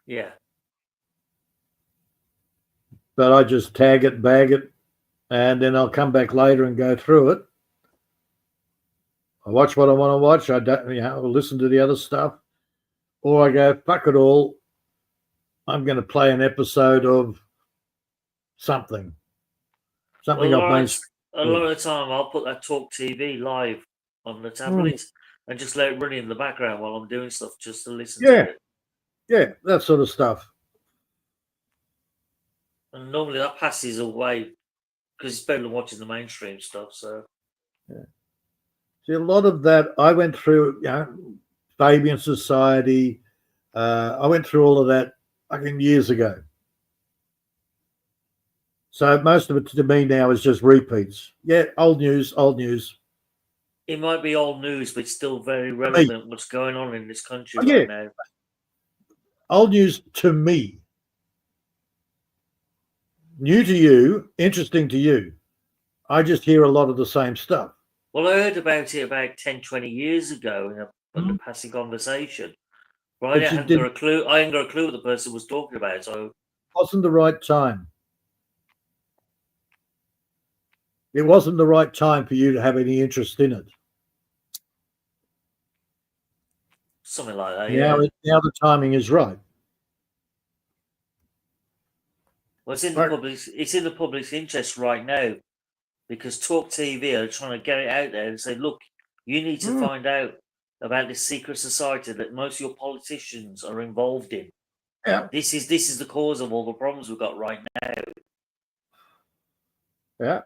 Yeah. But I just tag it, bag it, and then I'll come back later and go through it. I watch what I want to watch. I don't, I'll listen to the other stuff. Or I go, fuck it all. I'm going to play an episode of something. Something Well, I've made. a lot of the time I'll put that Talk TV live on the tablet and just let it run in the background while I'm doing stuff just to listen to it. Yeah, that sort of stuff. And normally that passes away because it's better than watching the mainstream stuff. So, See, a lot of that I went through, Fabian Society. I went through all of that fucking years ago. So most of it to me now is just repeats. Yeah, old news. it might be old news, but it's still very relevant. What's going on in this country right now? Old news to me. New to you, interesting to you. I just hear a lot of the same stuff. Well, I heard about it about 10, 20 years ago in a passing conversation. Right, I hadn't got a clue. I hadn't got a clue what the person was talking about. So, wasn't the right time. It wasn't the right time for you to have any interest in it. Something like that. Now the timing is right. Well, it's in the public's interest right now, because Talk TV are trying to get it out there and say, look, you need to find out about this secret society that most of your politicians are involved in. Yeah. This is the cause of all the problems we've got right now. Yeah.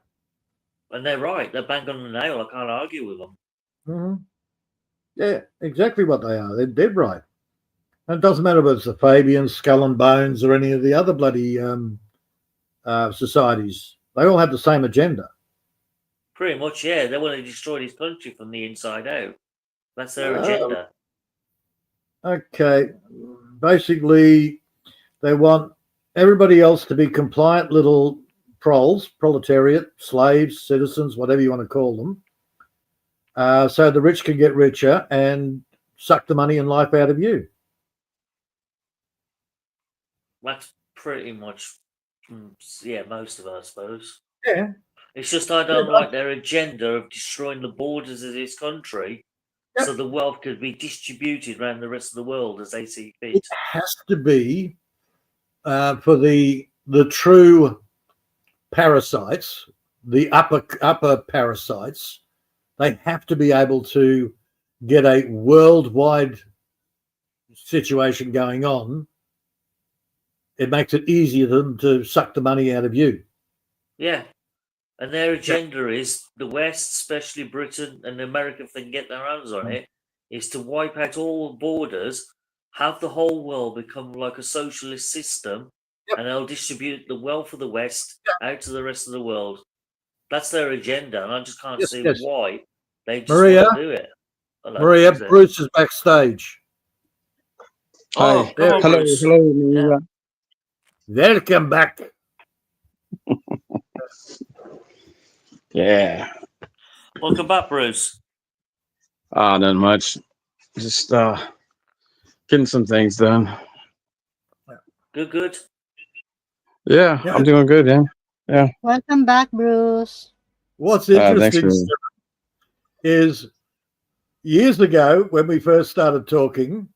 And they're right. They're bang on the nail. I can't argue with them. Mm-hmm. Yeah, exactly what they are. They're dead right. And it doesn't matter whether it's the Fabians, Skull and Bones, or any of the other bloody societies. They all have the same agenda. Pretty much, yeah. They want to destroy this country from the inside out. That's their agenda. Okay. Basically, they want everybody else to be compliant little proletariat, slaves, citizens, whatever you want to call them. So the rich can get richer and suck the money and life out of you. That's pretty much, most of it, I suppose. Yeah. It's just I don't like their agenda of destroying the borders of this country Yep. so the wealth could be distributed around the rest of the world as they see fit. It has to be for the true parasites, the upper parasites. They have to be able to get a worldwide situation going on. It makes it easier for them to suck the money out of you. Yeah. And their agenda is the West, especially Britain and America, if they can get their hands on it, is to wipe out all borders, have the whole world become like a socialist system, and they'll distribute the wealth of the West out to the rest of the world. That's their agenda, and I just can't see why they just want to do it. Hello, Maria, Bruce is backstage. Oh, Hi. come on, Hello, Bruce. hello, Maria. Welcome back. Yeah. Welcome back, Bruce. Not much. Just getting some things done. Good, good. Yeah, I'm doing good, yeah. Welcome back, Bruce. What's Thanks, interesting Maria. is years ago when we first started talking,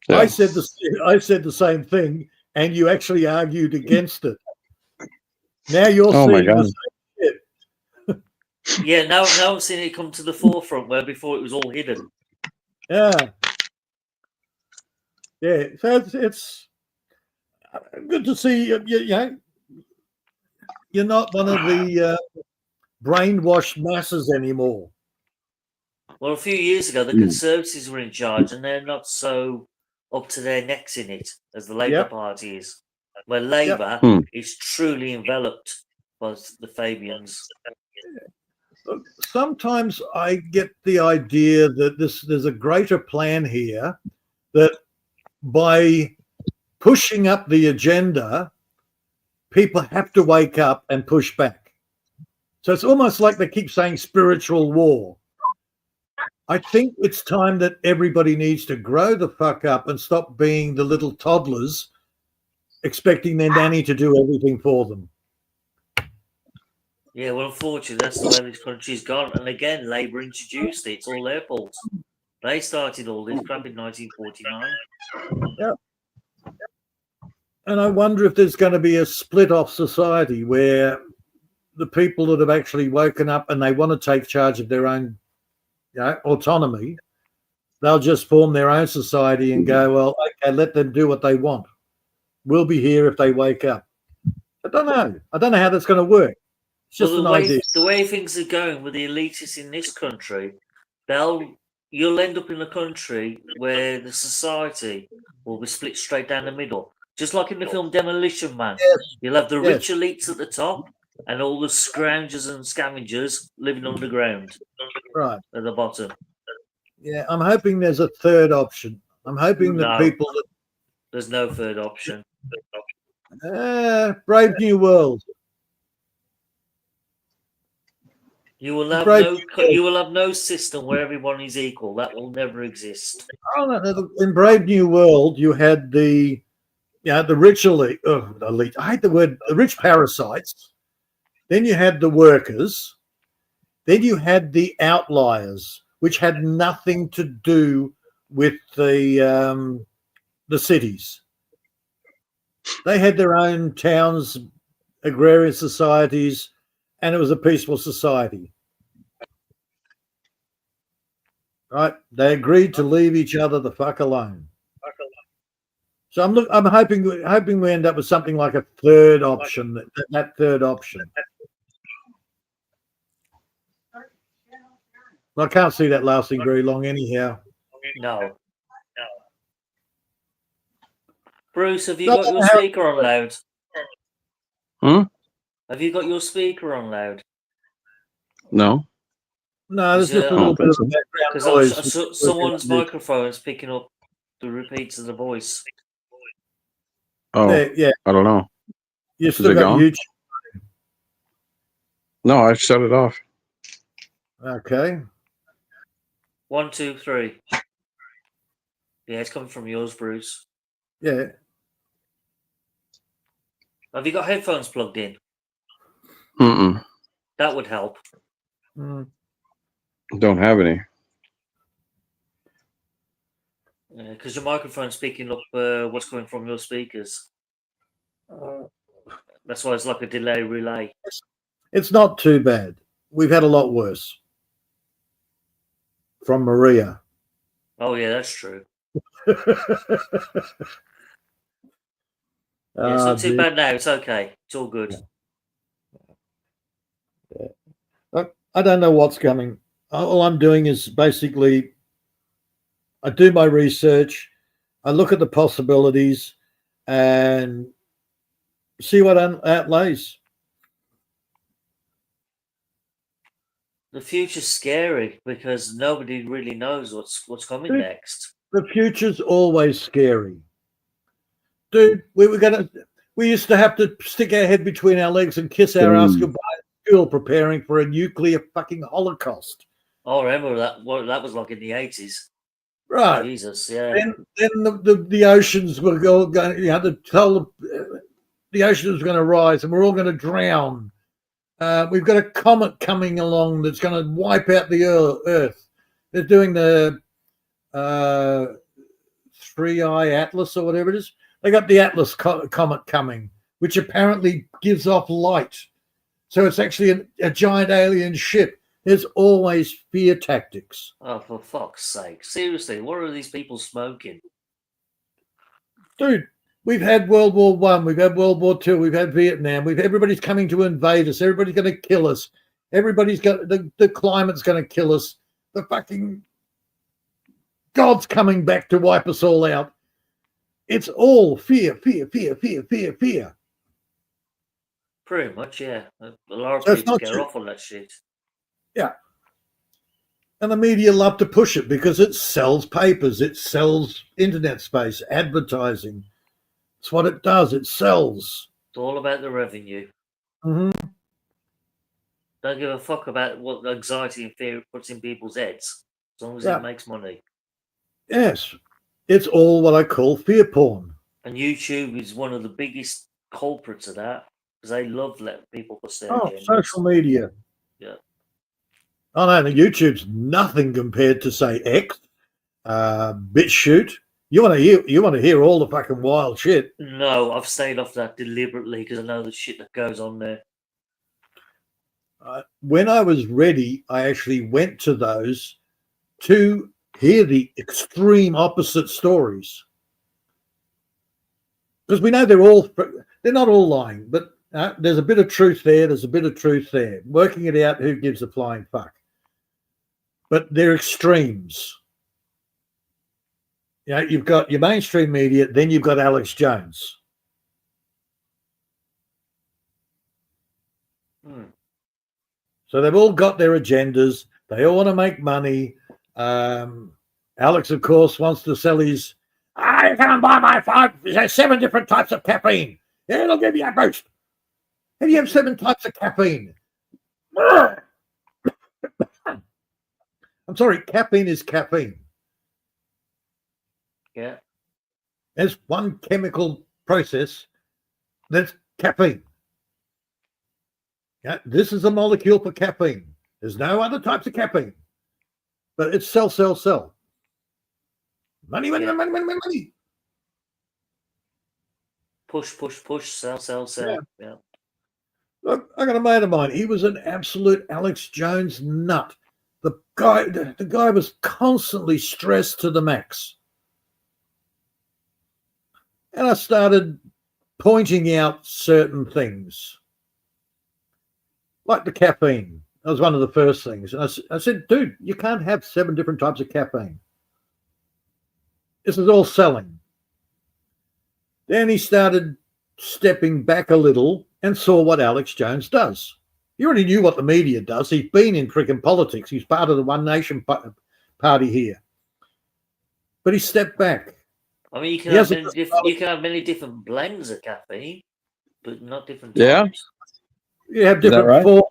Yeah. I said the same thing, and you actually argued against it. Now you're Oh my seeing the God. same shit. Yeah, now I'm seeing it come to the forefront where before it was all hidden. Yeah. So it's good to see you. You're not one of the brainwashed masses anymore. Well, a few years ago, the Conservatives were in charge, and they're not so up to their necks in it as the Labour Party is. Where Labour is truly enveloped by the Fabians. Sometimes I get the idea that there's a greater plan here, that by pushing up the agenda, people have to wake up and push back. So it's almost like they keep saying spiritual war. I think it's time that everybody needs to grow the fuck up and stop being the little toddlers expecting their nanny to do everything for them. Yeah, well, unfortunately, that's the way this country's gone. And again, Labour introduced it. It's all their fault. They started all this crap in 1949. Yeah. And I wonder if there's going to be a split off society where the people that have actually woken up and they want to take charge of their own autonomy, they'll just form their own society and go, well, okay, let them do what they want. We'll be here if they wake up. I don't know. I don't know how that's going to work. It's just an idea. The way things are going with the elitists in this country, you'll end up in a country where the society will be split straight down the middle. Just like in the film Demolition Man. You'll have the rich elites at the top and all the scroungers and scavengers living underground. Right. At the bottom. Yeah, I'm hoping there's a third option. I'm hoping that people that... There's no third option. Brave New World. You will have no system where everyone is equal. That will never exist. Oh, no, in Brave New World, you had the rich elite. Elite. I hate the word. The rich parasites. Then you had the workers. Then you had the outliers, which had nothing to do with the cities. They had their own towns, agrarian societies, and it was a peaceful society. Right? They agreed to leave each other the fuck alone. So I'm hoping we end up with something like a third option. That third option. I can't see that lasting very long, anyhow. No. Bruce, have you got your speaker on loud? Have you got your speaker on loud? No. No, there's just a little bit of background noise. Because someone's microphone's picking up the repeats of the voice. Oh, yeah. I don't know. You still got YouTube? No, I shut it off. Okay. 1, 2, 3. Yeah, it's coming from yours, Bruce. Yeah. Have you got headphones plugged in? Mm-mm. That would help. Mm. Don't have any. Because your microphone's picking up what's coming from your speakers. That's why it's like a delay relay. It's not too bad. We've had a lot worse. From Maria. Oh yeah, that's true. It's Yeah, it's not too bad now. It's okay. It's all good. I don't know what's coming. All I'm doing is basically I do my research, I look at the possibilities and see what outlays. The future's scary because nobody really knows what's coming Dude, next. The future's always scary. Dude, we used to have to stick our head between our legs and kiss our ass goodbye at school preparing for a nuclear fucking holocaust. Oh, I remember that. What that was like in the 80s. Right. Jesus, yeah. Then the oceans were going. You had to tell the ocean was going to rise, and we're all going to drown. We've got a comet coming along that's going to wipe out the Earth. They're doing the 3-eye Atlas or whatever it is. They got the Atlas comet coming, which apparently gives off light. So it's actually a giant alien ship. There's always fear tactics. Oh, for fuck's sake. Seriously, what are these people smoking? Dude, we've had World War One, we've had World War Two, we've had Vietnam, everybody's coming to invade us, everybody's going to kill us, everybody's got the climate's going to kill us, the fucking God's coming back to wipe us all out. It's all fear, fear, fear, fear, fear, fear. Pretty much, yeah. A lot of people get off on that shit. Yeah. And the media love to push it because it sells papers, it sells internet space, advertising. It's what it does. It sells. It's all about the revenue. Mm-hmm. Don't give a fuck about what anxiety and fear it puts in people's heads, as long as it makes money. Yes. It's all what I call fear porn. And YouTube is one of the biggest culprits of that because they love letting people push their agendas. Social media. Yeah. Oh no, the YouTube's nothing compared to say X, BitChute. You want to hear all the fucking wild shit. No, I've stayed off that deliberately because I know the shit that goes on there. When I was ready, I actually went to those to hear the extreme opposite stories. Because we know they're not all lying, but there's a bit of truth there. There's a bit of truth there. Working it out, who gives a flying fuck? But they're extremes. You know, you've got your mainstream media, then you've got Alex Jones. So they've all got their agendas. They all want to make money. Alex, of course, wants to sell his, you come and buy my 7 different types of caffeine. Yeah, it'll give you a boost. How do you have 7 types of caffeine? I'm sorry, caffeine is caffeine. Yeah. There's one chemical process that's caffeine. Yeah, this is a molecule for caffeine. There's no other types of caffeine. But it's sell, sell, sell. Money, money, money, money, money, money. Push, push, push, sell, sell, sell. Yeah. Look, I got a mate of mine. He was an absolute Alex Jones nut. The guy was constantly stressed to the max. And I started pointing out certain things. Like the caffeine. That was one of the first things. And I said, dude, you can't have 7 different types of caffeine. This is all selling. Then he started stepping back a little and saw what Alex Jones does. He already knew what the media does. He's been in freaking politics. He's part of the One Nation party here. But he stepped back. I mean, you can have many different blends of caffeine, but not different types. Yeah. You have different forms.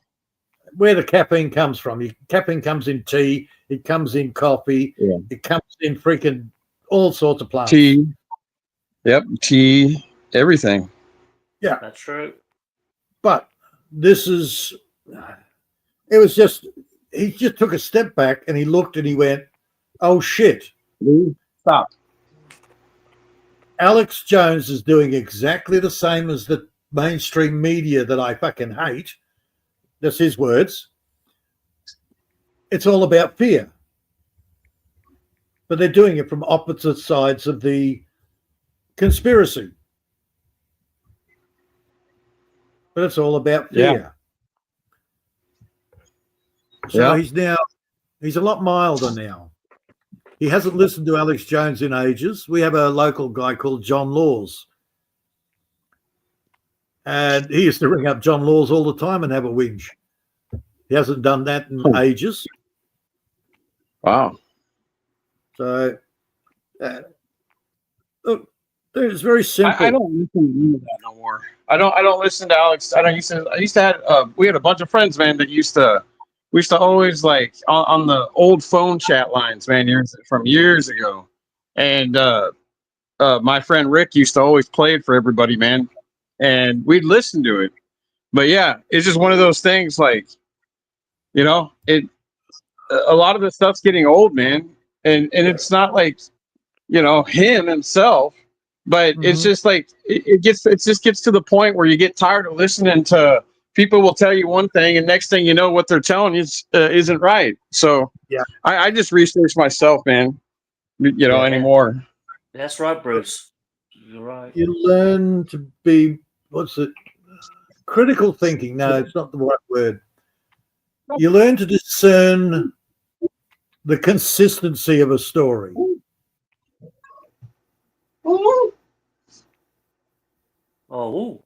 Where the caffeine comes from. Caffeine comes in tea. It comes in coffee. Yeah. It comes in freaking all sorts of plants. Tea. Yep. Tea. Everything. Yeah. That's true. But this is It was just, he just took a step back and he looked and he went, oh shit. Stop. Alex Jones is doing exactly the same as the mainstream media that I fucking hate. That's his words. It's all about fear. But they're doing it from opposite sides of the conspiracy. But it's all about fear. So he's a lot milder now. He hasn't listened to Alex Jones in ages. We have a local guy called John Laws. And he used to ring up John Laws all the time and have a whinge. He hasn't done that in ages. Wow. So, look, it's very simple. I don't listen to that no more. I don't listen to Alex. I used to have, we had a bunch of friends, man, that we used to always like on the old phone chat lines, man, from years ago. And my friend Rick used to always play it for everybody, man. And we'd listen to it. But yeah, it's just one of those things, like, you know, a lot of the stuff's getting old, man. And it's not like, you know, him himself, but it's just like, it just gets to the point where you get tired of listening to people will tell you one thing and next thing you know, what they're telling you isn't right. So yeah, I just research myself, man, you know, anymore. That's right, Bruce. You're right. You learn to be, critical thinking. No, it's not the right word. You learn to discern the consistency of a story. Oh,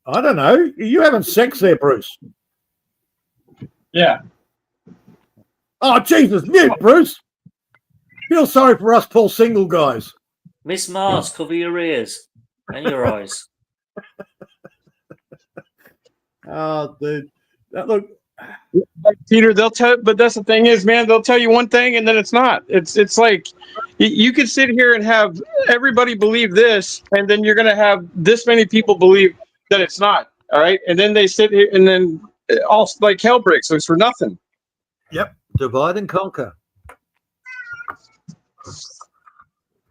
I don't know. You having sex there, Bruce? Yeah. Oh, Jesus, mute, Bruce. Feel sorry for us poor single guys. Miss Mars, cover your ears and your eyes. Oh, dude. Look, Peter, they'll tell, but that's the thing is, man, they'll tell you one thing and then it's not. It's like you could sit here and have everybody believe this, and then you're going to have this many people believe that it's not. All right. And then they sit here and then all like hell breaks loose for nothing. Yep. Divide and conquer.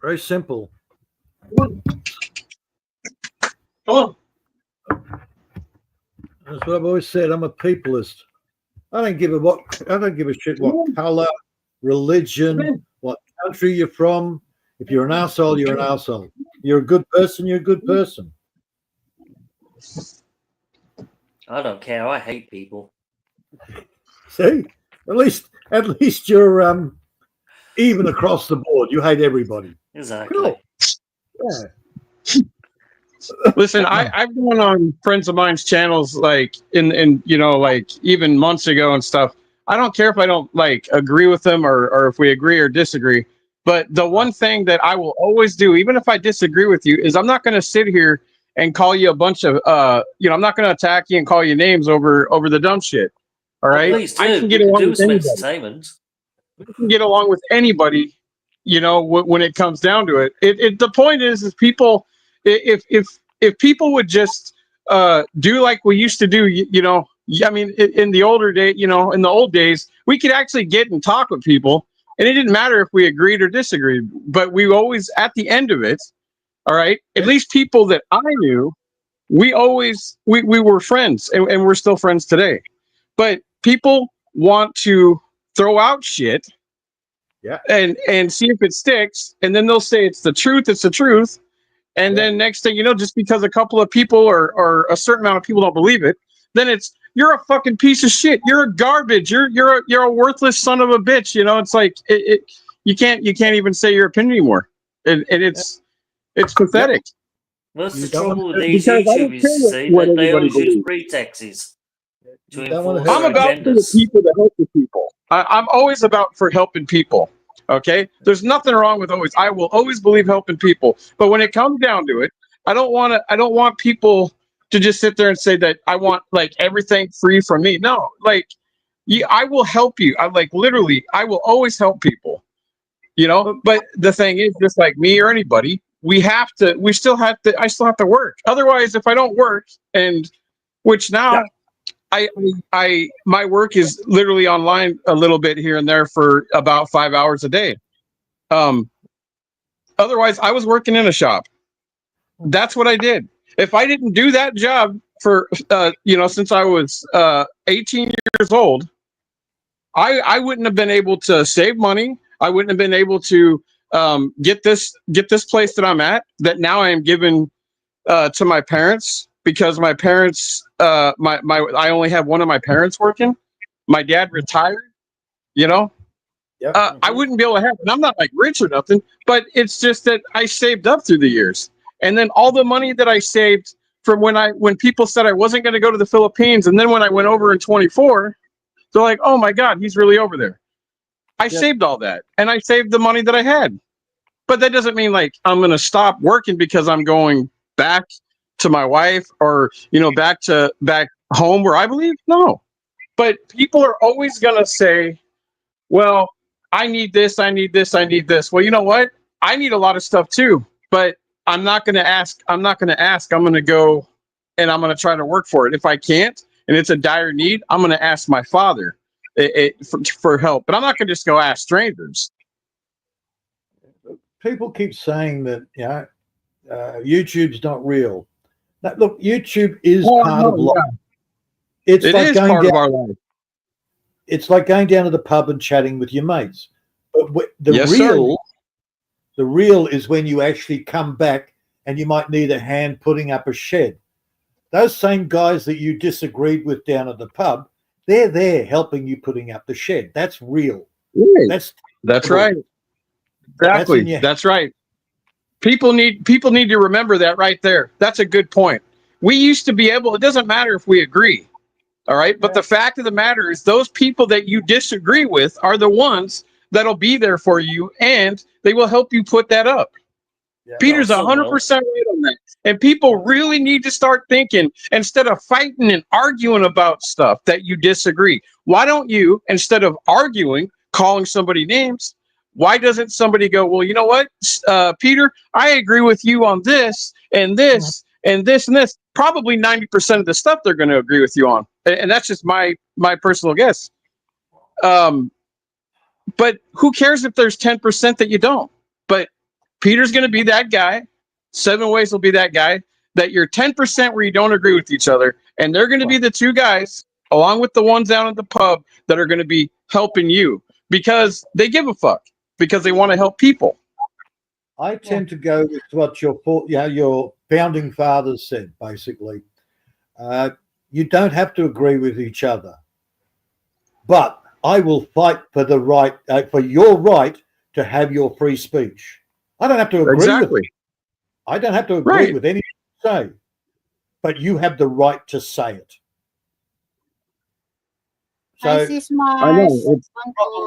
Very simple. Come on. That's what I've always said. I'm a peopleist. I don't give a shit what color, religion, what country you're from. If you're an asshole, you're an asshole. You're a good person, you're a good person. I don't care. I hate people. See? At least you're even across the board. You hate everybody. Exactly. Cool. Yeah. Listen, I've gone on friends of mine's channels like in you know, like even months ago and stuff. I don't care if I don't like agree with them or if we agree or disagree. But the one thing that I will always do, even if I disagree with you, is I'm not going to sit here and call you a bunch of you know, I'm not going to attack you and call you names over the dumb shit. All right, Please do. I can get along with anybody. I can get along with anybody, you know, when it comes down to it. The point is people, if people would just do like we used to do, you know, I mean, in the older day, you know, in the old days, we could actually get and talk with people, and it didn't matter if we agreed or disagreed, but we always, at the end of it, all right, at least people that I knew, we were friends, and we're still friends today. But people want to throw out shit, and see if it sticks, and then they'll say it's the truth, and then next thing you know, just because a couple of people or a certain amount of people don't believe it, then it's you're a fucking piece of shit, you're a garbage, you're a worthless son of a bitch. You know, it's like you can't even say your opinion anymore, and it's pathetic. Well, that's the trouble with these YouTubers, see, that they always use pretexts. I'm about for the people that help the people. I'm always about for helping people. Okay, there's nothing wrong with always. I will always believe helping people, but when it comes down to it, I don't want people to just sit there and say that I want like everything free from me. No, like I will help you. I like literally, I will always help people. You know, but the thing is, just like me or anybody, I still have to work. Otherwise, if I don't work, and which now my work is literally online a little bit here and there for about 5 hours a day. Otherwise, I was working in a shop. That's what I did. If I didn't do that job for, since I was 18 years old, I wouldn't have been able to save money. I wouldn't have been able to get this place that I'm at, that now I am giving to my parents, because my parents, I only have one of my parents working. My dad retired, Yep. I wouldn't be able to have it. And I'm not like rich or nothing, but it's just that I saved up through the years. And then all the money that I saved from when people said I wasn't going to go to the Philippines, and then when I went over in 24, they're like, "Oh my God, he's really over there." I saved all that, and I saved the money that I had. But that doesn't mean like I'm going to stop working because I'm going back to my wife, or back home where I believe. No. But people are always going to say, "Well, I need this, I need this, I need this." Well, you know what? I need a lot of stuff too, but I'm not going to ask. I'm going to go and I'm going to try to work for it. If I can't, and it's a dire need, I'm going to ask my father for help. But I'm not going to just go ask strangers. People keep saying that, YouTube's not real. Now, look, YouTube is part of life. It is part of our life. It's like going down to the pub and chatting with your mates. But the real is when you actually come back and you might need a hand putting up a shed. Those same guys that you disagreed with down at the pub, they're there helping you putting up the shed. That's real. Right. That's right. Exactly. That's right. People need to remember that right there. That's a good point. We used to be able, it doesn't matter if we agree. All right. But the fact of the matter is, those people that you disagree with are the ones that'll be there for you, and they will help you put that up. Yeah, Peter's 100% right on that. And people really need to start thinking, instead of fighting and arguing about stuff that you disagree, why don't you, instead of arguing, calling somebody names, why doesn't somebody go, "Well, you know what, Peter, I agree with you on this and this and this and this." Probably 90% of the stuff they're going to agree with you on. And that's just my personal guess. But who cares if there's 10% that you don't? But Peter's going to be that guy. 7 Ways will be that guy, that you're 10% where you don't agree with each other. And they're going to be the two guys, along with the ones down at the pub, that are going to be helping you because they give a fuck, because they want to help people. I tend to go with what your founding fathers said, basically. You don't have to agree with each other, but I will fight for the right, for your right to have your free speech. I don't have to agree with it. I don't have to agree with anything you say, but you have the right to say it. So I know it's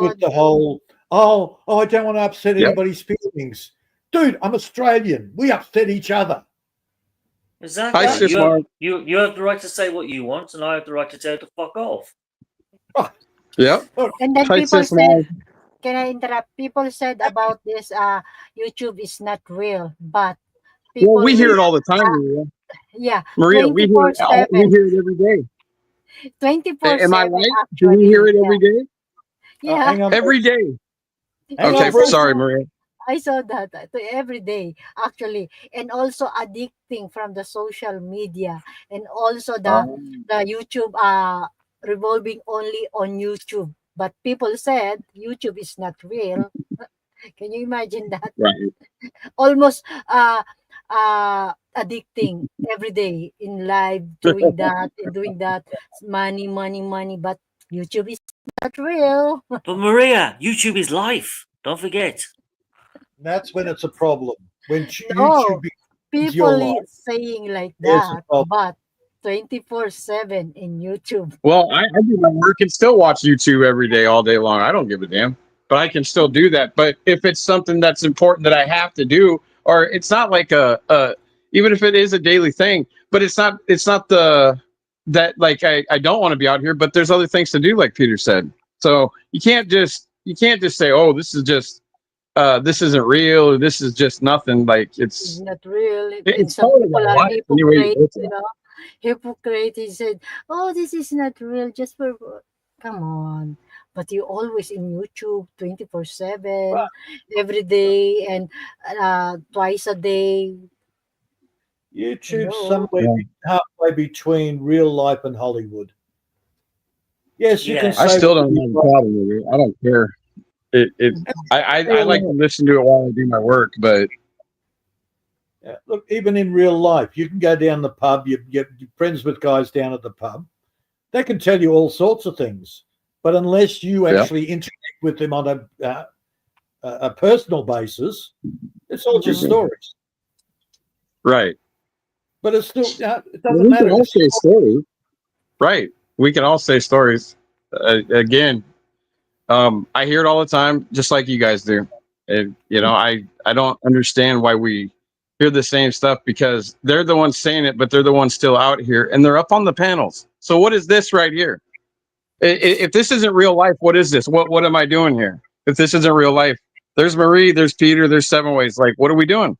with the whole, I don't want to upset anybody's feelings. Dude, I'm Australian. We upset each other. Exactly. You have the right to say what you want, and I have the right to tell you to fuck off. Yeah. And then people said, can I interrupt? People said about this, YouTube is not real, but people, we hear it all the time, Maria. Yeah, Maria, we hear it every day. 24/7. Am I right? Do we hear it every day? Yeah, every day. Okay, sorry, Maria. I saw that every day, actually, and also addicting from the social media, and also the YouTube revolving only on YouTube. But people said YouTube is not real. Can you imagine that? Right. Almost addicting every day in live, doing that and doing that. Money, but YouTube is not real. But Maria, YouTube is life. Don't forget. That's when it's a problem. When YouTube becomes your life. People saying like that, but 24/7 in YouTube. Well, I do my work and still watch YouTube every day, all day long. I don't give a damn, but I can still do that. But if it's something that's important that I have to do, or it's not like even if it is a daily thing, but it's not that like I don't want to be out here, but there's other things to do, like Peter said. So you can't just say, "Oh, this is just this isn't real," or "This is just nothing." Like it's not real. It's some people are hypocrites, hypocrite. He said, "Oh, this is not real. Just for come on." But you always in YouTube 24/7, every day and twice a day. YouTube's Hello. somewhere halfway between real life and Hollywood. Yes, you can Yeah. I say still what don't you have a like. problem with it. I don't care. I like to listen to it while I do my work, but Yeah, look, even in real life, you can go down the pub. You're friends with guys down at the pub. They can tell you all sorts of things, but unless you Yeah. actually interact with them on a personal basis, it's all just Mhm. stories. right. But it's still it Well, doesn't we can matter. all say stories, right? We can all say stories. Again, I hear it all the time, just like you guys do. And I don't understand why we hear the same stuff, because they're the ones saying it, but they're the ones still out here, and they're up on the panels. So what is this right here? If this isn't real life, what is this? What am I doing here? If this isn't real life, there's Marie, there's Peter, there's Seven Ways. Like, what are we doing?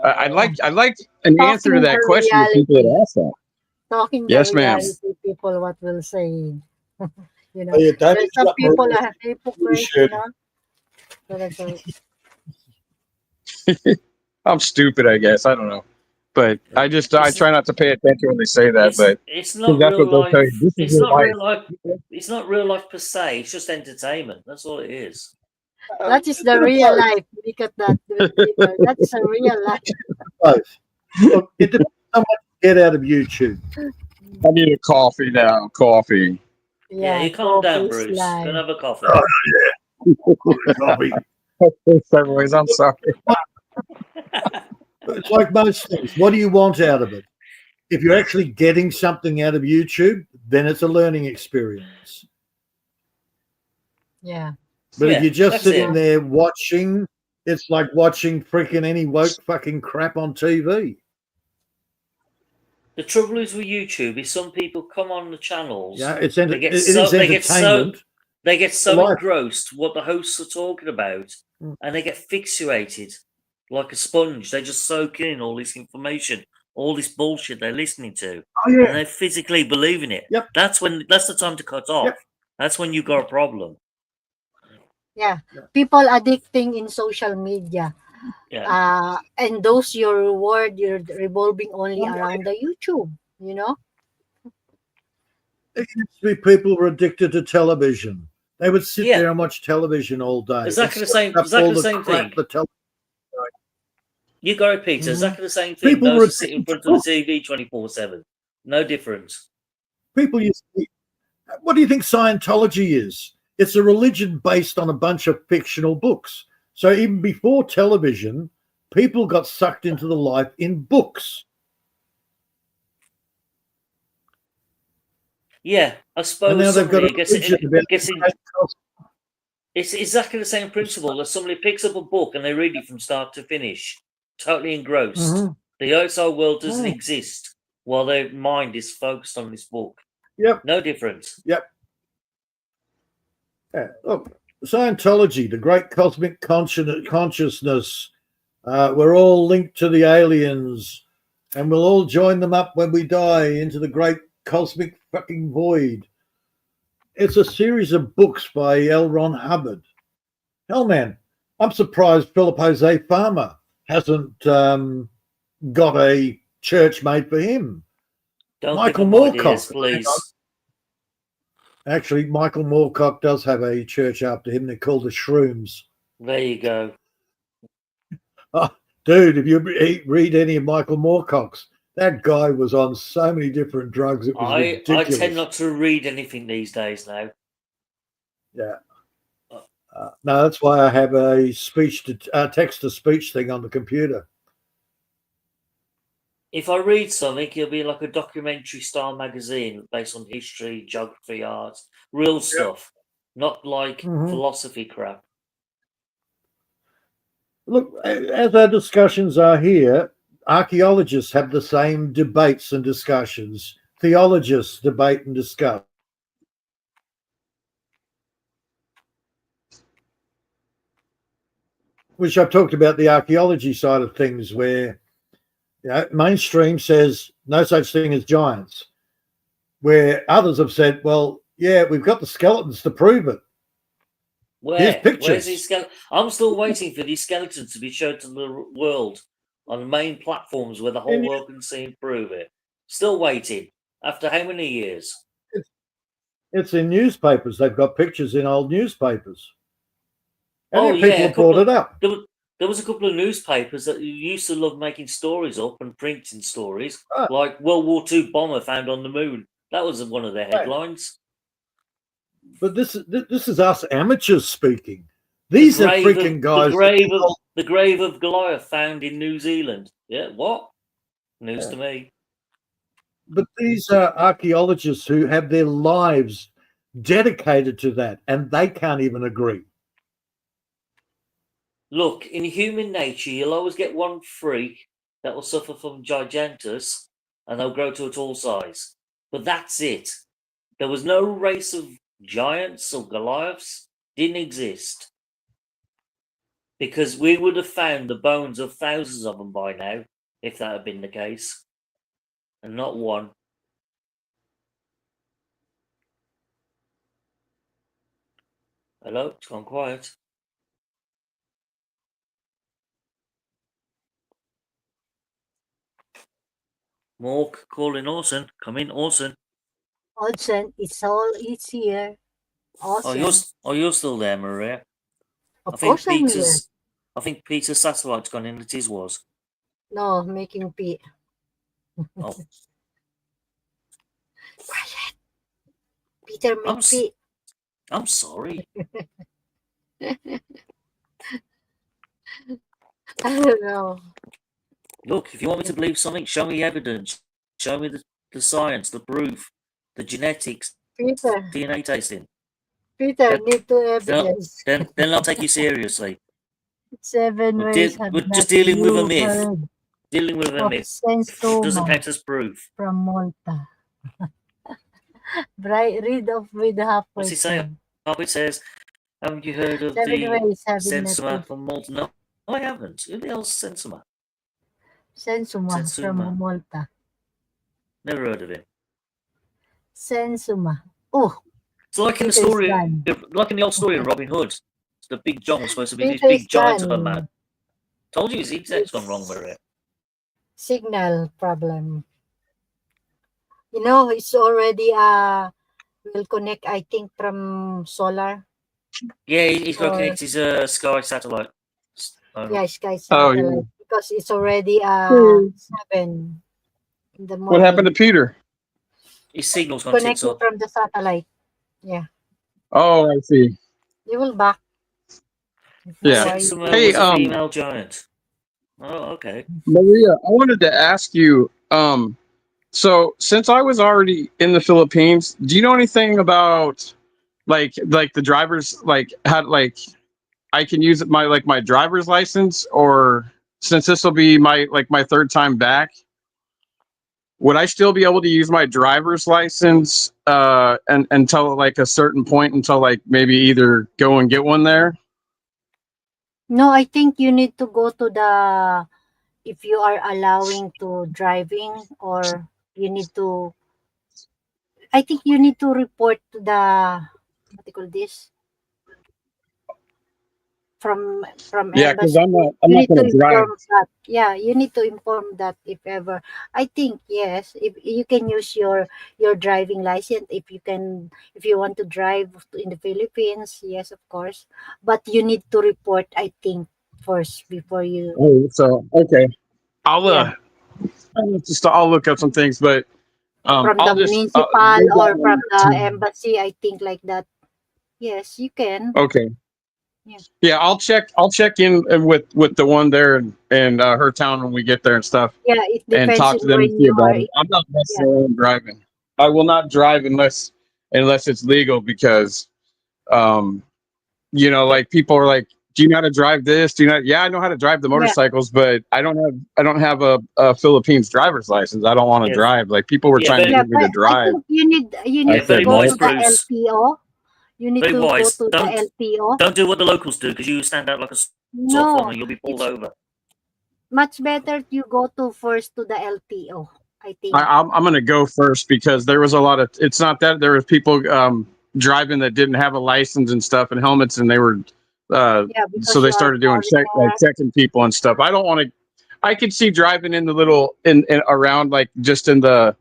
I'd like an answer to Talking that the question to people that reality. ask that. Talking the Yes, ma'am. reality, people what will say. Oh, yeah, don't There's some interrupt people Maria. are hypocrite, Should. Talaga. I'm stupid, I guess. I don't know, but I It's try not to pay attention when they say that. But it's because not that's real what they'll tell life. you. This is It's real not life. real life. It's not real life per se. It's just entertainment. That's all it is. That is the real life. Look at that, Peter. That's a real life. Both. Look, it depends on what you get out of YouTube. I need a coffee now. Coffee. Yeah, Yeah, you calm down, coffee is Bruce. Go and life. have a coffee. Coffee. Seven Ways. I'm sorry. It's like most things. What do you want out of it? If you're actually getting something out of YouTube, then it's a learning experience. Yeah. But Yeah, if you're just that's sitting it. there watching, it's like watching freaking any woke fucking crap on TV. The trouble is with YouTube is some people come on the channels. Yeah, it They is entertainment. get so Life. engrossed what the hosts are talking about, and they get fixated like a sponge. They just soak in all this information, all this bullshit they're listening to, Oh yeah. and they physically believe in it. Yep. That's the time to cut off. Yep. That's when you got a problem. Yeah. People addicting in social media. Yeah. And those your reward, you're revolving only around the YouTube, There used to be people were addicted to television. They would sit Yeah. there and watch television all day. Exactly and the same. soak up Exactly all the same thing. the You got it, Peter. Mhm. Exactly the same thing. People Those were who sit in addicted front to of the TV 24/7. No difference. people used to, what do you think Scientology is? It's a religion based on a bunch of fictional books. So even before television, people got sucked into the life in books. Yeah, I And suppose now they've got a somebody religion about it's exactly the same principle that somebody picks up a book and they read it from start to finish, totally engrossed. Mhm. The outside world doesn't Mm. exist while their mind is focused on this book. Yep. No difference. Yep. Yeah. Look, Scientology, the great cosmic consciousness, we're all linked to the aliens, and we'll all join them up when we die into the great cosmic fucking void. It's a series of books by L. Ron Hubbard. Hell, man, I'm surprised Philip Jose Farmer hasn't got a church made for him. Don't Michael give them ideas, Moorcock. please. Actually, Michael Moorcock does have a church after him. They're called the Shrooms. There you go. Oh, dude, if you read any of Michael Moorcock's, that guy was on so many different drugs. It was I ridiculous. tend not to read anything these days now. Yeah. No, that's why I have a text to speech thing on the computer. If I read something, it'll be like a documentary style magazine based on history, geography, art, real stuff, not like Mhm. philosophy crap. Look, as our discussions are here, archaeologists have the same debates and discussions. Theologists debate and discuss. Which I've talked about the archaeology side of things, where mainstream says no such thing as giants, where others have said, well, yeah, we've got the skeletons to prove it. Here's pictures. Where's these skeletons? I'm still waiting for these skeletons to be shown to the world on main platforms where the whole world can see and prove it. Still waiting. After how many years? It's in newspapers. They've got pictures in old newspapers. Oh, And people have brought it up. There was a couple of newspapers that used to love making stories up and printing stories, Oh. like World War II bomber found on the moon. That was one of their headlines. But this is us amateurs speaking. These are freaking guys. The grave of Goliath found in New Zealand. Yeah, what? News to me. But these are archaeologists who have their lives dedicated to that, and they can't even agree. Look, in human nature, you'll always get one freak that will suffer from gigantus, and they'll grow to a tall size. But that's it. There was no race of giants or Goliaths. Didn't exist. Because we would have found the bones of thousands of them by now, if that had been the case. And not one. Hello? It's gone quiet. Mork calling Orson. Come in, Orson. Orson, it's here. Awesome. You're still there, Maria. Of course I'm here. I think Peter's satellite's gone in at his was. No, making pee. Oh. Quiet. Peter make pee. I'm sorry. I don't know. Look, if you want me to believe something, show me evidence. Show me the science, the proof, the genetics, Peter, DNA testing. Peter, need to evidence. Then I'll take you seriously. 7 ways We're just dealing with a myth. Dealing with a of myth. Sensoma Doesn't count as proof. from Malta. Read off with half. What's he saying? It says, haven't you heard of 7 the ways having Sensoma met from Malta? No, I haven't. Who the hell's Sensoma? Sensoma Sensoma. from Malta. Never heard of him. Sensoma. Oh, It's like in the Peter's story, done. like in the old story of Robin Hood. The Big John was supposed to be this Peter's big giant of a done. man. Told you his exact's gone wrong with it. Signal problem. You know, it's already will connect, I think, from solar. Yeah, he's got to Or- connect his Sky satellite. Yeah, Sky Oh, satellite. yeah. Because it's already 7 in the morning. What happened to Peter? His signal's gone tits Connecting up. from the satellite. Yeah. Oh, I see. You will back. Yeah. Sensoma Hey, was a female giant. Oh, okay. Maria, I wanted to ask you, so since I was already in the Philippines, do you know anything about like the driver's how I can use my driver's license, or since this will be my third time back, would I still be able to use my driver's license and until like a certain point, until like maybe either go and get one there? No, I think you need to go to the, if you are allowing to driving, or you need to, I think you need to report to the, what do you call this? From Yeah, because embassy. I'm You not need to going to drive. inform that. Yeah, you need to inform that if ever. I think yes, if you can use your driving license, if you want to drive in the Philippines, yes, of course. But you need to report, I think, first before you. Oh, so okay. I'll Yeah. I'll look up some things, but From I'll the just municipal maybe or I'll- from the embassy, I think, like that. Yes, you can. Okay. Yeah. Yeah, I'll check in with the one there and her town when we get there and stuff, Yeah, it and depends talk on to them and when see you about are. it. I'm not necessarily driving. I will not drive unless it's legal, because like people are like, do you know how to drive this? Do you know? Yeah, I know how to drive the motorcycles, but I don't have a Philippines driver's license. I don't want to Yes. drive. Like people were Yeah, trying to Yeah, get me to but I drive. think you need I to said go no. to the Bruce. LTO. You need Very to wise. go to the LTO. Don't do what the locals do, because you stand out like a sore thumb No, and you'll be pulled it's over. much better you go to first to the LTO, I think. I'm going to go first because there was a lot of. It's not that there was people driving that didn't have a license and stuff and helmets, and they were. Yeah, So because they you are started doing foreigner. checking people and stuff. I don't want to. I could see driving in the little in around like just in the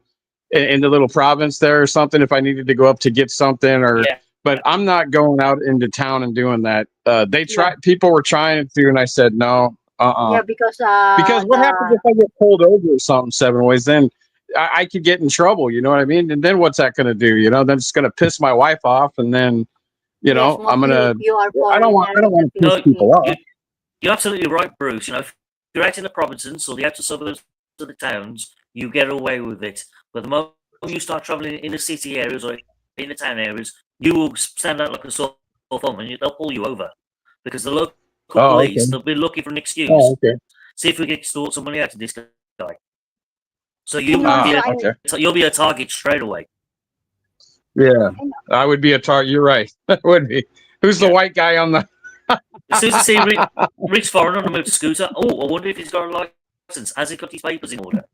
little province there or something if I needed to go up to get something or. Yeah. But I'm not going out into town and doing that. They Yeah, tried. People were trying to, and I said no. yeah, because Because what happens the if I get pulled over or something 7 ways? Then I could get in trouble. You know what I mean? And then what's that going to do? You know, then it's going to piss my wife off, and then yes, I'm mostly if gonna. you are I don't want. foreigner I don't in the want to piss No, people Philippines. off. you're absolutely right, Bruce. You know, if you're out in the provinces or the outer suburbs of the towns, you get away with it. But the moment you start traveling in the city areas or in the town areas, you will stand out like a sore thumb, and they'll pull you over because the local Oh, police okay. they'll be looking for an excuse. Oh, okay. See if we can extort some money out of this guy. So And you'll also, be Okay. you'll be a target straight away. Yeah, I would be a target. You're right. I would be. Who's the Yeah. white guy on the? As soon as I see a rich foreigner on a motor scooter, I wonder if he's got a license. Has he got his papers in order?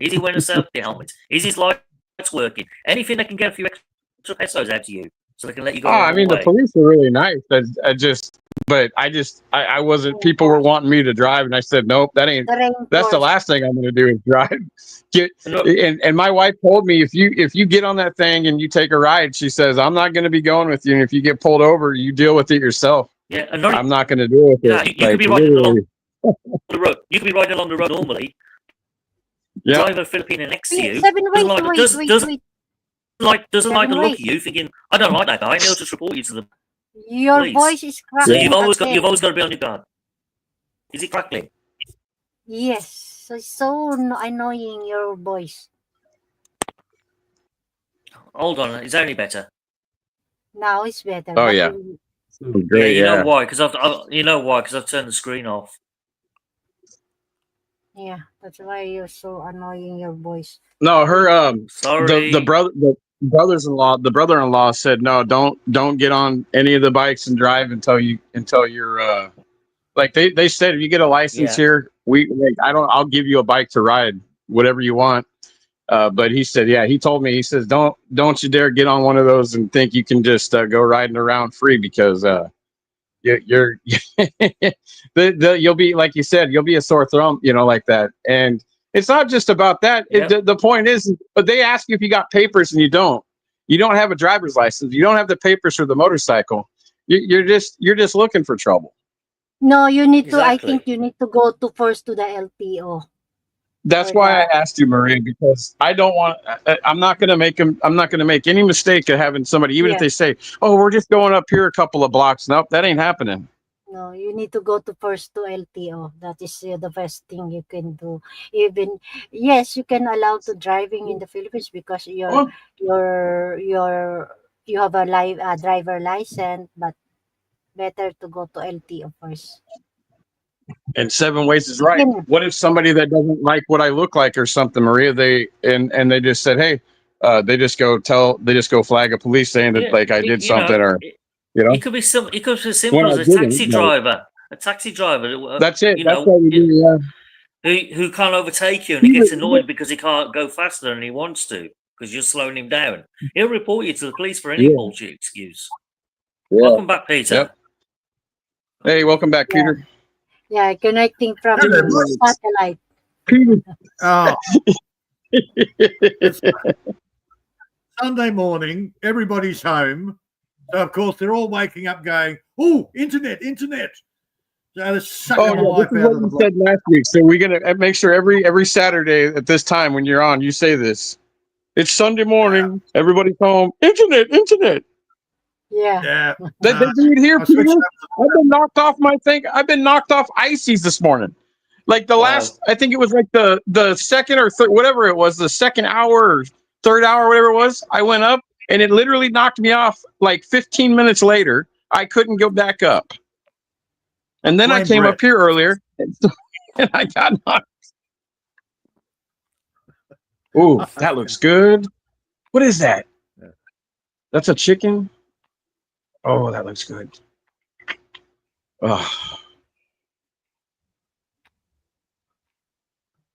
Is he wearing a safety helmet? Is his lights working? Anything that can get a few extra pesos out to you so they can let you Oh, go I on mean, your the way. police are really nice. I wasn't. People were wanting me to drive, and I said, nope, that ain't. the That's the rainforest. last thing I'm going to do is drive. Get No, and my wife told me if you get on that thing and you take a ride, she says I'm not going to be going with you. And if you get pulled over, you deal with it yourself. yeah, and not I'm not going to deal with yeah, it. you could Like be riding along literally, the road. You could be riding along the road normally. yeah. Driver Filipino next to you Seven, doesn't wait, like wait, does wait, does wait. doesn't like the Seven, look wait. of you, thinking I don't like that guy, and he'll just report you to the Your police. voice is So crackling you've always again. got to be on your guard. Is it crackling? Yes, so annoying your voice. Hold on, is that any better? Now it's better. Oh but yeah. Yeah, Great. you know Yeah. why? Because I've turned the screen off. yeah, that's why you're so annoying your voice. No, her Sorry. the brother-in-law said no, don't get on any of the bikes and drive until you're like they said if you get a license Yeah. here, I'll give you a bike to ride, whatever you want. But he said, yeah, he told me, he says, don't you dare get on one of those and think you can just go riding around free because you're you'll be, like you said, you'll be a sore thumb, like that. And it's not just about that. Yep. The point is, but they ask you if you got papers and you don't have a driver's license. You don't have the papers for the motorcycle. You're just looking for trouble. No, you need to. I Exactly. think you need to go to first to the LTO. That's For why I the asked you, Maria, because I don't want. I'm not going to make him. I'm not going to make any mistake of having somebody, even if yeah. they say, "Oh, we're just going up here a couple of blocks." Nope, that ain't happening. No, you need to go to first to LTO. That is the best thing you can do. Even yes, you can allow to driving in the Philippines because Oh, you have a driver license, but better to go to LTO first. and 7 ways is right. Then, What if somebody that doesn't like what I look like or something, Maria? They just said, "Hey," they just go flag a police saying that Yeah. like I did something, or It could be It could be as simple when I as a didn't. taxi Like, driver. A taxi driver. that's it. You That's know, what we do. Yeah. who can't overtake you, and he gets annoyed because he can't go faster than he wants to because you're slowing him down. He'll report you to the police for any Yeah. bullshit excuse. Yeah. Welcome back, Peter. Yep. Hey, welcome back, yeah, Peter. yeah, connecting from Hello, the boys. satellite. Peter. Oh, it's Sunday morning. Everybody's home. So, of course, they're all waking up going, "Oh, internet. So they're sucking Oh the yeah, life this is out what of the you block. said last week. So we're gonna make sure every Saturday at this time when you're on, you say this. It's Sunday morning. Everybody's home. Internet. Yeah, Yeah. They do it here, I Peter. switched up. I've been knocked off my thing. I've been knocked off ices this morning. Like the Wow. last, I think it was like the second or third, whatever it was, the second hour or third hour, whatever it was. I went up and it literally knocked me off. Like 15 minutes later, I couldn't go back up. And then I Blame came Brett. up here earlier, and I got knocked. Ooh, that looks good. What is that? Yeah. That's a chicken. Oh, that looks good. Oh,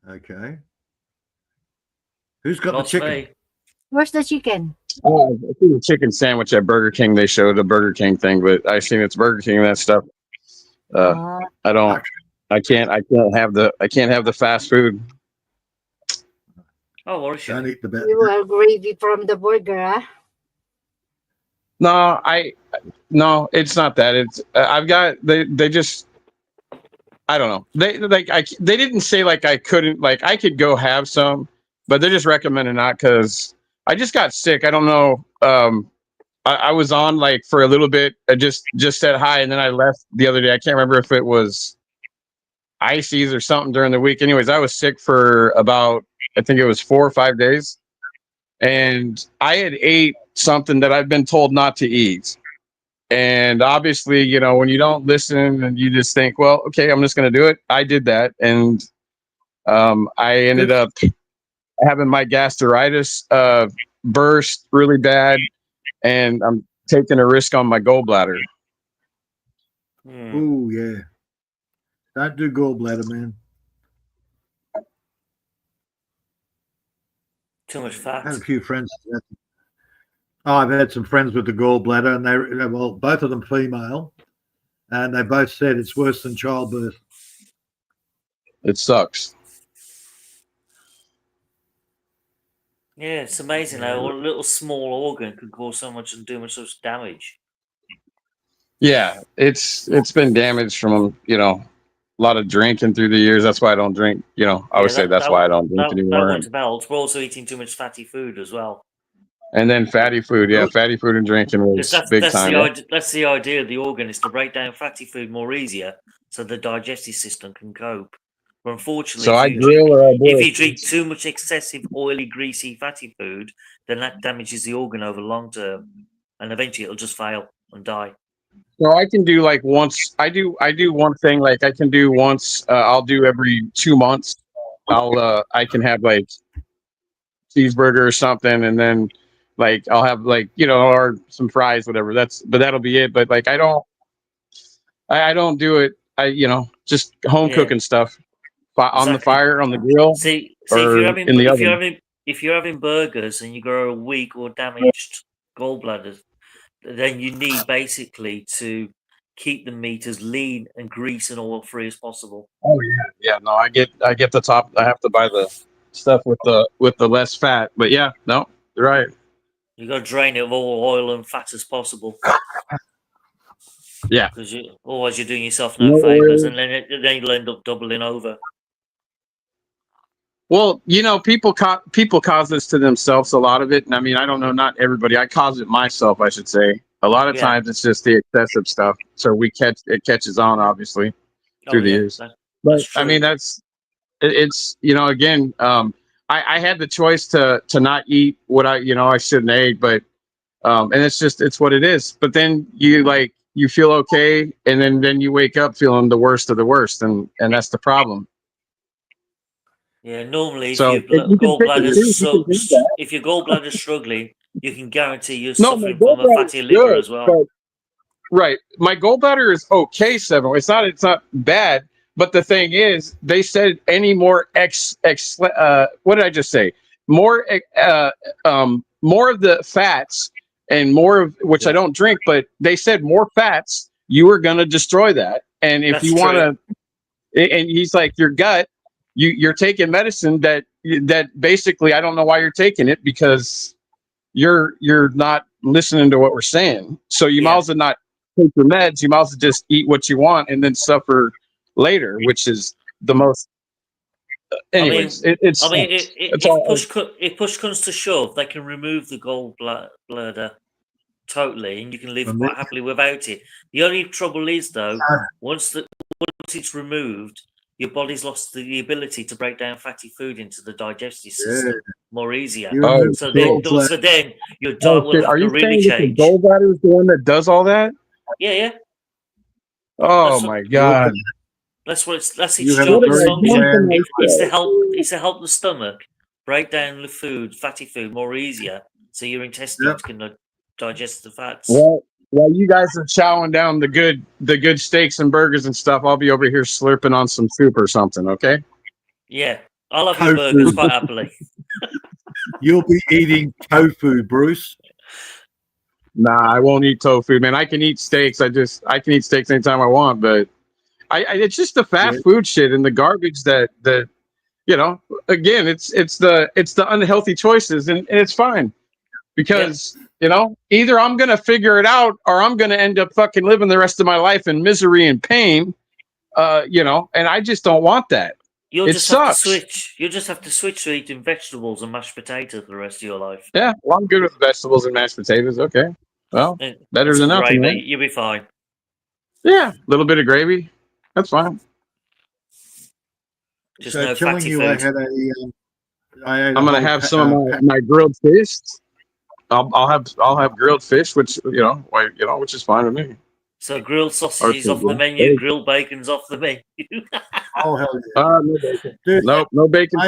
Okay. Who's got Not the chicken? me. Where's the chicken? Oh, I see the chicken sandwich at Burger King. They showed a Burger King thing, but I seen it's Burger King and that stuff. Uh, I don't. I can't have the fast food. Oh, what a shame. Don't eat the best. you are gravy from the burger, huh? No, it's not that. It's I've got they just I don't know. They didn't say like I couldn't, like I could go have some, but they're just recommending not because I just got sick. I don't know. I was on like for a little bit. I just said hi and then I left the other day. I can't remember if it was ices or something during the week. Anyways, I was sick for about, I think it was 4 or 5 days, and I had ate something that I've been told not to eat. And obviously, you know, when you don't listen and you just think, well, okay, I'm just going to do it. I did that. And I ended up having my gastritis burst really bad. And I'm taking a risk on my gallbladder. Oh, yeah. Don't do gallbladder, man. Too much I had a fat. few friends. I've had some friends with the gallbladder, and well, both of them female, and they both said it's worse than childbirth. It sucks. Yeah, it's amazing how a little small organ can cause so much and do such damage. Yeah, it's been damaged from, you know, a lot of drinking through the years. That's why I don't drink. You know, I would say that's why I don't drink That anymore. went to belt. We're also eating too much fatty food as well. And then fatty food, yeah, fatty food and drinking was big time. That's the idea of the organ, is to break down fatty food more easier so the digestive system can cope. But unfortunately, So if you drink too much excessive oily, greasy, fatty food, then that damages the organ over long term, and eventually it'll just fail and die. So I can do like once. I do one thing, like I can do once. I'll do every 2 months. I can have like cheeseburger or something, and then like I'll have like, you know, or some fries, whatever. But that'll be it. But like I don't do it. You know, just home cooking stuff on the fire, on the grill. See, or in the oven. if you're having burgers and you grow a weak or damaged gallbladder, then you need basically to keep the meat as lean and grease and oil free as possible. Oh yeah. No, I get the top. I have to buy the stuff with the less fat. But yeah, no, you're right. You got to drain it of all oil and fat as possible. Yeah, because otherwise you're doing yourself no favors, and then you'll end up doubling over. Well, you know, people cause this to themselves, a lot of it. And I mean, I don't know, not everybody. I cause it myself, I should say. A lot of times it's just the excessive stuff. So it catches on, obviously, through the years. But I mean, it's, you know, again, I had the choice to not eat what I shouldn't eat, but and it's what it is. But then you feel okay, and then you wake up feeling the worst of the worst, and that's the problem. Yeah, normally if your gallbladder's struggling, you can guarantee you're suffering from a fatty liver as well. Right, my gallbladder is okay, Seven. It's not bad, but the thing is, they said any more what did I just say? More of the fats and more of which I don't drink, but they said more fats, you are gonna destroy that, and if you want to, and he's like, your gut. You're taking medicine that basically, I don't know why you're taking it, because you're not listening to what we're saying. So you might as well not take your meds. You might as well just eat what you want and then suffer later, which is the most. Anyways, if push comes to shove, they can remove the gallbladder totally, and you can live quite happily without it. The only trouble is, though, once it's removed, your body's lost the ability to break down fatty food into the digestive system more easier. So then your diet will have to really change. The gallbladder is the one that does all that? Yeah. Oh my God. That's its job. It's to help the stomach break down the food, fatty food, more easier, so your intestines can digest the fats. Well, while you guys are chowing down the good steaks and burgers and stuff, I'll be over here slurping on some soup or something, okay? Yeah. I'll have your Tofu. burgers quite happily. You'll be eating tofu, Bruce. Nah, I won't eat tofu, man. I can eat steaks. I can eat steaks anytime I want, but it's just the fast food shit and the garbage that you know. Again, it's the unhealthy choices, and it's fine because you know either I'm gonna figure it out or I'm gonna end up fucking living the rest of my life in misery and pain. You know, and I just don't want that. You'll It just have to sucks. switch. You'll just have to switch to eating vegetables and mashed potatoes for the rest of your life. Yeah, well, I'm good with vegetables and mashed potatoes. Okay, well, better Some than nothing, gravy, right? you'll be fine. Yeah, a little bit of gravy. That's fine. Just So no telling fatty you, food. I ate I'm gonna have some of my grilled fish. I'll have grilled fish, which which is fine with me. So grilled sausages off the menu, grilled bacon's off the menu. Oh hell yeah! No bacon. Dude, Nope, no bacon.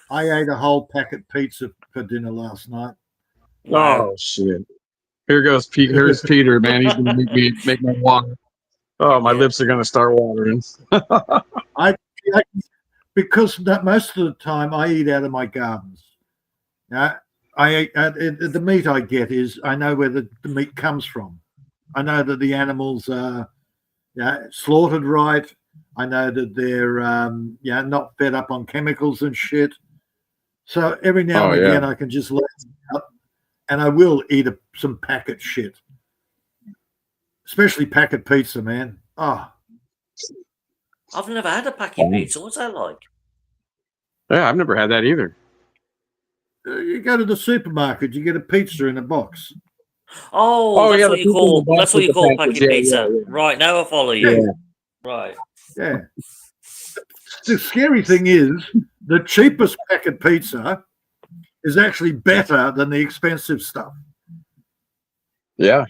I ate a whole packet pizza for dinner last night. Wow. Oh shit! Here goes Pete. Here's Peter, man. He's gonna make my water. Oh, my lips are gonna start watering. Because most of the time I eat out of my gardens. The meat I get is I know where the meat comes from. I know that the animals are slaughtered right. I know that they're not fed up on chemicals and shit. So every now and again I can just let it out, and I will eat some packet shit, especially packet pizza, man. Oh, I've never had a packet pizza. What's that like? Yeah, I've never had that either. You go to the supermarket, you get a pizza in a box. Oh, that's what you call packet pizza. Yeah. Right, now I follow you. Yeah. Right. Yeah. The scary thing is the cheapest packet pizza is actually better than the expensive stuff. Yeah.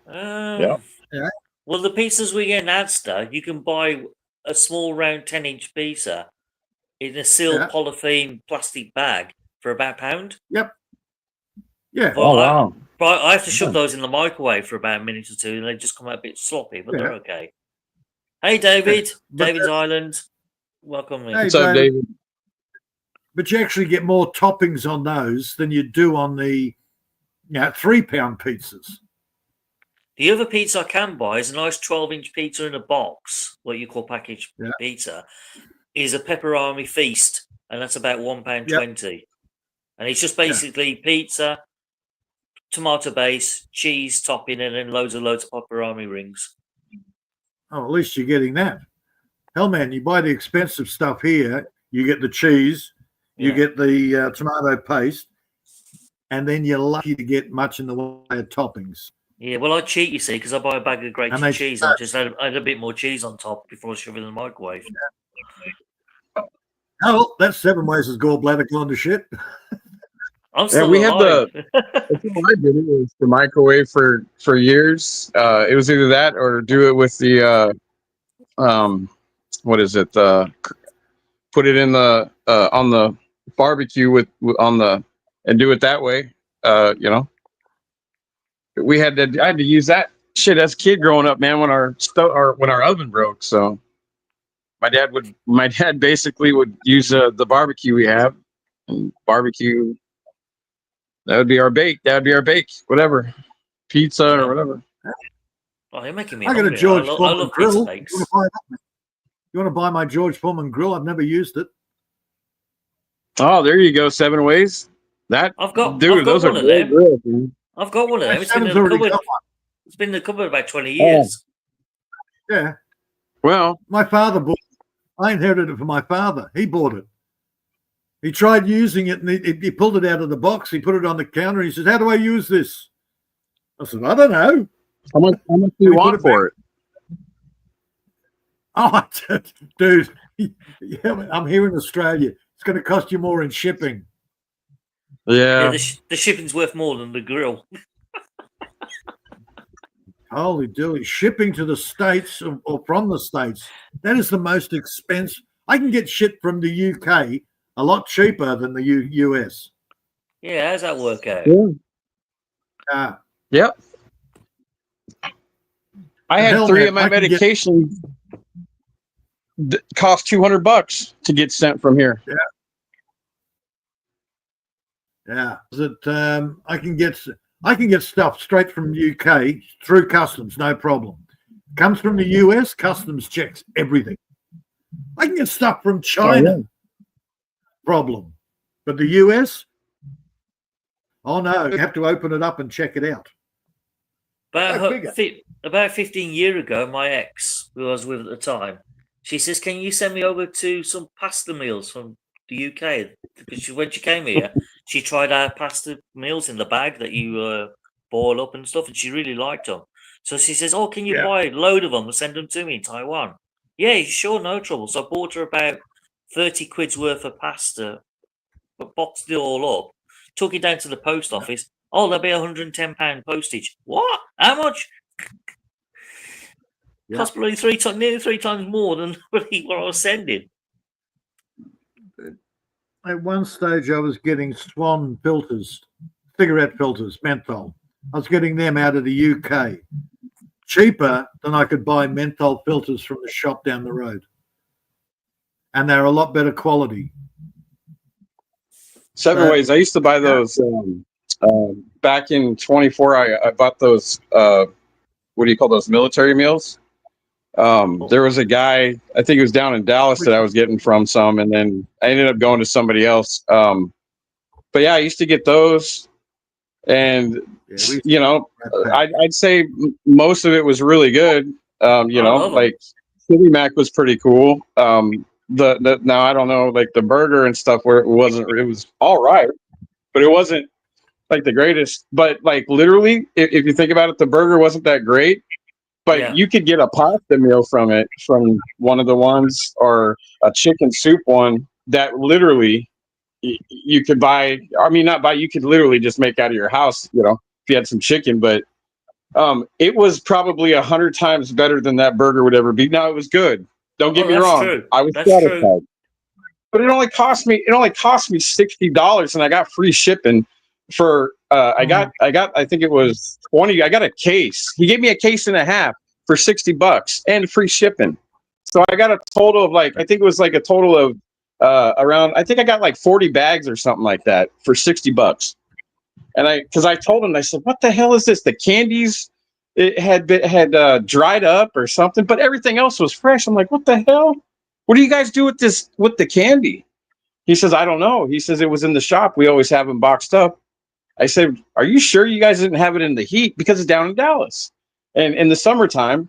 Yeah. Well, the pizzas we get in Asda, you can buy a small round 10-inch pizza in a sealed polythene plastic bag for about £1. Yep. Yeah. Oh, wow. But I have to shove those in the microwave for about a minute or two, and they just come out a bit sloppy, but they're okay. Hey, David. David's Island. Welcome. Hey, what's up, David? But you actually get more toppings on those than you do on the 3-pound pizzas. The other pizza I can buy is a nice 12-inch pizza in a box, what you call packaged pizza, is a pepperoni feast, and that's about £1.20. Yep. And it's just basically pizza, tomato base, cheese topping, and then loads of pepperoni rings. Oh, at least you're getting that. Hell, man, you buy the expensive stuff here, you get the cheese, you get the tomato paste, and then you're lucky to get much in the way of toppings. Yeah, well, I cheat, you see, because I buy a bag of grated cheese and just add a bit more cheese on top before I shove it in the microwave. Oh, that's 7 ways as gallbladder gone to shit. I'm still we had I did it was the microwave for years. It was either that or do it with the what is it? Put it in the on the barbecue and do it that way. I had to use that shit as a kid growing up, man. When our oven broke, so my dad basically would use the barbecue we have and barbecue. That would be our bake. Whatever, pizza or whatever. Oh, you're making me. I got hungry. a George I Foreman love grill. Pizza bakes. You want to buy my George Foreman grill? I've never used it. Oh, there you go. 7 ways. Those are great grills, man. I've got one of them. It's been in the cupboard. It's been in the cupboard about 20 years. Yeah. Well, my father bought it. I inherited it from my father. He bought it. He tried using it, and he pulled it out of the box. He put it on the counter. And he said, "How do I use this?" I said, "I don't know." How much do you want for it? Oh, dude, I'm here in Australia. It's going to cost you more in shipping. Yeah, the shipping's worth more than the grill. Holy dooly. Shipping to the States or from the States, that is the most expensive. I can get shit from the UK a lot cheaper than the US. Yeah, how's that work out? Yeah. Yep. I had 3 of my medications. cost $200 to get sent from here. Yeah, that I can get stuff straight from UK through customs, no problem. Comes from the US, customs checks everything. I can get stuff from China, problem, but the US, oh no, you have to open it up and check it out. About 15 years ago, my ex, who I was with at the time, she says, "Can you send me over to some pasta meals from the UK?" Because when she came here, she tried our pasta meals in the bag that you boil up and stuff, and she really liked them. So she says, "Oh, can you buy a load of them and send them to me in Taiwan?" Yeah, sure, no trouble. So I bought her about 30 quid's worth of pasta, but boxed it all up, took it down to the post office. Oh, there'll be £110 postage. What? How much? Cost probably nearly three times more than what I was sending. At one stage, I was getting Swan filters, cigarette filters, menthol. I was getting them out of the UK, cheaper than I could buy menthol filters from the shop down the road, and they're a lot better quality. 7 Ways. I used to buy those back in 24. I bought those. What do you call those? Military meals. There was a guy, I think it was down in Dallas, that I was getting from some, and then I ended up going to somebody else. But yeah, I used to get those, and you know, I'd say most of it was really good. You know, like Chili Mac was pretty cool. Now I don't know, like the burger and stuff, where it was all right, but it wasn't like the greatest. But like literally, if you think about it, the burger wasn't that great. But you could get a pasta meal from one of the ones, or a chicken soup one that literally you could buy. I mean, not buy. You could literally just make out of your house. You know, if you had some chicken. But it was probably 100 times better than that burger would ever be. Now it was good. Don't get me wrong. True. I was satisfied. But it only cost me $60, and I got free shipping for. I think it was 20. I got a case. He gave me a case and a half for $60 and free shipping. So I got a total of I think it was like a total of around. I think I got like 40 bags or something like that for $60. And because I told him, I said, "What the hell is this? The candies, it had dried up or something, but everything else was fresh." I'm like, "What the hell? What do you guys do with the candy?" He says, "I don't know." He says, "It was in the shop. We always have them boxed up." I said, "Are you sure you guys didn't have it in the heat? Because it's down in Dallas. And in the summertime,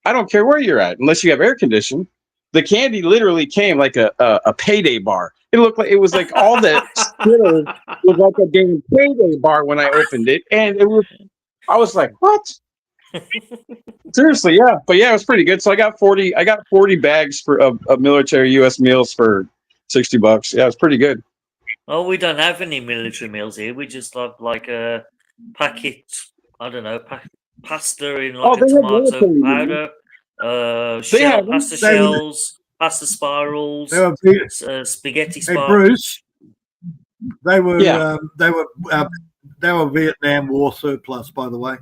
I don't care where you're at, unless you have air conditioning. The candy literally came like a payday bar. It looked like it was like all that Skittles was like a damn payday bar when I opened it. And I was like, what? Seriously, yeah. But yeah, it was pretty good. So I got 40 bags of military US meals for $60. Yeah, it was pretty good. Oh, we don't have any military meals here. We just have like a packet, I don't know, pasta in like a tomato powder, pasta shells, pasta spirals, spaghetti spirals. Bruce, they were Vietnam War surplus, by the way.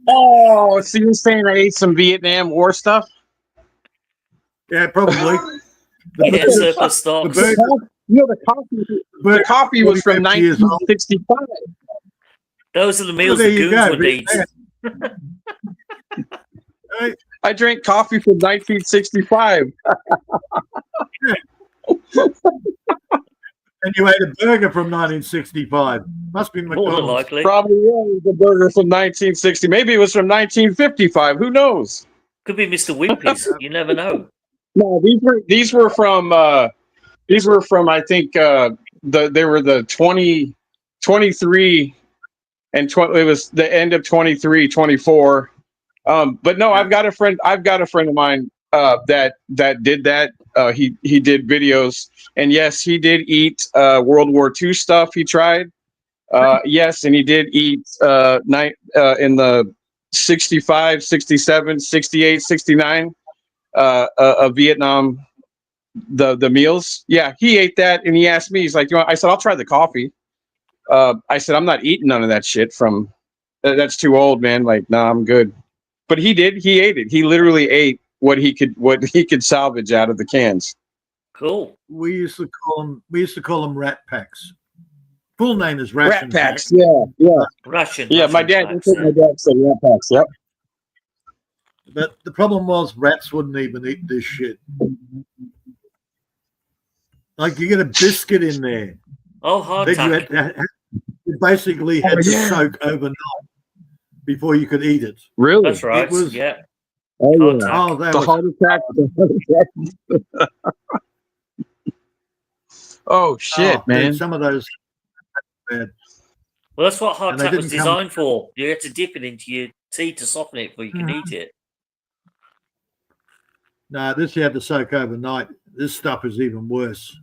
Oh, so you're saying I ate some Vietnam War stuff? Yeah, probably. Surplus stocks. The coffee was from 1965. Those are the meals the goons would eat. I drank coffee from 1965. And you ate a burger from 1965. Must be McDonald's. More than likely. Probably was a burger from 1960. Maybe it was from 1955. Who knows? Could be Mr. Wimpy's. You never know. No, these were from I think they were the 23 and 20. It was the end of 23, 24. But no, I've got a friend of mine that did that. He did videos, and yes, he did eat World War II stuff. He tried. Yes, and he did eat in the 65, 67, 68, 69 of Vietnam, the meals. Yeah, he ate that, and he asked me, he's like, I said, "I'll try the coffee." I said, "I'm not eating none of that shit that's too old, man. Like, nah, I'm good." But he ate it. He literally ate what he could salvage out of the cans. Cool. We used to call them rat packs. Full name is Rat ration packs. pack. Yeah. Ration. Yeah, my dad. That's what my dad said. Rat packs. Yep. But the problem was rats wouldn't even eat this shit. Like you get a biscuit in there. Oh, hardtack. You basically had to soak overnight before you could eat it. Really? That's right. It was- yeah. Oh, yeah. Hardtack. Oh, that The was heart attack. Oh shit, oh, man! dude, some of those bad. Well, that's what And they hardtack was didn't come- designed for. You had to dip it into your tea to soften it before you can eat it. No, this you had to soak overnight. This stuff is even worse.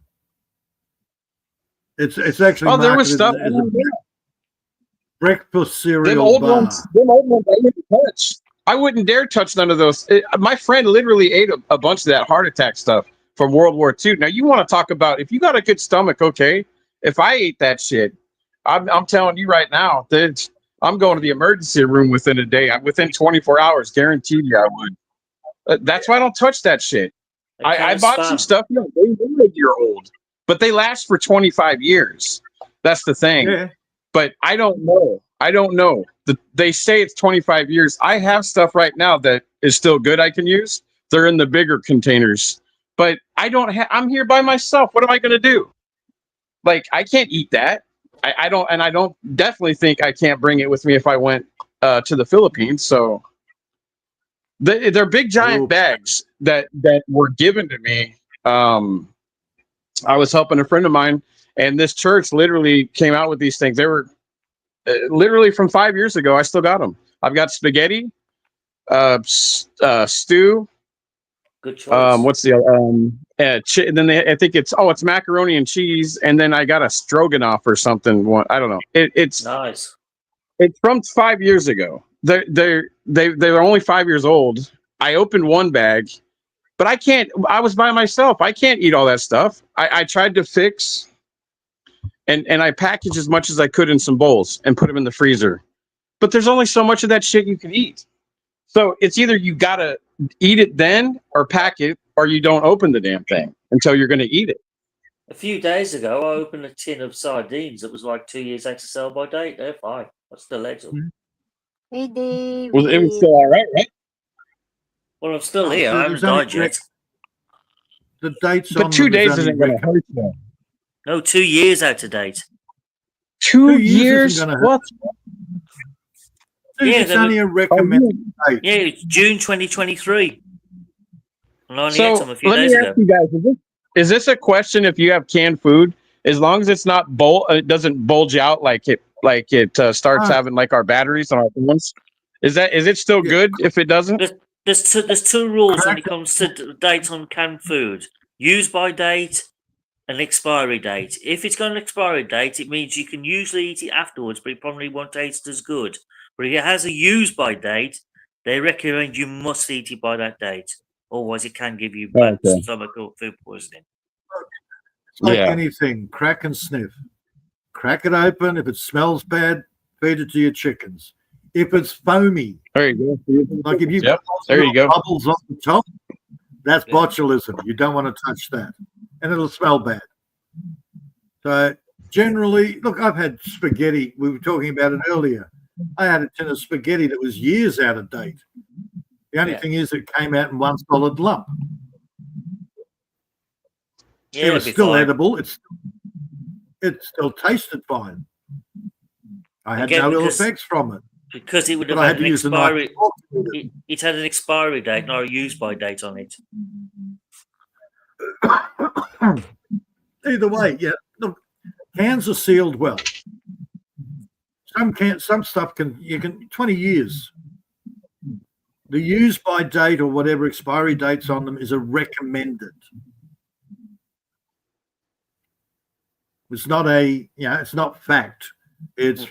It's actually Oh, there was marketed stuff. as a breakfast cereal Them old bar. ones. Them old ones. I wouldn't touch. I wouldn't dare touch none of those. My friend literally ate a bunch of that heart attack stuff from World War II. Now you want to talk about if you got a good stomach, okay? If I ate that shit, I'm telling you right now that I'm going to the emergency room within a day. Within 24 hours, guaranteed you I would. That's why I don't touch that shit. I bought some stuff. You know, they were a year old, but they last for 25 years. That's the thing. Yeah. But I don't know. They say it's 25 years. I have stuff right now that is still good I can use. They're in the bigger containers. But I don't have, I'm here by myself. What am I going to do? Like, I can't eat that. I don't definitely think I can't bring it with me if I went to the Philippines. So they're big giant bags that were given to me. I was helping a friend of mine, and this church literally came out with these things. They were literally from 5 years ago. I still got them. I've got spaghetti, stew. Good choice. What's the and then I think it's macaroni and cheese, and then I got a stroganoff or something. I don't know. It's nice. It's from 5 years ago. They're only 5 years old. I opened one bag, but I can't. I was by myself. I can't eat all that stuff. I tried to fix, and I packaged as much as I could in some bowls and put them in the freezer. But there's only so much of that shit you can eat. So it's either you gotta eat it then, or pack it, or you don't open the damn thing until you're gonna eat it. A few days ago, I opened a tin of sardines that was like 2 years out of sell by date. They're fine. I still ate them. Hey, Dave. Well, it was still all right, right? Well, I'm still here. I haven't There's only died yet. The dates But on 2 them days is isn't only gonna hurt you. No, 2 years out of date. 2 years years? isn't gonna hurt. What? It's only a recommended date. Yeah, it's June 2023. And I only ate So them a few let days me ago. ask you guys: is this a question? If you have canned food, as long as it's not it doesn't bulge out like it starts having like our batteries on our phones. Is it still good if it doesn't? There's two rules when it comes to dates on canned food: use by date and expiry date. If it's got an expiry date, it means you can usually eat it afterwards, but it probably won't taste as good. But if it has a use by date, they recommend you must eat it by that date. Otherwise, it can give you bad stomach or food poisoning. It's like anything, crack and sniff. Crack it open. If it smells bad, feed it to your chickens. If it's foamy, there you go. Like if you've got bubbles on the top, that's botulism. You don't want to touch that, and it'll smell bad. So generally, look, I've had spaghetti. We were talking about it earlier. I had a tin of spaghetti that was years out of date. The only thing is, it came out in one solid lump. It was still edible. It still tasted fine. I had no ill effects from it. Because it would have had an expiry. It had an expiry date, not a use by date on it. Either way, yeah. Look, cans are sealed well. Some stuff you can 20 years. The use by date or whatever expiry dates on them is a recommended. It's not it's not fact. It's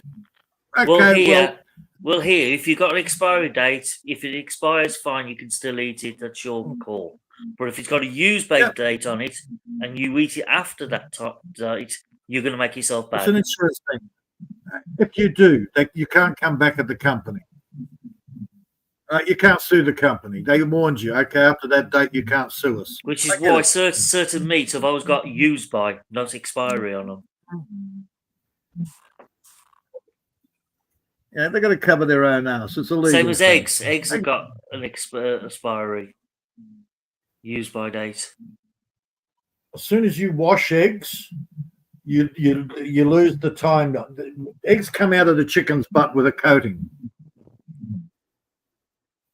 okay. Well, here, if you've got an expiry date, if it expires, fine, you can still eat it. That's your call. But if it's got a use by date on it and you eat it after that date, you're going to make yourself bad. It's an insurance thing. If you do, you can't come back at the company. You can't sue the company. They warned you. Okay, after that date, you can't sue us. Which is why certain meats have always got used by, not expiry on them. Yeah, they've got to cover their own ass. It's illegal. Same as eggs. Eggs have got an expiry, use by date. As soon as you wash eggs, you lose the time. Eggs come out of the chicken's butt with a coating.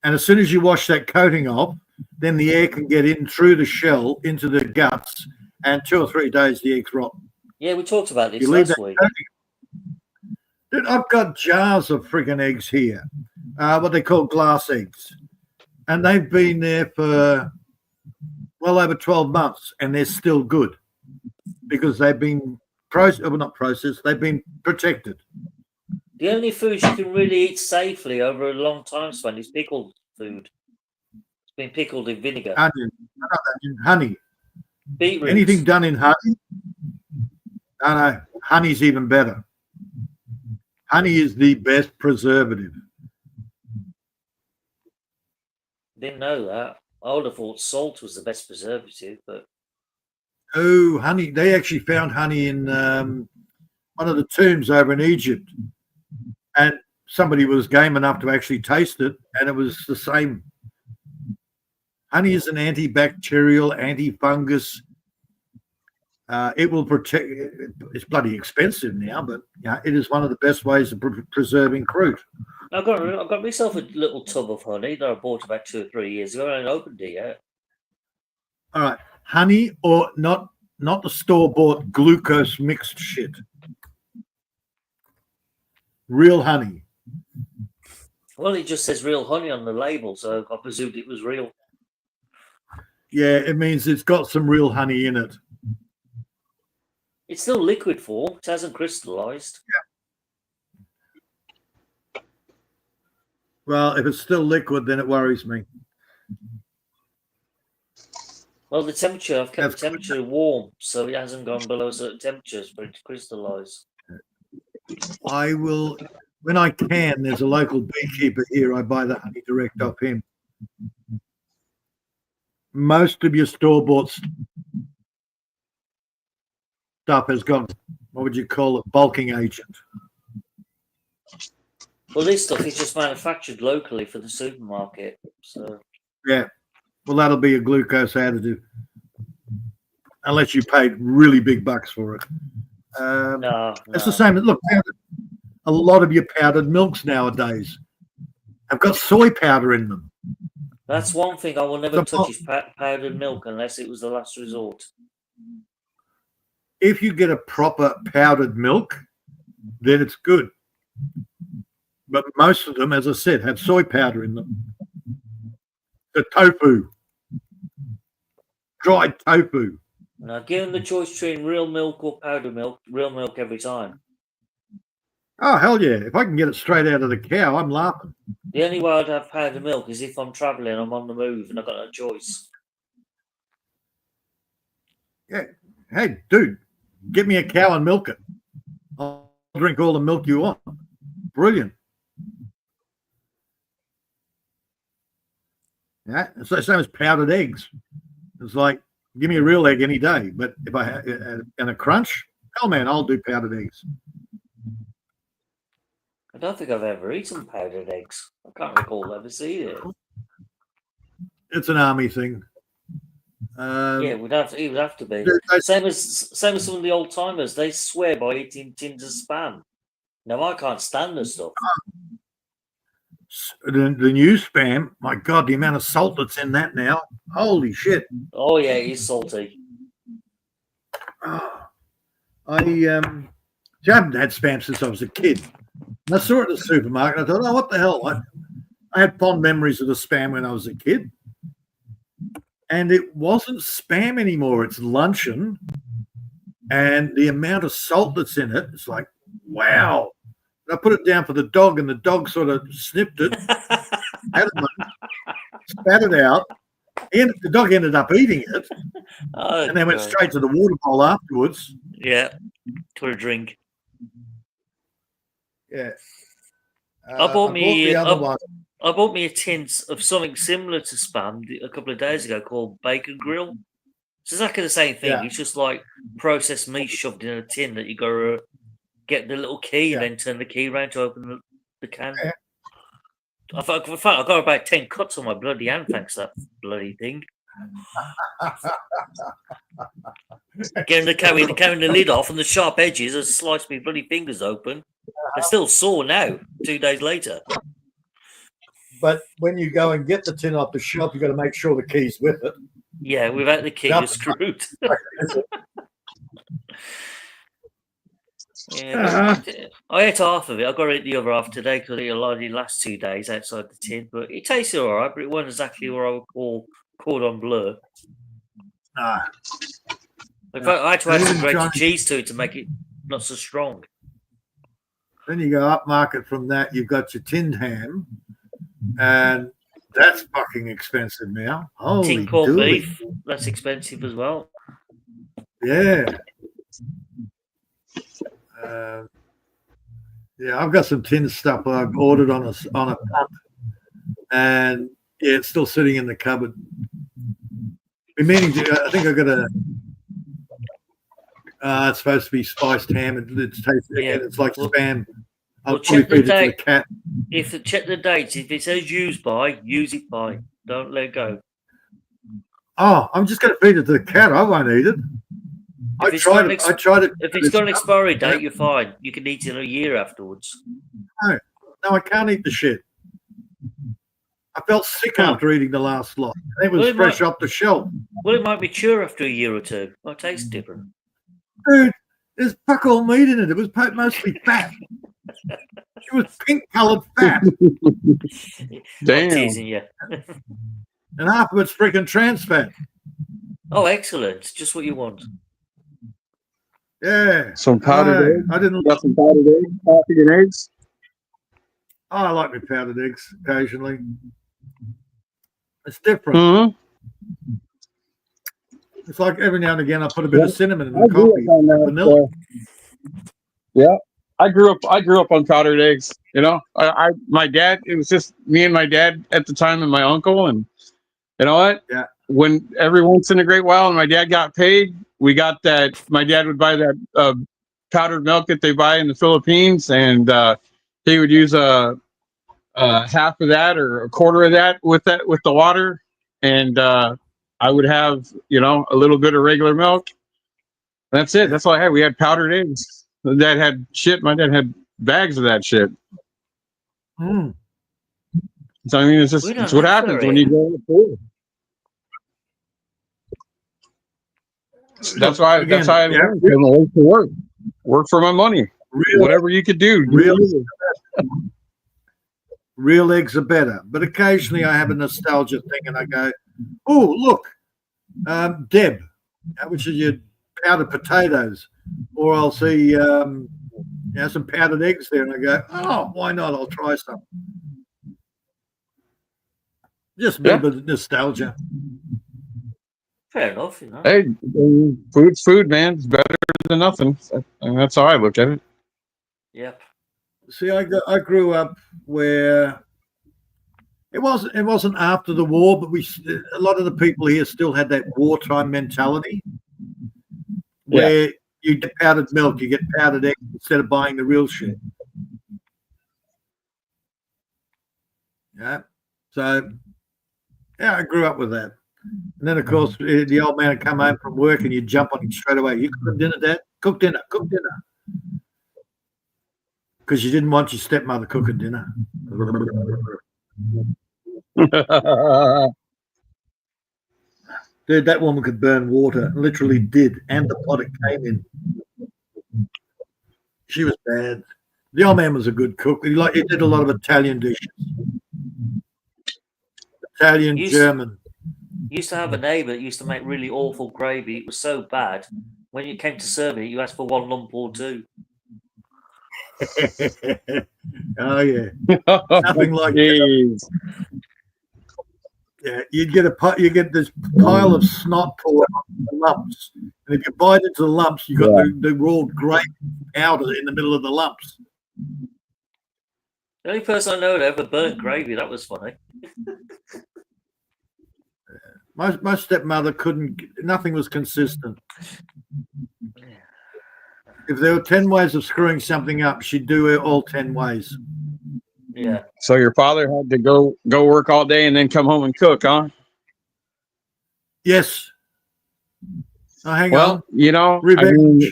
And as soon as you wash that coating off, then the air can get in through the shell into the guts, and 2 or 3 days the eggs rot. Yeah, we talked about this You leave last that week. coating. Dude, I've got jars of friggin' eggs here, what they call glass eggs. And they've been there for well over 12 months, and they're still good because they've been not processed, they've been protected. The only food you can really eat safely over a long time span is pickled food. It's been pickled in vinegar. Honey. Beetroot. Anything done in honey? No, honey's even better. Honey is the best preservative. Didn't know that. I would have thought salt was the best preservative, but Oh, honey. They actually found honey in one of the tombs over in Egypt. And somebody was game enough to actually taste it, and it was the same. Honey is an antibacterial, antifungus. It will protect. It's bloody expensive now, but it is one of the best ways of preserving fruit. I've got myself a little tub of honey that I bought about 2 or 3 years ago, and I haven't opened it yet. All right, honey, or not the store-bought glucose mixed shit. Real honey. Well, it just says real honey on the label, so I presumed it was real. Yeah, it means it's got some real honey in it. It's still liquid form. It hasn't crystallized. Yeah. Well, if it's still liquid, then it worries me. Well, the temperature, I've kept the temperature warm, so it hasn't gone below certain temperatures for it to crystallize. I will, when I can, there's a local beekeeper here. I buy the honey direct off him. Most of your store-bought stuff has got, what would you call it, bulking agent. Well, this stuff is just manufactured locally for the supermarket. So yeah, well, that'll be a glucose additive, unless you paid really big bucks for it. No. It's the same. Look, a lot of your powdered milks nowadays have got soy powder in them. That's one thing I will never touch is powdered milk unless it was the last resort. If you get a proper powdered milk, then it's good. But most of them, as I said, have soy powder in them. The tofu, dried tofu. Now, given the choice between real milk or powdered milk, real milk every time. Oh, hell yeah. If I can get it straight out of the cow, I'm laughing. The only way I'd have powdered milk is if I'm travelling, I'm on the move, and I've got no choice. Yeah. Hey, dude, get me a cow and milk it. I'll drink all the milk you want. Brilliant. Yeah, it's the same as powdered eggs. It's like, give me a real egg any day. But if I have and a crunch, hell man, I'll do powdered eggs. I don't think I've ever eaten powdered eggs. I can't recall ever seeing it. It's an army thing. Yeah, it would have to be. Same as some of the old timers. They swear by eating tins of spam. Now I can't stand this stuff. The new spam, my God, the amount of salt that's in that now. Holy shit. Oh yeah, it is salty. I haven't had spam since I was a kid. And I saw it at the supermarket. I thought, oh, what the hell? I had fond memories of the spam when I was a kid. And it wasn't spam anymore. It's luncheon. And the amount of salt that's in it, it's like, wow. And I put it down for the dog, and the dog sort of sniffed it, had it, spat it out. The dog ended up eating it, and then went straight to the water bowl afterwards. Yeah, for a drink. Yeah. I bought I bought me a tin of something similar to Spam a couple of days ago called Bacon Grill. It's exactly the same thing. Yeah. It's just like processed meat shoved in a tin that you got to get the little key and then turn the key around to open the can. Yeah. I got about 10 cuts on my bloody hand thanks to that bloody thing. Getting the lid off and the sharp edges has sliced my bloody fingers open. They're still sore now, 2 days later. But when you go and get the tin off the shelf, you got to make sure the key's with it. Yeah, without the key, you're screwed. Yeah, I ate half of it. I got to eat the other half today because I ate a lot of the last 2 days outside the tin. But it tasted all right, but it wasn't exactly what I would call cordon bleu. In fact, I had to add some grated cheese to it to make it not so strong. Then you go upmarket from that. You've got your tinned ham, and that's fucking expensive now. Holy Tin corned dooly. beef, that's expensive as well. Yeah. Yeah, I've got some tin stuff I've ordered on a pump, and yeah, it's still sitting in the cupboard. Been meaning to, I think I got a. It's supposed to be spiced ham. It's tasty. Yeah. It's like Spam. I'll Well, probably check the feed it to the date. cat. Check the dates. If it says use by, use it by. Don't let go. Oh, I'm just going to feed it to the cat. I won't eat it. I tried it. If it's got an expiry date, you're fine. You can eat it in a year afterwards. No, I can't eat the shit. I felt sick after eating the last lot. It was fresh off the shelf. Well, it might mature after a year or two. It tastes different. Dude, there's fuck all meat in it. It was mostly fat. It was pink-coloured fat. Damn. I'm teasing you. And half of it's freaking trans fat. Oh, excellent. Just what you want. Yeah. Some powdered eggs. I didn't. Got some powdered eggs, coffee and eggs. Oh, I like my powdered eggs occasionally. It's different. Mm-hmm. It's like every now and again I put a bit of cinnamon in I the grew coffee. up on that, Vanilla. Yeah, I grew up on powdered eggs. You know, my dad. It was just me and my dad at the time, and my uncle. And you know what? Yeah. When every once in a great while, and my dad got paid, we got that. My dad would buy that powdered milk that they buy in the Philippines, and he would use a half of that or a quarter of that with the water, and I would have a little bit of regular milk. That's it. That's all I had. We had powdered eggs. My dad had shit. My dad had bags of that shit. Mm. So I mean, it's what happens when you go forward. That's why I learned to work for my money. Whatever you could do. Real eggs are better, but occasionally I have a nostalgia thing, and I go, "Oh, look, Deb, which is your powdered potatoes," or I'll see some powdered eggs there, and I go, "Oh, why not? I'll try some." Just a bit of nostalgia. Fair enough, Hey, food's food, man. It's better than nothing. And that's how I look at it. Yep. See, I grew up where it wasn't after the war, but a lot of the people here still had that wartime mentality where you get powdered milk, you get powdered eggs instead of buying the real shit. Yeah. So, yeah, I grew up with that. And then, of course, the old man would come home from work and you'd jump on him straight away. "You cook dinner, Dad? Cook dinner. Because you didn't want your stepmother cooking dinner. Dude, that woman could burn water. Literally did. And the pot it came in. She was bad. The old man was a good cook. He did a lot of Italian dishes. Italian, German. Used to have a neighbour that used to make really awful gravy. It was so bad. When you came to serve it, you asked for one lump or two. Oh yeah, nothing like that. Yeah, you get this pile of snot poured on the lumps, and if you bite into the lumps, you got the raw grape powder in the middle of the lumps. The only person I know that ever burnt gravy. That was funny. My stepmother couldn't. Nothing was consistent. If there were 10 ways of screwing something up, she'd do it all 10 ways. Yeah. So your father had to go work all day and then come home and cook, huh? Yes. Oh, hang Well, on. you know, Revenge.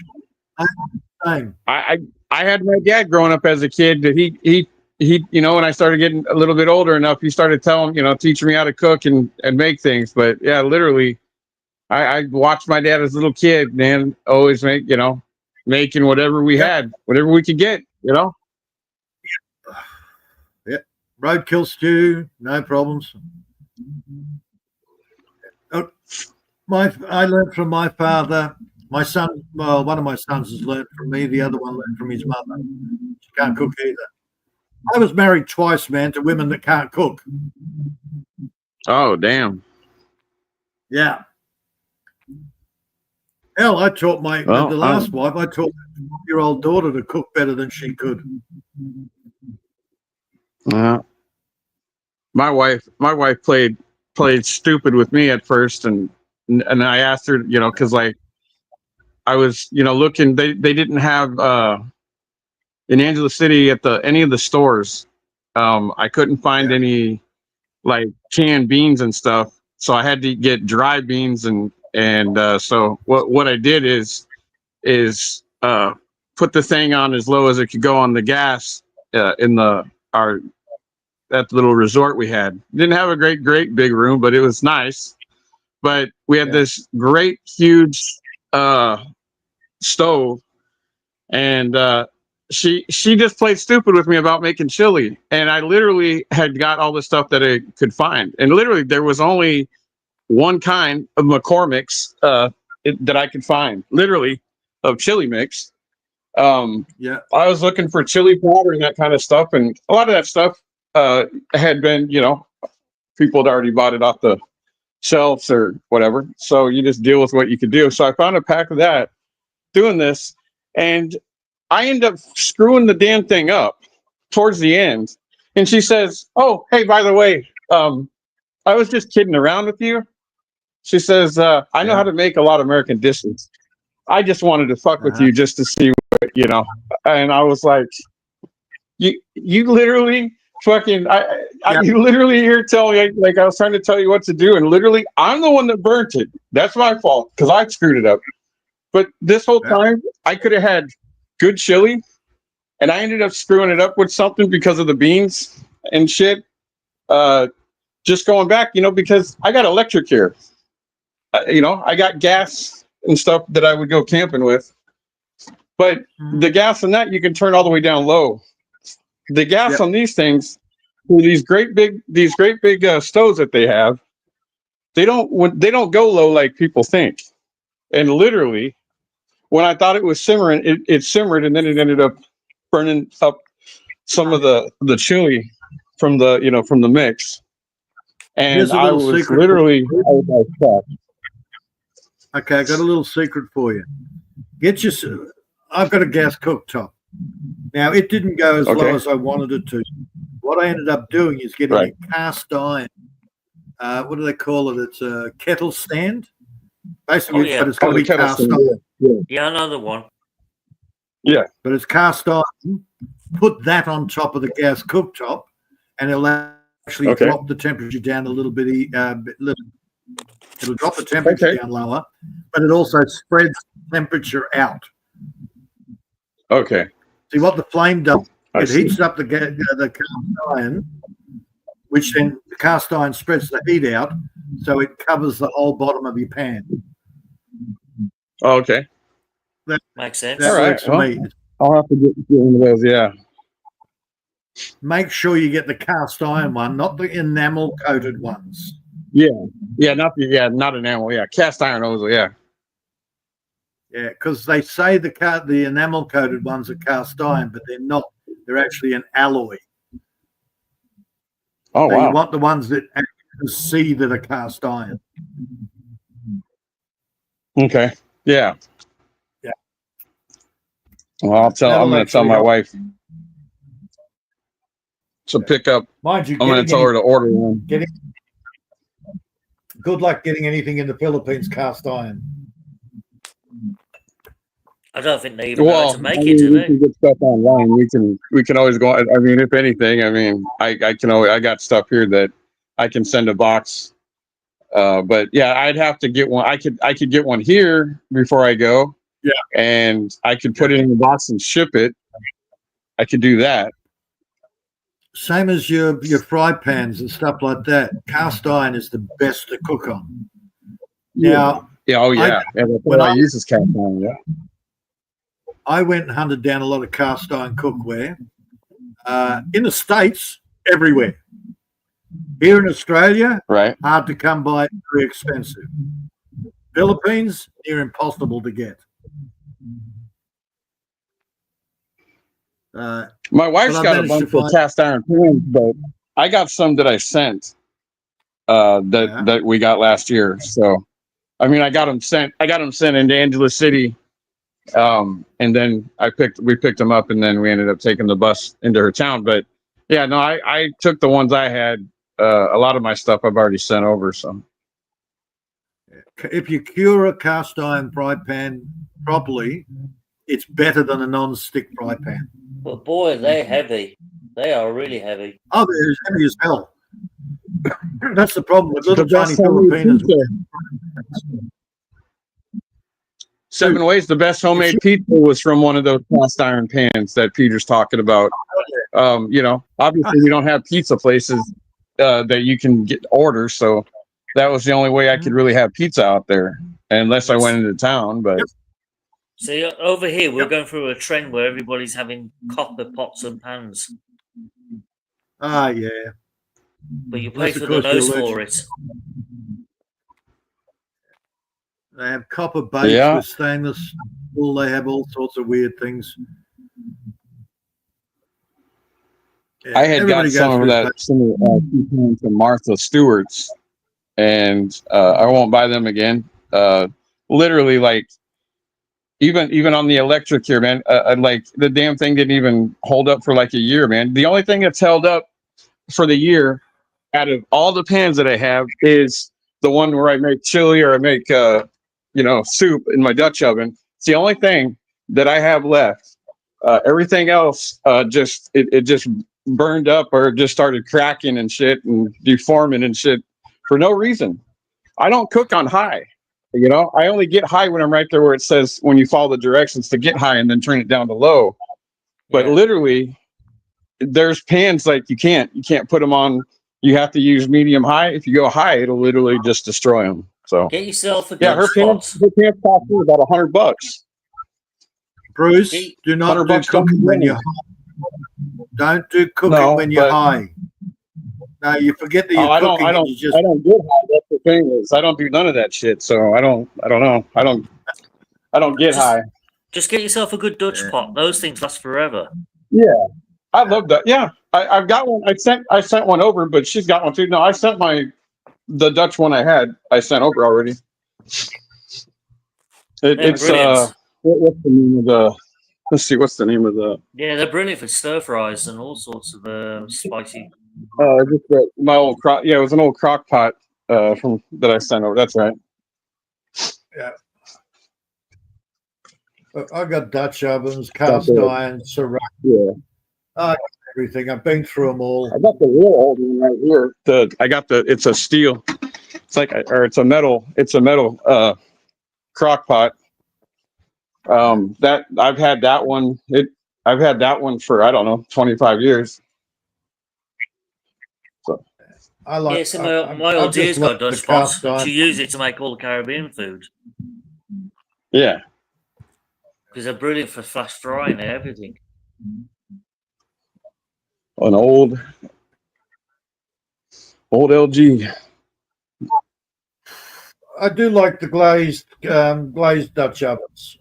Same. I had my dad growing up as a kid that he you know, when I started getting a little bit older enough, he started telling, you know, teaching me how to cook and make things. But yeah, literally, I watched my dad as a little kid, man, always making whatever we had, whatever we could get, you know. Yeah. Roadkill stew, no problems. I learned from my father. My son, well, one of my sons has learned from me. The other one learned from his mother. She can't cook either. I was married twice, man, to women that can't cook. Oh, damn. Yeah. Hell, I taught the last wife, I taught my 12-year-old daughter to cook better than she could. My wife played stupid with me at first, and I asked her, you know, because like I was, you know, looking. They didn't have in Angela City at any of the stores. I couldn't find any like canned beans and stuff, so I had to get dry beans, and so what I did is put the thing on as low as it could go on the gas in that little resort we had. Didn't have a great big room, but it was nice. But we had this great huge stove, and she just played stupid with me about making chili, and I literally had got all the stuff that I could find, and literally there was only one kind of McCormick's that I could find, literally, of chili mix. I was looking for chili powder and that kind of stuff, and a lot of that stuff had been, you know, people had already bought it off the shelves or whatever, so you just deal with what you could do. So I found a pack of that, doing this, and I end up screwing the damn thing up towards the end. And she says, "Oh, hey, by the way, I was just kidding around with you." She says, "I know how to make a lot of American dishes. I just wanted to fuck with you just to see what, you know." And I was like, you literally fucking, you literally here telling me, like, I was trying to tell you what to do, and literally I'm the one that burnt it. That's my fault because I screwed it up. But this whole time I could have had good chili, and I ended up screwing it up with something because of the beans and shit. Just going back, you know, because I got electric here. You know, I got gas and stuff that I would go camping with, but the gas on that you can turn all the way down low. The gas on these things, these great big stoves that they have, they don't go low like people think. And literally, when I thought it was simmering, it simmered, and then it ended up burning up some of the chili from the mix. And I was literally, okay, I got a little secret for you. I've got a gas cooktop. Now, it didn't go as low as I wanted it to. What I ended up doing is getting a cast iron. What do they call it? It's a kettle stand. Basically, but it's got to be cast iron. Yeah, another one. Yeah. But it's cast iron. Put that on top of the gas cooktop, and it'll actually drop the temperature down a little bit. It'll drop the temperature down lower, but it also spreads the temperature out. Okay. See what the flame does? It heats up the cast iron, which then the cast iron spreads the heat out, so it covers the whole bottom of your pan. Oh, okay. That makes sense. That works for me. I'll have to get one of those. Yeah. Make sure you get the cast iron one, not the enamel coated ones. Yeah. Yeah. Not enamel. Yeah. Cast iron also. Yeah. Yeah, because they say the enamel coated ones are cast iron, but they're not. They're actually an alloy. Oh, so wow. You want the ones that actually see that are cast iron. Okay. Yeah. Yeah. Well, I'm going to tell my wife. pick up. Mind you, I'm going to tell her to order one. Good luck getting anything in the Philippines cast iron. I don't think they even know how to make it, do we they? can get stuff online. We can always go. I mean, if anything, I mean, I got stuff here that I can send a box. But yeah, I'd have to get one. I could get one here before I go. Yeah. And I could put it in the box and ship it. I could do that. Same as your fry pans and stuff like that. Cast iron is the best to cook on. Now, yeah, oh yeah, that's what I use is cast iron. Yeah. I went and hunted down a lot of cast iron cookware in the States, everywhere. Here in Australia, right, hard to come by, very expensive. Philippines, near impossible to get. My wife's got a bunch of cast iron pans, but I got some that I sent that we got last year. So, I mean, I got them sent into Angeles City. And then we picked them up, and then we ended up taking the bus into her town. But yeah, no, I took the ones I had. A lot of my stuff I've already sent over. So if you cure a cast iron fry pan properly, it's better than a non-stick fry pan. But boy, they're heavy. They are really heavy. Oh, they're as heavy as hell. That's the problem with little tiny Filipinos. 7 Ways, the best homemade pizza was from one of those cast iron pans that Peter's talking about. You know, obviously we don't have pizza places that you can get orders, so that was the only way I could really have pizza out there, unless I went into town. But see, over here we're going through a trend where everybody's having copper pots and pans. Ah, yeah. But you pay for the nose for it. They have copper base with stainless. They have all sorts of weird things. Yeah, I had got some of that from Martha Stewart's, and I won't buy them again. Literally, like even on the electric here, man. Like the damn thing didn't even hold up for like a year, man. The only thing that's held up for the year, out of all the pans that I have, is the one where I make chili or I make soup in my Dutch oven. It's the only thing that I have left. Everything else just burned up or just started cracking and shit and deforming and shit for no reason. I don't cook on high. You know, I only get high when I'm right there where it says when you follow the directions to get high and then turn it down to low. But literally, there's pans like you can't put them on. You have to use medium high. If you go high, it'll literally just destroy them. So get yourself a her pants cost me about $100. Bruce, do not do cooking when you're high. Don't do cooking when you're high. No, you forget that you're cooking. I don't get high. That's the thing is, I don't do none of that shit. So I don't know. I don't get high. Just get yourself a good Dutch pot. Those things last forever. Yeah, I love that. Yeah, I've got one. I sent one over, but she's got one too. No, I sent the Dutch one I had. I sent over already. It's what's the name of the? Let's see, what's the name of the? Yeah, they're brilliant for stir fries and all sorts of spicy. My old crock. Yeah, it was an old crock pot from that I sent over. That's right. Yeah. I got Dutch ovens, cast iron, Syrah. Yeah. Everything. I've been through them all. I got the real old one right here. It's a steel. It's a metal. It's a metal crock pot. That I've had that one. I've had that one for, I don't know, 25 years. So I like. Yeah, my old dear's got Dutch pots. She uses it to make all the Caribbean food. Yeah. Because they're brilliant for flash frying and everything. An old LG. I do like the glazed Dutch ovens.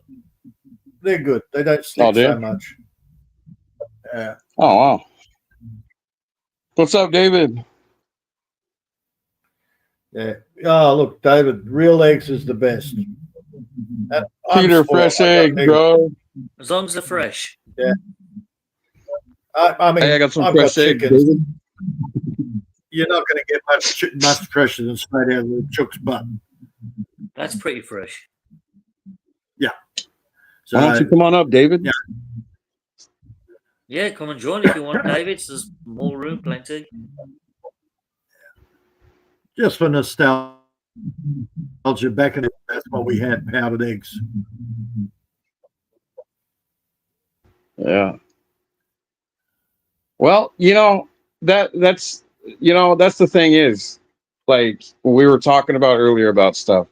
They're good. They don't stick so much. Yeah. Oh wow. What's up, David? Yeah. Oh look, David. Real eggs is the best. Peter, fresh egg, bro. As long as they're fresh. Yeah. I mean, Hey, I got some I've fresh got eggs, chickens. David. You're not going to get much fresher than straight out of the chook's butt. That's pretty fresh. So, Why don't you come on up, David? Yeah. Yeah, come and join if you want, David. There's more room, plenty. just for nostalgia, back in the that's what we had, powdered eggs. Yeah. Well, that's the thing is, like we were talking about earlier about stuff.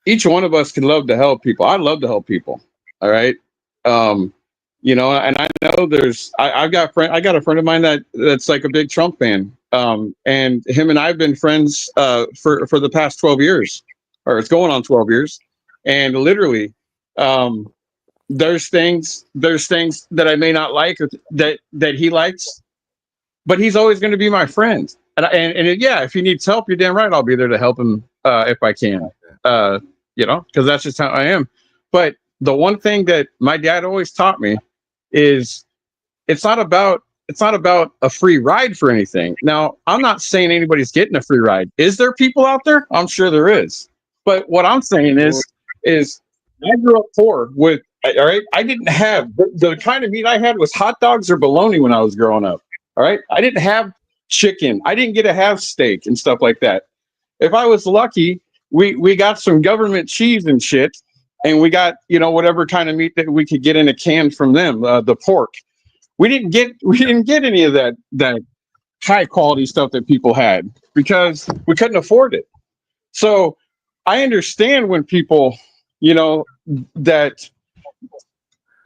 Each one of us can love to help people. I love to help people. All right. And I know I got a friend of mine that's like a big Trump fan. And him and I've been friends for the past 12 years, or it's going on 12 years. And literally, there's things that I may not like or that he likes, but he's always going to be my friend. And yeah, if he needs help, you're damn right I'll be there to help him if I can. Because that's just how I am. But the one thing that my dad always taught me is it's not about a free ride for anything. Now, I'm not saying anybody's getting a free ride. Is there people out there? I'm sure there is. But what I'm saying is I grew up poor with, all right, I didn't have the kind of meat I had was hot dogs or bologna when I was growing up. All right. I didn't have chicken. I didn't get to have steak and stuff like that. If I was lucky, we got some government cheese and shit, and we got, whatever kind of meat that we could get in a can from them, the pork. We didn't get any of that high quality stuff that people had because we couldn't afford it. So I understand when people, that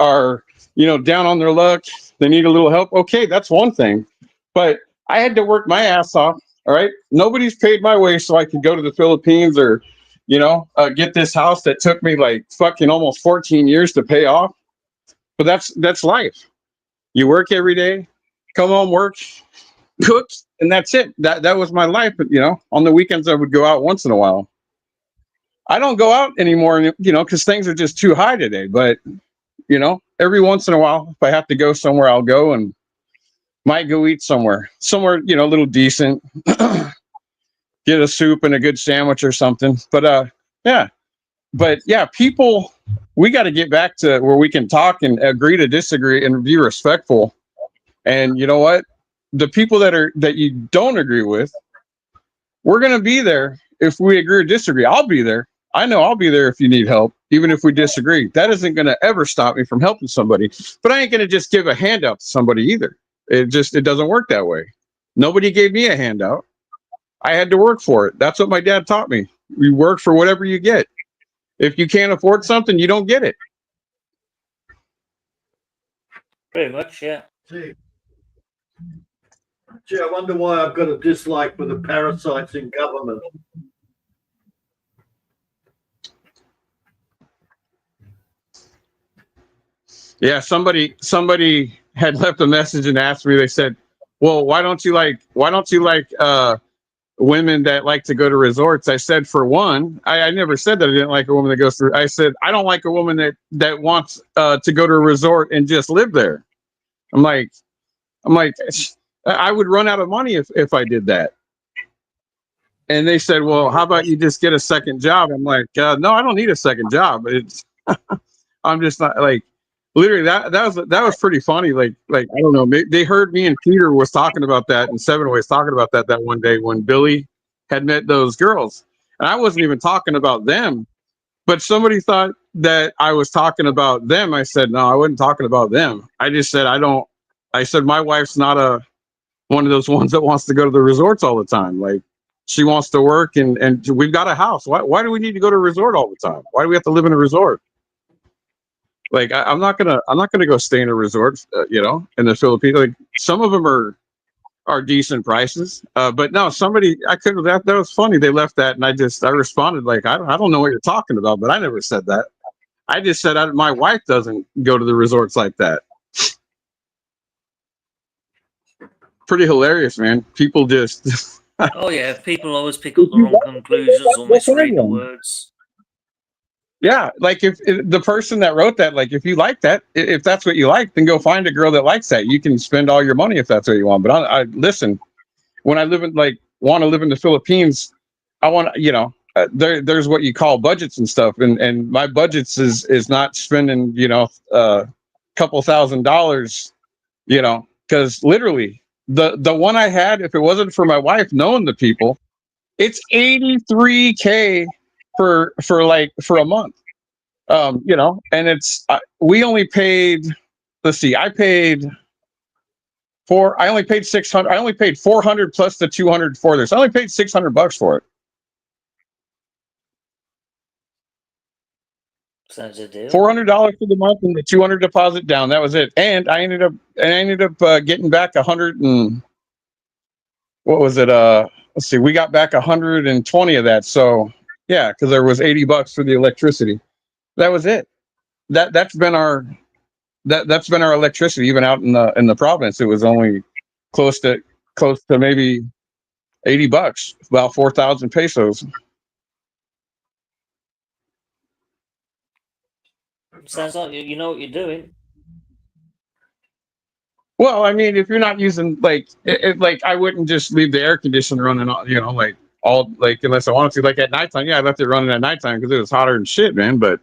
are, down on their luck, they need a little help. Okay, that's one thing. But I had to work my ass off. All right. Nobody's paid my way so I could go to the Philippines or, get this house that took me like fucking almost 14 years to pay off. But that's life. You work every day, come home, work, cook, and that's it. That was my life. But, on the weekends I would go out once in a while. I don't go out anymore, because things are just too high today. But, every once in a while, if I have to go somewhere, I'll go and might go eat somewhere, a little decent, get a soup and a good sandwich or something. But, people, we got to get back to where we can talk and agree to disagree and be respectful. And you know what? The people that you don't agree with, we're going to be there if we agree or disagree. I'll be there. I know I'll be there if you need help, even if we disagree. That isn't going to ever stop me from helping somebody. But I ain't going to just give a handout to somebody either. It doesn't work that way. Nobody gave me a handout. I had to work for it. That's what my dad taught me. You work for whatever you get. If you can't afford something, you don't get it. Pretty much, yeah. Gee, I wonder why I've got a dislike for the parasites in government. Yeah, somebody had left a message and asked me. They said, "Well, why don't you like women that like to go to resorts?" I said, for one, I never said that I didn't like a woman that goes through. I said I don't like a woman that wants to go to a resort and just live there. I'm like, I would run out of money if I did that. And they said, "Well, how about you just get a second job?" I'm like, no, I don't need a second job. It's I'm just not like. Literally, that was pretty funny. Like I don't know. They heard me and Peter was talking about that, and Seven was talking about that one day when Billy had met those girls, and I wasn't even talking about them, but somebody thought that I was talking about them. I said no, I wasn't talking about them. I just said I don't. I said my wife's not one of those ones that wants to go to the resorts all the time. Like she wants to work, and we've got a house. Why do we need to go to a resort all the time? Why do we have to live in a resort? Like I'm not gonna go stay in a resort, in the Philippines. Like some of them are decent prices, but no, that was funny. They left that, and I responded like I don't know what you're talking about, but I never said that. I just said my wife doesn't go to the resorts like that. Pretty hilarious, man. People just. Oh yeah, people always pick up the wrong conclusions or misread the words. Yeah, like if the person that wrote that, like if you like that, if that's what you like, then go find a girl that likes that. You can spend all your money if that's what you want. But I listen, when I live in want to live in the Philippines, I want there's what you call budgets and stuff, and my budgets is not spending couple $1,000s, because literally the one I had, if it wasn't for my wife knowing the people, it's $83K for a month. And it's we only paid. Let's see, I only paid 600. I only paid 400 plus the 200 for this. I only paid $600 for it. Sounds a deal. $400 for the month and the 200 deposit down. That was it. And I ended up getting back 100 and what was it? Let's see, we got back 120 of that. So yeah, because there was $80 for the electricity. That was it. That's been our electricity, even out in the province. It was only close to maybe $80, about 4,000 pesos. Sounds like you know what you're doing. Well, I mean, if you're not using like I wouldn't just leave the air conditioner running, unless I wanted to. Like at nighttime, yeah, I left it running at nighttime because it was hotter than shit, man. But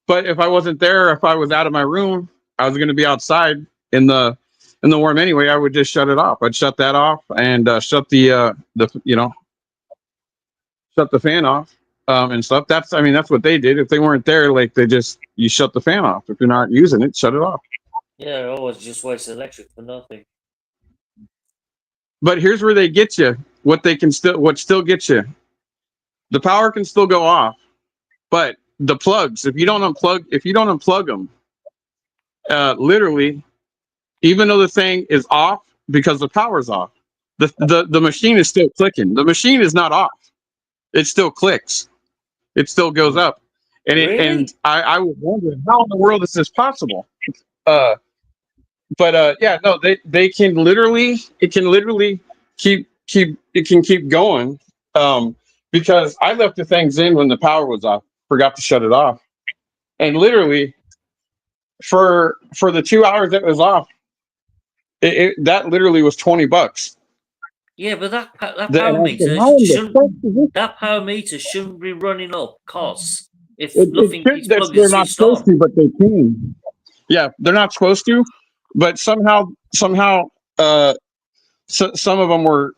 if I wasn't there, if I was out of my room, I was going to be outside in the warm anyway. I would just shut it off. I'd shut that off and shut the fan off and stuff. That's what they did. If they weren't there, like you shut the fan off. If you're not using it, shut it off. Yeah, always just waste electric for nothing. But here's where they get you. What still gets you. The power can still go off, but the plugs, if you don't unplug them, literally, even though the thing is off because the power's off, the machine is still clicking. The machine is not off. It still clicks. It still goes up. And Really? I was wondering how in the world is this possible? Yeah, no, they can literally, it can literally keep going. Because I left the things in when the power was off, forgot to shut it off. And literally for the 2 hours that was off, that literally was $20. Yeah, but that power meter shouldn't be running up costs if nothing is plugged they're not supposed to, but they can. Yeah, they're not supposed to, but somehow some of them were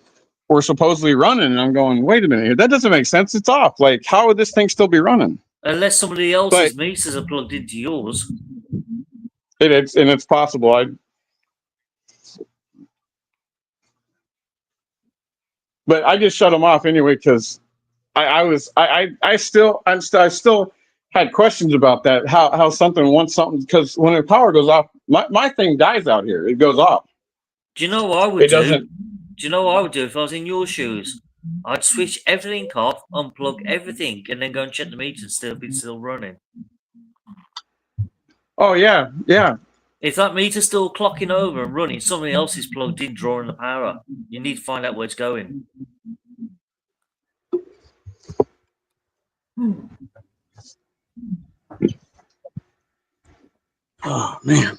supposedly running, and I'm going, wait a minute here, that doesn't make sense. It's off. Like, how would this thing still be running? Unless somebody else's meters are plugged into yours. It's possible. But I just shut them off anyway because I still had questions about that. How something because when the power goes off, my thing dies out here. It goes off. Do you know what I would do? Do you know what I would do if I was in your shoes? I'd switch everything off, unplug everything, and then go and check the meter and still running. Oh yeah, yeah. If that meter's still clocking over and running, somebody else is plugged in, drawing the power. You need to find out where it's going. Oh man.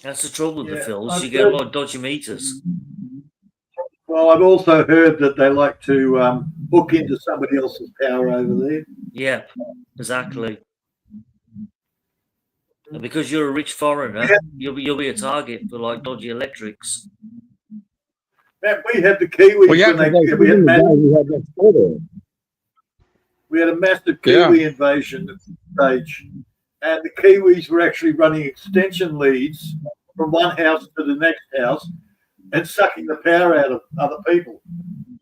That's the trouble with the fills. You get a lot of dodgy meters. Well, I've also heard that they like to hook into somebody else's power over there. Yeah, exactly. And because you're a rich foreigner, you'll be a target for like dodgy electrics. Man, we had the Kiwis we had a massive Kiwi invasion at the stage, and the Kiwis were actually running extension leads from one house to the next house and sucking the power out of other people.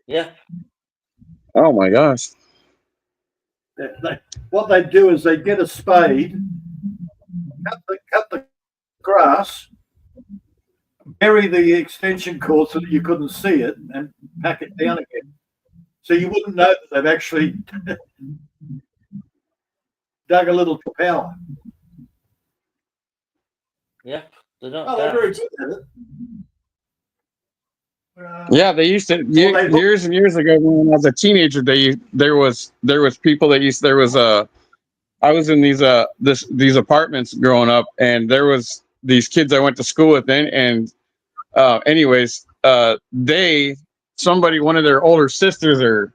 Yeah. Oh my gosh. What they do is they get a spade, cut the grass, bury the extension cord so that you couldn't see it, and pack it down again. So you wouldn't know that they've actually dug a little power. Yeah, they're not. Oh, they're very good at it. Yeah, they used to years and years ago when I was a teenager. There was people that used I was in these apartments growing up, and there was these kids I went to school with. And anyways, one of their older sisters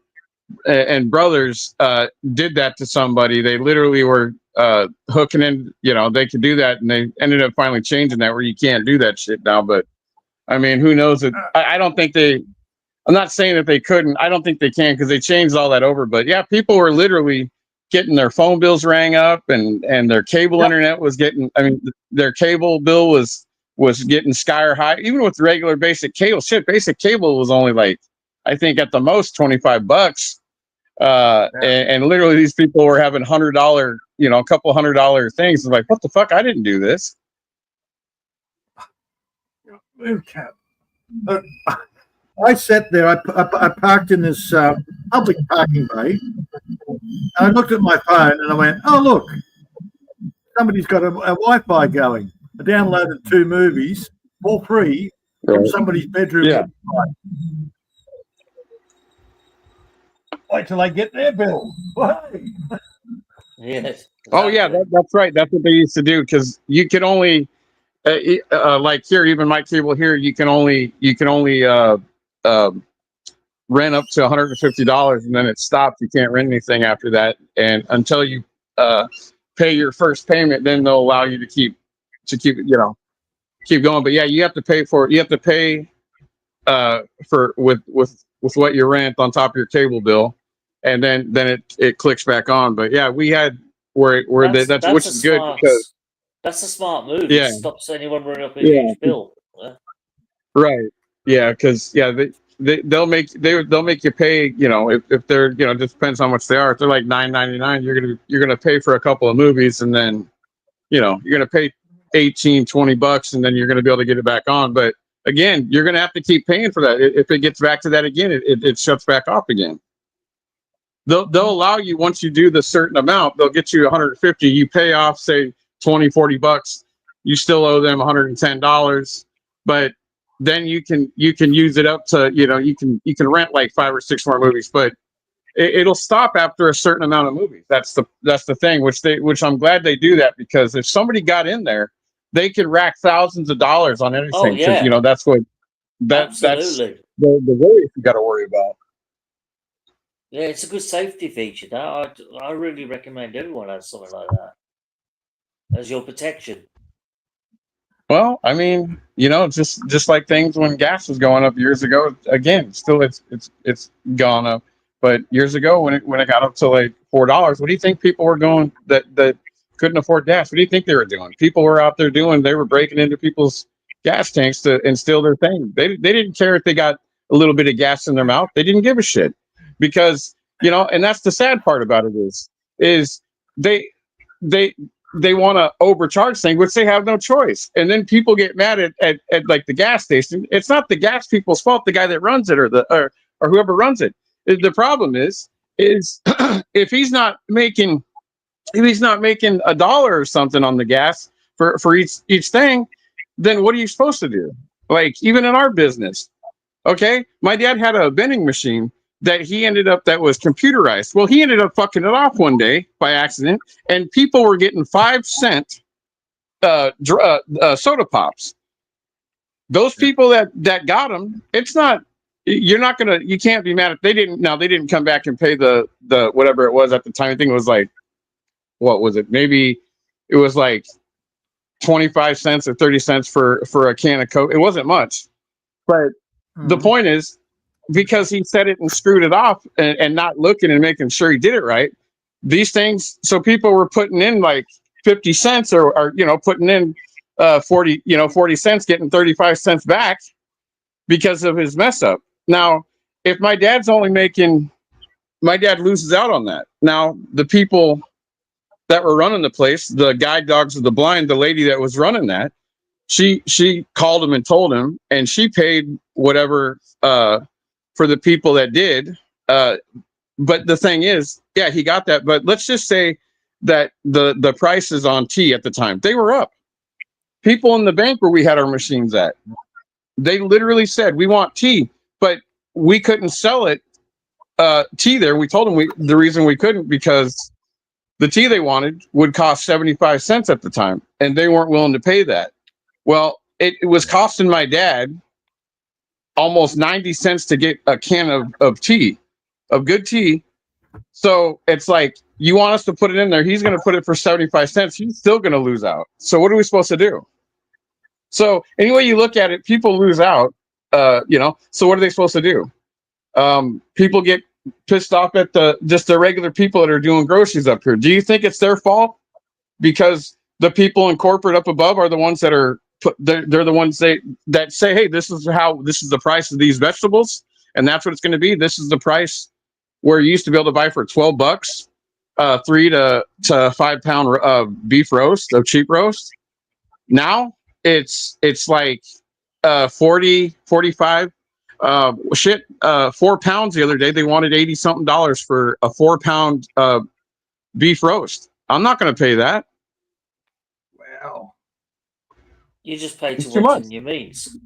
and brothers did that to somebody. They literally were hooking in. They could do that, and they ended up finally changing that where you can't do that shit now. But I mean, who knows? I don't think they. I'm not saying that they couldn't. I don't think they can because they changed all that over. But yeah, people were literally getting their phone bills rang up, and their cable internet was getting. I mean, their cable bill was getting sky high. Even with regular basic cable, basic cable was only like, I think at the most $25. And literally these people were having $100, a couple $100 things. Like, what the fuck? I didn't do this. Okay. I sat there. I parked in this public parking bay. And I looked at my phone and I went, "Oh look, somebody's got a Wi-Fi going." I downloaded 2 movies for free from somebody's bedroom. Yeah. Wait till I get their bill. Yes. Oh yeah, that's right. That's what they used to do because you could only, like here, even my cable here, you can only rent up to $150, and then it stops. You can't rent anything after that, and until you pay your first payment, then they'll allow you to keep going. But yeah, you have to pay for it. You have to pay for with what you rent on top of your cable bill, and then it clicks back on. But yeah, we had where that's which is good because that's a smart move. Yeah. It stops anyone running up a huge bill. Right. Yeah, because they'll make you pay. If they're it just depends how much they are. If they're like $9.99, you're gonna pay for a couple of movies, and then you're gonna pay $18-20, and then you're gonna be able to get it back on. But again, you're gonna have to keep paying for that. If it gets back to that again, it shuts back off again. They'll allow you, once you do the certain amount, they'll get you 150. You pay off, say $20-40. You still owe them $110, but then you can use it up to you can rent like 5 or 6 more movies, but it'll stop after a certain amount of movies. That's the thing, which I'm glad they do that, because if somebody got in there, they could rack thousands of dollars on anything. Oh, yeah. That's that's the worry you got to worry about. Yeah, it's a good safety feature. That I really recommend everyone has something like that as your protection. Well, I mean, just like things when gas was going up years ago. Again, still it's gone up, but years ago when it got up to like $4, what do you think people were going that couldn't afford gas? What do you think they were doing? People were out there they were breaking into people's gas tanks to steal their thing. They didn't care if they got a little bit of gas in their mouth. They didn't give a shit, because and that's the sad part about it is they want to overcharge things, which they have no choice. And then people get mad at like the gas station. It's not the gas people's fault, the guy that runs it or whoever runs it. The problem is if he's not making $1 or something on the gas for each thing, then what are you supposed to do? Like, even in our business, okay, my dad had a vending machine that was computerized. Well, he ended up fucking it off one day by accident, and people were getting 5-cent soda pops. Those people that got them, you can't be mad if they didn't. Now, they didn't come back and pay the whatever it was at the time. I think it was like, what was it? Maybe it was like 25 cents or 30 cents for a can of Coke. It wasn't much, but the point is, because he said it and screwed it off and not looking and making sure he did it right, these things, so people were putting in like 50 cents or putting in 40 cents, getting 35 cents back because of his mess up. Now, if my dad loses out on that. Now, the people that were running the place, the guide dogs of the blind, the lady that was running that, she called him and told him, and she paid whatever for the people that did. But the thing is, yeah, he got that. But let's just say that the prices on tea at the time, they were up. People in the bank where we had our machines at, They literally said, we want tea, but we couldn't sell it tea there. We told them the reason we couldn't, because the tea they wanted would cost 75 cents at the time, and they weren't willing to pay that. Well, it was costing my dad almost 90 cents to get a can of tea, of good tea. So it's like, you want us to put it in there, he's going to put it for 75 cents. He's still going to lose out. So what are we supposed to do? So anyway you look at it, people lose out, you know, so what are they supposed to do? People get pissed off at just the regular people that are doing groceries up here. Do you think it's their fault? Because the people in corporate up above are the ones that are they're the ones that say, hey, this is the price of these vegetables, and that's what it's going to be. This is the price where you used to be able to buy for $12, 3 to 5 pound beef roast, of cheap roast. Now it's like 40, 45. 4 pounds the other day. They wanted $80 something for a 4 pound beef roast. I'm not going to pay that. Wow. You just pay It's to too what's much. in your meats.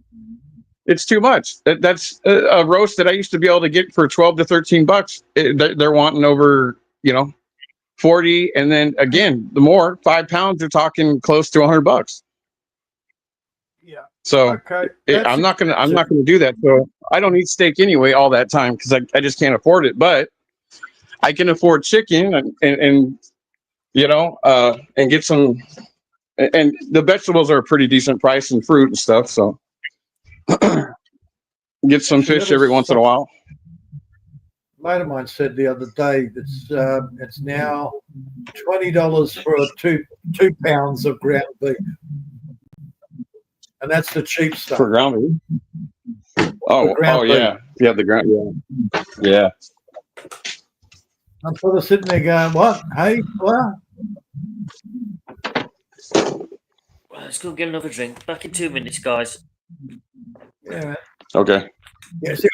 It's too much. That's a roast that I used to be able to get for 12 to 13 bucks. They're wanting over, 40. And then again, the more 5 pounds, they're talking close to $100. Yeah. So Okay. I'm not gonna do that. So I don't eat steak anyway all that time, because I just can't afford it. But I can afford chicken and get some. And the vegetables are a pretty decent price, and fruit and stuff. So get some fish every once in a while. A mate of mine said the other day that it's now $20 for 2 pounds of ground beef, and that's the cheap stuff. For ground beef. Oh, yeah, the ground. Yeah. I'm sort of sitting there going, "What? Hey, well." Let's go get another drink. Back in 2 minutes, guys. Yeah. Okay. Yeah, see,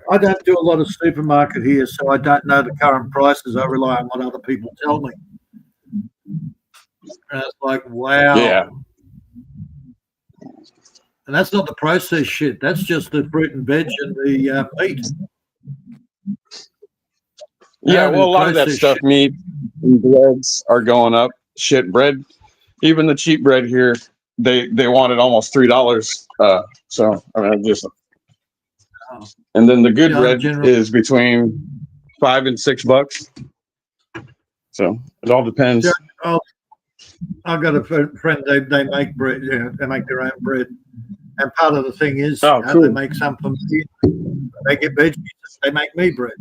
I don't do a lot of supermarket here, so I don't know the current prices. I rely on what other people tell me. And it's like, wow. Yeah. And that's not the processed shit. That's just the fruit and veg and the meat. Yeah, well, a lot of that stuff, meat and breads are going up. Shit, bread, even the cheap bread here, they wanted almost $3. So I mean, and then the good bread is between $5 and $6. So it all depends. Yeah, I've got a friend. They make bread. Yeah, they make their own bread, and part of the thing is cool. They make some for me. They get veggies. They make me bread,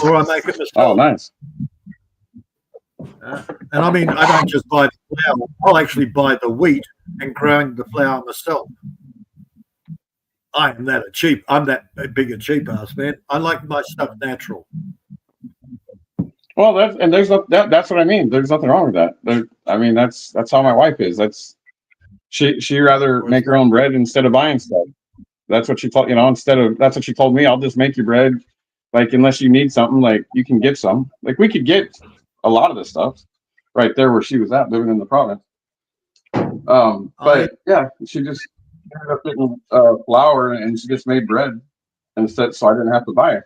or I make it myself. Oh, nice. And I mean, I don't just buy the flour. I'll actually buy the wheat and grind the flour myself. I'm that big a cheap ass, man. I like my stuff natural. Well, that's what I mean. There's nothing wrong with that. I mean, that's how my wife is. She rather make her own bread instead of buying stuff. That's what she told that's what she told me. I'll just make your bread. Like, unless you need something, like, you can get some. Like, we could get a lot of the stuff right there where she was at, living in the province. But yeah, she just ended up getting flour, and she just made bread instead, so I didn't have to buy it.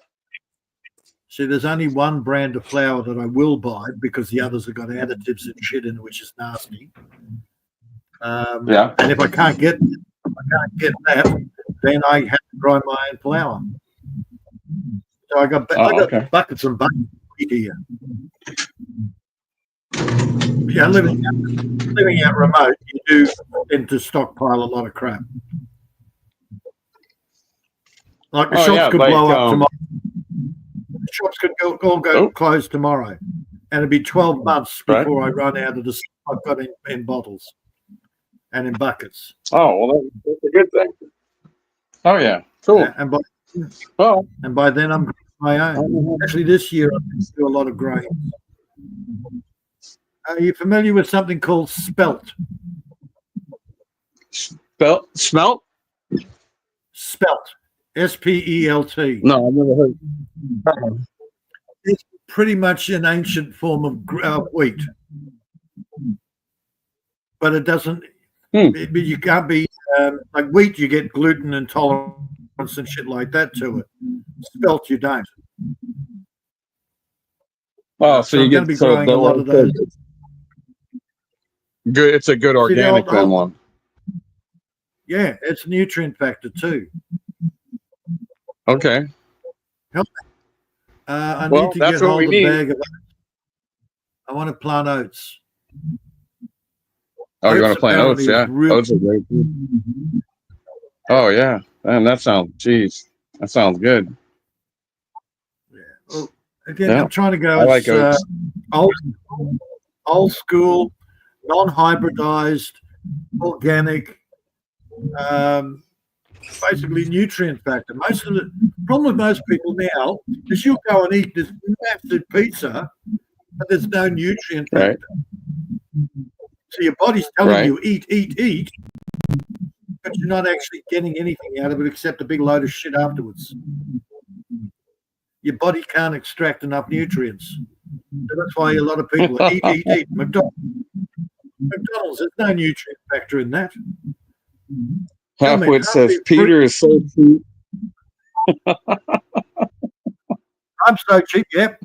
See, there's only one brand of flour that I will buy, because the others have got additives and shit in it, which is nasty. Yeah. And if I can't get that, then I have to grind my own flour. So I got buckets and buckets here. Yeah, living out remote, you do tend to stockpile a lot of crap. Like the shops could blow up tomorrow. The shops could all go closed tomorrow, and it'd be 12 months before I run out of the stuff I've got in bottles and in buckets. Oh, well, that's a good thing. Oh yeah, cool. Yeah, and by then I'm my own. Actually, this year I do a lot of grains. Are you familiar with something called spelt? Smelt? Spelt. S-P-E-L-T. No, I've never heard. It's pretty much an ancient form of wheat, but it doesn't. But you can't be Like wheat, you get gluten intolerance and shit like that to it. Spelt, you don't. Oh, so I'm you going to get be growing a lot of those. Good. It's a good organic then one. Yeah, it's a nutrient factor too. Okay. I Well, need to that's get what we hold of a need. bag of oats. I want to plant oats. Oh, you want Oats to plant oats? apparently is Yeah. real- Oats are great. Oh yeah, man, that sounds good. Yeah. Well, again, Yeah. I'm trying to go I like oats. old school, non-hybridized, organic, basically nutrient factor. Most of the problem with most people now is you'll go and eat this massive pizza, but there's no nutrient factor. Right. So your body's telling Right. you eat, but you're not actually getting anything out of it except a big load of shit afterwards. Your body can't extract enough nutrients. So that's why a lot of people eat. McDonald's, there's no nutrient factor in that. Halfwit says Peter is so cheap. I'm so cheap, yep.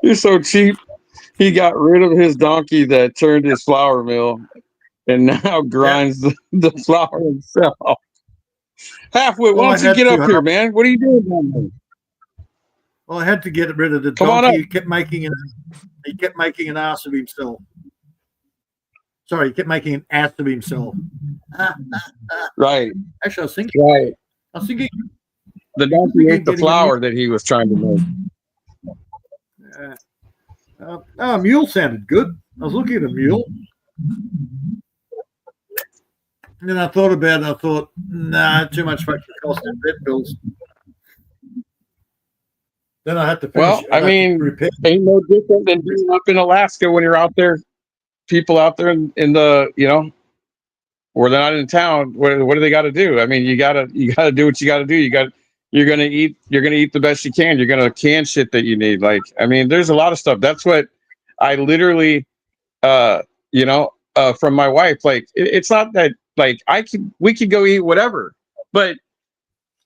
You're so cheap. He got rid of his donkey that turned his flour mill and now grinds the flour himself. Halfwit, why don't you get up here, man? What are you doing down there? Well, I had to get rid of the Come on donkey. up. He kept making an ass of himself. Sorry, he kept making an ass of himself. Right. Actually, Right. I was thinking The donkey ate the flour that he was trying to make. a mule sounded good. I was looking at a mule. And then I thought about it. I thought, nah, too much fucking cost in vet bills. Then I had to finish. Well, I mean, ain't no different than being up in Alaska when you're out there. People out there in the, where they're not in town. What do they got to do? I mean, you gotta do what you got to do. You're gonna eat the best you can. You're gonna can shit that you need. Like, I mean, there's a lot of stuff. That's what I literally, from my wife. Like, it's not that like we could go eat whatever, but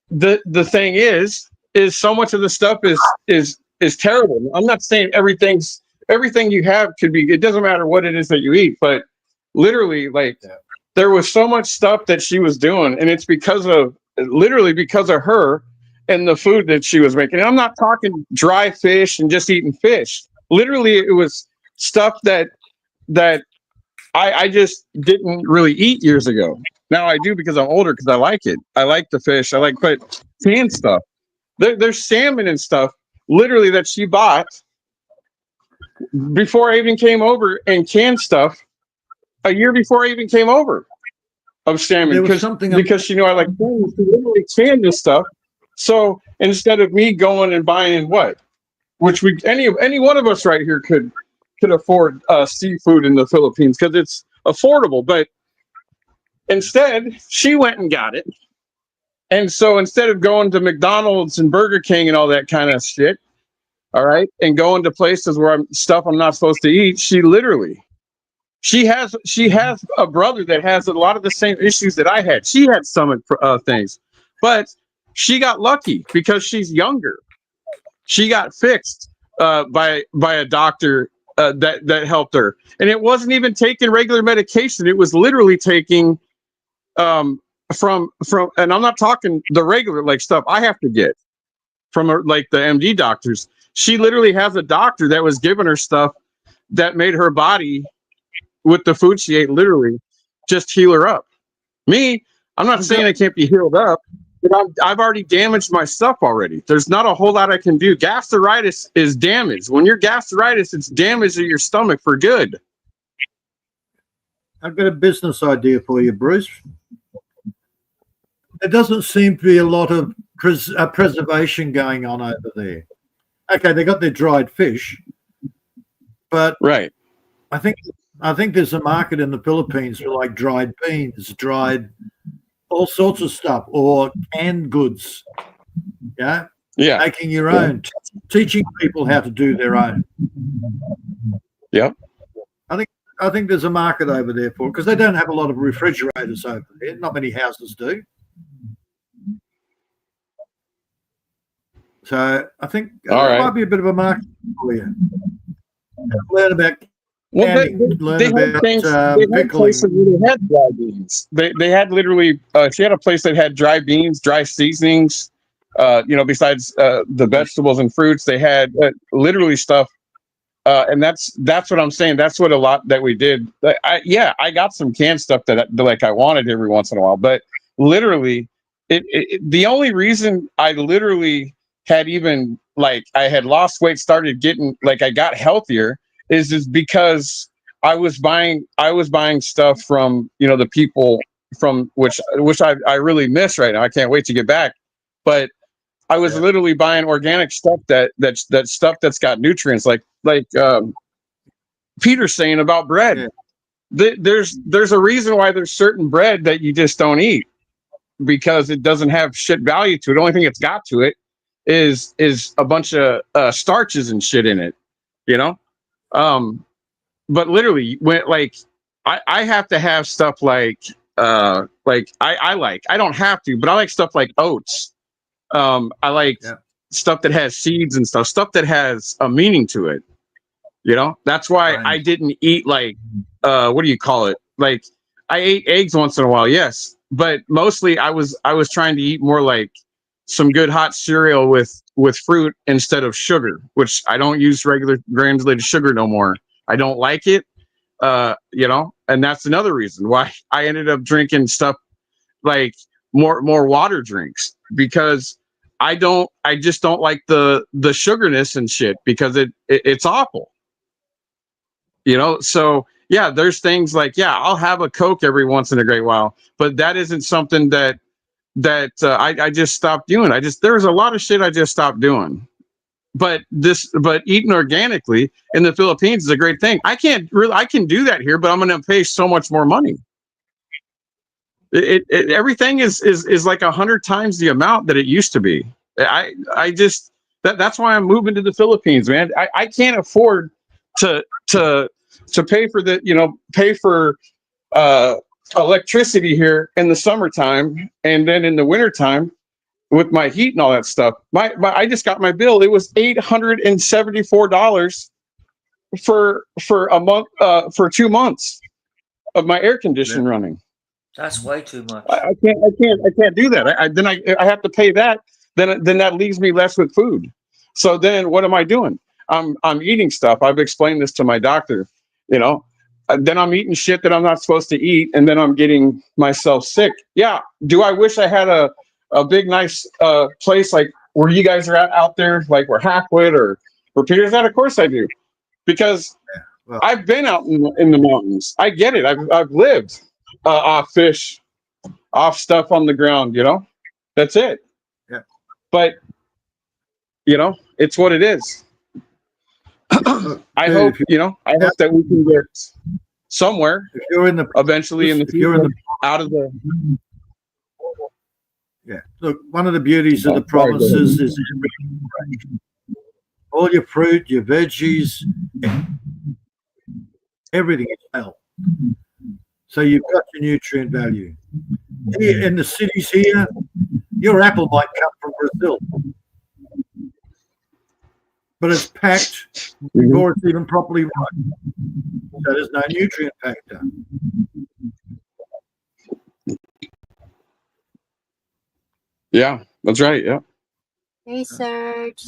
the thing is so much of the stuff is terrible. I'm not saying everything you have could be. It doesn't matter what it is that you eat, but literally, like, there was so much stuff that she was doing, and it's because of her and the food that she was making. And I'm not talking dry fish and just eating fish. Literally, it was stuff that I just didn't really eat years ago. Now I do because I'm older, because I like it. I like the fish. But canned stuff. There's salmon and stuff literally that she bought before I even came over, and canned stuff a year before I even came over of salmon, because she knew I like salmon. She literally canned this stuff. So instead of me going and buying which any one of us right here could afford seafood in the Philippines because it's affordable, but instead she went and got it. And so instead of going to McDonald's and Burger King and all that kind of shit, all right, and going to places where I'm not supposed to eat, she has a brother that has a lot of the same issues that I had. She had stomach things, but she got lucky because she's younger. She got fixed by a doctor that helped her, and it wasn't even taking regular medication. It was literally taking from, and I'm not talking the regular like stuff I have to get from like the MD doctors. She literally has a doctor that was giving her stuff that made her body, with the food she ate, literally just heal her up. Me, I'm not saying I can't be healed up, but I've already damaged my stuff already. There's not a whole lot I can do. Gastritis is damage. When you're gastritis, it's damage to your stomach for good. I've got a business idea for you, Bruce. There doesn't seem to be a lot of preservation going on over there. Okay, they got their dried fish, but right. I think there's a market in the Philippines for like dried beans, dried all sorts of stuff, or canned goods. Yeah, making your own, teaching people how to do their own. Yep. I I think there's a market over there for it because they don't have a lot of refrigerators over there. Not many houses do. So I think there might be a bit of a market for you. Learn about canning, they had things. They had places where they had dry beans. They had literally. She had a place that had dry beans, dry seasonings. Besides the vegetables and fruits, they had literally stuff. And that's what I'm saying. That's what a lot that we did. I got some canned stuff that I wanted every once in a while, but literally, the only reason I literally had even I had lost weight, started getting I got healthier is because I was buying stuff from the people from which I really miss right now. I can't wait to get back, but I was literally buying organic stuff that's stuff that's got nutrients like Peter's saying about bread. Yeah. There's a reason why there's certain bread that you just don't eat because it doesn't have shit value to it. The only thing it's got to it is a bunch of starches and shit in it, but literally when I have to have stuff I don't have to, but I like stuff like oats. I like stuff that has seeds and stuff that has a meaning to it. That's why I didn't eat what do you call it? I ate eggs once in a while, yes, but mostly I was trying to eat more some good hot cereal with fruit instead of sugar, which I don't use regular granulated sugar no more. I don't like it, and that's another reason why I ended up drinking stuff more water drinks because I just don't like the sugarness and shit because it's awful. So yeah, there's things I'll have a Coke every once in a great while, but that isn't something that I just stopped doing. There's a lot of shit I just stopped doing. But eating organically in the Philippines is a great thing. I can do that here, but I'm going to pay so much more money. Everything is 100 times the amount that it used to be. That's why I'm moving to the Philippines, man. I can't afford to pay for electricity here in the summertime and then in the wintertime with my heat and all that stuff. I just got my bill. It was $874 for a month for 2 months of my air conditioning running. That's way too much. I can't do that. I have to pay that. Then that leaves me less with food. So then what am I doing? I'm eating stuff. I've explained this to my doctor. Then I'm eating shit that I'm not supposed to eat, and then I'm getting myself sick. Yeah. Do I wish I had a big nice place like where you guys are out there, like where Hackwood or Peter's at? Of course I do, because I've been out in the mountains. I get it. I've lived off fish, off stuff on the ground. That's it. Yeah. But it's what it is. I hope that we can get somewhere if you're in the eventually in the future out of the. Yeah, look, one of the beauties of the provinces is all your fruit, your veggies, everything is health. So you've got your nutrient value. Here in the cities here, your apple might come from Brazil, but it's packed before it's even properly ripe. So there's no nutrient factor. Yeah, that's right. Yeah. Hey, Serge.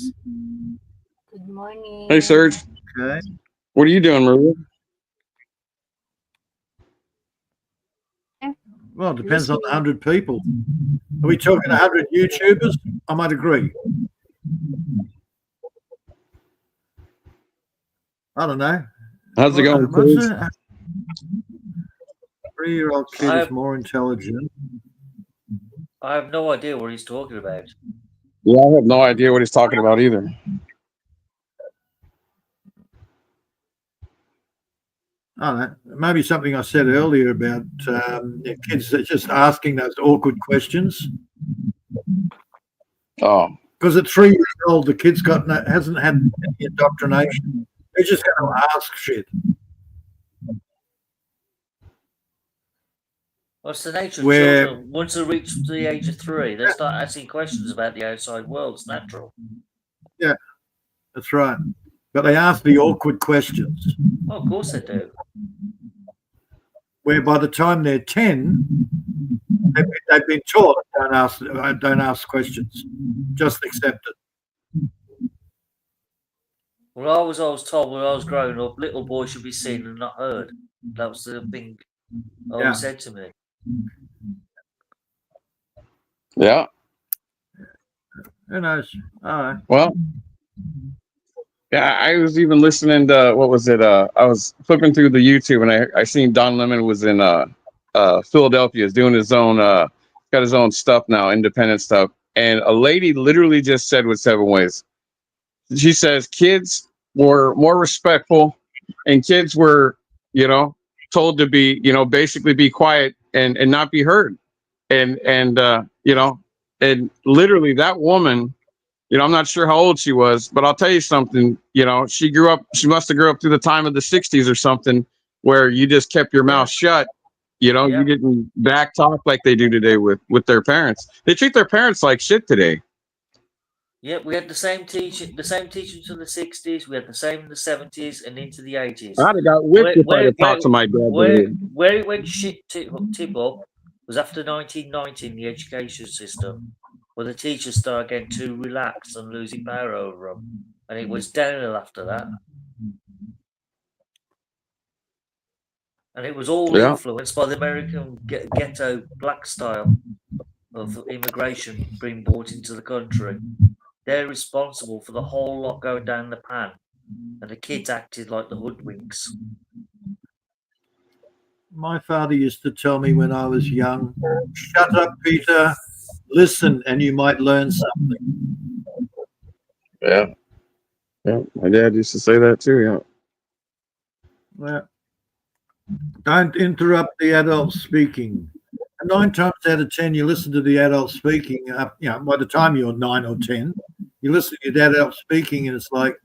Good morning. Hey, Serge. Okay. What are you doing, Maria? Well, it depends on the 100 people. Are we talking 100 YouTubers? I might agree. I don't know. How's it going? 3-year-old kid is more intelligent. I have no idea what he's talking about. Yeah, I have no idea what he's talking about either. I don't know. Maybe something I said earlier about kids just asking those awkward questions. Oh. Because at 3 years old, the kid's hasn't had any indoctrination. They're just going to ask shit. What's the nature of Where- children? Once they reach the age of 3, they start asking questions about the outside world. It's natural. That's right. But they ask the awkward questions, Oh, of course they do. where by the time they're 10, they've been taught don't ask questions, just accept it. Well, I was always told when I was growing up, little boys should be seen and not heard. That was the thing always said to me. Yeah. Who knows? All right. Well, yeah, I was even listening to, what was it? I was flipping through the YouTube and I seen Don Lemon was in Philadelphia, is doing his own, got his own stuff now, independent stuff. And a lady literally just said with 7 Ways. She says kids were more respectful and kids were, told to be, basically be quiet and not be heard. And and literally that woman, I'm not sure how old she was, but I'll tell you something, she must have grew up through the time of the 60s or something where you just kept your mouth shut. You didn't back talk like they do today with their parents. They treat their parents like shit today. Yeah, we had the same teaching to the 60s. We had the same in the 70s and into the 80s. I'd have got whipped if I'd have talked to my dad. Where it went shit tip up was after 1990 in the education system, where the teachers started getting too relaxed and losing power over them, and it was downhill after that. And it was all influenced by the American ghetto black style of immigration being brought into the country. They're responsible for the whole lot going down the pan, and the kids acted like the hoodwinks. My father used to tell me when I was young, shut up, Peter, listen, and you might learn something. Yeah. Yeah, my dad used to say that too, yeah. Well, don't interrupt the adult speaking. 9 times out of 10, you listen to the adult speaking. By the time you're 9 or 10, you listen to the adult speaking, and it's like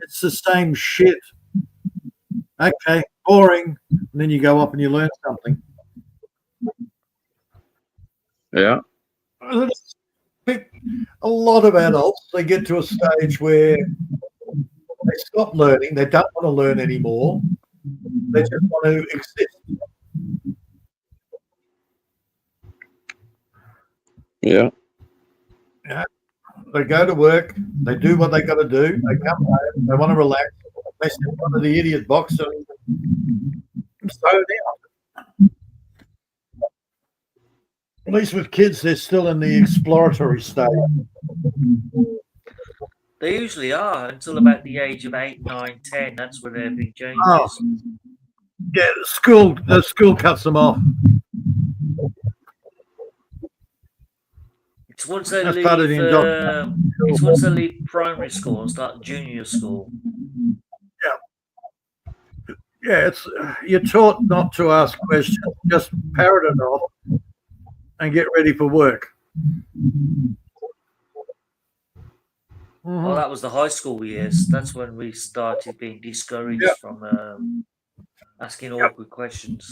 it's the same shit. Okay, boring. And then you go up and you learn something. Yeah. A lot of adults, they get to a stage where they stop learning. They don't want to learn anymore. They just want to exist. Yeah. They go to work. They do what they got to do. They come home. They want to relax. They sit in front of the idiot box and slow down. At least with kids, they're still in the exploratory stage. They usually are until about the age of 8, 9, 10. That's when there are big changes. Oh. Yeah, the school cuts them off. It's once they That's leave. part of the It's once they leave primary school and start junior school. Yeah, it's you're taught not to ask questions, just parrot it off and get ready for work. Well, that was the high school years. That's when we started being discouraged from asking awkward questions.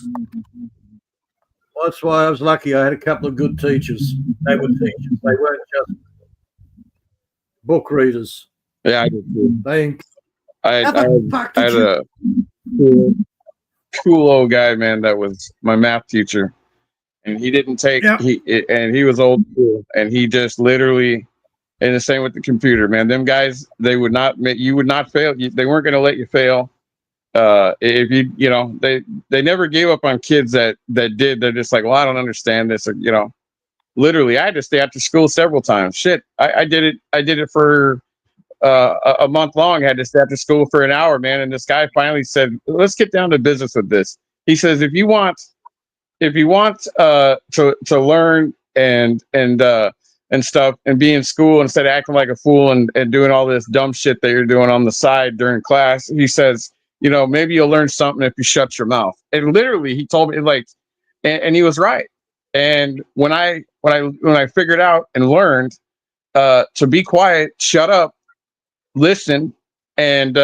Well, that's why I was lucky. I had a couple of good teachers. They were teachers. They weren't just book readers. Yeah, I did too. I had a cool old guy, man, that was my math teacher. And he didn't take he was old school, and he just literally, and the same with the computer, man. Them guys, you would not fail. They weren't going to let you fail. If they never gave up on kids that did. They're just like, well, I don't understand this, or literally, I had to stay after school several times. Shit, I did it for a month long. I had to stay after school for an hour, man. And this guy finally said, let's get down to business with this. He says, if you want to learn and stuff and be in school instead of acting like a fool and doing all this dumb shit that you're doing on the side during class, he says, maybe you'll learn something if you shut your mouth. And literally, he told me and he was right. And when I figured out and learned to be quiet, shut up, listen, and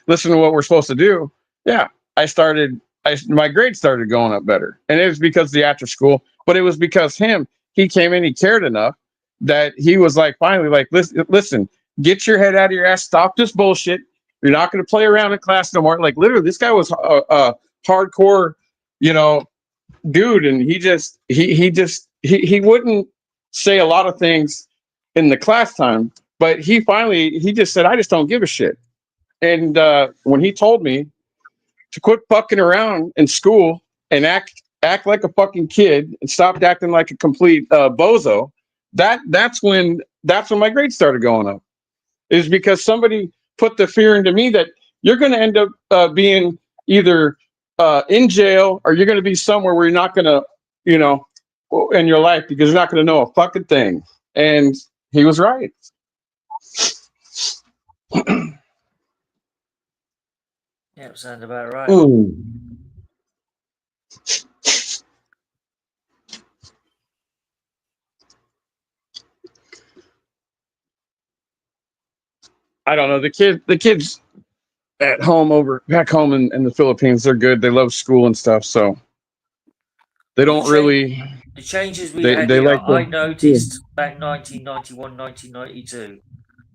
listen to what we're supposed to do. Yeah, I started my grades started going up better, and it was because of the after school. But it was because he came in, he cared enough that he was like, finally, like, listen, get your head out of your ass, stop this bullshit. You're not going to play around in class no more. Like, literally, this guy was a hardcore, dude, and he wouldn't say a lot of things in the class time, but he just said, I just don't give a shit. And when he told me to quit fucking around in school and act like a fucking kid and stop acting like a complete bozo, that's when my grades started going up. Is because somebody put the fear into me that you're going to end up being either in jail, or you're going to be somewhere where you're not going to, in your life, because you're not going to know a fucking thing. And he was right. Yeah, it sounds about right. Ooh. I don't know. The kids at home back home in the Philippines, they're good. They love school and stuff, so they don't really. The changes we they had here, like I noticed back 1991, 1992.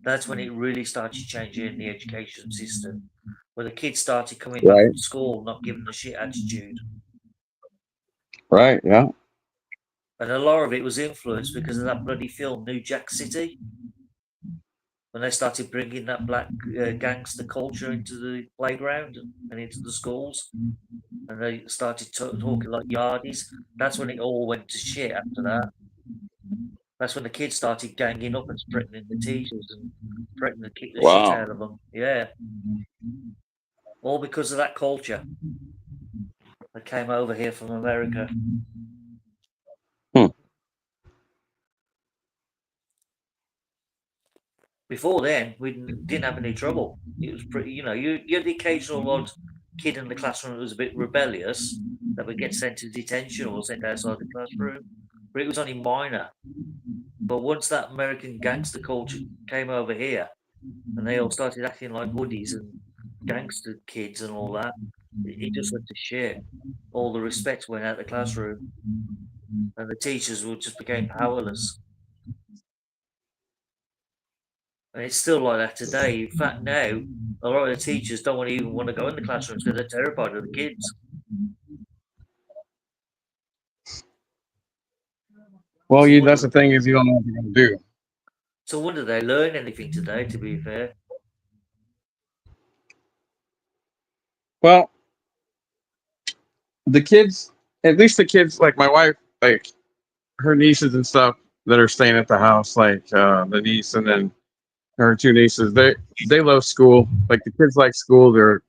That's when it really started changing in the education system, where the kids started coming back from school, not giving a shit attitude. Right, yeah. And a lot of it was influenced because of that bloody film, New Jack City. When they started bringing that black gangster culture into the playground and into the schools, and they started talking like yardies, that's when it all went to shit after that. That's when the kids started ganging up and threatening the teachers and threatening to kick the shit out of them. Yeah. All because of that culture that came over here from America. Before then, we didn't have any trouble. It was pretty, you had the occasional odd kid in the classroom that was a bit rebellious that would get sent to detention or sent outside the classroom, but it was only minor. But once that American gangster culture came over here and they all started acting like hoodies and gangster kids and all that, it just went to shit. All the respect went out the classroom and the teachers just became powerless. And it's still like that today. In fact, now, a lot of the teachers don't even want to go in the classrooms because they're terrified of the kids. Well, that's the thing, is you don't know what you're going to do. So wonder they learn anything today, to be fair. Well, the kids, at least the kids, like my wife, like her nieces and stuff that are staying at the house, like the niece and then her two nieces, they love school. Like the kids like school. They're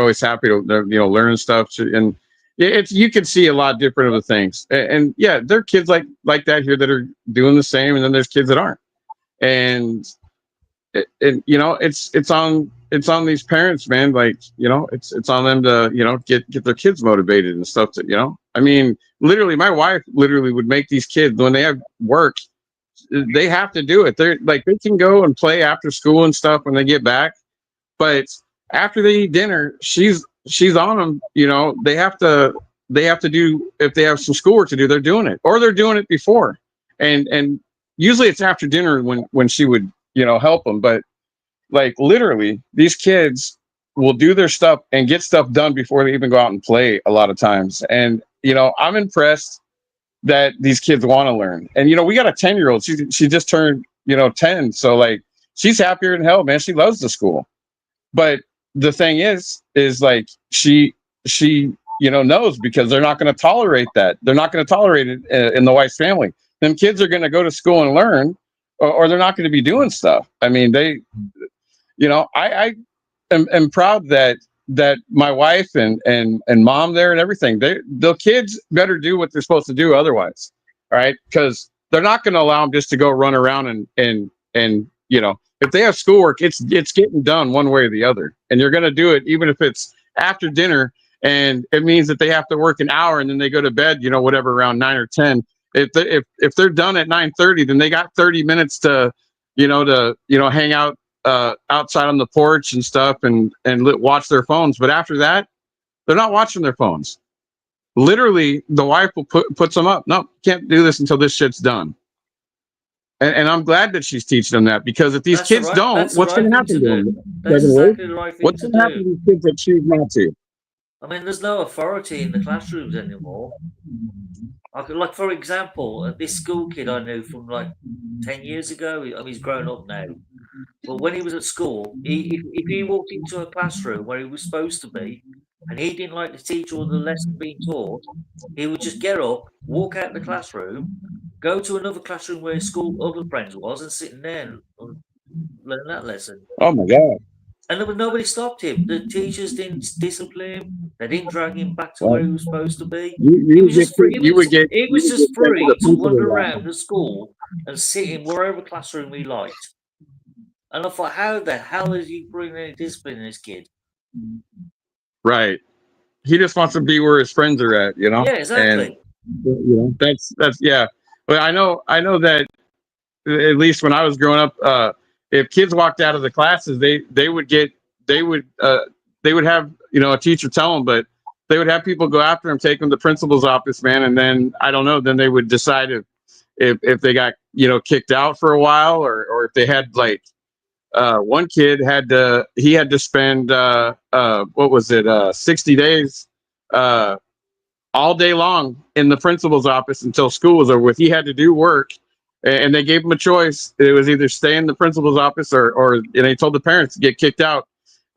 always happy to learn stuff. And it's, you can see a lot different of the things. And yeah, there are kids like that here that are doing the same, and then there's kids that aren't. And it's on these parents, man. Like, it's on them to get their kids motivated and stuff. I mean, literally, my wife literally would make these kids, when they have work, they have to do it. They're like, they can go and play after school and stuff when they get back, but after they eat dinner, she's on them. They have to do, if they have some schoolwork to do, they're doing it, or they're doing it before. And usually it's after dinner when she would help them. But like, literally, these kids will do their stuff and get stuff done before they even go out and play a lot of times. And I'm impressed that these kids want to learn. And we got a 10-year-old. She just turned 10, so like, she's happier than hell, man. She loves the school. But the thing is like, she knows, because they're not going to tolerate that. They're not going to tolerate it in the Weiss family. Them kids are going to go to school and learn, or they're not going to be doing stuff. I mean, I am proud that my wife and mom there and everything, the kids better do what they're supposed to do otherwise. All right. Because they're not going to allow them just to go run around and if they have schoolwork, it's getting done one way or the other. And you're going to do it, even if it's after dinner, and it means that they have to work an hour and then they go to bed, whatever, around 9 or 10. If they're done at 9:30, then they got 30 minutes to hang out outside on the porch and stuff and watch their phones. But after that, They're not watching their phones. Literally, the wife will puts them up. No, can't do this until this shit's done. And I'm glad that she's teaching them that, because if these kids don't, what's going to happen to them? That's exactly the right thing What's to going to happen to do. these kids that choose not to? I mean, there's no authority in the classrooms anymore. Like, for example, this school kid I knew from like 10 years ago, I mean, he's grown up now. But when he was at school, if he walked into a classroom where he was supposed to be, and he didn't like the teacher or the lesson being taught, he would just get up, walk out the classroom, go to another classroom where his school other friends was, and sit in there and learn that lesson. Oh my God. And nobody stopped him. The teachers didn't discipline him. They didn't drag him back to where he was supposed to be. He was just free to wander around the school and sit in wherever classroom he liked. And I thought, how the hell is he bringing any discipline in this kid? Right. He just wants to be where his friends are at, you know? Yeah, exactly. And that's yeah. But I know that at least when I was growing up, if kids walked out of the classes, they would have, you know, a teacher tell them, but they would have people go after them, take them to the principal's office, man, and then I don't know, then they would decide if they got, you know, kicked out for a while, or if they had, like, one kid had to spend 60 days all day long in the principal's office until school was over with. He had to do work, and they gave him a choice. It was either stay in the principal's office or and they told the parents to get kicked out.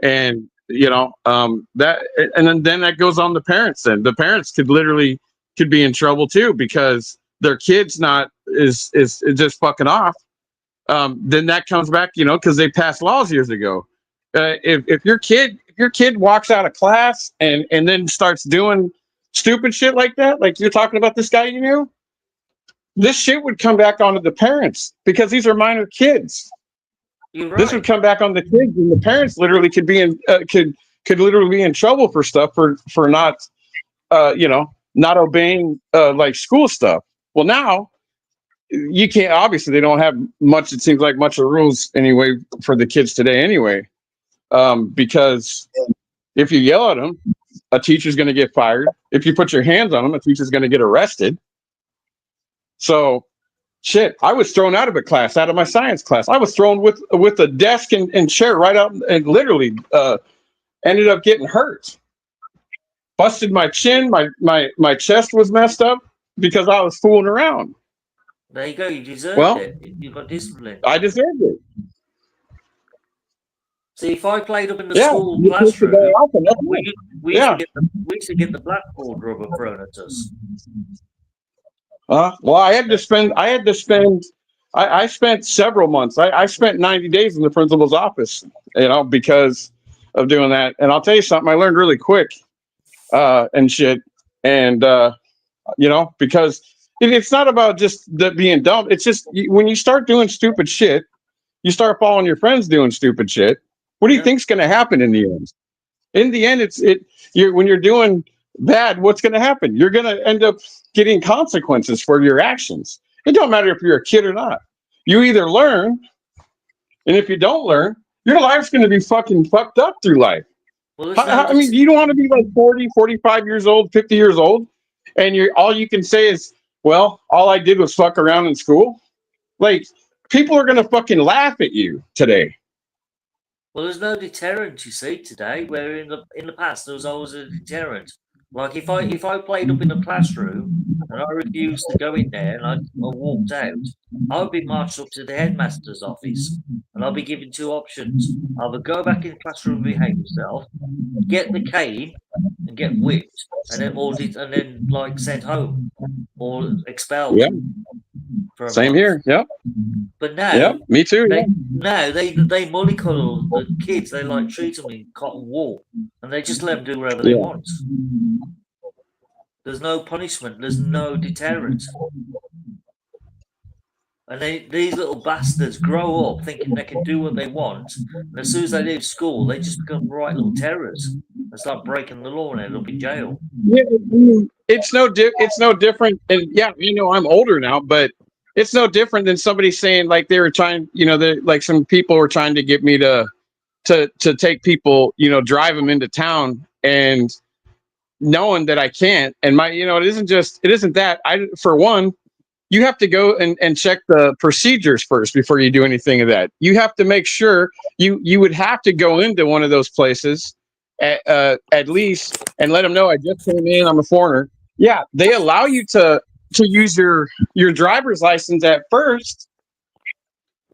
And you know, that, and then that goes on the parents. Then the parents could be in trouble too, because their kid's is just fucking off. Then that comes back, you know, because they passed laws years ago. If your kid walks out of class and then starts doing stupid shit like that, like you're talking about this guy you knew, this shit would come back onto the parents, because these are minor kids. You're right. This would come back on the kids, and the parents literally could be in could literally be in trouble for stuff for not you know, not obeying like school stuff. Well, now you can't. Obviously, they don't have much. It seems like much of rules anyway for the kids today anyway, because if you yell at them, a teacher's going to get fired. If you put your hands on them, a teacher's going to get arrested. So, shit, I was thrown out of a class, out of my science class. I was thrown with a desk and chair right out, and literally ended up getting hurt. Busted my chin, my chest was messed up because I was fooling around. There you go. You deserved it. You got discipline. I deserved it. See, if I played up in the school classroom, we used to get the blackboard rubber thrown at us. Well, I spent several months. I spent 90 days in the principal's office, you know, because of doing that. And I'll tell you something, I learned really quick and shit. And, you know, because it's not about just that being dumb. It's just when you start doing stupid shit, you start following your friends doing stupid shit. What do you think's going to happen in the end? In the end, when you're doing bad, what's going to happen? You're going to end up getting consequences for your actions. It don't matter if you're a kid or not. You either learn, and if you don't learn, your life's going to be fucking fucked up through life. Well, I mean, you don't want to be like 40, 45 years old, 50 years old, and all you can say is, well, all I did was fuck around in school. Like, people are going to fucking laugh at you today. Well, there's no deterrent, you see, today, where in the past there was always a deterrent. Like if I played up in a classroom and I refused to go in there and I walked out, I would be marched up to the headmaster's office and I'll be given two options. Either go back in the classroom and behave yourself, get the cane and get whipped, and then like sent home or expelled. Yeah. Same here. Yep. But now, yep, me too. They mollycoddle the kids. They like treat them in cotton wool, and they just let them do whatever they want. There's no punishment. There's no deterrent. And these little bastards grow up thinking they can do what they want, and as soon as they leave school, they just become right little terrors and start breaking the law and end up in jail. Yeah, it's no different. And yeah, you know, I'm older now, but it's no different than somebody saying like they were trying, you know, like some people were trying to get me to take people, you know, drive them into town, and knowing that I can't. And it isn't that. For one, you have to go and check the procedures first before you do anything of that. You have to make sure you would have to go into one of those places at least and let them know I just came in. I'm a foreigner. Yeah, they allow you to use your driver's license at first,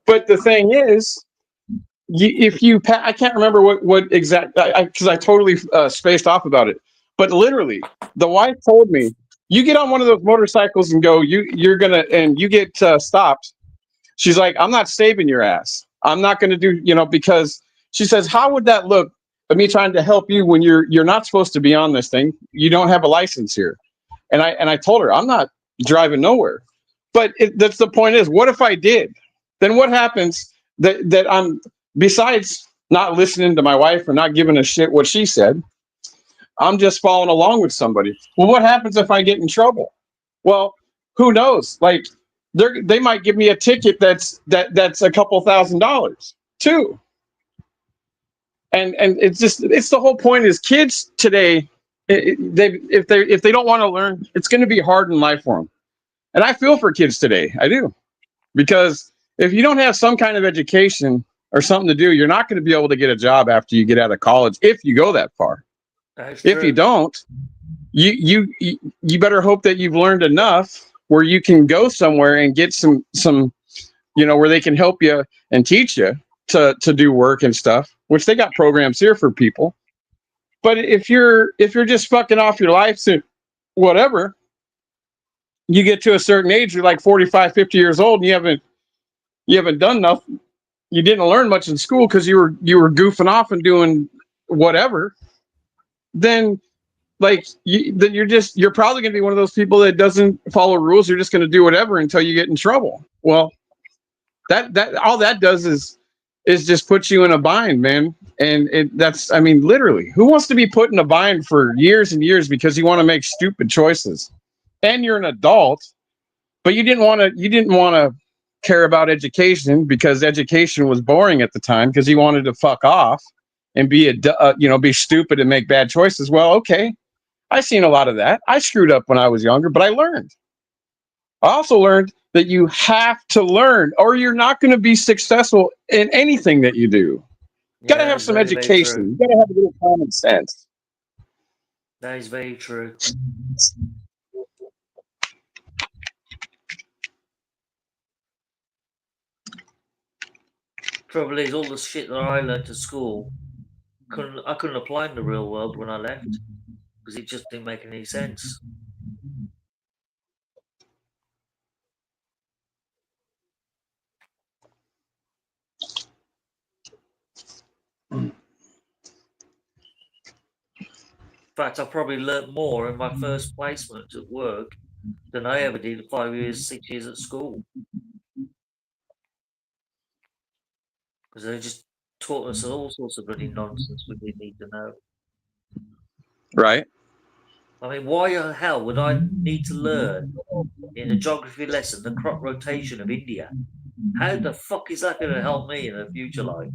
but the thing is, I can't remember what exact because I totally spaced off about it. But literally, the wife told me, you get on one of those motorcycles and go, you're gonna, and you get stopped. She's like, I'm not saving your ass. I'm not gonna do, because she says, how would that look of me trying to help you when you're not supposed to be on this thing? You don't have a license here. And I told her, I'm not driving nowhere. But that's the point is, what if I did? Then what happens that I'm, besides not listening to my wife or not giving a shit what she said, I'm just following along with somebody. Well, what happens if I get in trouble? Well, who knows? Like they might give me a ticket that's a couple $1,000s too. And it's the whole point is kids today, if they don't want to learn, it's going to be hard in life for them. And I feel for kids today. I do. Because if you don't have some kind of education or something to do, you're not going to be able to get a job after you get out of college if you go that far. That's if true. you don't, you better hope that you've learned enough where you can go somewhere and get some where they can help you and teach you to do work and stuff, which they got programs here for people. But if you're just fucking off your life to whatever, you get to a certain age, you're like 45, 50 years old, and you haven't done nothing. You didn't learn much in school because you were goofing off and doing whatever. Then you're probably going to be one of those people that doesn't follow rules. You're just going to do whatever until you get in trouble. Well, that all that does is just put you in a bind, man. And literally, who wants to be put in a bind for years and years because you want to make stupid choices? And you're an adult, but you didn't want to care about education because education was boring at the time because you wanted to fuck off and be be stupid and make bad choices. Well, okay. I seen a lot of that. I screwed up when I was younger, but I learned. I also learned that you have to learn or you're not going to be successful in anything that you do. You got to have some education. You got to have a little common sense. That is very true. Trouble is, all the shit that I learned at school, I couldn't apply in the real world when I left because it just didn't make any sense. In fact, I probably learnt more in my first placement at work than I ever did 5 years, 6 years at school. Because they just taught us all sorts of bloody nonsense we didn't need to know. Right. I mean, why the hell would I need to learn in a geography lesson the crop rotation of India? How the fuck is that going to help me in a future life?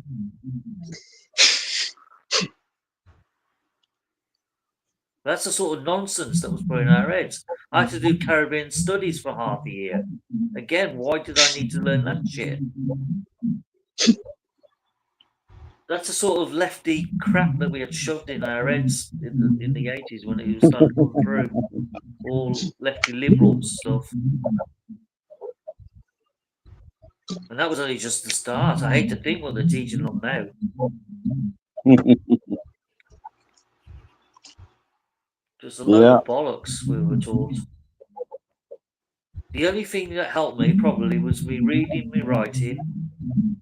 That's the sort of nonsense that was put in our heads. I had to do Caribbean studies for half a year. Again, why did I need to learn that shit? That's the sort of lefty crap that we had shoved in our heads in the 80s when it was starting to come through. All lefty liberal stuff. And that was only just the start. I hate to think what they're teaching them now. Just a load of bollocks we were taught. The only thing that helped me probably was me reading, me writing,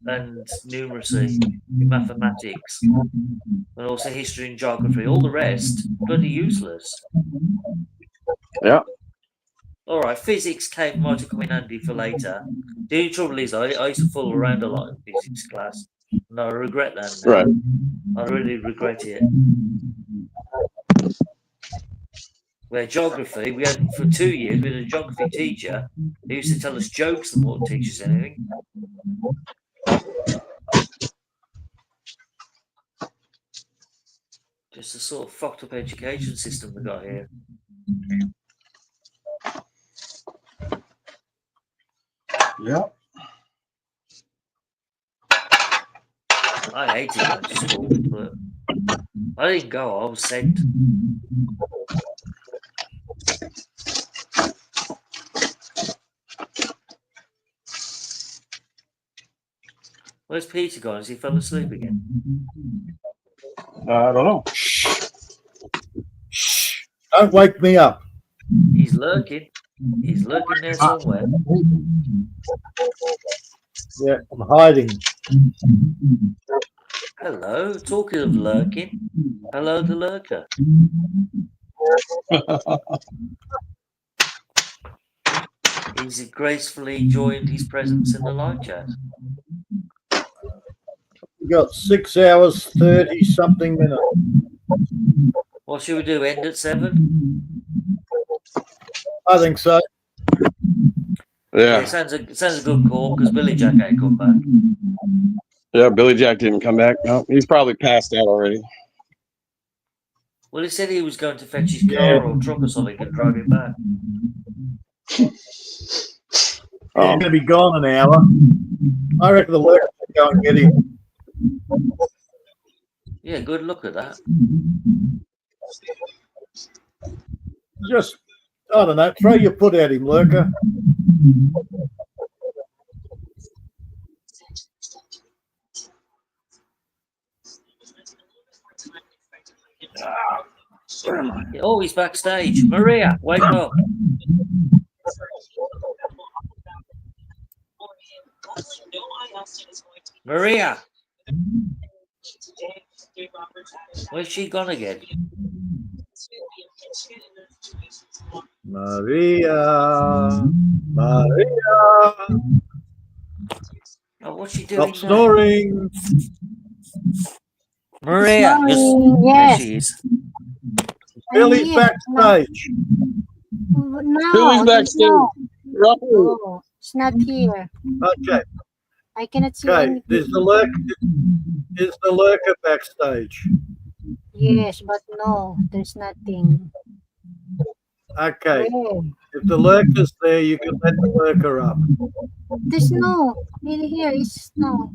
and numeracy in mathematics, and also history and geography. All the rest, bloody useless. Yeah. All right, physics might have come in handy for later. The only trouble is I used to fool around a lot in physics class, and I regret that now. Right. I really regret it. Where geography, we had for 2 years, we had a geography teacher who used to tell us jokes and wouldn't teach us anything. Just It's a sort of fucked up education system we got here. Yeah. I hated going to school, but I didn't go. I was sent. Where's Peter gone? Has he fell asleep again? I don't know. Don't wake me up. He's lurking. He's lurking there somewhere. Yeah, I'm hiding. Hello. Talking of lurking. Hello, the lurker. He's gracefully joined his presence in the live chat. We got 6 hours, 30 something minutes. What should we do? End at 7? I think so. Yeah, Yeah. sounds a good call because Billy Jack ain't come back. Yeah, Billy Jack didn't come back. No, he's probably passed out already. Well, he said he was going to fetch his car or truck or something and drive it back. He's going to be gone an hour. I reckon the lurker will go and get him. Yeah, good look at that. Just, I don't know, throw your foot at him, lurker. Oh, he's backstage. Maria, wake up. Maria. Where's she gone again? Maria. Maria. Oh, what's she doing? Stop snoring. Maria. Snoring, There yes. she is. Billy's here. backstage. No, Billy's backstage. no, Right. no, it's not here. Okay. I cannot see Okay. anything. Is the lurker backstage? Yes, but no, there's nothing. Okay. Where? If the lurker's there, you can let the lurker up. There's no. Here is no.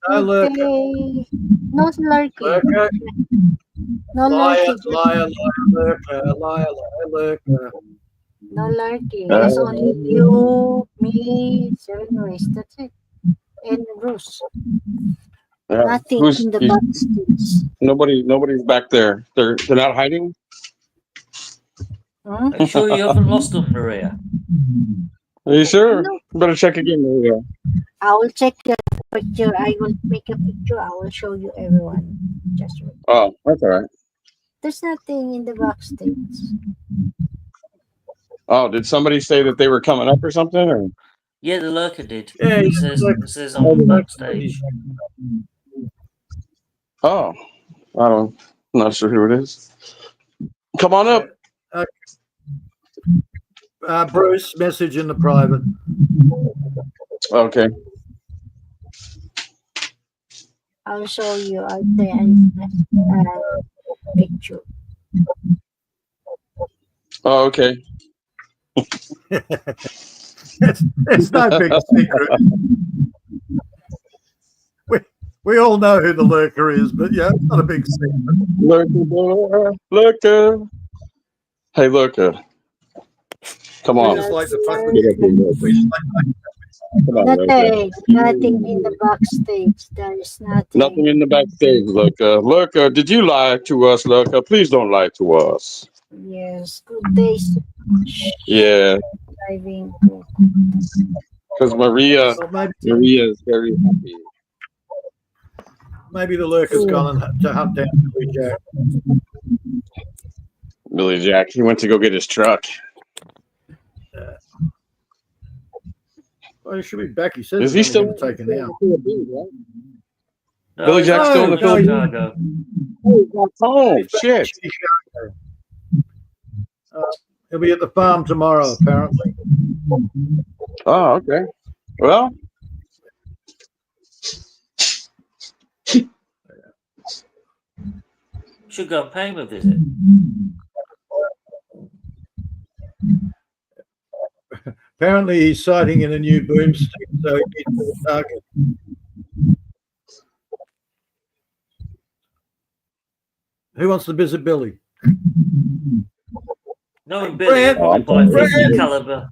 No lurker. Okay. No lurking. Lurker. No Liar, lurking. liar, lurker. Liar, lurker. No lurking. It's only you, me, 7 ways. That's it. And Bruce. Yeah. Nothing Who's in the backstage. nobody's back there. They're not hiding. Hmm? Are you sure you haven't lost them, Maria? Are you sure? No. Better check again, Maria. I will check the picture. I will make a picture. I will show you everyone. Just wait. Oh, that's all right. There's nothing in the backstage. Oh, did somebody say that they were coming up or something? Or Yeah, the lurker did. Yeah, It says on the backstage. oh, I'm not sure who it is. Come on up. Bruce, message in the private. Okay. I'll show you out there picture. Oh, okay. It's no big secret. We all know who the lurker is, but yeah, it's not a big secret. Lurker, lurker. Hey, lurker. Come We on. just like the fuck Come on, lurker. Nothing in the backstage. There is nothing. Nothing in the backstage, lurker. Lurker, did you lie to us, lurker? Please don't lie to us. Yes, good days. Yeah, Driving. because Maria Well, is very happy. maybe the lurker's gone to hunt down Billy Jack. Billy Jack, he went to go get his truck. Well, he should be back. He said Is he still taken out? No, Billy Jack's still in the he's back in Philippines? Chicago. Oh, shit. He'll be at the farm tomorrow, apparently. Oh, okay. Well, Should go and pay him a visit. Apparently, he's sighting in a new boomstick, so he needs to target. Who wants to visit Billy? No, Billy, you'll probably buy a 50 caliber.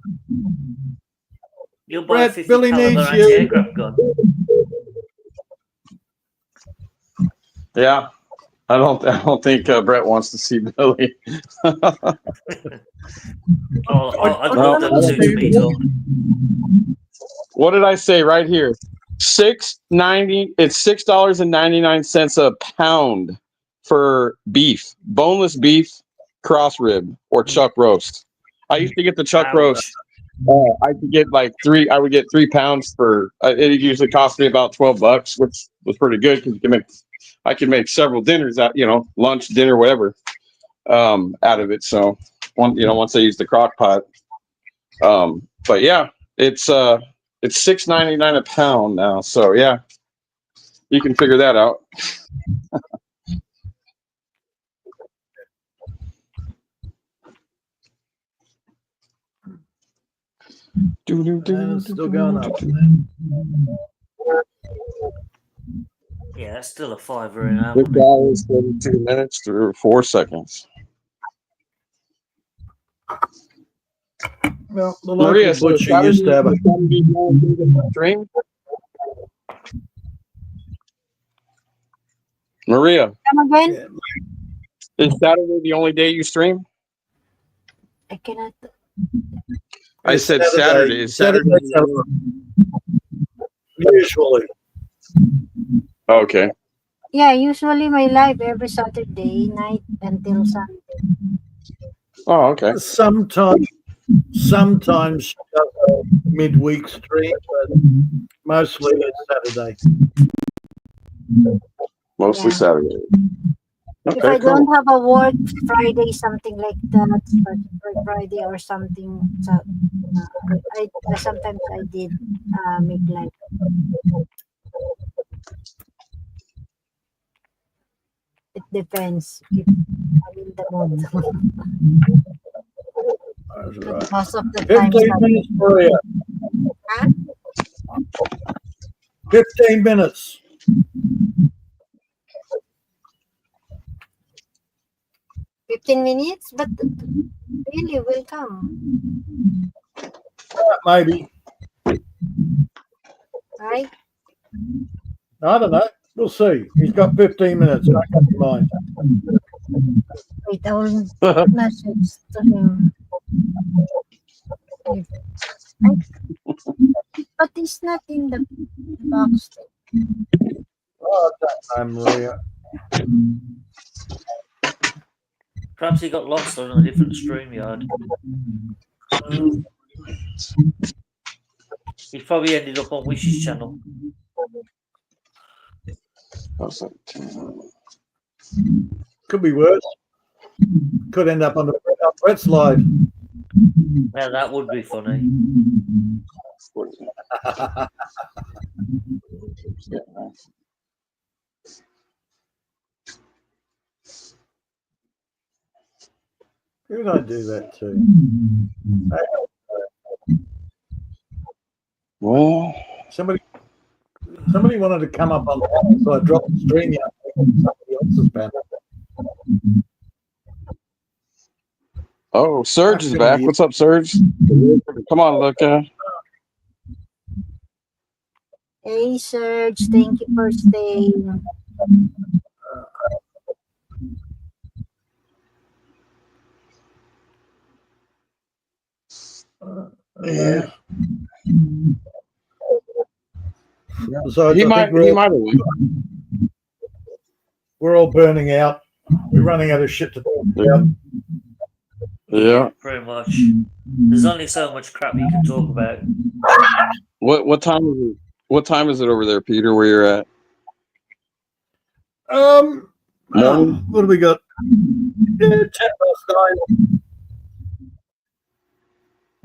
You'll buy a 50 Billy caliber needs you. anti-aircraft gun. Yeah, I don't think Brett wants to see Billy. I'd love them to meet up. What did I say right here? $6.90. It's $6.99 a pound for beef, boneless beef, cross rib, or chuck roast. I used to get the chuck roast. I could get like three. I would get 3 pounds for. It usually cost me about $12, which was pretty good because I could make several dinners out. Lunch, dinner, whatever, out of it. So once I use the crock pot. But yeah, it's $6.99 a pound now. So yeah, you can figure that out. Still going up. Yeah, that's still a fiver an hour. $6, 32 minutes through 4 seconds. Well, the Maria, local butcher used to have a stream. Maria, Come again? is Saturday the only day you stream? I cannot. I said Saturday. Is Saturday? Usually. Okay. Yeah, usually my live every Saturday night until Sunday. Oh, okay. Sometimes she does a midweek stream, but mostly it's Saturday. Mostly Yeah. Saturday. If I don't have a work Friday, something like that, for Friday or something, so I sometimes I did make live. It depends if I'm in the mood. That's But right. most of the time, 15 minutes, Maria. Huh? 15 minutes. 15 minutes, but really will come, Maybe. right? I don't know. We'll see. He's got 15 minutes. Make up your mind. Wait, I will message to him. But it's not in the box. Oh, I don't know, Maria. Perhaps he got lost on a different StreamYard. He probably ended up on Wish's channel. Could be worse. Could end up on the Brett's live. Now that would be funny. Who would I do that to? Well, Somebody wanted to come up on the panel, so I dropped the stream out on somebody else's panel. oh, Serge is back. What's up, Serge? Come on, Luca. Hey, Serge, thank you for staying. Yeah. So He I might think have won. we're all burning out. We're running out of shit to talk about. Yeah. Pretty much. There's only so much crap you can talk about. What time is it? What time is it over there, Peter? Where you're at? What do we got? 10 past 9.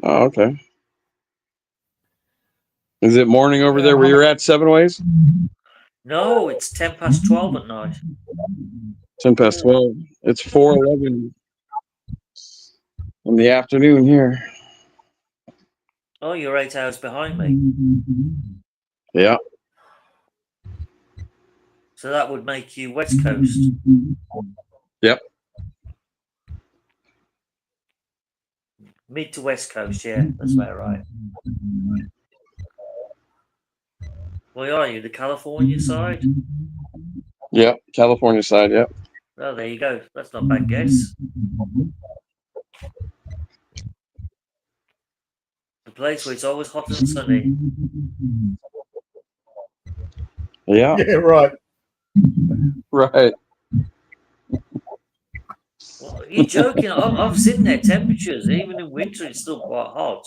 Oh, okay. Is it morning over there where you're at, 7 Ways? No, it's 10 past 12 at night. 10 past 12. It's 4:11 in the afternoon here. Oh, you're 8 hours behind me. Yeah. So that would make you West Coast. Yep. Mid to West Coast, yeah, that's about right. Where are you? The California side? Yep. California side. Yep. Oh, there you go. That's not a bad guess. The place where it's always hot and sunny. Yeah. Yeah, right. Right. Well, you're joking. I've seen their temperatures. Even in winter, it's still quite hot.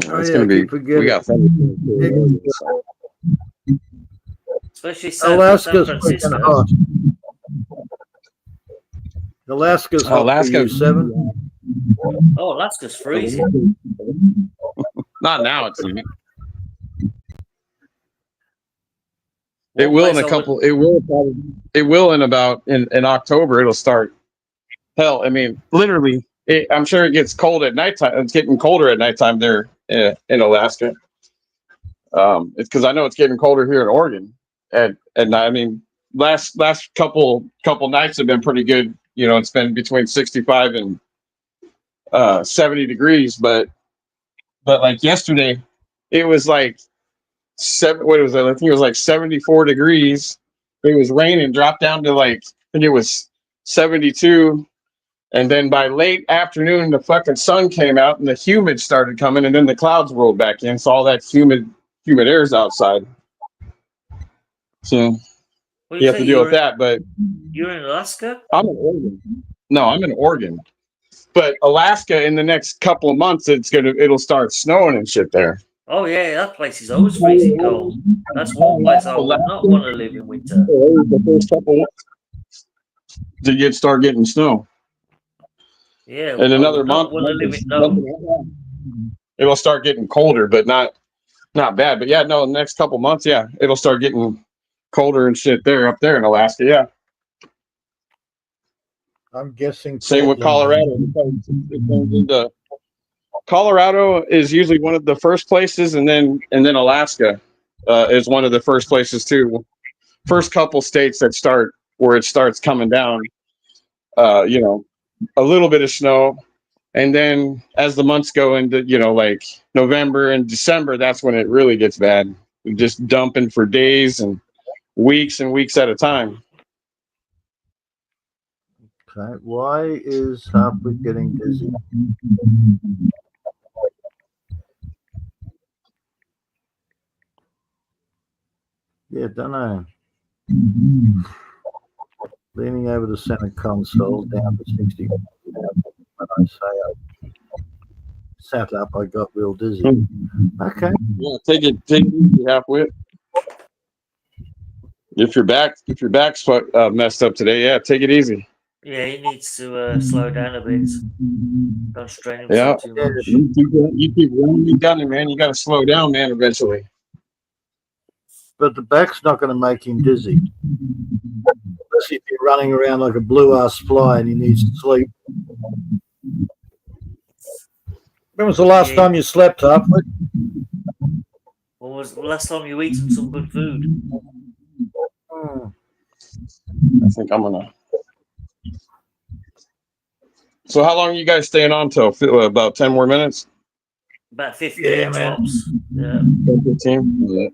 Oh, It's yeah, gonna I be. keep forgetting. We got Yeah. Especially south of San Alaska's freaking Francisco. hot. Alaska's hot Alaska. for you, 7. Oh, Alaska's freezing. Not now. It's not. It One will in place a I couple. It will probably. It will in about in October. It'll start. Hell, I mean, literally. I'm sure it gets cold at nighttime. It's getting colder at nighttime there in Alaska. It's because I know it's getting colder here in Oregon. And I mean, last couple nights have been pretty good. You know, it's been between 65 and 70 degrees. But like yesterday, it was like what was it? I think it was like 74 degrees. It was raining, dropped down to like, I think it was 72. And then by late afternoon, the fucking sun came out and the humid started coming, and then the clouds rolled back in. So all that humid air's outside. So you have to deal with that. But you're in Alaska? I'm in Oregon. No, I'm in Oregon. But Alaska, in the next couple of months, it'll start snowing and shit there. Oh yeah, that place is always freezing cold. That's one place I would not want to live in winter. The first couple to start getting snow. Yeah, in another month, it'll start getting colder, but not bad. But yeah, no, the next couple months, yeah, it'll start getting colder and shit there up there in Alaska. Yeah, I'm guessing. Same with Colorado. Colorado is usually one of the first places, and then Alaska is one of the first places too. First couple states that start where it starts coming down. You know, a little bit of snow, and then as the months go into, you know, like November and December, that's when it really gets bad. Just dumping for days and weeks at a time. Okay, why is Harper getting dizzy? Yeah, don't know. Leaning over the center console down to 60. When I say I sat up, I got real dizzy. Okay. Yeah, take it easy halfway. If your back's messed up today, yeah, take it easy. Yeah, he needs to slow down a bit. Don't strain himself too much. You keep running gunning, man. You got to slow down, man, eventually. But the back's not going to make him dizzy. Unless if you're running around like a blue-ass fly and he needs to sleep. When was the last time you slept, Harper? When was the last time you eaten some good food? I think I'm gonna. So how long are you guys staying on till? About 10 more minutes? About 15 tops. Yeah. 15? Yeah.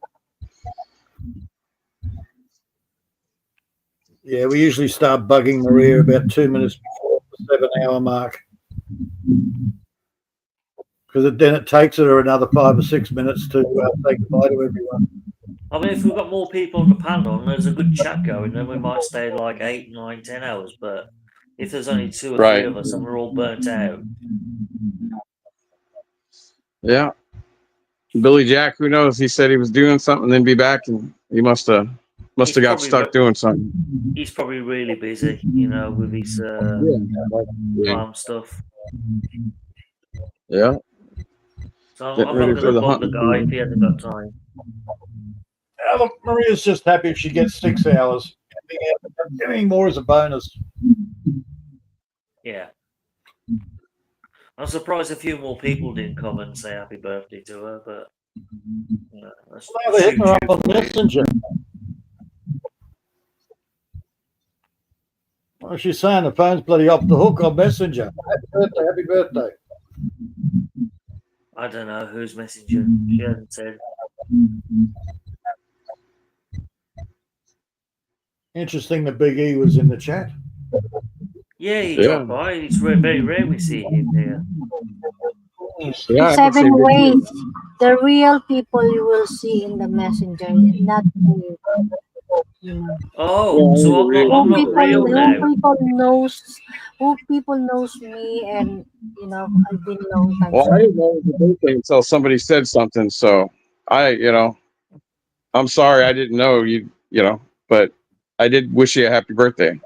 Yeah, we usually start bugging Maria about 2 minutes before the 7-hour mark. Because then it takes her another 5 or 6 minutes to say goodbye to everyone. I mean, if we've got more people on the panel and there's a good chat going, then we might stay like 8, 9, 10 hours. But if there's only 2 or 3 of us and we're all burnt out. Yeah. Billy Jack, who knows? He said he was doing something, then be back, and he must have got stuck doing something. He's probably really busy, you know, with his farm stuff. Yeah. So I'm not going to bug the guy if he hasn't got time. Look, Maria's just happy if she gets 6 hours. Getting more is a bonus. Yeah. I'm surprised a few more people didn't come and say happy birthday to her, but that's Well, they're hitting her up on Messenger. Well, she's saying the phone's bloody off the hook on Messenger. Happy birthday, happy birthday. I don't know whose messenger. She hasn't said. Interesting that Big E was in the chat. Yeah, he dropped by. It's very rare we see him here. Yeah, 7 ways. The real people you will see in the messenger, not me. You know. Oh, so I'm not real now. Who people knows me, and you know, I've been long time. Well, I didn't know it was a birthday until somebody said something. So I'm sorry, I didn't know but I did wish you a happy birthday.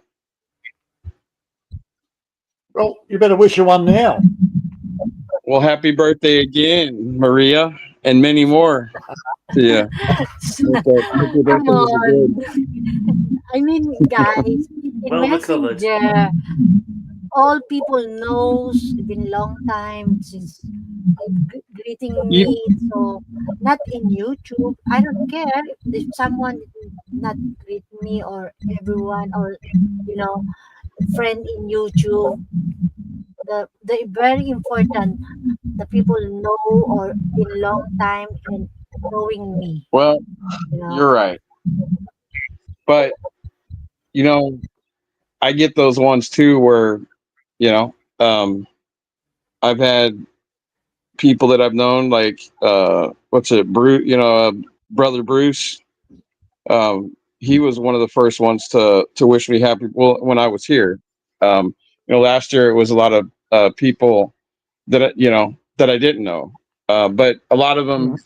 Well, you better wish her one now. Well, happy birthday again, Maria, and many more. Yeah. Come on. I mean, guys, in Well recovered. Messenger, all people knows. It's been a long time since greeting me. So not in YouTube. I don't care if someone not greet me or everyone or friend in YouTube. The very important, the people know or been long time and knowing me. Well, You know? you're right. But I get those ones too where, I've had people that I've known, like Bruce, brother Bruce. He was one of the first ones to wish me happy. Well, when I was here, last year it was a lot of people that I didn't know, but a lot of them,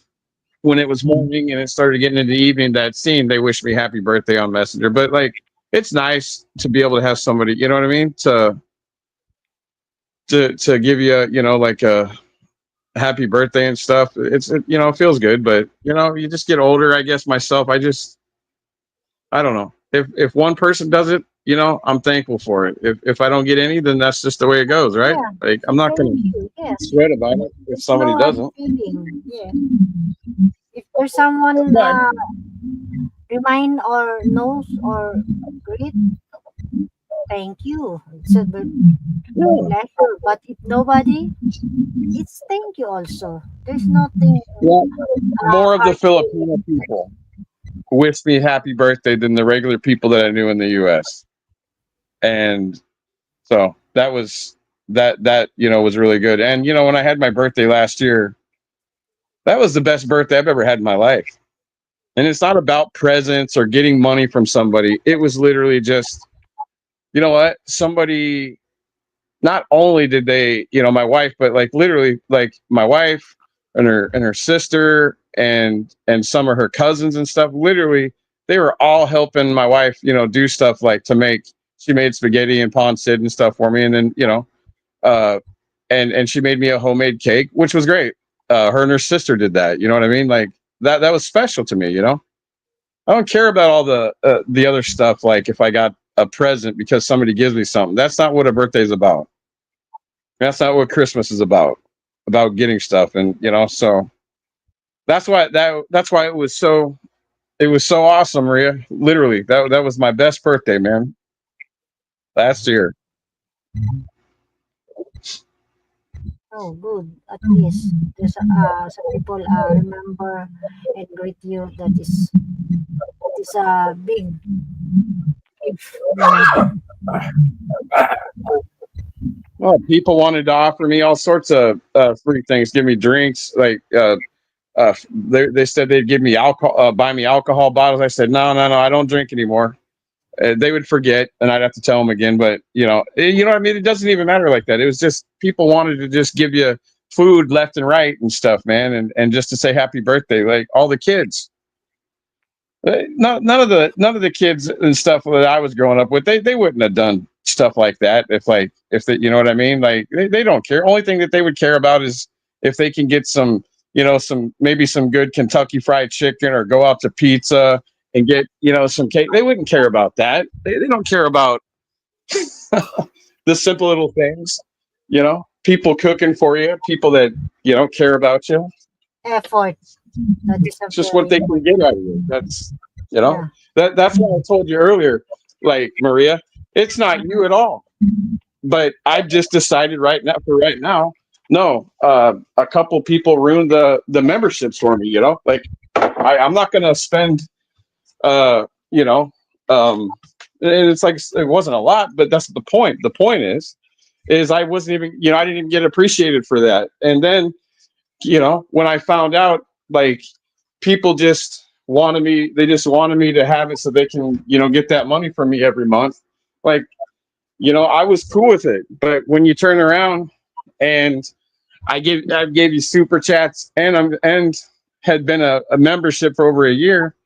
when it was morning and it started getting into the evening, they wished me happy birthday on Messenger. But like, it's nice to be able to have somebody, you know what I mean, to give you, like a happy birthday and stuff. It feels good, but you just get older. I guess myself, I don't know. If one person does it, I'm thankful for it. If I don't get any, then that's just the way it goes, right? Yeah. Like, I'm not going to sweat about it if somebody doesn't. Yeah. If there's someone remind or knows or greet, thank you. It's a pleasure. But if nobody, it's thank you also. There's nothing. More of the Filipino people wish me happy birthday than the regular people that I knew in the U.S. And so that was was really good. And when I had my birthday last year, that was the best birthday I've ever had in my life. And it's not about presents or getting money from somebody. It was literally just, somebody, not only did they, my wife, but like literally like my wife and her sister and some of her cousins and stuff, literally they were all helping my wife, do stuff like she made spaghetti and pancit and stuff for me. And then, and she made me a homemade cake, which was great. Her and her sister did that. You know what I mean? Like that was special to me. I don't care about all the other stuff. Like if I got a present because somebody gives me something, that's not what a birthday is about. That's not what Christmas is about getting stuff. And, so that's why it was so awesome, Maria. Literally, that was my best birthday, man. Last year. Oh, good. At least there's some people remember and greet you. That is a big gift. Well, people wanted to offer me all sorts of free things, give me drinks. Like they said they'd give me alcohol, buy me alcohol bottles. I said no, I don't drink anymore. They would forget, and I'd have to tell them again. But you know what I mean. It doesn't even matter like that. It was just people wanted to just give you food left and right and stuff, man, and just to say happy birthday, like all the kids. None of the kids and stuff that I was growing up with, they wouldn't have done stuff like that if they, you know what I mean? Like they don't care. Only thing that they would care about is if they can get some you know, maybe some good Kentucky Fried Chicken, or go out to pizza and get, you know, some cake. They wouldn't care about that. They don't care about the simple little things, you know, people cooking for you, people that, you know, care about you. Effort. That is It's just what they can get out of you. That's, you know, that's what I told you earlier. Like, Maria, it's not you at all. But I've just decided right now, no, a couple people ruined the memberships for me, you know, like I'm not going to spend, you know, and it's like, it wasn't a lot, but that's the point. The point is I wasn't even, you know, I didn't even get appreciated for that. And then, you know, when I found out, like, people just wanted me to have it so they can, you know, get that money from me every month. Like, you know, I was cool with it. But when you turn around and I gave you super chats and had been a membership for over a year,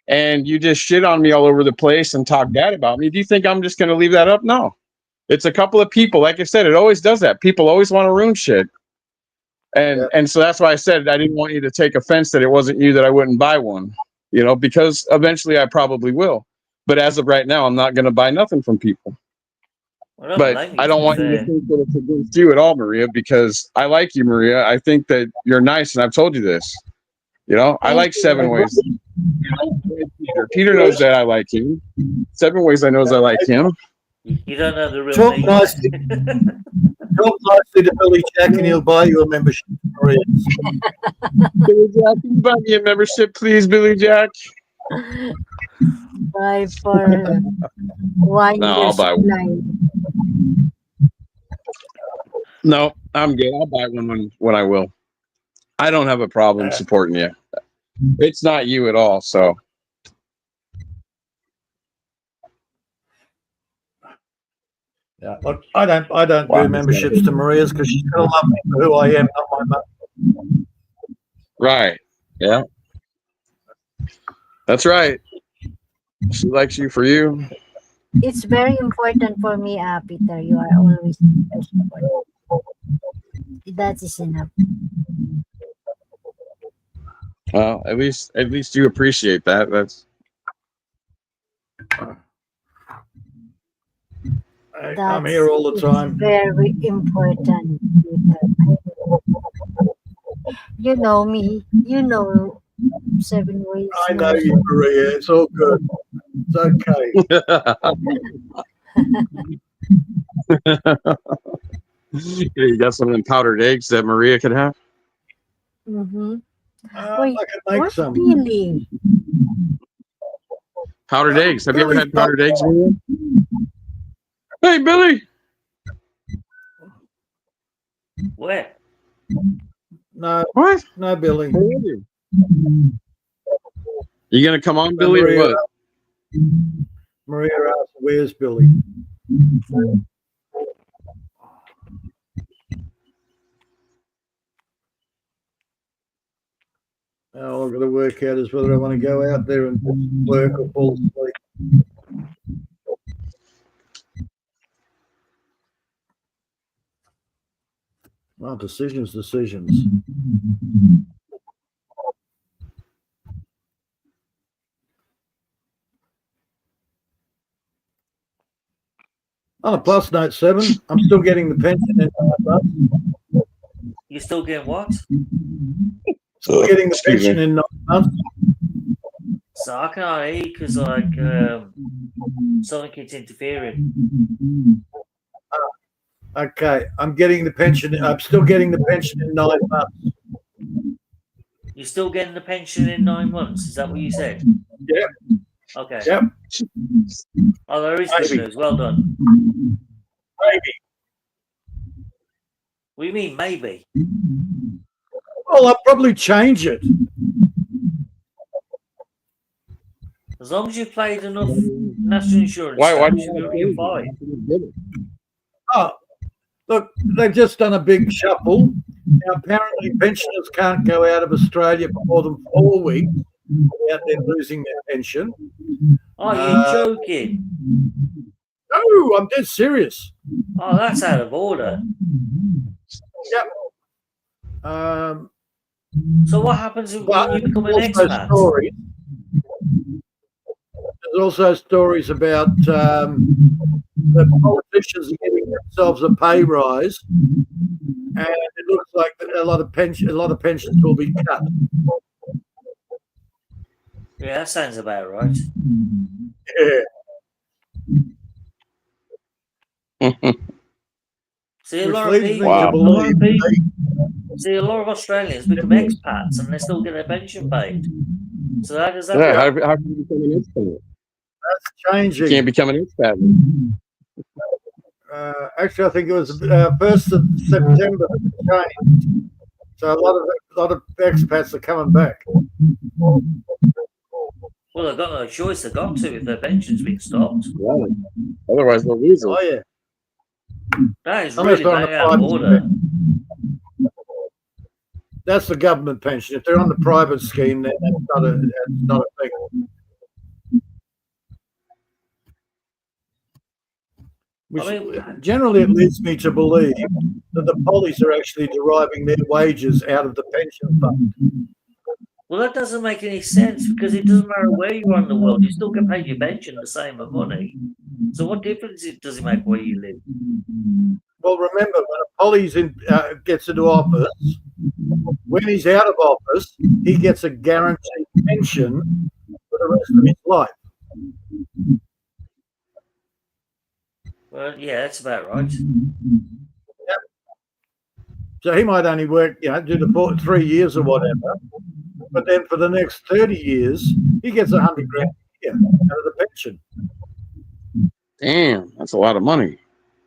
and you just shit on me all over the place and talk bad about me, do you think I'm just going to leave that up? No. It's a couple of people. Like I said, it always does that. People always want to ruin shit. And so that's why I said I didn't want you to take offense that it wasn't you, that I wouldn't buy one, you know, because eventually I probably will. But as of right now, I'm not going to buy nothing from people. Well, but I don't want you to think that it's against you at all, Maria, because I like you, Maria. I think that you're nice, and I've told you this. You know, I like 7 ways. Peter knows that I like him. 7 ways I knows I like him. You don't know the real Talk name. nicely. Talk nicely to Billy Jack, and he'll buy you a membership. Billy Jack, can you buy me a membership, please, Billy Jack? Buy for 1 No, year I'll buy one. supply. No, I'm good. I'll buy one when I will. I don't have a problem supporting you. It's not you at all, so. Yeah, look, I don't do memberships to Maria's because she's gonna love me for who I am, not my mum. Right. Yeah. That's right. She likes you for you. It's very important for me, Peter. You are always important. That is enough. Well, at least you appreciate that. That's I'm here all the time. Very important, Peter. You know me. You know 7 ways. I know you, Maria. It's all good. It's okay. You got some of them powdered eggs that Maria could have? Mm-hmm. I can make some. Billy? Powdered eggs. Have you ever Billy's had powdered eggs, Maria? Hey, Billy. Where? No. What? No, Billy. Where are you? You gonna come on, Billy, Maria, or what? Maria asked, "Where's Billy?" All I've got to work out is whether I want to go out there and work or fall asleep. Well, decisions. On a plus note 7, I'm still getting the pension in 9 months. You still getting what? Still getting the pension in 9 months. So I can't eat because like something keeps interfering. Okay, I'm getting the pension. I'm still getting the pension in 9 months. You're still getting the pension in 9 months? Is that what you said? Yeah. Okay. Yep. Oh, there is good news. Well done. Maybe. What do you mean, maybe? Well, I'll probably change it. As long as you've paid enough national insurance, Why do you're fine. Oh, look, they've just done a big shuffle. Now, apparently, pensioners can't go out of Australia for more than 4 weeks without them losing their pension. Oh, you're joking. No, I'm dead serious. Oh, that's out of order. Yep. So what happens when But you become an there's also expat? there's also stories about the politicians are giving themselves a pay rise, and it looks like a lot of pensions will be cut. Yeah, that sounds about right. Yeah. See, a Which lot of leads me people, Wow. to believe see, a lot of Australians become expats and they still get their pension paid. So how does that Yeah, work? how can you become an expat? that's You changing. can't become an expat. Actually, I think it was 1st of September that it changed. So a lot of expats are coming back. Well, they've got no choice. They've got to if their pension's been stopped. Yeah. Otherwise, they'll lose it. Oh yeah. That is Unless really they're on bang the out of private order. That's the government pension. If they're on the private scheme, then that's not a thing. Which generally it leads me to believe that the pollies are actually deriving their wages out of the pension fund. Well, that doesn't make any sense because it doesn't matter where you are in the world. You still get paid your pension the same of money. So what difference does it make where you live? Well, remember, when a polly gets into office, when he's out of office, he gets a guaranteed pension for the rest of his life. Well, yeah, that's about right. Yep. So he might only work, do the 3 years or whatever, but then for the next 30 years, he gets $100,000 a year out of the pension. Damn, that's a lot of money.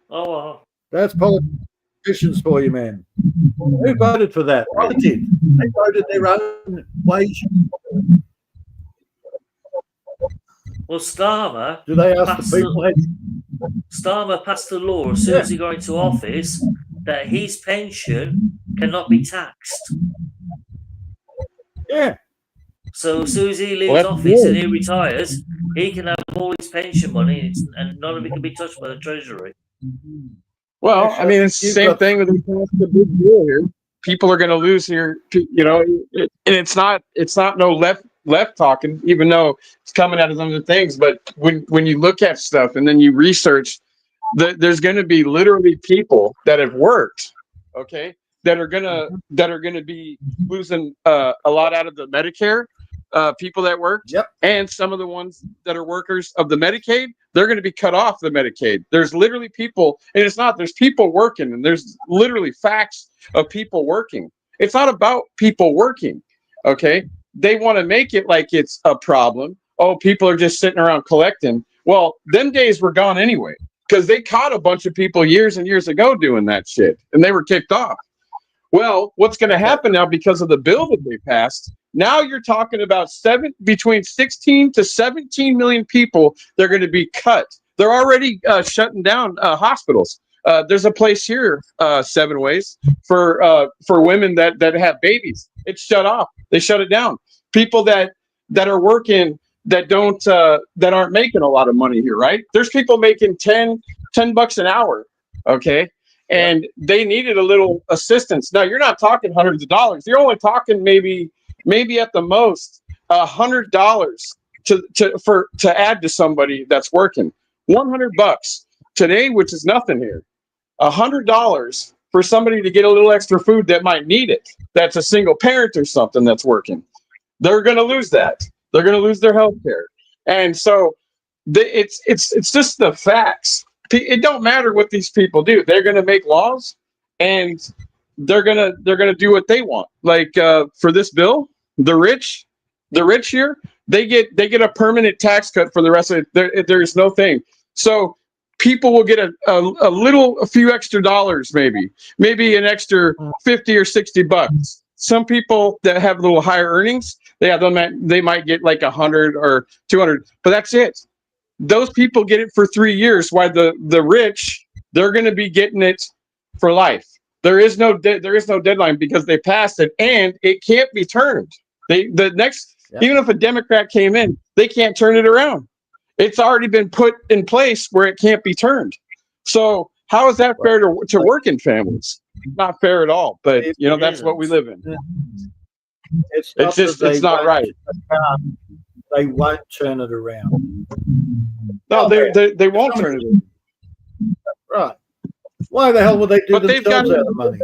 Oh, well. That's politicians for you, man. Who voted for that? I did. They voted their own wage. Well, Starmer. Do they ask the people? Starmer passed the law as soon as he got into office that his pension cannot be taxed. Yeah. So as soon as he leaves office and he retires, he can have all his pension money and none of it can be touched by the Treasury. Well, I mean, it's the same thing with the big deal here. People are going to lose here, and it's not no left talking, even though it's coming out of some of the things. But when you look at stuff and then you research, there's going to be literally people that have worked, okay, that are gonna be losing a lot out of the Medicare. People that work, yep, and some of the ones that are workers of the Medicaid, they're going to be cut off the Medicaid. There's literally people, and there's people working, and there's literally facts of people working. It's not about people working, okay? They want to make it like it's a problem. Oh, people are just sitting around collecting. Well, them days were gone anyway, because they caught a bunch of people years and years ago doing that shit, and they were kicked off. Well, what's going to happen now because of the bill that they passed? Now you're talking about between 16 to 17 million people. They're going to be cut. They're already shutting down hospitals. There's a place here, 7 Ways, for women that have babies. It's shut off. They shut it down. People that are working that aren't making a lot of money here, right? There's people making $10 an hour. Okay. And they needed a little assistance. Now you're not talking hundreds of dollars. You're only talking maybe at the most $100 to add to somebody that's working. $100 today, which is nothing here. $100 for somebody to get a little extra food that might need it. That's a single parent or something that's working. They're going to lose that. They're going to lose their health care. And so it's just the facts. It don't matter what these people do. They're going to make laws, and they're gonna do what they want. Like for this bill, the rich here, they get a permanent tax cut for the rest of it. There's no thing. So people will get a few extra dollars, maybe an extra $50 or $60. Some people that have a little higher earnings, they might get like 100 or 200, but that's it. Those people get it for 3 years, while the rich, they're going to be getting it for life. There is no deadline because they passed it, and it can't be turned. Even if a Democrat came in, they can't turn it around. It's already been put in place where it can't be turned. So how is that fair to working families? Not fair at all. But that's what we live in. It's not just that it's not right. They won't turn it around. No, they won't turn it around. Right. Why the hell would they do But they've got themselves out of money?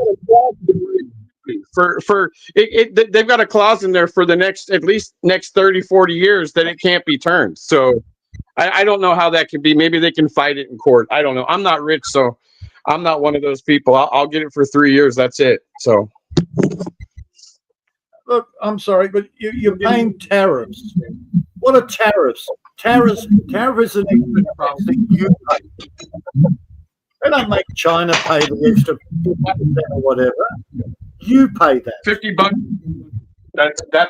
They've got a clause in there for the at least next 30, 40 years that it can't be turned. So I don't know how that could be. Maybe they can fight it in court. I don't know. I'm not rich, so I'm not one of those people. I'll get it for 3 years. That's it. So Look, I'm sorry, but you're paying tariffs. What are tariffs? Tariff is an extra tax that you pay. They don't make China pay the extra 50% or whatever. You pay that. $50.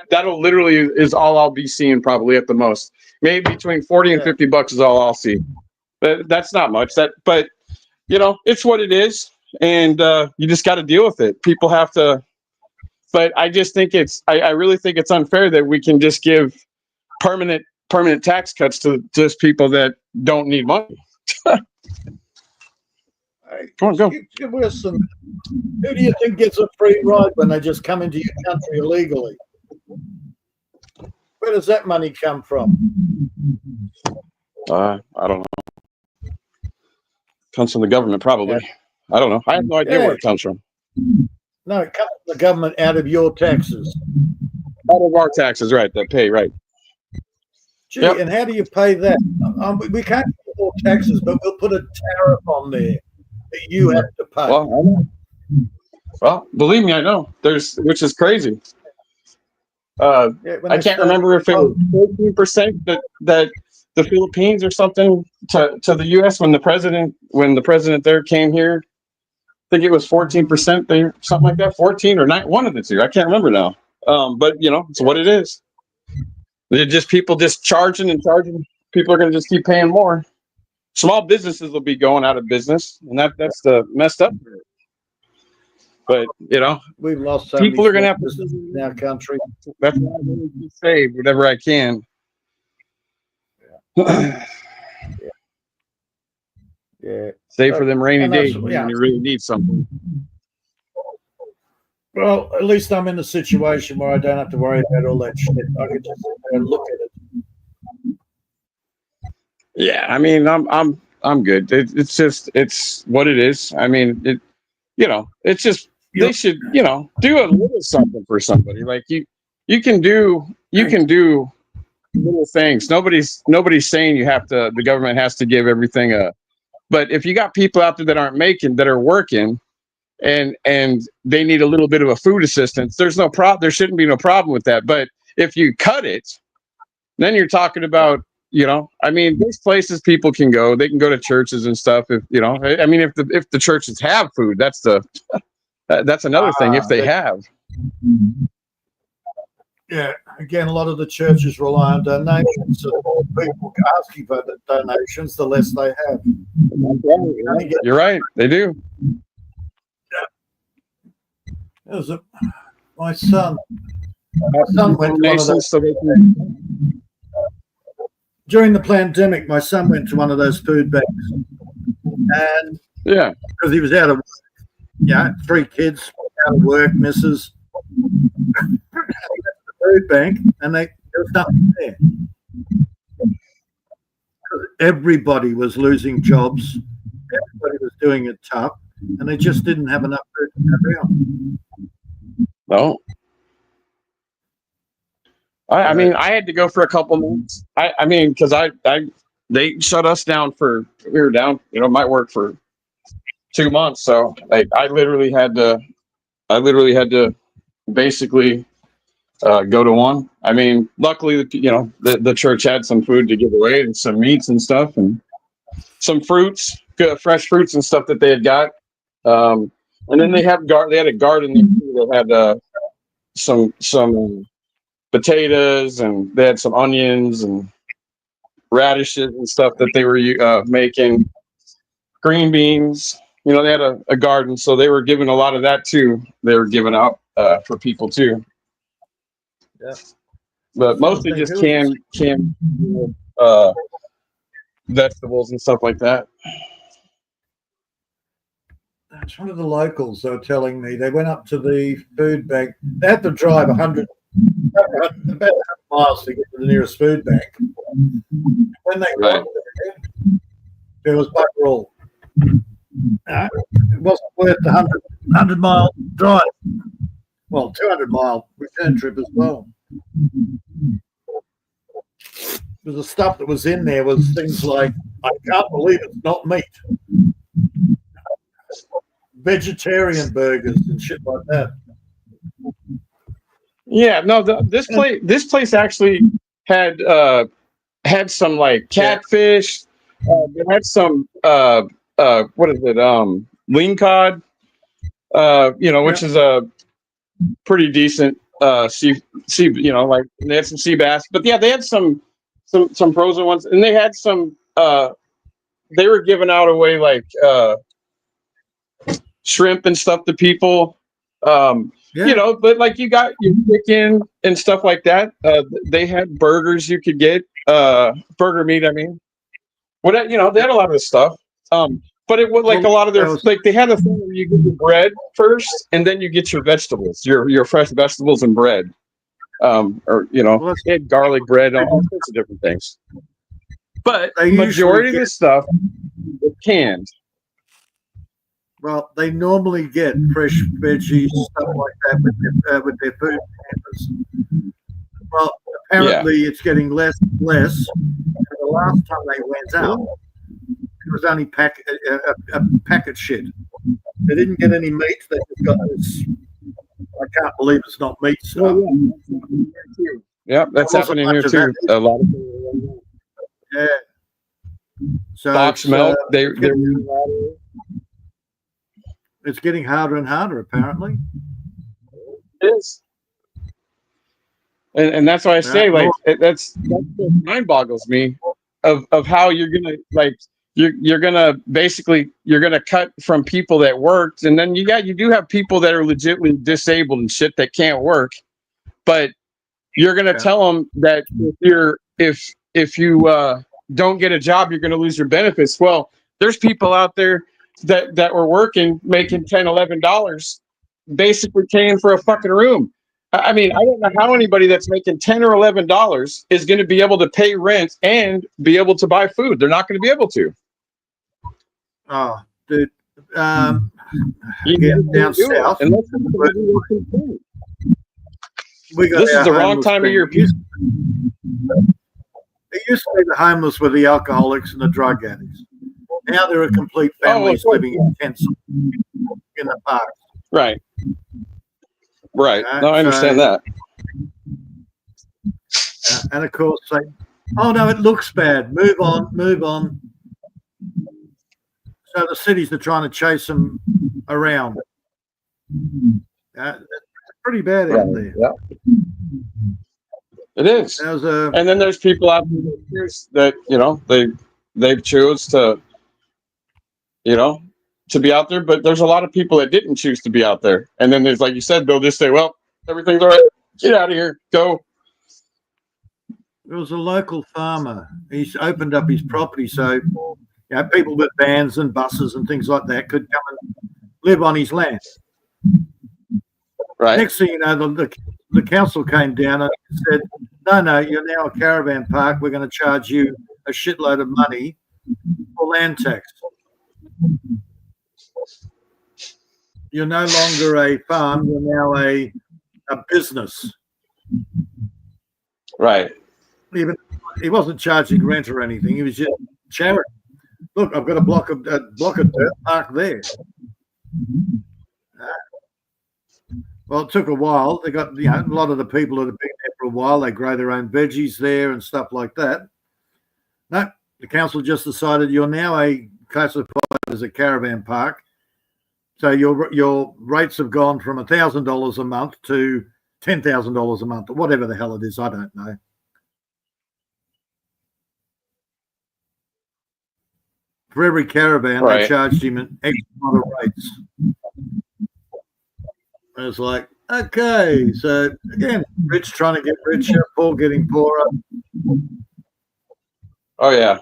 That'll literally is all I'll be seeing probably at the most. Maybe between 40 and $50 is all I'll see. But that's not much. But you know, it's what it is, and you just got to deal with it. People have to. But I just think I really think it's unfair that we can just give permanent tax cuts to just people that don't need money. Come on, go. Listen, who do you think gets a free ride when they just come into your country illegally? Where does that money come from? I don't know. Comes from the government, probably. Yeah. I don't know. I have no idea where it comes from. No, it comes from the government out of your taxes. Out of our taxes, right? That pay, right? Gee, and how do you pay that? We can't pay more taxes, but we'll put a tariff on there that you have to pay. Well, I know. Well, believe me, I know. Which is crazy. I can't remember if it was 14% that the Philippines or something to the U.S. when the president there came here. I think it was 14% there, something like that. 14 or 9, one of the two. I can't remember now. But you know, it's what it is. They're just people just charging and charging. People are going to just keep paying more. Small businesses will be going out of business, and that's the messed up. But you know, we've lost so people many are going to have businesses in our country. That's why I'm going to save whatever I can. Yeah. Save for them rainy days when you really need something. Well, at least I'm in a situation where I don't have to worry about all that shit. I can just sit there and look at it. Yeah, I mean, I'm good. It's what it is. I mean, it's just they should, do a little something for somebody. Like you can do little things. Nobody's saying the government has to give everything but if you got people out there that are working and they need a little bit of a food assistance, there shouldn't be no problem with that. But if you cut it, then you're talking about, I mean, there's places people can go. They can go to churches and stuff. If if the churches have food, that's another thing. If they have. Yeah, again, a lot of the churches rely on donations. So the more people asking for the donations, the less they have. You're right. They do. Yeah. My son went to one of those. During the pandemic, my son went to one of those food banks, and because he was out of work, 3 kids out of work, missus. Food bank, and there was nothing there. Everybody was losing jobs. Everybody was doing it tough, and they just didn't have enough food to carry on. No. I mean, I had to go for a couple months. I mean, because they shut us down we were down, might work for 2 months. So I literally had to basically go to one. I mean, luckily, the church had some food to give away and some meats and stuff and some fruits, fresh fruits and stuff that they had got. And then they had a garden that had some potatoes, and they had some onions and radishes and stuff that they were making. Green beans. They had a garden, so they were giving a lot of that too. They were giving out for people too. Yeah, but mostly just canned vegetables and stuff like that. That's one of the locals. They were telling me they went up to the food bank. They had to drive 100 about 100 miles to get to the nearest food bank. When they got there, there was bugger all. It wasn't worth the 100-mile drive. Well, 200-mile return trip as well. Because the stuff that was in there was things like, I can't believe it's not meat. Vegetarian burgers and shit like that. Yeah, no, this place actually had some like catfish. They had some what is it? Lean cod. Which is a pretty decent sea. Like they had some sea bass. But yeah, they had some frozen ones, and they had some. They were giving out away like shrimp and stuff to people. But like you got your chicken and stuff like that. They had burgers you could get, burger meat. I mean, they had a lot of this stuff. But it was like a lot of their like they had a thing where you get your bread first, and then you get your vegetables, your fresh vegetables and bread. They had garlic bread, all sorts of different things. But the majority of this stuff is canned. Well, they normally get fresh veggies, stuff like that with their food hampers. Well, apparently it's getting less and less. The last time they went out, it was only a packet shit. They didn't get any meat. They just got this. I can't believe it's not meat stuff. Yeah, that's happening here too. A lot of people. Yeah. So box milk. It's getting harder and harder, apparently. It is. And that's why I say, like, that's what mind boggles me of how you're gonna you're gonna cut from people that worked, and then you do have people that are legitimately disabled and shit that can't work, but you're gonna tell them that if you don't get a job, you're gonna lose your benefits. Well, there's people out there that were working, making $10, $11, basically paying for a fucking room. I mean, I don't know how anybody that's making $10 or $11 is going to be able to pay rent and be able to buy food. They're not going to be able to. Oh, dude. Down south. This is the wrong time of year. It used to be the homeless were the alcoholics and the drug addicts. Now there are complete families living in tents in the park. Right. Right. No, I understand that. And of course, say, "Oh no, it looks bad. Move on, move on." So the cities are trying to chase them around. It's pretty bad out there. Yeah. It is. And then there's people out there that they choose to to be out there, but there's a lot of people that didn't choose to be out there. And then there's, like you said, they'll just say, well, everything's all right. Get out of here. Go. There was a local farmer. He's opened up his property so people with vans and buses and things like that could come and live on his land. Right. Next thing you know, the council came down and said, no, you're now a caravan park. We're going to charge you a shitload of money for land tax. You're no longer a farm. You're now a business. Right. He wasn't charging rent or anything. He was just charity. Look, I've got a block of dirt park there. Well, it took a while. They got a lot of the people that have been there for a while. They grow their own veggies there and stuff like that. No, the council just decided you're now classified as a caravan park. So your rates have gone from $1,000 a month to $10,000 a month, or whatever the hell it is. I don't know. For every caravan, they charged him an extra lot of rates. And it's like, okay, so again, rich trying to get richer, poor getting poorer. Oh yeah,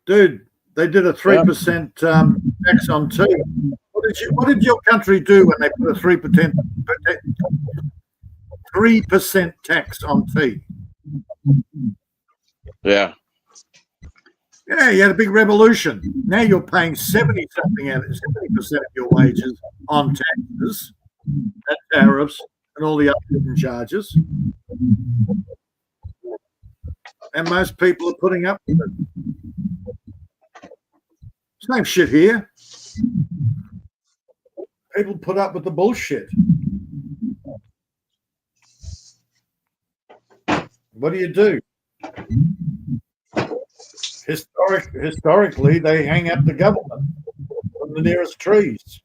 dude. They did a 3% tax on tea. What did your country do when they put a 3% 3% tax on tea. Yeah. Yeah, you had a big revolution. Now you're paying 70-something out, 70% of your wages on taxes and tariffs and all the other hidden charges. And most people are putting up with it. Same shit here. People put up with the bullshit. What do? Historically, they hang up the government from the nearest trees.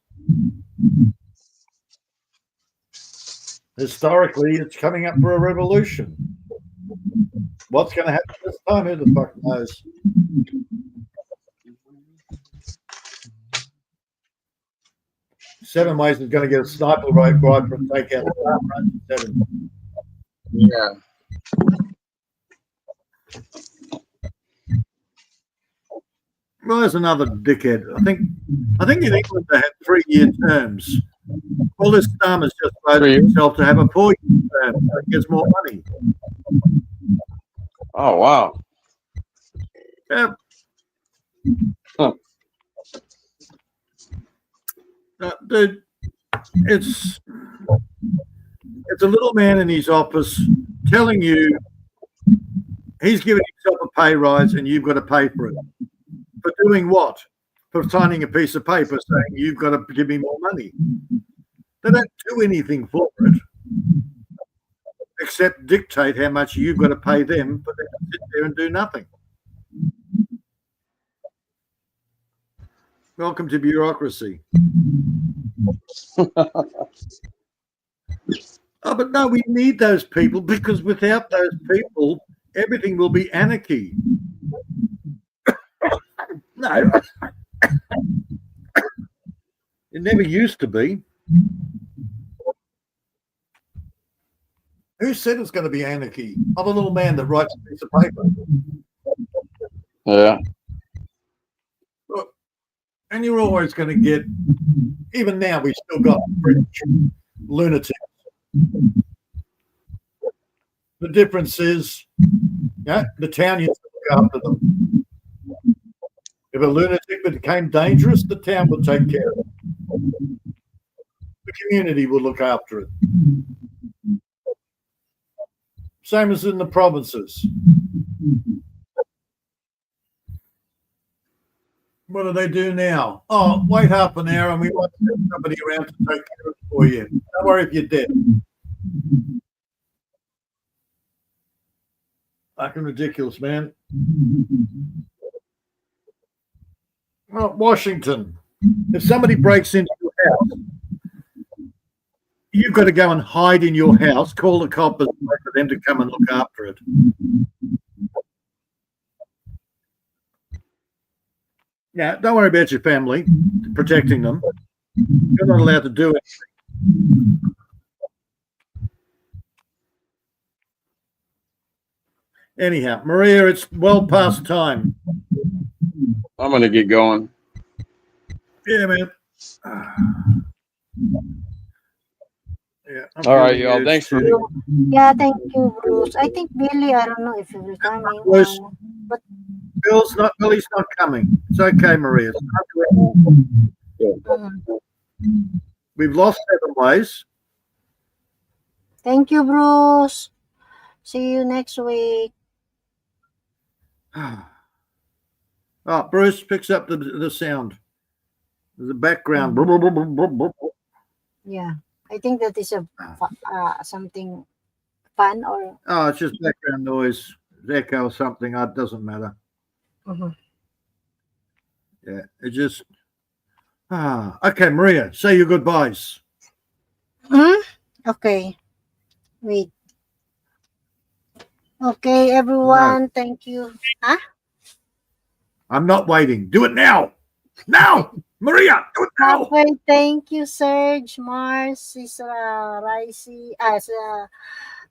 Historically, it's coming up for a revolution. What's going to happen this time? Who the fuck knows? Seven Ways is going to get a sniper rifle and take out seven. Yeah. Well, there's another dickhead. I think in England they had 3-year terms. Well, this Starmer's just voted himself to have a 4-year term. So he gets more money. Oh wow. Yeah. Huh. Dude, it's a little man in his office telling you he's giving himself a pay rise and you've got to pay for it. For doing what? For signing a piece of paper saying you've got to give me more money. They don't do anything for it except dictate how much you've got to pay them, but they can sit there and do nothing. Welcome to bureaucracy. Oh, but no, we need those people because without those people, everything will be anarchy. No, it never used to be. Who said it's going to be anarchy? I'm a little man that writes a piece of paper. Yeah. Look, and you're always going to get, even now, we've still got French lunatics. The difference is, the town used to look after them. If a lunatic became dangerous, the town would take care of it. The community would look after it. Same as in the provinces. What do they do now? Oh, wait half an hour and we might send somebody around to take care of it for you. Don't worry if you're dead. Fucking ridiculous, man. Well, Washington, if somebody breaks into your house, you've got to go and hide in your house, call the coppers, and wait for them to come and look after it. Yeah, don't worry about your family, protecting them. You're not allowed to do anything. Anyhow, Maria, it's well past time. I'm going to get going. Yeah, man. Yeah. All right, y'all. Thanks for. Yeah, thank you, Bruce. I think Billy, I don't know if he will come in. Bruce. But Billy's not coming. It's okay, Maria. We've lost 7 Ways. Thank you, Bruce. See you next week. Oh, Bruce picks up the sound. The background. Yeah, I think that is a something fun or. Oh, it's just background noise, echo or something. It doesn't matter. Yeah, it just. Okay, Maria, say your goodbyes. Okay. Wait. Okay, everyone. No. Thank you. Huh? I'm not waiting. Do it now. Now, Maria, do it now. Okay, thank you, Serge, Mars, Isra, Ricey,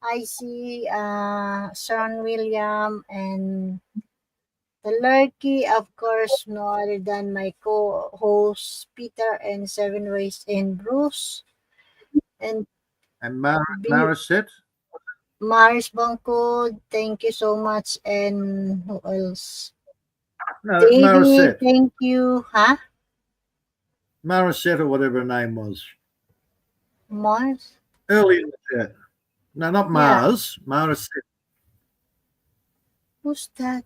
IC, Sean William, and the Lurky, of course, no other than my co-hosts, Peter and 7 Ways and Bruce. And Mara said, Mars Bangkod, thank you so much. And who else? No, David, Marisette. thank you. Huh? Marisette or whatever her name was. Mars? Early in the chat. No, not Yeah. Mars. Marisette. Who's that?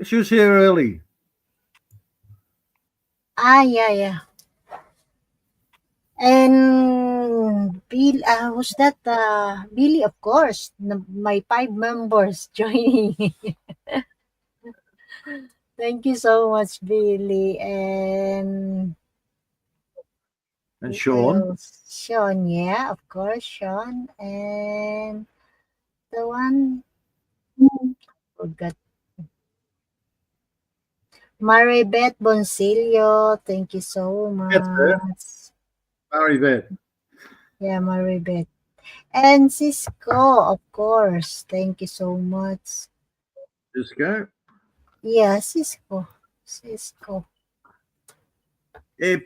She was here early. Yeah. And Bill, who's that? Billy, of course. My 5 members joining. Thank you so much, Billy. And who Sean. else? Sean, yeah, of course, Sean. And the one, forgot. Maribeth Bonsilio, thank you so That's her. much. Maribeth. Yeah, Maribeth. And Cisco, of course. Thank you so much. Cisco. Yeah, Cisco.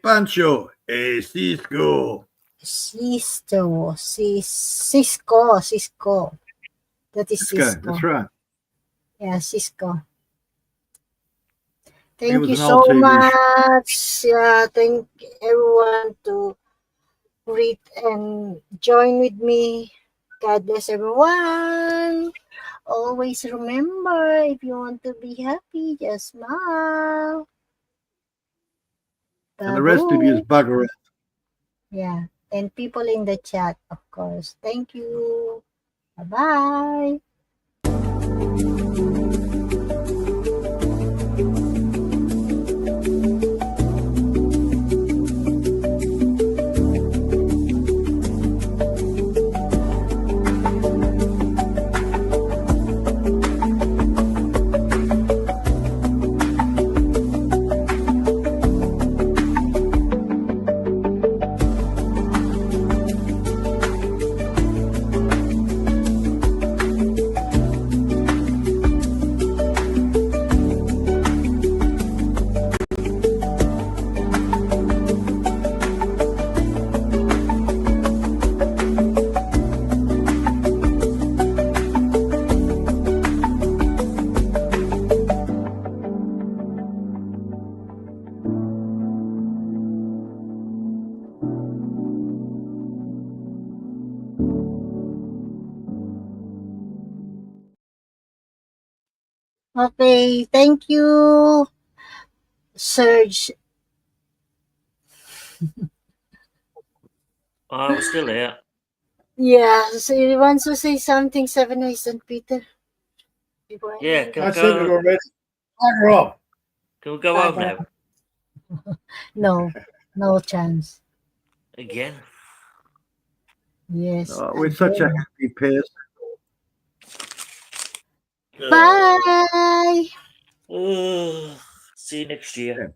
Pancho. Cisco. Cisco. That is Cisco. Cisco. That's right. Yeah, Cisco. It Thank was you an so old TV show. much. Yeah, thank everyone to read and join with me. God bless everyone. Always remember, if you want to be happy, just smile. And the rest of you is bugger out. Yeah, and people in the chat, of course. Thank you. Bye-bye. Okay, thank you, Serge. I was still here. Yeah, so you want to say something, Seven Eyes and Peter? Before Yeah, end? can I we said it go? already. Bugger off. Can we go home now? No chance. Again? Yes. Oh, we're such a again. happy pair. Bye. See you next year. Yeah.